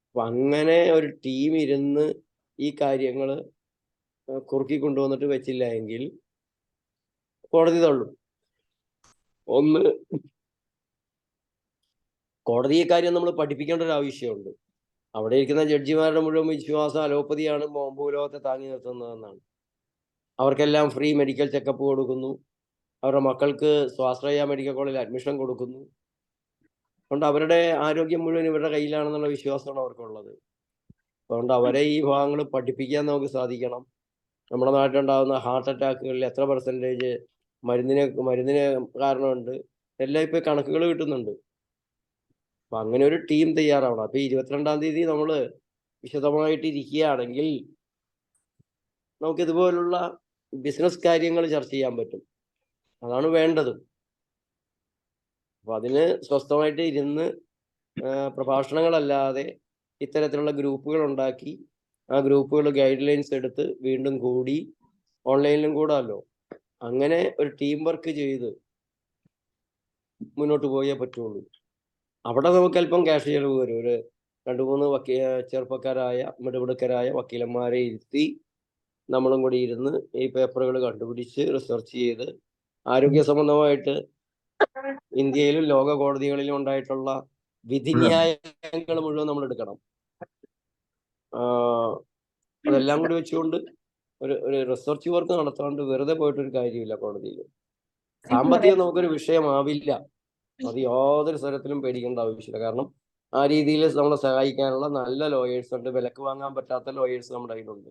അപ്പൊ അങ്ങനെ ഒരു ടീം ഇരുന്ന് ഈ കാര്യങ്ങൾ കുറുക്കി കൊണ്ടുവന്നിട്ട് വെച്ചില്ല എങ്കിൽ കോടതി തള്ളും. ഒന്ന്, കോടതി ഈ കാര്യം നമ്മൾ പഠിപ്പിക്കേണ്ട ഒരു ആവശ്യമുണ്ട്. അവിടെ ഇരിക്കുന്ന ജഡ്ജിമാരുടെ മുഴുവൻ വിശ്വാസം അലോപ്പതിയാണ് ഭൂലോകത്തെ താങ്ങി നിർത്തുന്നതെന്നാണ്. അവർക്കെല്ലാം ഫ്രീ മെഡിക്കൽ ചെക്കപ്പ് കൊടുക്കുന്നു. അവരുടെ മക്കൾക്ക് സ്വാശ്രയ മെഡിക്കൽ കോളേജിൽ അഡ്മിഷൻ കൊടുക്കുന്നു. അതുകൊണ്ട് അവരുടെ ആരോഗ്യം മുഴുവൻ ഇവരുടെ കയ്യിലാണെന്നുള്ള വിശ്വാസമാണ് അവർക്കുള്ളത്. അതുകൊണ്ട് അവരെ ഈ ഭാഗങ്ങൾ പഠിപ്പിക്കാൻ നമുക്ക് സാധിക്കണം. നമ്മുടെ നാട്ടിലുണ്ടാകുന്ന ഹാർട്ട് അറ്റാക്കുകളിൽ എത്ര % മരുന്നിന് കാരണമുണ്ട്, എല്ലാം ഇപ്പൊ കണക്കുകൾ കിട്ടുന്നുണ്ട്. അപ്പൊ അങ്ങനെ ഒരു ടീം തയ്യാറാവണം. അപ്പൊ 22-ാം തീയതി നമ്മൾ വിശദമായിട്ട് ഇരിക്കുകയാണെങ്കിൽ നമുക്ക് ഇതുപോലുള്ള ബിസിനസ് കാര്യങ്ങൾ ചർച്ച ചെയ്യാൻ പറ്റും. അതാണ് വേണ്ടത്. അപ്പൊ അതിന് സ്വസ്ഥമായിട്ട് ഇരുന്ന് പ്രഭാഷണങ്ങളല്ലാതെ ഇത്തരത്തിലുള്ള ഗ്രൂപ്പുകൾ ഉണ്ടാക്കി ആ ഗ്രൂപ്പുകൾ ഗൈഡ് ലൈൻസ് എടുത്ത് വീണ്ടും കൂടി ഓൺലൈനിലും കൂടാമല്ലോ, അങ്ങനെ ഒരു ടീം വർക്ക് ചെയ്ത് മുന്നോട്ട് പോയേ പറ്റുള്ളൂ. അവിടെ നമുക്ക് അല്പം ക്യാഷ് ചെലവ് വരും. ഒരു 2-3 ചെറുപ്പക്കാരായ മിടുമിടുക്കരായ വക്കീലന്മാരെ ഇരുത്തി നമ്മളും കൂടി ഇരുന്ന് ഈ പേപ്പറുകൾ കണ്ടുപിടിച്ച് റിസർച്ച് ചെയ്ത് ആരോഗ്യ സംബന്ധമായിട്ട് ഇന്ത്യയിലും ലോക കോടതികളിലും ഉണ്ടായിട്ടുള്ള വിധിന്യായങ്ങൾ മുഴുവൻ നമ്മൾ എടുക്കണം. അതെല്ലാം കൂടി വെച്ചുകൊണ്ട് ഒരു റിസർച്ച് വർക്ക് നടത്താണ്ട് വെറുതെ പോയിട്ടൊരു കാര്യമില്ല കോടതിയിൽ. സാമ്പത്തികം നമുക്കൊരു വിഷയമാവില്ല. അത് യാതൊരു തരത്തിലും പേടിക്കേണ്ട ആവശ്യമില്ല. കാരണം ആ രീതിയിൽ നമ്മളെ സഹായിക്കാനുള്ള നല്ല ലോയേഴ്സ് ഉണ്ട്. വിലക്ക് വാങ്ങാൻ പറ്റാത്ത ലോയേഴ്സ് നമ്മുടെ കയ്യിലുണ്ട്.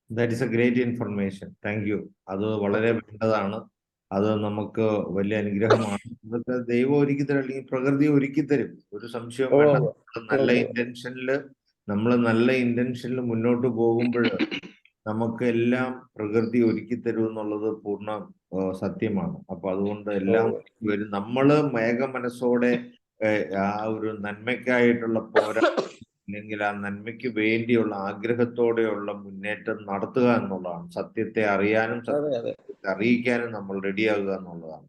That is A great information. Thank you. അത് വളരെ വേണ്ടതാണ്. അത് നമുക്ക് വലിയ അനുഗ്രഹമാണ്. അതൊക്കെ ദൈവം ഒരുക്കി തരും, അല്ലെങ്കിൽ പ്രകൃതി ഒരുക്കി തരും. ഒരു സംശയവും വേണ്ട. നമ്മൾ നല്ല ഇന്റൻഷനിൽ മുന്നോട്ട് പോകുമ്പോൾ നമുക്ക് എല്ലാം പ്രകൃതി ഒരുക്കി തരും എന്നുള്ളത് പൂർണ്ണ സത്യമാണ്. അപ്പൊ അതുകൊണ്ട് എല്ലാം വരും. നമ്മള് മനസ്സോടെ ആ ഒരു നന്മയ്ക്കായിട്ടുള്ള അല്ലെങ്കിൽ ആ നന്മയ്ക്ക് വേണ്ടിയുള്ള ആഗ്രഹത്തോടെയുള്ള മുന്നേറ്റം നടത്തുക എന്നുള്ളതാണ്. സത്യത്തെ അറിയാനും സത്യത്തെ അറിയിക്കാനും നമ്മൾ റെഡിയാകുക എന്നുള്ളതാണ്.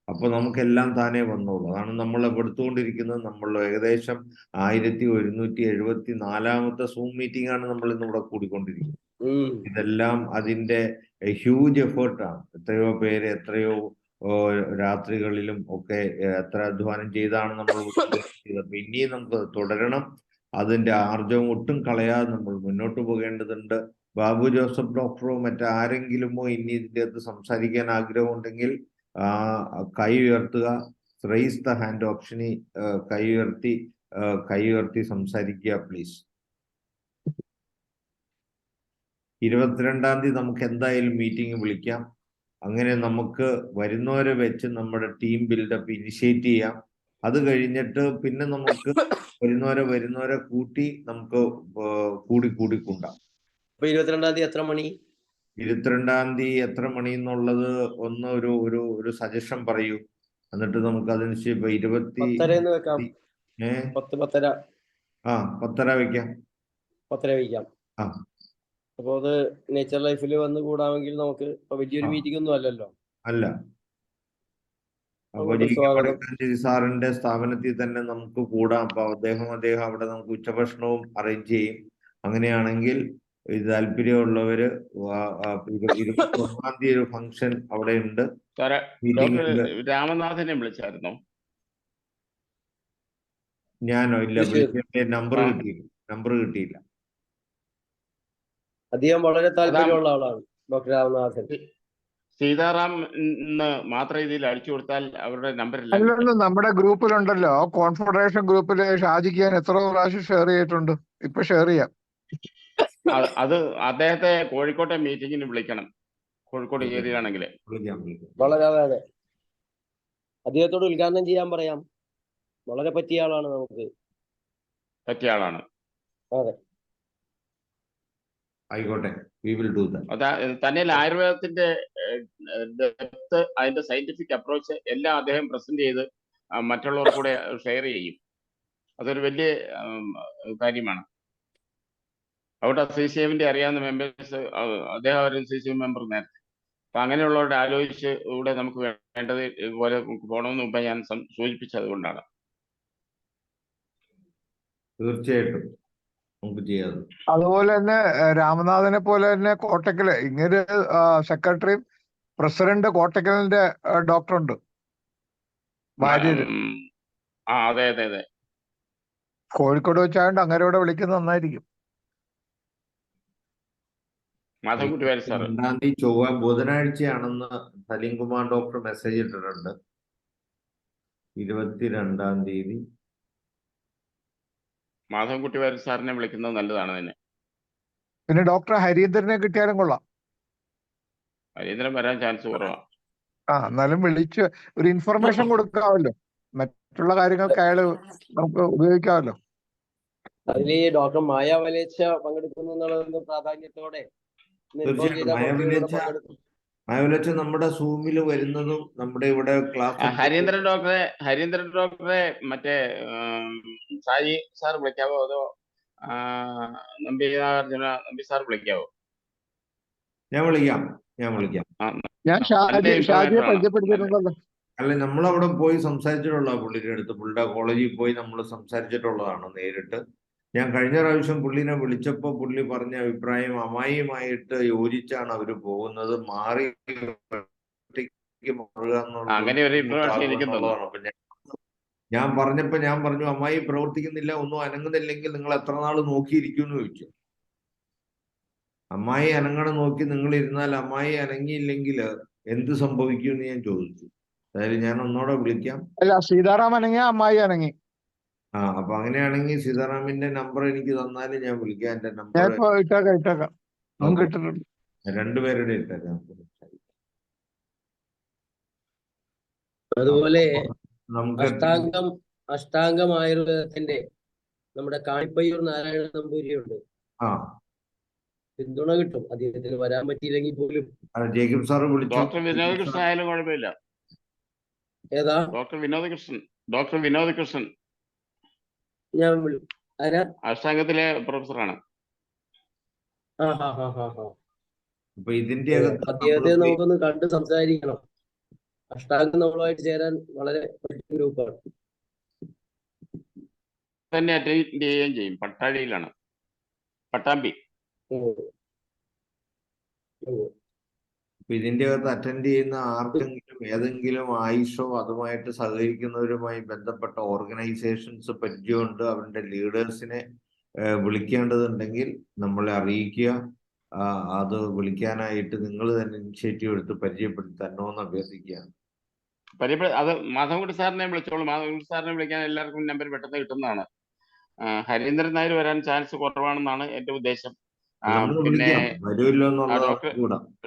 അപ്പൊ നമുക്കെല്ലാം താനേ വന്നോളൂ. അതാണ് നമ്മൾ എടുത്തുകൊണ്ടിരിക്കുന്നത്. നമ്മൾ ഏകദേശം 1174ാമത്തെ സൂം മീറ്റിംഗ് ആണ് നമ്മൾ ഇന്നിവിടെ കൂടിക്കൊണ്ടിരിക്കുന്നത്. ഇതെല്ലാം അതിന്റെ ഹ്യൂജ് എഫേർട്ടാണ്. എത്രയോ പേര് എത്രയോ രാത്രികളിലും ഒക്കെ എത്ര അധ്വാനം ചെയ്താണ് നമ്മൾ ചെയ്തത്. ഇനിയും നമുക്ക് തുടരണം. അതിന്റെ ആർജവം ഒട്ടും കളയാതെ നമ്മൾ മുന്നോട്ട് പോകേണ്ടതുണ്ട്. ബാബു ജോസഫ് ഡോക്ടറോ മറ്റാരെങ്കിലുമോ ഇനി ഇതിൻ്റെ അകത്ത് സംസാരിക്കാൻ ആഗ്രഹമുണ്ടെങ്കിൽ കൈ ഉയർത്തുക. റൈസ് ദ ഹാൻഡ് ഓപ്ഷനിൽ കൈ ഉയർത്തി സംസാരിക്കുക പ്ലീസ്. 22-ാം തീയതി നമുക്ക് എന്തായാലും മീറ്റിംഗ് വിളിക്കാം. അങ്ങനെ നമുക്ക് വരുന്നവരെ വെച്ച് നമ്മുടെ ടീം ബിൽഡപ്പ് ഇനിഷ്യേറ്റ് ചെയ്യാം. അത് കഴിഞ്ഞിട്ട് പിന്നെ നമുക്ക് വരുന്നവരെ കൂട്ടി നമുക്ക് കൂടിക്കൂടാം. 22-ാം തീയതി എത്ര മണി? 22-ാം തീയതി എത്ര മണി എന്നുള്ളത് ഒന്ന് ഒരു സജഷൻ പറയൂ. എന്നിട്ട് നമുക്ക് അതിനുശേഷം 10:30 വെക്കാം. 10:10. 10:30 വെക്കാം. 10:30 വെക്കാം. അപ്പൊ അത് നേച്ചർ ലൈഫിൽ വന്ന് കൂടാമെങ്കിൽ നമുക്ക് വലിയൊരു മീറ്റിംഗ് ഒന്നും അല്ലല്ലോ. അല്ല. അപ്പൊ സാറിന്റെ സ്ഥാപനത്തിൽ തന്നെ നമുക്ക് കൂടാം. അപ്പൊ അദ്ദേഹം അവിടെ നമുക്ക് ഉച്ചഭക്ഷണവും അറേഞ്ച് ചെയ്യും. അങ്ങനെയാണെങ്കിൽ താല്പര്യമുള്ളവര് 21-ാം തീയതി ഒരു ഫംഗ്ഷൻ അവിടെ ഉണ്ട്. രാമനാഥനെ വിളിച്ചായിരുന്നോ? ഞാനോ? ഇല്ല, വിളിച്ച നമ്പർ കിട്ടിയില്ല. അദ്ദേഹം വളരെ താല്പര്യമുള്ള ആളാണ് ഡോക്ടർ രാമനാഥൻ. സീതാറാം മാത്രം ഇതിൽ അടിച്ചു കൊടുത്താൽ അവരുടെ നമ്പർ അല്ലല്ലോ, നമ്മുടെ ഗ്രൂപ്പിലുണ്ടല്ലോ, കോൺഫെഡറേഷൻ ഗ്രൂപ്പില് ഷാജിക്ക് ഞാൻ എത്ര പ്രാവശ്യം ഷെയർ ചെയ്തിട്ടുണ്ട്. ഇപ്പൊ ഷെയർ ചെയ്യാം. അത് അദ്ദേഹത്തെ കോഴിക്കോട്ടെ മീറ്റിങ്ങിന് വിളിക്കണം. കോഴിക്കോട് ഏരിയയിലാണെങ്കിൽ വളരെ അതെ അദ്ദേഹത്തോട് ഉദ്ഘാടനം ചെയ്യാൻ പറയാം. വളരെ പറ്റിയ ആളാണ്. നമുക്ക് പറ്റിയ ആളാണ്. അതെ, ആയിക്കോട്ടെ. We will do that. തന്നെ ആയുർവേദത്തിന്റെ ഡെപ്ത്, അതിന്റെ സയന്റിഫിക് അപ്രോച്ച് എല്ലാം അദ്ദേഹം പ്രസന്റ് ചെയ്ത് മറ്റുള്ളവർ കൂടെ ഷെയർ ചെയ്യും. അതൊരു വലിയ കാര്യമാണ്. അവിടെ CCMന്റെ അറിയാവുന്ന മെമ്പേഴ്സ്, അദ്ദേഹം ഒരു CCM മെമ്പർ നേരത്തെ. അപ്പൊ അങ്ങനെയുള്ളവരുടെ ആലോചിച്ച് ഇവിടെ നമുക്ക് വേണ്ടത് ഇതുപോലെ പോകണമെന്ന് മുമ്പ് ഞാൻ സൂചിപ്പിച്ചത് കൊണ്ടാണ്. തീർച്ചയായിട്ടും നമുക്ക് ചെയ്യാം. അതുപോലെ തന്നെ രാമനാഥനെ പോലെ തന്നെ കോട്ടക്കല് ഇങ്ങനെ സെക്രട്ടറിയും പ്രസിഡന്റ് കോട്ടക്കലിന്റെ ഡോക്ടറുണ്ട്. അതെ. കോഴിക്കോട് വെച്ചായോണ്ട് അങ്ങനെ ഇവിടെ വിളിക്കുന്നത് നന്നായിരിക്കും. മാധവൻകുട്ടി വാര്യർ സാർ 2-ാം തീയതി ബുധനാഴ്ചയാണെന്ന് സലീം കുമാർ ഡോക്ടർ മെസ്സേജ് ഇട്ടിട്ടുണ്ട്. 22-ാം തീയതി മാധവൻകുട്ടി വാര്യർ സാറിനെ വിളിക്കുന്നത് നല്ലതാണ് തന്നെ. പിന്നെ ഡോക്ടർ ഹരീന്ദ്രനെ കിട്ടിയാലും കൊള്ളാം. ഹരീന്ദ്രൻ വരാൻ ചാൻസ് കുറവാണ്. എന്നാലും വിളിച്ച് ഒരു ഇൻഫർമേഷൻ കൊടുക്കാമല്ലോ. മറ്റുള്ള കാര്യങ്ങൾക്ക് അയാള് നമുക്ക് ഉപയോഗിക്കാമല്ലോ. അതിൽ ഡോക്ടർ മായ വലേച്ച പങ്കെടുക്കുന്നു പ്രാധാന്യത്തോടെ മായവലച്ച നമ്മുടെ സൂമിൽ വരുന്നതും നമ്മുടെ ഇവിടെ ക്ലാസ്. ഹരീന്ദ്രൻ ഡോക്ടറെ മറ്റേ സായി സാർ വിളിക്കാവോ? അതോ നമ്പി സാർ വിളിക്കാവോ? ഞാൻ വിളിക്കാം. അല്ല, നമ്മളവിടെ പോയി സംസാരിച്ചിട്ടുള്ള പുള്ളിയുടെ അടുത്ത്, പുള്ളിയുടെ കോളേജിൽ പോയി നമ്മൾ സംസാരിച്ചിട്ടുള്ളതാണ് നേരിട്ട്. ഞാൻ കഴിഞ്ഞ പ്രാവശ്യം പുള്ളിനെ വിളിച്ചപ്പോൾ പുള്ളി പറഞ്ഞ അഭിപ്രായം അമ്മായിയുമായിട്ട് യോജിച്ചാണ് അവര് പോകുന്നത്. മാറി ഞാൻ പറഞ്ഞു അമ്മായി പ്രവർത്തിക്കുന്നില്ല, ഒന്നും അനങ്ങുന്നില്ലെങ്കിൽ നിങ്ങൾ എത്ര നാള് നോക്കിയിരിക്കും എന്ന് ചോദിച്ചു. അമ്മായി അനങ്ങണം നോക്കി നിങ്ങൾ ഇരുന്നാൽ അമ്മായി അനങ്ങിയില്ലെങ്കിൽ എന്ത് സംഭവിക്കും എന്ന് ഞാൻ ചോദിച്ചു. അതായത് ഞാൻ ഒന്നോടെ വിളിക്കാം. അല്ല, സീതാറാം അനങ്ങിയ അമ്മായി അനങ്ങി. അപ്പൊ അങ്ങനെയാണെങ്കിൽ സീതാറാമിന്റെ നമ്പർ എനിക്ക് തന്നാലും ഞാൻ വിളിക്കാം. എന്റെ നമ്പർ ഇട്ടേക്കാം. രണ്ടുപേരുടെ ഇട്ടേക്കാം. അതുപോലെ അഷ്ടാംഗം ആയുർവേദത്തിന്റെ നമ്മുടെ കാണിപ്പയ്യൂർ നാരായണ നമ്പൂരിയുണ്ട്. പിന്തുണ കിട്ടും. അദ്ദേഹത്തിന് വരാൻ പറ്റിയില്ലെങ്കിൽ പോലും ജേക്കബ് സാറ് വിളിച്ചു. ഡോക്ടർ വിനോദകൃഷ്ണൻ ആയാലും കുഴപ്പമില്ല. ഏതാ? ഡോക്ടർ വിനോദകൃഷ്ണൻ ഞാൻ അഷ്ടാംഗത്തിലെ പ്രൊഫസറാണ്. അപ്പൊ ഇതിന്റെ അദ്ദേഹത്തെ നമുക്കൊന്ന് കണ്ട് സംസാരിക്കണം. അഷ്ടാംഗം നമ്മളുമായിട്ട് ചേരാൻ വളരെ ഗ്രൂപ്പാണ്. തന്നെ അറ്റൻഡ് ചെയ്യുകയും ചെയ്യും. പട്ടാഴിയിലാണ്, പട്ടാമ്പി. അപ്പൊ ഇതിന്റെ അകത്ത് അറ്റൻഡ് ചെയ്യുന്ന ആർക്കെങ്കിലും ഏതെങ്കിലും ആയുഷോ അതുമായിട്ട് സഹകരിക്കുന്നവരുമായി ബന്ധപ്പെട്ട ഓർഗനൈസേഷൻസ് പരിചയമുണ്ട്, അവരുടെ ലീഡേഴ്സിനെ വിളിക്കേണ്ടതുണ്ടെങ്കിൽ നമ്മളെ അറിയിക്കുക. അത് വിളിക്കാനായിട്ട് നിങ്ങൾ തന്നെ ഇനിഷ്യേറ്റീവ് എടുത്ത് പരിചയപ്പെടുത്തി തരണമെന്ന് അഭ്യർത്ഥിക്കുകയാണ്. അത് മാധവൻകുട്ടി സാറിനെ വിളിച്ചോളൂ. മാധവൻകുട്ടി സാറിനെ വിളിക്കാൻ എല്ലാവർക്കും നമ്പർ പെട്ടെന്ന് കിട്ടുന്നതാണ്. ഹരീന്ദ്രൻ നായർ വരാൻ ചാൻസ് കുറവാണെന്നാണ് എന്റെ ഉദ്ദേശം. പിന്നെ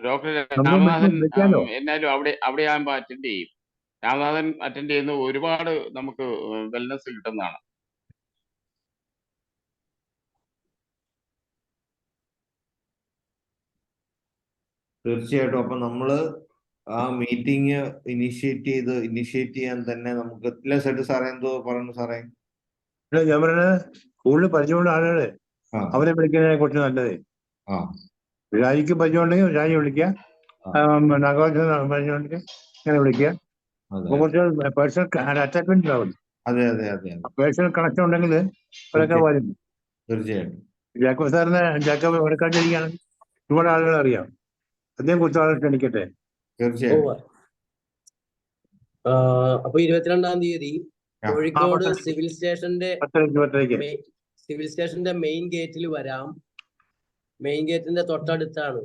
ഡോക്ടർ രാമനാഥൻ എന്നാലും അവിടെ ആകുമ്പോ അറ്റൻഡ് ചെയ്യും. രാമനാഥൻ അറ്റൻഡ് ചെയ്യുന്ന ഒരുപാട് നമുക്ക് വെൽനസ് കിട്ടുന്നതാണ്. തീർച്ചയായിട്ടും. അപ്പൊ നമ്മള് ആ മീറ്റിംഗ് ഇനിഷ്യേറ്റ് ചെയ്യാൻ തന്നെ നമുക്ക് സെറ്റ്. സാറേ എന്തോ പറഞ്ഞു സാറേ? ഞാൻ പറയുന്നത് കൂടുതൽ പരിചയമുള്ള ആളുകള് അവരെ വിളിക്കുന്നതിനെ കുറിച്ച് നല്ലത്. രാജിക്ക് പരിചയമുണ്ടെങ്കിൽ രാജി വിളിക്കുക, നാഗാർജുന പരിചയമുണ്ടെങ്കിൽ ഇങ്ങനെ വിളിക്കുക. അപ്പൊ കുറച്ച് പേഴ്സണൽ അറ്റാച്ച്മെന്റ് ഉണ്ടാവും. പേഴ്സണൽ കണക്ഷൻ ഉണ്ടെങ്കിൽ അവരൊക്കെ വരും. തീർച്ചയായിട്ടും. ജാക്കബ് സാറിന് ജാക്കബ് എടുക്കാണ്ടിരിക്കുകയാണെങ്കിൽ ഒരുപാട് ആളുകൾ അറിയാം. അദ്ദേഹം കുറച്ച് ആളുകൾ ക്ഷണിക്കട്ടെ. തീർച്ചയായും. അപ്പൊ 22-ാം തീയതി കോഴിക്കോട് സിവിൽ സ്റ്റേഷന്റെ മെയിൻ ഗേറ്റിൽ വരാം. മെയിൻ ഗേറ്റിന്റെ തൊട്ടടുത്താണ്.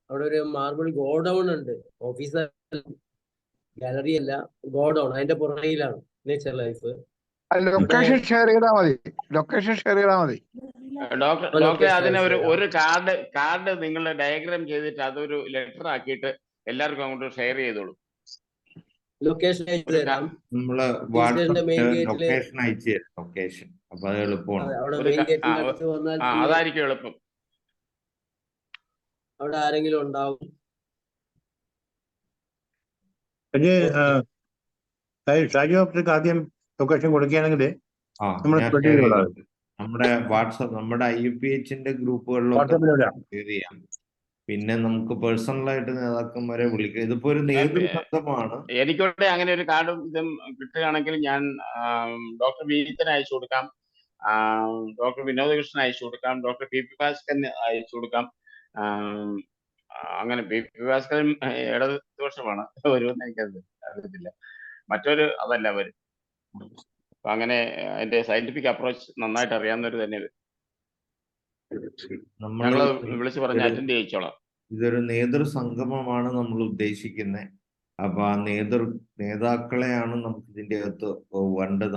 അവിടെ ഒരു മാർബിൾ ഗോഡൌൺ ഉണ്ട്. ഓഫീസ് ഗാലറി അല്ല, ഗോഡൌൺ. അതിന്റെ പുറകിലാണ് നേച്ചർ ലൈഫ്. ലൊക്കേഷൻ ഷെയർ ചെയ്താൽ മതി. ഡോക്ടർ അതിനെ ഒരു കാർഡ് നിങ്ങൾ ഡയഗ്രാം ചെയ്തിട്ട് അതൊരു ലെറ്റർ ആക്കിയിട്ട് എല്ലാവർക്കും അങ്ങോട്ട് ഷെയർ ചെയ്തോളൂ. ലൊക്കേഷൻ അയച്ചു തരാം. നമ്മള് ലൊക്കേഷൻ അയച്ചു തരാം. ലൊക്കേഷൻ അപ്പൊ അത് എളുപ്പമാണ്. അതായിരിക്കും എളുപ്പം. അവിടെ ആരെങ്കിലും ഉണ്ടാവും. ആദ്യം ലൊക്കേഷൻ കൊടുക്കുകയാണെങ്കിൽ നമ്മുടെ വാട്സാപ്പ്, നമ്മുടെ IFPHന്റെ ഗ്രൂപ്പുകളിലൊക്കെ ഷെയർ ചെയ്യാം. പിന്നെ നമുക്ക് പേഴ്സണലായിട്ട് നേതാക്കന്മാരെ വിളിക്കാം. ഇതിപ്പോ ഒരു നേതൃത്വമാണ്. എനിക്കോട്ടെ അങ്ങനെ ഒരു കാർഡും ഇതും കിട്ടുകയാണെങ്കിൽ ഞാൻ ഡോക്ടർ വിനീതന് അയച്ചു കൊടുക്കാം, ഡോക്ടർ വിനോദകൃഷ്ണൻ അയച്ചു കൊടുക്കാം, ഡോക്ടർ PP ഭാസ്കരന് അയച്ചു കൊടുക്കാം. അങ്ങനെ PP ഭാസ്കരൻ ഇടതുപക്ഷമാണ് വരുമെന്ന് എനിക്കത് അറിയത്തില്ല. മറ്റൊരു അതല്ല വരും. അപ്പൊ അങ്ങനെ അതിന്റെ സയന്റിഫിക് അപ്രോച്ച് നന്നായിട്ട് അറിയാവുന്നവർ തന്നെ ഞങ്ങള് വിളിച്ചു പറഞ്ഞ് അറ്റൻഡ് ചെയ്യിച്ചോളാം. ഇതൊരു നേതൃസംഗമമാണ് നമ്മൾ ഉദ്ദേശിക്കുന്നത്. അപ്പൊ ആ നേതാക്കളെയാണ് നമുക്ക് ഇതിൻ്റെ അകത്ത്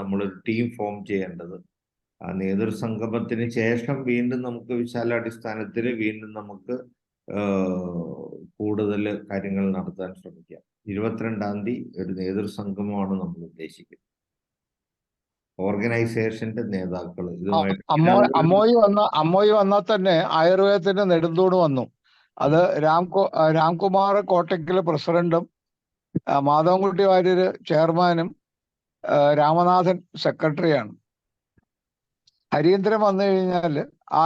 നമ്മളൊരു ടീം ഫോം ചെയ്യേണ്ടത്. ആ നേതൃസംഗമത്തിന് ശേഷം വീണ്ടും നമുക്ക് വിശാലാടിസ്ഥാനത്തിൽ വീണ്ടും നമുക്ക് കൂടുതൽ കാര്യങ്ങൾ നടത്താൻ ശ്രമിക്കാം. 22-ാം തീയതി ഒരു നേതൃസംഗമമാണ് നമ്മൾ ഉദ്ദേശിക്കുന്നത്. ഓർഗനൈസേഷന്റെ നേതാക്കൾ ഇതുമായിട്ട് അമ്മോയി വന്നാൽ തന്നെ ആയുർവേദത്തിന്റെ നെടുന്തൂണ് വന്നു. അത് രാംകുമാർ കോട്ടയ്ക്കൽ പ്രസിഡന്റും മാധവൻകുട്ടി വാര്യർ ചെയർമാനും രാമനാഥൻ സെക്രട്ടറിയാണ്. ഹരീന്ദ്രൻ വന്നു കഴിഞ്ഞാൽ ആ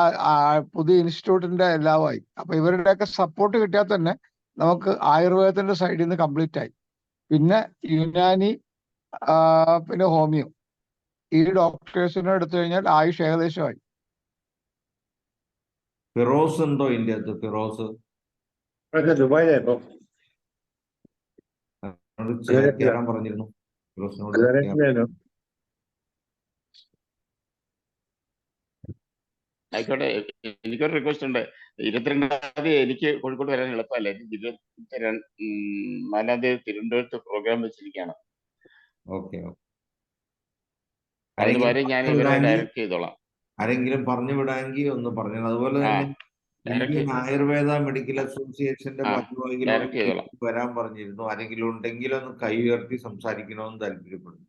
പുതിയ ഇൻസ്റ്റിറ്റ്യൂട്ടിന്റെ എല്ലാമായി. അപ്പൊ ഇവരുടെയൊക്കെ സപ്പോർട്ട് കിട്ടിയാൽ തന്നെ നമുക്ക് ആയുർവേദത്തിന്റെ സൈഡിൽ നിന്ന് കംപ്ലീറ്റ് ആയി. പിന്നെ യുനാനി, പിന്നെ ഹോമിയോ, ഈ ഡോക്ടേഴ്സിനെ എടുത്തു കഴിഞ്ഞാൽ ആയുഷ് ഏകദേശമായി. ഫിറോസ് ഉണ്ടോ ഇതിന്റെ അകത്ത്? ഫിറോസ് ദുബായിലായിപ്പോ ചേരാൻ പറഞ്ഞിരുന്നു. ഫിറോസിനോട് ആയിക്കോട്ടെ. എനിക്കൊരു റിക്വസ്റ്റ് ഉണ്ട്. 22-ാം തീയതി എനിക്ക് കോഴിക്കോട് വരാൻ എളുപ്പമല്ല. 24-ാം തീയതി തിരുവനന്തപുരത്ത് പ്രോഗ്രാം വെച്ചിരിക്കുകയാണ്. അതിന് പകരം ഞാൻ ഇവരെ ഡയറക്റ്റ് ചെയ്തോളാം. ആരെങ്കിലും പറഞ്ഞു വിടാമെങ്കിൽ ഒന്ന് പറഞ്ഞു. അതുപോലെ തന്നെ ഇന്ത്യൻ ആയുർവേദ മെഡിക്കൽ അസോസിയേഷന്റെ ഭാഗമായിട്ട് വരാൻ പറഞ്ഞിരുന്നു. ആരെങ്കിലും ഉണ്ടെങ്കിൽ ഒന്ന് കൈ ഉയർത്തി സംസാരിക്കണമെന്ന് താല്പര്യപ്പെടുന്നു.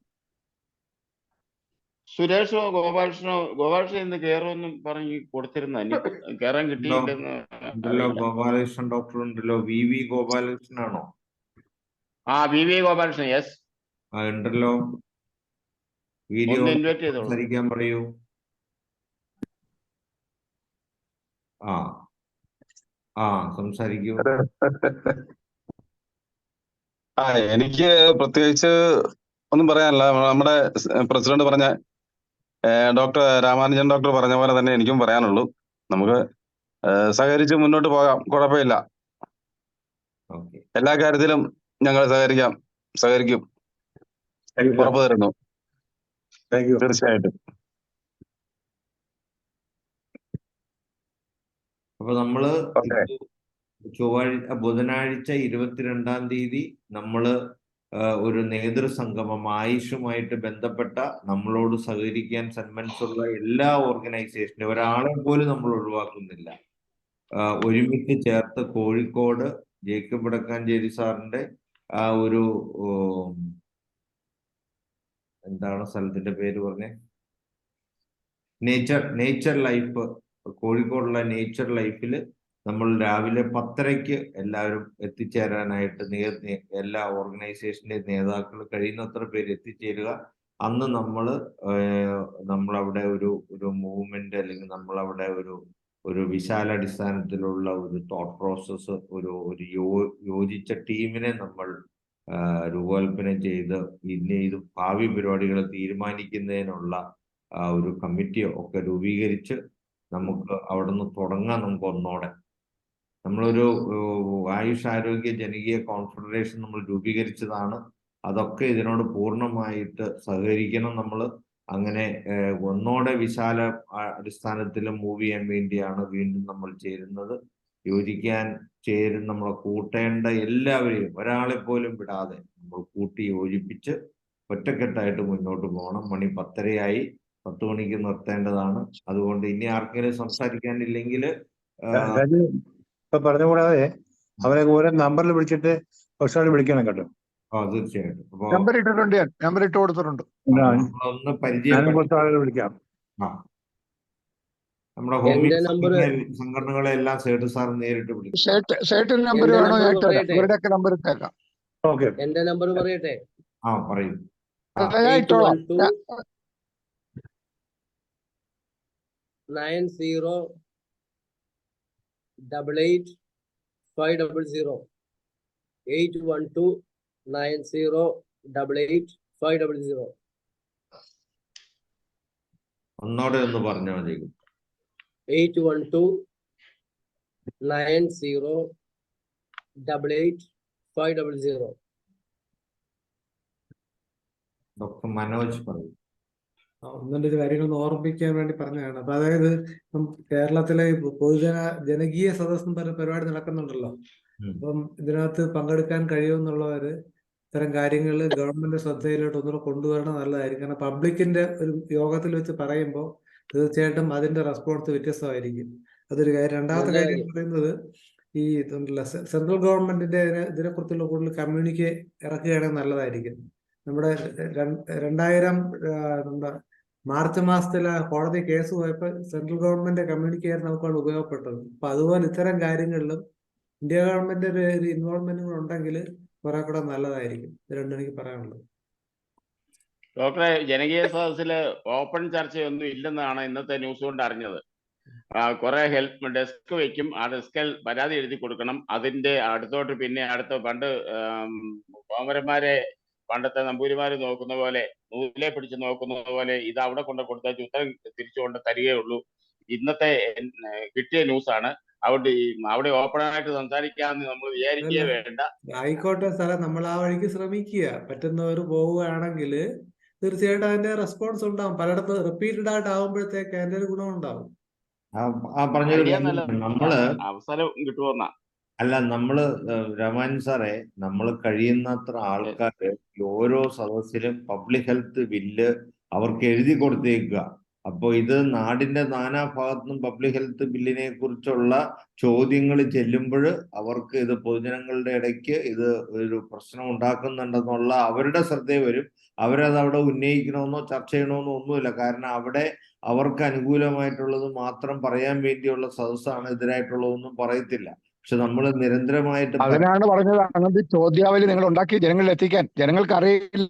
സുരേഷോ ഗോപാലകൃഷ്ണൻ ഇന്ന് കയറുമെന്നും പറഞ്ഞ് കൊടുത്തിരുന്ന കയറാൻ കിട്ടിയില്ലെന്ന് ഉണ്ടല്ലോ ഗോപാലകൃഷ്ണൻ ഡോക്ടർ ഉണ്ടല്ലോ. VV ഗോപാലകൃഷ്ണനാണോ? VV Gopalakrishnan, yes. ഉണ്ടല്ലോ. വീഡിയോ ഒന്ന് ഇൻവൈറ്റ് ചെയ്തോളൂ. സംസാരിക്കാൻ പറയൂ. സംസാരിക്കൂ. എനിക്ക് പ്രത്യേകിച്ച് ഒന്നും പറയാനില്ല. നമ്മുടെ പ്രസിഡന്റ് പറഞ്ഞ ഡോക്ടർ രാമാനുജൻ ഡോക്ടർ പറഞ്ഞ പോലെ തന്നെ എനിക്കും പറയാനുള്ളൂ. നമുക്ക് സഹകരിച്ച് മുന്നോട്ട് പോകാം, കുഴപ്പമില്ല. എല്ലാ കാര്യത്തിലും ഞങ്ങൾ സഹകരിക്കും, ഉറപ്പ് തരുന്നു. തീർച്ചയായിട്ടും. അപ്പൊ നമ്മള് ബുധനാഴ്ച 22-ാം തീയതി നമ്മള് ഒരു നേതൃസംഗമം ആയുഷുമായിട്ട് ബന്ധപ്പെട്ട നമ്മളോട് സഹകരിക്കാൻ സന്മനസ്സുള്ള എല്ലാ ഓർഗനൈസേഷനും ഒരാളെ പോലും നമ്മൾ ഒഴിവാക്കുന്നില്ല, ഒരുമിച്ച് ചേർത്ത് കോഴിക്കോട് ജേക്കബ് വടക്കാഞ്ചേരി സാറിന്റെ ഒരു എന്താണ് സ്ഥലത്തിന്റെ പേര് പറഞ്ഞേ, നേച്ചർ ലൈഫ്, കോഴിക്കോടുള്ള നേച്ചർ ലൈഫിൽ നമ്മൾ രാവിലെ 10:30 എല്ലാവരും എത്തിച്ചേരാനായിട്ട് എല്ലാ ഓർഗനൈസേഷന്റെ നേതാക്കൾ കഴിയുന്നത്ര പേര് എത്തിച്ചേരുക. അന്ന് നമ്മളവിടെ ഒരു മൂവ്മെന്റ് അല്ലെങ്കിൽ നമ്മളവിടെ ഒരു വിശാലാടിസ്ഥാനത്തിലുള്ള ഒരു തോട്ട് പ്രോസസ്സ്, ഒരു യോജിച്ച ടീമിനെ നമ്മൾ രൂപകൽപ്പന ചെയ്ത് ഇത് ഭാവി പരിപാടികൾ തീരുമാനിക്കുന്നതിനുള്ള ഒരു കമ്മിറ്റി ഒക്കെ രൂപീകരിച്ച് നമുക്ക് അവിടെ നിന്ന് തുടങ്ങാം. നമുക്ക് ഒന്നോടെ നമ്മളൊരു ആയുഷ് ആരോഗ്യ ജനകീയ കോൺഫെഡറേഷൻ നമ്മൾ രൂപീകരിച്ചതാണ്. അതൊക്കെ ഇതിനോട് പൂർണ്ണമായിട്ട് സഹകരിക്കണം. നമ്മൾ അങ്ങനെ ഒന്നോടെ വിശാല അടിസ്ഥാനത്തിൽ മൂവ് ചെയ്യാൻ വേണ്ടിയാണ് വീണ്ടും നമ്മൾ ചേരുന്നത്. നമ്മളെ കൂട്ടേണ്ട എല്ലാവരെയും ഒരാളെ പോലും വിടാതെ നമ്മൾ കൂട്ടി യോജിപ്പിച്ച് ഒറ്റക്കെട്ടായിട്ട് മുന്നോട്ട് പോകണം. മണി 10:30 10 മണിക്ക് നിർത്തേണ്ടതാണ്. അതുകൊണ്ട് ഇനി ആർക്കെങ്കിലും സംസാരിക്കാനില്ലെങ്കിൽ പറഞ്ഞ കൂടാതെ അവരെ ഓരോ നമ്പറിൽ വിളിച്ചിട്ട് കുറച്ചാൾ വിളിക്കണം കേട്ടോ. തീർച്ചയായിട്ടും. നമ്പർ ഇട്ടിട്ടുണ്ട്, നമ്പർ ഇട്ട് കൊടുത്തിട്ടുണ്ട്. ഒന്ന് കുറച്ച് ആളുകൾ വിളിക്കാം. നമ്മുടെ ഹോമിയോപതി സംഘടനകളെ എല്ലാം സേട്ട് സാർ നേരിട്ട് വിളിക്കും. സേട്ടിൽ നമ്പർ വേണോ? ഇവരുടെയൊക്കെ നമ്പർ ഇട്ടേക്കാം. ഓക്കെ, എന്റെ നമ്പർ പറയട്ടെ. പറയും. 90888500 81290888500. ഒന്നോടെ ഒന്ന് പറഞ്ഞാൽ മതി. 81290888500. ഡോക്ടർ മനോജ് പറയും. ഒന്നുണ്ട് കാര്യങ്ങൾ ഓർമ്മിക്കാൻ വേണ്ടി പറഞ്ഞതാണ്. അപ്പൊ അതായത് കേരളത്തിലെ ജനകീയ സദസ്സും പരിപാടി നടക്കുന്നുണ്ടല്ലോ. അപ്പം ഇതിനകത്ത് പങ്കെടുക്കാൻ കഴിയുമെന്നുള്ളവര് ഇത്തരം കാര്യങ്ങൾ ഗവൺമെന്റ് ശ്രദ്ധയിലോട്ട് ഒന്നുകൂടെ കൊണ്ടുവരണം, നല്ലതായിരിക്കും. കാരണം പബ്ലിക്കിന്റെ ഒരു യോഗത്തിൽ വെച്ച് പറയുമ്പോൾ തീർച്ചയായിട്ടും അതിന്റെ റെസ്പോൺസ് വ്യത്യസ്തമായിരിക്കും. അതൊരു കാര്യം. രണ്ടാമത്തെ കാര്യം എന്ന് പറയുന്നത്, ഈ സെൻട്രൽ ഗവൺമെന്റിന്റെ ഇതിനെക്കുറിച്ചുള്ള കൂടുതൽ കമ്മ്യൂണിക്കെ ഇറക്കുകയാണെങ്കിൽ നല്ലതായിരിക്കും. നമ്മുടെ 2000 മാർച്ച് മാസത്തിലെ കോടതി കേസ് പോയപ്പോൾ സെൻട്രൽ ഗവൺമെന്റ് കമ്മ്യൂണിക്കേഷൻ നമുക്കാണ് ഉപയോഗപ്പെട്ടത്. അപ്പൊ അതുപോലെ ഇത്തരം കാര്യങ്ങളിലും ഇന്ത്യ ഗവൺമെന്റ് ഒരു ഇൻവോൾവ്മെന്റ് കൂടെ ഉണ്ടെങ്കിൽ കുറെ കൂടെ നല്ലതായിരിക്കും. ഇത് രണ്ടും എനിക്ക് പറയാനുള്ളത്. ഡോക്ടറെ, ജനകീയ സദസ്സില് ഓപ്പൺ ചർച്ചയൊന്നും ഇല്ലെന്നാണ് ഇന്നത്തെ ന്യൂസ് കൊണ്ട് അറിഞ്ഞത്. കുറെ ഹെൽപ്പ് ഡെസ്ക് വെക്കും, ആ ഡെസ്കിൽ പരാതി എഴുതി കൊടുക്കണം. അതിന്റെ അടുത്തോട്ട് പിന്നെ പണ്ട് കോമരന്മാരെ പണ്ടത്തെ നമ്പൂരിമാര് നോക്കുന്ന പോലെ, നൂലെ പിടിച്ച് നോക്കുന്നത് പോലെ ഇത് അവിടെ കൊണ്ട് കൊടുത്താൽ ഉത്തരം തിരിച്ചുകൊണ്ട് തരികയുള്ളൂ. ഇന്നത്തെ കിട്ടിയ ന്യൂസാണ്. അവിടെ ഓപ്പണായിട്ട് സംസാരിക്കാമെന്ന് നമ്മൾ വിചാരിക്കുക വേണ്ട. ആയിക്കോട്ടെ സാറേ, നമ്മൾ ആ വഴിക്ക് ശ്രമിക്കുക. പറ്റുന്നവർ പോവുകയാണെങ്കിൽ തീർച്ചയായിട്ടും അതിന്റെ റെസ്പോൺസ് ഉണ്ടാവും. പലയിടത്ത് റിപ്പീറ്റഡ് ആയിട്ട് ആകുമ്പോഴത്തേക്ക് അതിന്റെ ഒരു ഗുണം ഉണ്ടാവും. അവസരം കിട്ടുമെന്നാ. അല്ല, രാമാൻ സാറേ, നമ്മൾ കഴിയുന്നത്ര ആൾക്കാർ ഓരോ സദസ്സിലും പബ്ലിക് ഹെൽത്ത് ബില്ല് അവർക്ക് എഴുതി കൊടുത്തേക്കുക. അപ്പോൾ ഇത് നാടിന്റെ നാനാഭാഗത്തുനിന്നും പബ്ലിക് ഹെൽത്ത് ബില്ലിനെ കുറിച്ചുള്ള ചോദ്യങ്ങൾ ചെല്ലുമ്പോൾ അവർക്ക് ഇത് പൊതുജനങ്ങളുടെ ഇടയ്ക്ക് ഇത് ഒരു പ്രശ്നം ഉണ്ടാക്കുന്നുണ്ടെന്നുള്ള അവരുടെ ശ്രദ്ധ വരും. അവരത് അവിടെ ഉന്നയിക്കണമെന്നോ ചർച്ച ചെയ്യണമെന്നോ ഒന്നുമില്ല. കാരണം അവിടെ അവർക്ക് അനുകൂലമായിട്ടുള്ളത് മാത്രം പറയാൻ വേണ്ടിയുള്ള സദസ്സാണ്, എതിരായിട്ടുള്ളതൊന്നും പറയത്തില്ല. പക്ഷെ നമ്മൾ നിരന്തരമായിട്ട് അതിനാണ് പറഞ്ഞത് അങ്ങനത്തെ ചോദ്യാവലി നിങ്ങൾ ഉണ്ടാക്കി ജനങ്ങളിൽ എത്തിക്കാൻ. ജനങ്ങൾക്ക് അറിയില്ല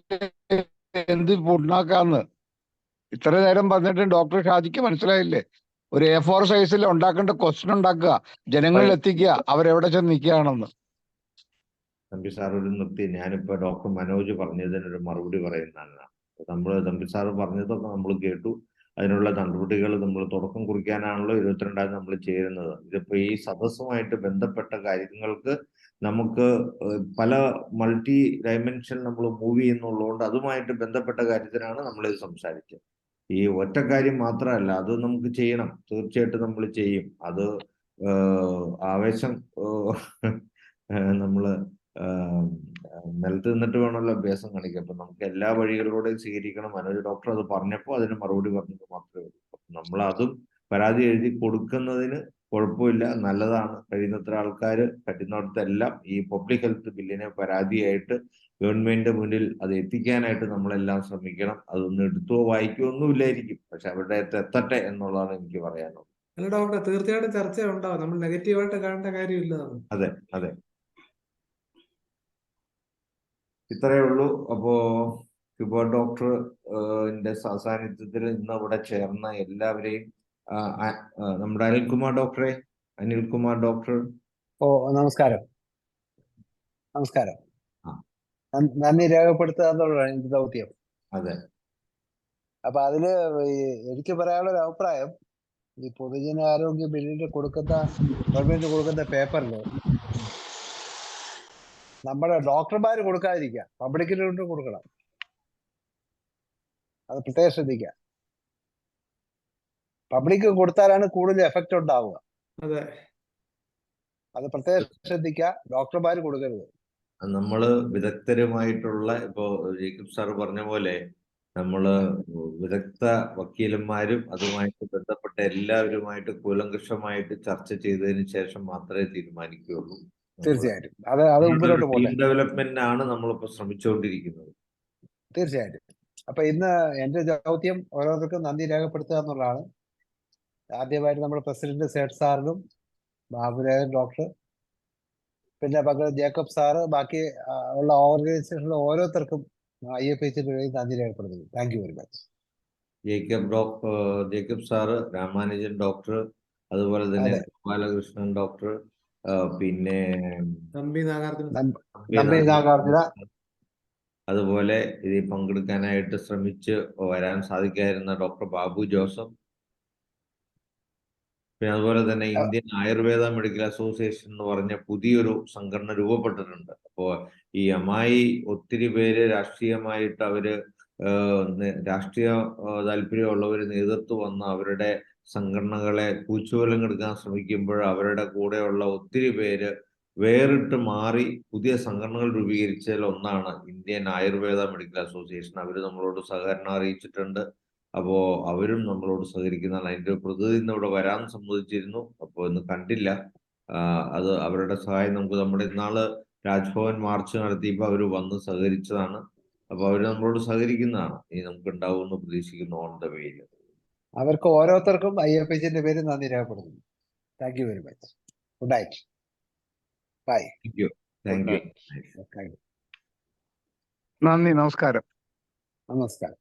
എന്ത് ഉണ്ടാക്കാന്ന്. ഇത്ര നേരം പറഞ്ഞിട്ട് ഡോക്ടർ ഷാജിക്ക് മനസ്സിലായില്ലേ? ഒരു A4 സൈസിൽ ഉണ്ടാക്കേണ്ട ക്വസ്റ്റ്യൻ ഉണ്ടാക്കുക, ജനങ്ങളിൽ എത്തിക്കുക അവരെവിടെ ചെന്ന് നിൽക്കുകയാണെന്ന്. തമ്പി സാർ ഒരു നിർത്തി. ഞാനിപ്പോ ഡോക്ടർ മനോജ് പറഞ്ഞതിനൊരു മറുപടി പറയുന്നതാണ്. തമ്പി സാർ പറഞ്ഞതൊക്കെ നമ്മൾ കേട്ടു. അതിനുള്ള നടപടികൾ നമ്മൾ തുടക്കം കുറിക്കാനാണല്ലോ 22-ാം നമ്മൾ ചേരുന്നത്. ഇതിപ്പോ ഈ സദസ്സുമായിട്ട് ബന്ധപ്പെട്ട കാര്യങ്ങൾക്ക് നമുക്ക് പല മൾട്ടി ഡയമെൻഷൻ നമ്മൾ മൂവ് ചെയ്യുന്നുള്ളതുകൊണ്ട് അതുമായിട്ട് ബന്ധപ്പെട്ട കാര്യത്തിനാണ് നമ്മളിത് സംസാരിച്ചത്. ഈ ഒറ്റ കാര്യം മാത്രമല്ല, അത് നമുക്ക് ചെയ്യണം, തീർച്ചയായിട്ടും നമ്മൾ ചെയ്യും. അത് ആവേശം നമ്മള് നിലത്ത് നിന്നിട്ട് വേണമല്ലോ അഭ്യാസം കാണിക്കാൻ. അപ്പൊ നമുക്ക് എല്ലാ വഴികളിലൂടെയും സ്വീകരിക്കണം. മനോജ് ഡോക്ടർ അത് പറഞ്ഞപ്പോൾ അതിന് മറുപടി പറഞ്ഞത് മാത്രമേ ഉള്ളൂ. നമ്മൾ അതും പരാതി എഴുതി കൊടുക്കുന്നതിന് കുഴപ്പമില്ല, നല്ലതാണ്. കഴിയുന്നത്ര ആൾക്കാർ പറ്റുന്നിടത്തെല്ലാം ഈ പബ്ലിക് ഹെൽത്ത് ബില്ലിനെ പരാതിയായിട്ട് ഗവൺമെന്റിന്റെ മുന്നിൽ അത് എത്തിക്കാനായിട്ട് നമ്മളെല്ലാം ശ്രമിക്കണം. അതൊന്നും എടുത്തോ വായിക്കോ ഒന്നുമില്ലായിരിക്കും, പക്ഷെ അവരുടെ അടുത്ത് എത്തട്ടെ എന്നുള്ളതാണ് എനിക്ക് പറയാനുള്ളത്. അല്ല ഡോക്ടർ, തീർച്ചയായിട്ടും ചർച്ച ഉണ്ടാവും. നമ്മൾ നെഗറ്റീവായിട്ട് കാണേണ്ട കാര്യമില്ല. അതെ അതെ, ഇത്രയേ ഉള്ളൂ. അപ്പോ ഡോക്ടറിന്റെ സാന്നിധ്യത്തിൽ ഇന്ന് അവിടെ ചേർന്ന എല്ലാവരെയും നമ്മുടെ അനിൽകുമാർ ഡോക്ടർ. ഓ നമസ്കാരം. നമസ്കാരം. നന്ദി രേഖപ്പെടുത്തുക എന്നുള്ളതാണ് എനിക്ക് ദൗത്യം. അതെ. അപ്പൊ അതില് എനിക്ക് പറയാനുള്ള ഒരു അഭിപ്രായം, ഈ പൊതുജനാരോഗ്യ ബില്ലിന് ഗവൺമെന്റ് കൊടുക്കുന്ന പേപ്പറില് നമ്മുടെ ഡോക്ടർമാര് കൊടുക്കാതിരിക്കുക, പബ്ലിക്കിലോട്ട് കൊടുക്കണം. അത് പ്രത്യേകം ശ്രദ്ധിക്കുക. പബ്ലിക്ക് കൊടുത്താലാണ് കൂടുതൽ എഫക്റ്റ് ഉണ്ടാവുക. അത് പ്രത്യേകം ശ്രദ്ധിക്കുക. ഡോക്ടർമാര് കൊടുക്കരുത്. നമ്മള് വിദഗ്ധരുമായിട്ടുള്ള, ഇപ്പോ ജേക്കബ് സാർ പറഞ്ഞ പോലെ നമ്മള് വിദഗ്ധ വക്കീലന്മാരും അതുമായിട്ട് ബന്ധപ്പെട്ട എല്ലാവരുമായിട്ട് കൂലങ്കഷമായിട്ട് ചർച്ച ചെയ്തതിന് ശേഷം മാത്രമേ തീരുമാനിക്കുകയുള്ളൂ. തീർച്ചയായിട്ടും അത് മുമ്പിലോട്ട് പോട്ടെ. ഡെവലപ്മെന്റാണ് നമ്മളിപ്പോ ശ്രമിച്ചുകൊണ്ടിരിക്കുന്നത്. തീർച്ചയായിട്ടും. അപ്പൊ ഇന്ന് എന്റെ ദൗത്യം ഓരോരുത്തർക്കും നന്ദി രേഖപ്പെടുത്തുക എന്നുള്ളതാണ്. ആദ്യമായിട്ട് നമ്മുടെ പ്രസിഡന്റ് സേഠ് സാറിനും, ബാബുരാജൻ ഡോക്ടർ, പിന്നെ ജേക്കബ് സാറ്, ബാക്കി ഉള്ള ഓർഗനൈസേഷനിലെ ഓരോരുത്തർക്കും IFHന്റെ പേരിൽ നന്ദി രേഖപ്പെടുത്തുന്നു. Thank you very much. Jacob sir, Ramanujan doctor, അതുപോലെ തന്നെ ഗോപാലകൃഷ്ണൻ ഡോക്ടർ, പിന്നെ തമ്പി നാഗാർജുന, അതുപോലെ ഇതിൽ പങ്കെടുക്കാനായിട്ട് ശ്രമിച്ച് വരാൻ സാധിക്കാതിരുന്ന ഡോക്ടർ ബാബു ജോസഫ്, പിന്നെ അതുപോലെ തന്നെ ഇന്ത്യൻ ആയുർവേദ മെഡിക്കൽ അസോസിയേഷൻ എന്ന് പറഞ്ഞ പുതിയൊരു സംഘടന രൂപപ്പെട്ടിട്ടുണ്ട്. അപ്പോൾ ഈ അമ്മായി ഒത്തിരി പേര് രാഷ്ട്രീയമായിട്ട് അവര് രാഷ്ട്രീയ താല്പര്യമുള്ളവർ നേതൃത്വം വന്ന് അവരുടെ സംഘടനകളെ കൂച്ചുവലം എടുക്കാൻ ശ്രമിക്കുമ്പോൾ അവരുടെ കൂടെയുള്ള ഒത്തിരി പേര് വേറിട്ട് മാറി പുതിയ സംഘടനകൾ രൂപീകരിച്ചതിൽ ഒന്നാണ് ഇന്ത്യൻ ആയുർവേദ മെഡിക്കൽ അസോസിയേഷൻ. അവർ നമ്മളോട് സഹകരണം അറിയിച്ചിട്ടുണ്ട്. അപ്പോ അവരും നമ്മളോട് സഹകരിക്കുന്നതാണ്. അതിന്റെ പ്രതിനിധി ഇന്ന് ഇവിടെ വരാൻ സമ്മതിച്ചിരുന്നു. അപ്പോൾ ഇന്ന് കണ്ടില്ല. അത് അവരുടെ സഹായം നമുക്ക് നമ്മുടെ ഇന്നാള് രാജ്ഭവൻ മാർച്ച് നടത്തിയപ്പോൾ അവർ വന്ന് സഹകരിച്ചതാണ്. അപ്പൊ അവര് നമ്മളോട് സഹകരിക്കുന്നതാണ്. ഇനി നമുക്ക് ഉണ്ടാവുമെന്ന് പ്രതീക്ഷിക്കുന്നു ഓൺ ദ വേയിൽ. അവർക്ക് ഓരോരുത്തർക്കും IFHന്റെ പേര് നന്ദി രേഖപ്പെടുത്തുന്നു. Thank you very much. Good night. Bye. Thank you. നന്ദി. നമസ്കാരം. നമസ്കാരം.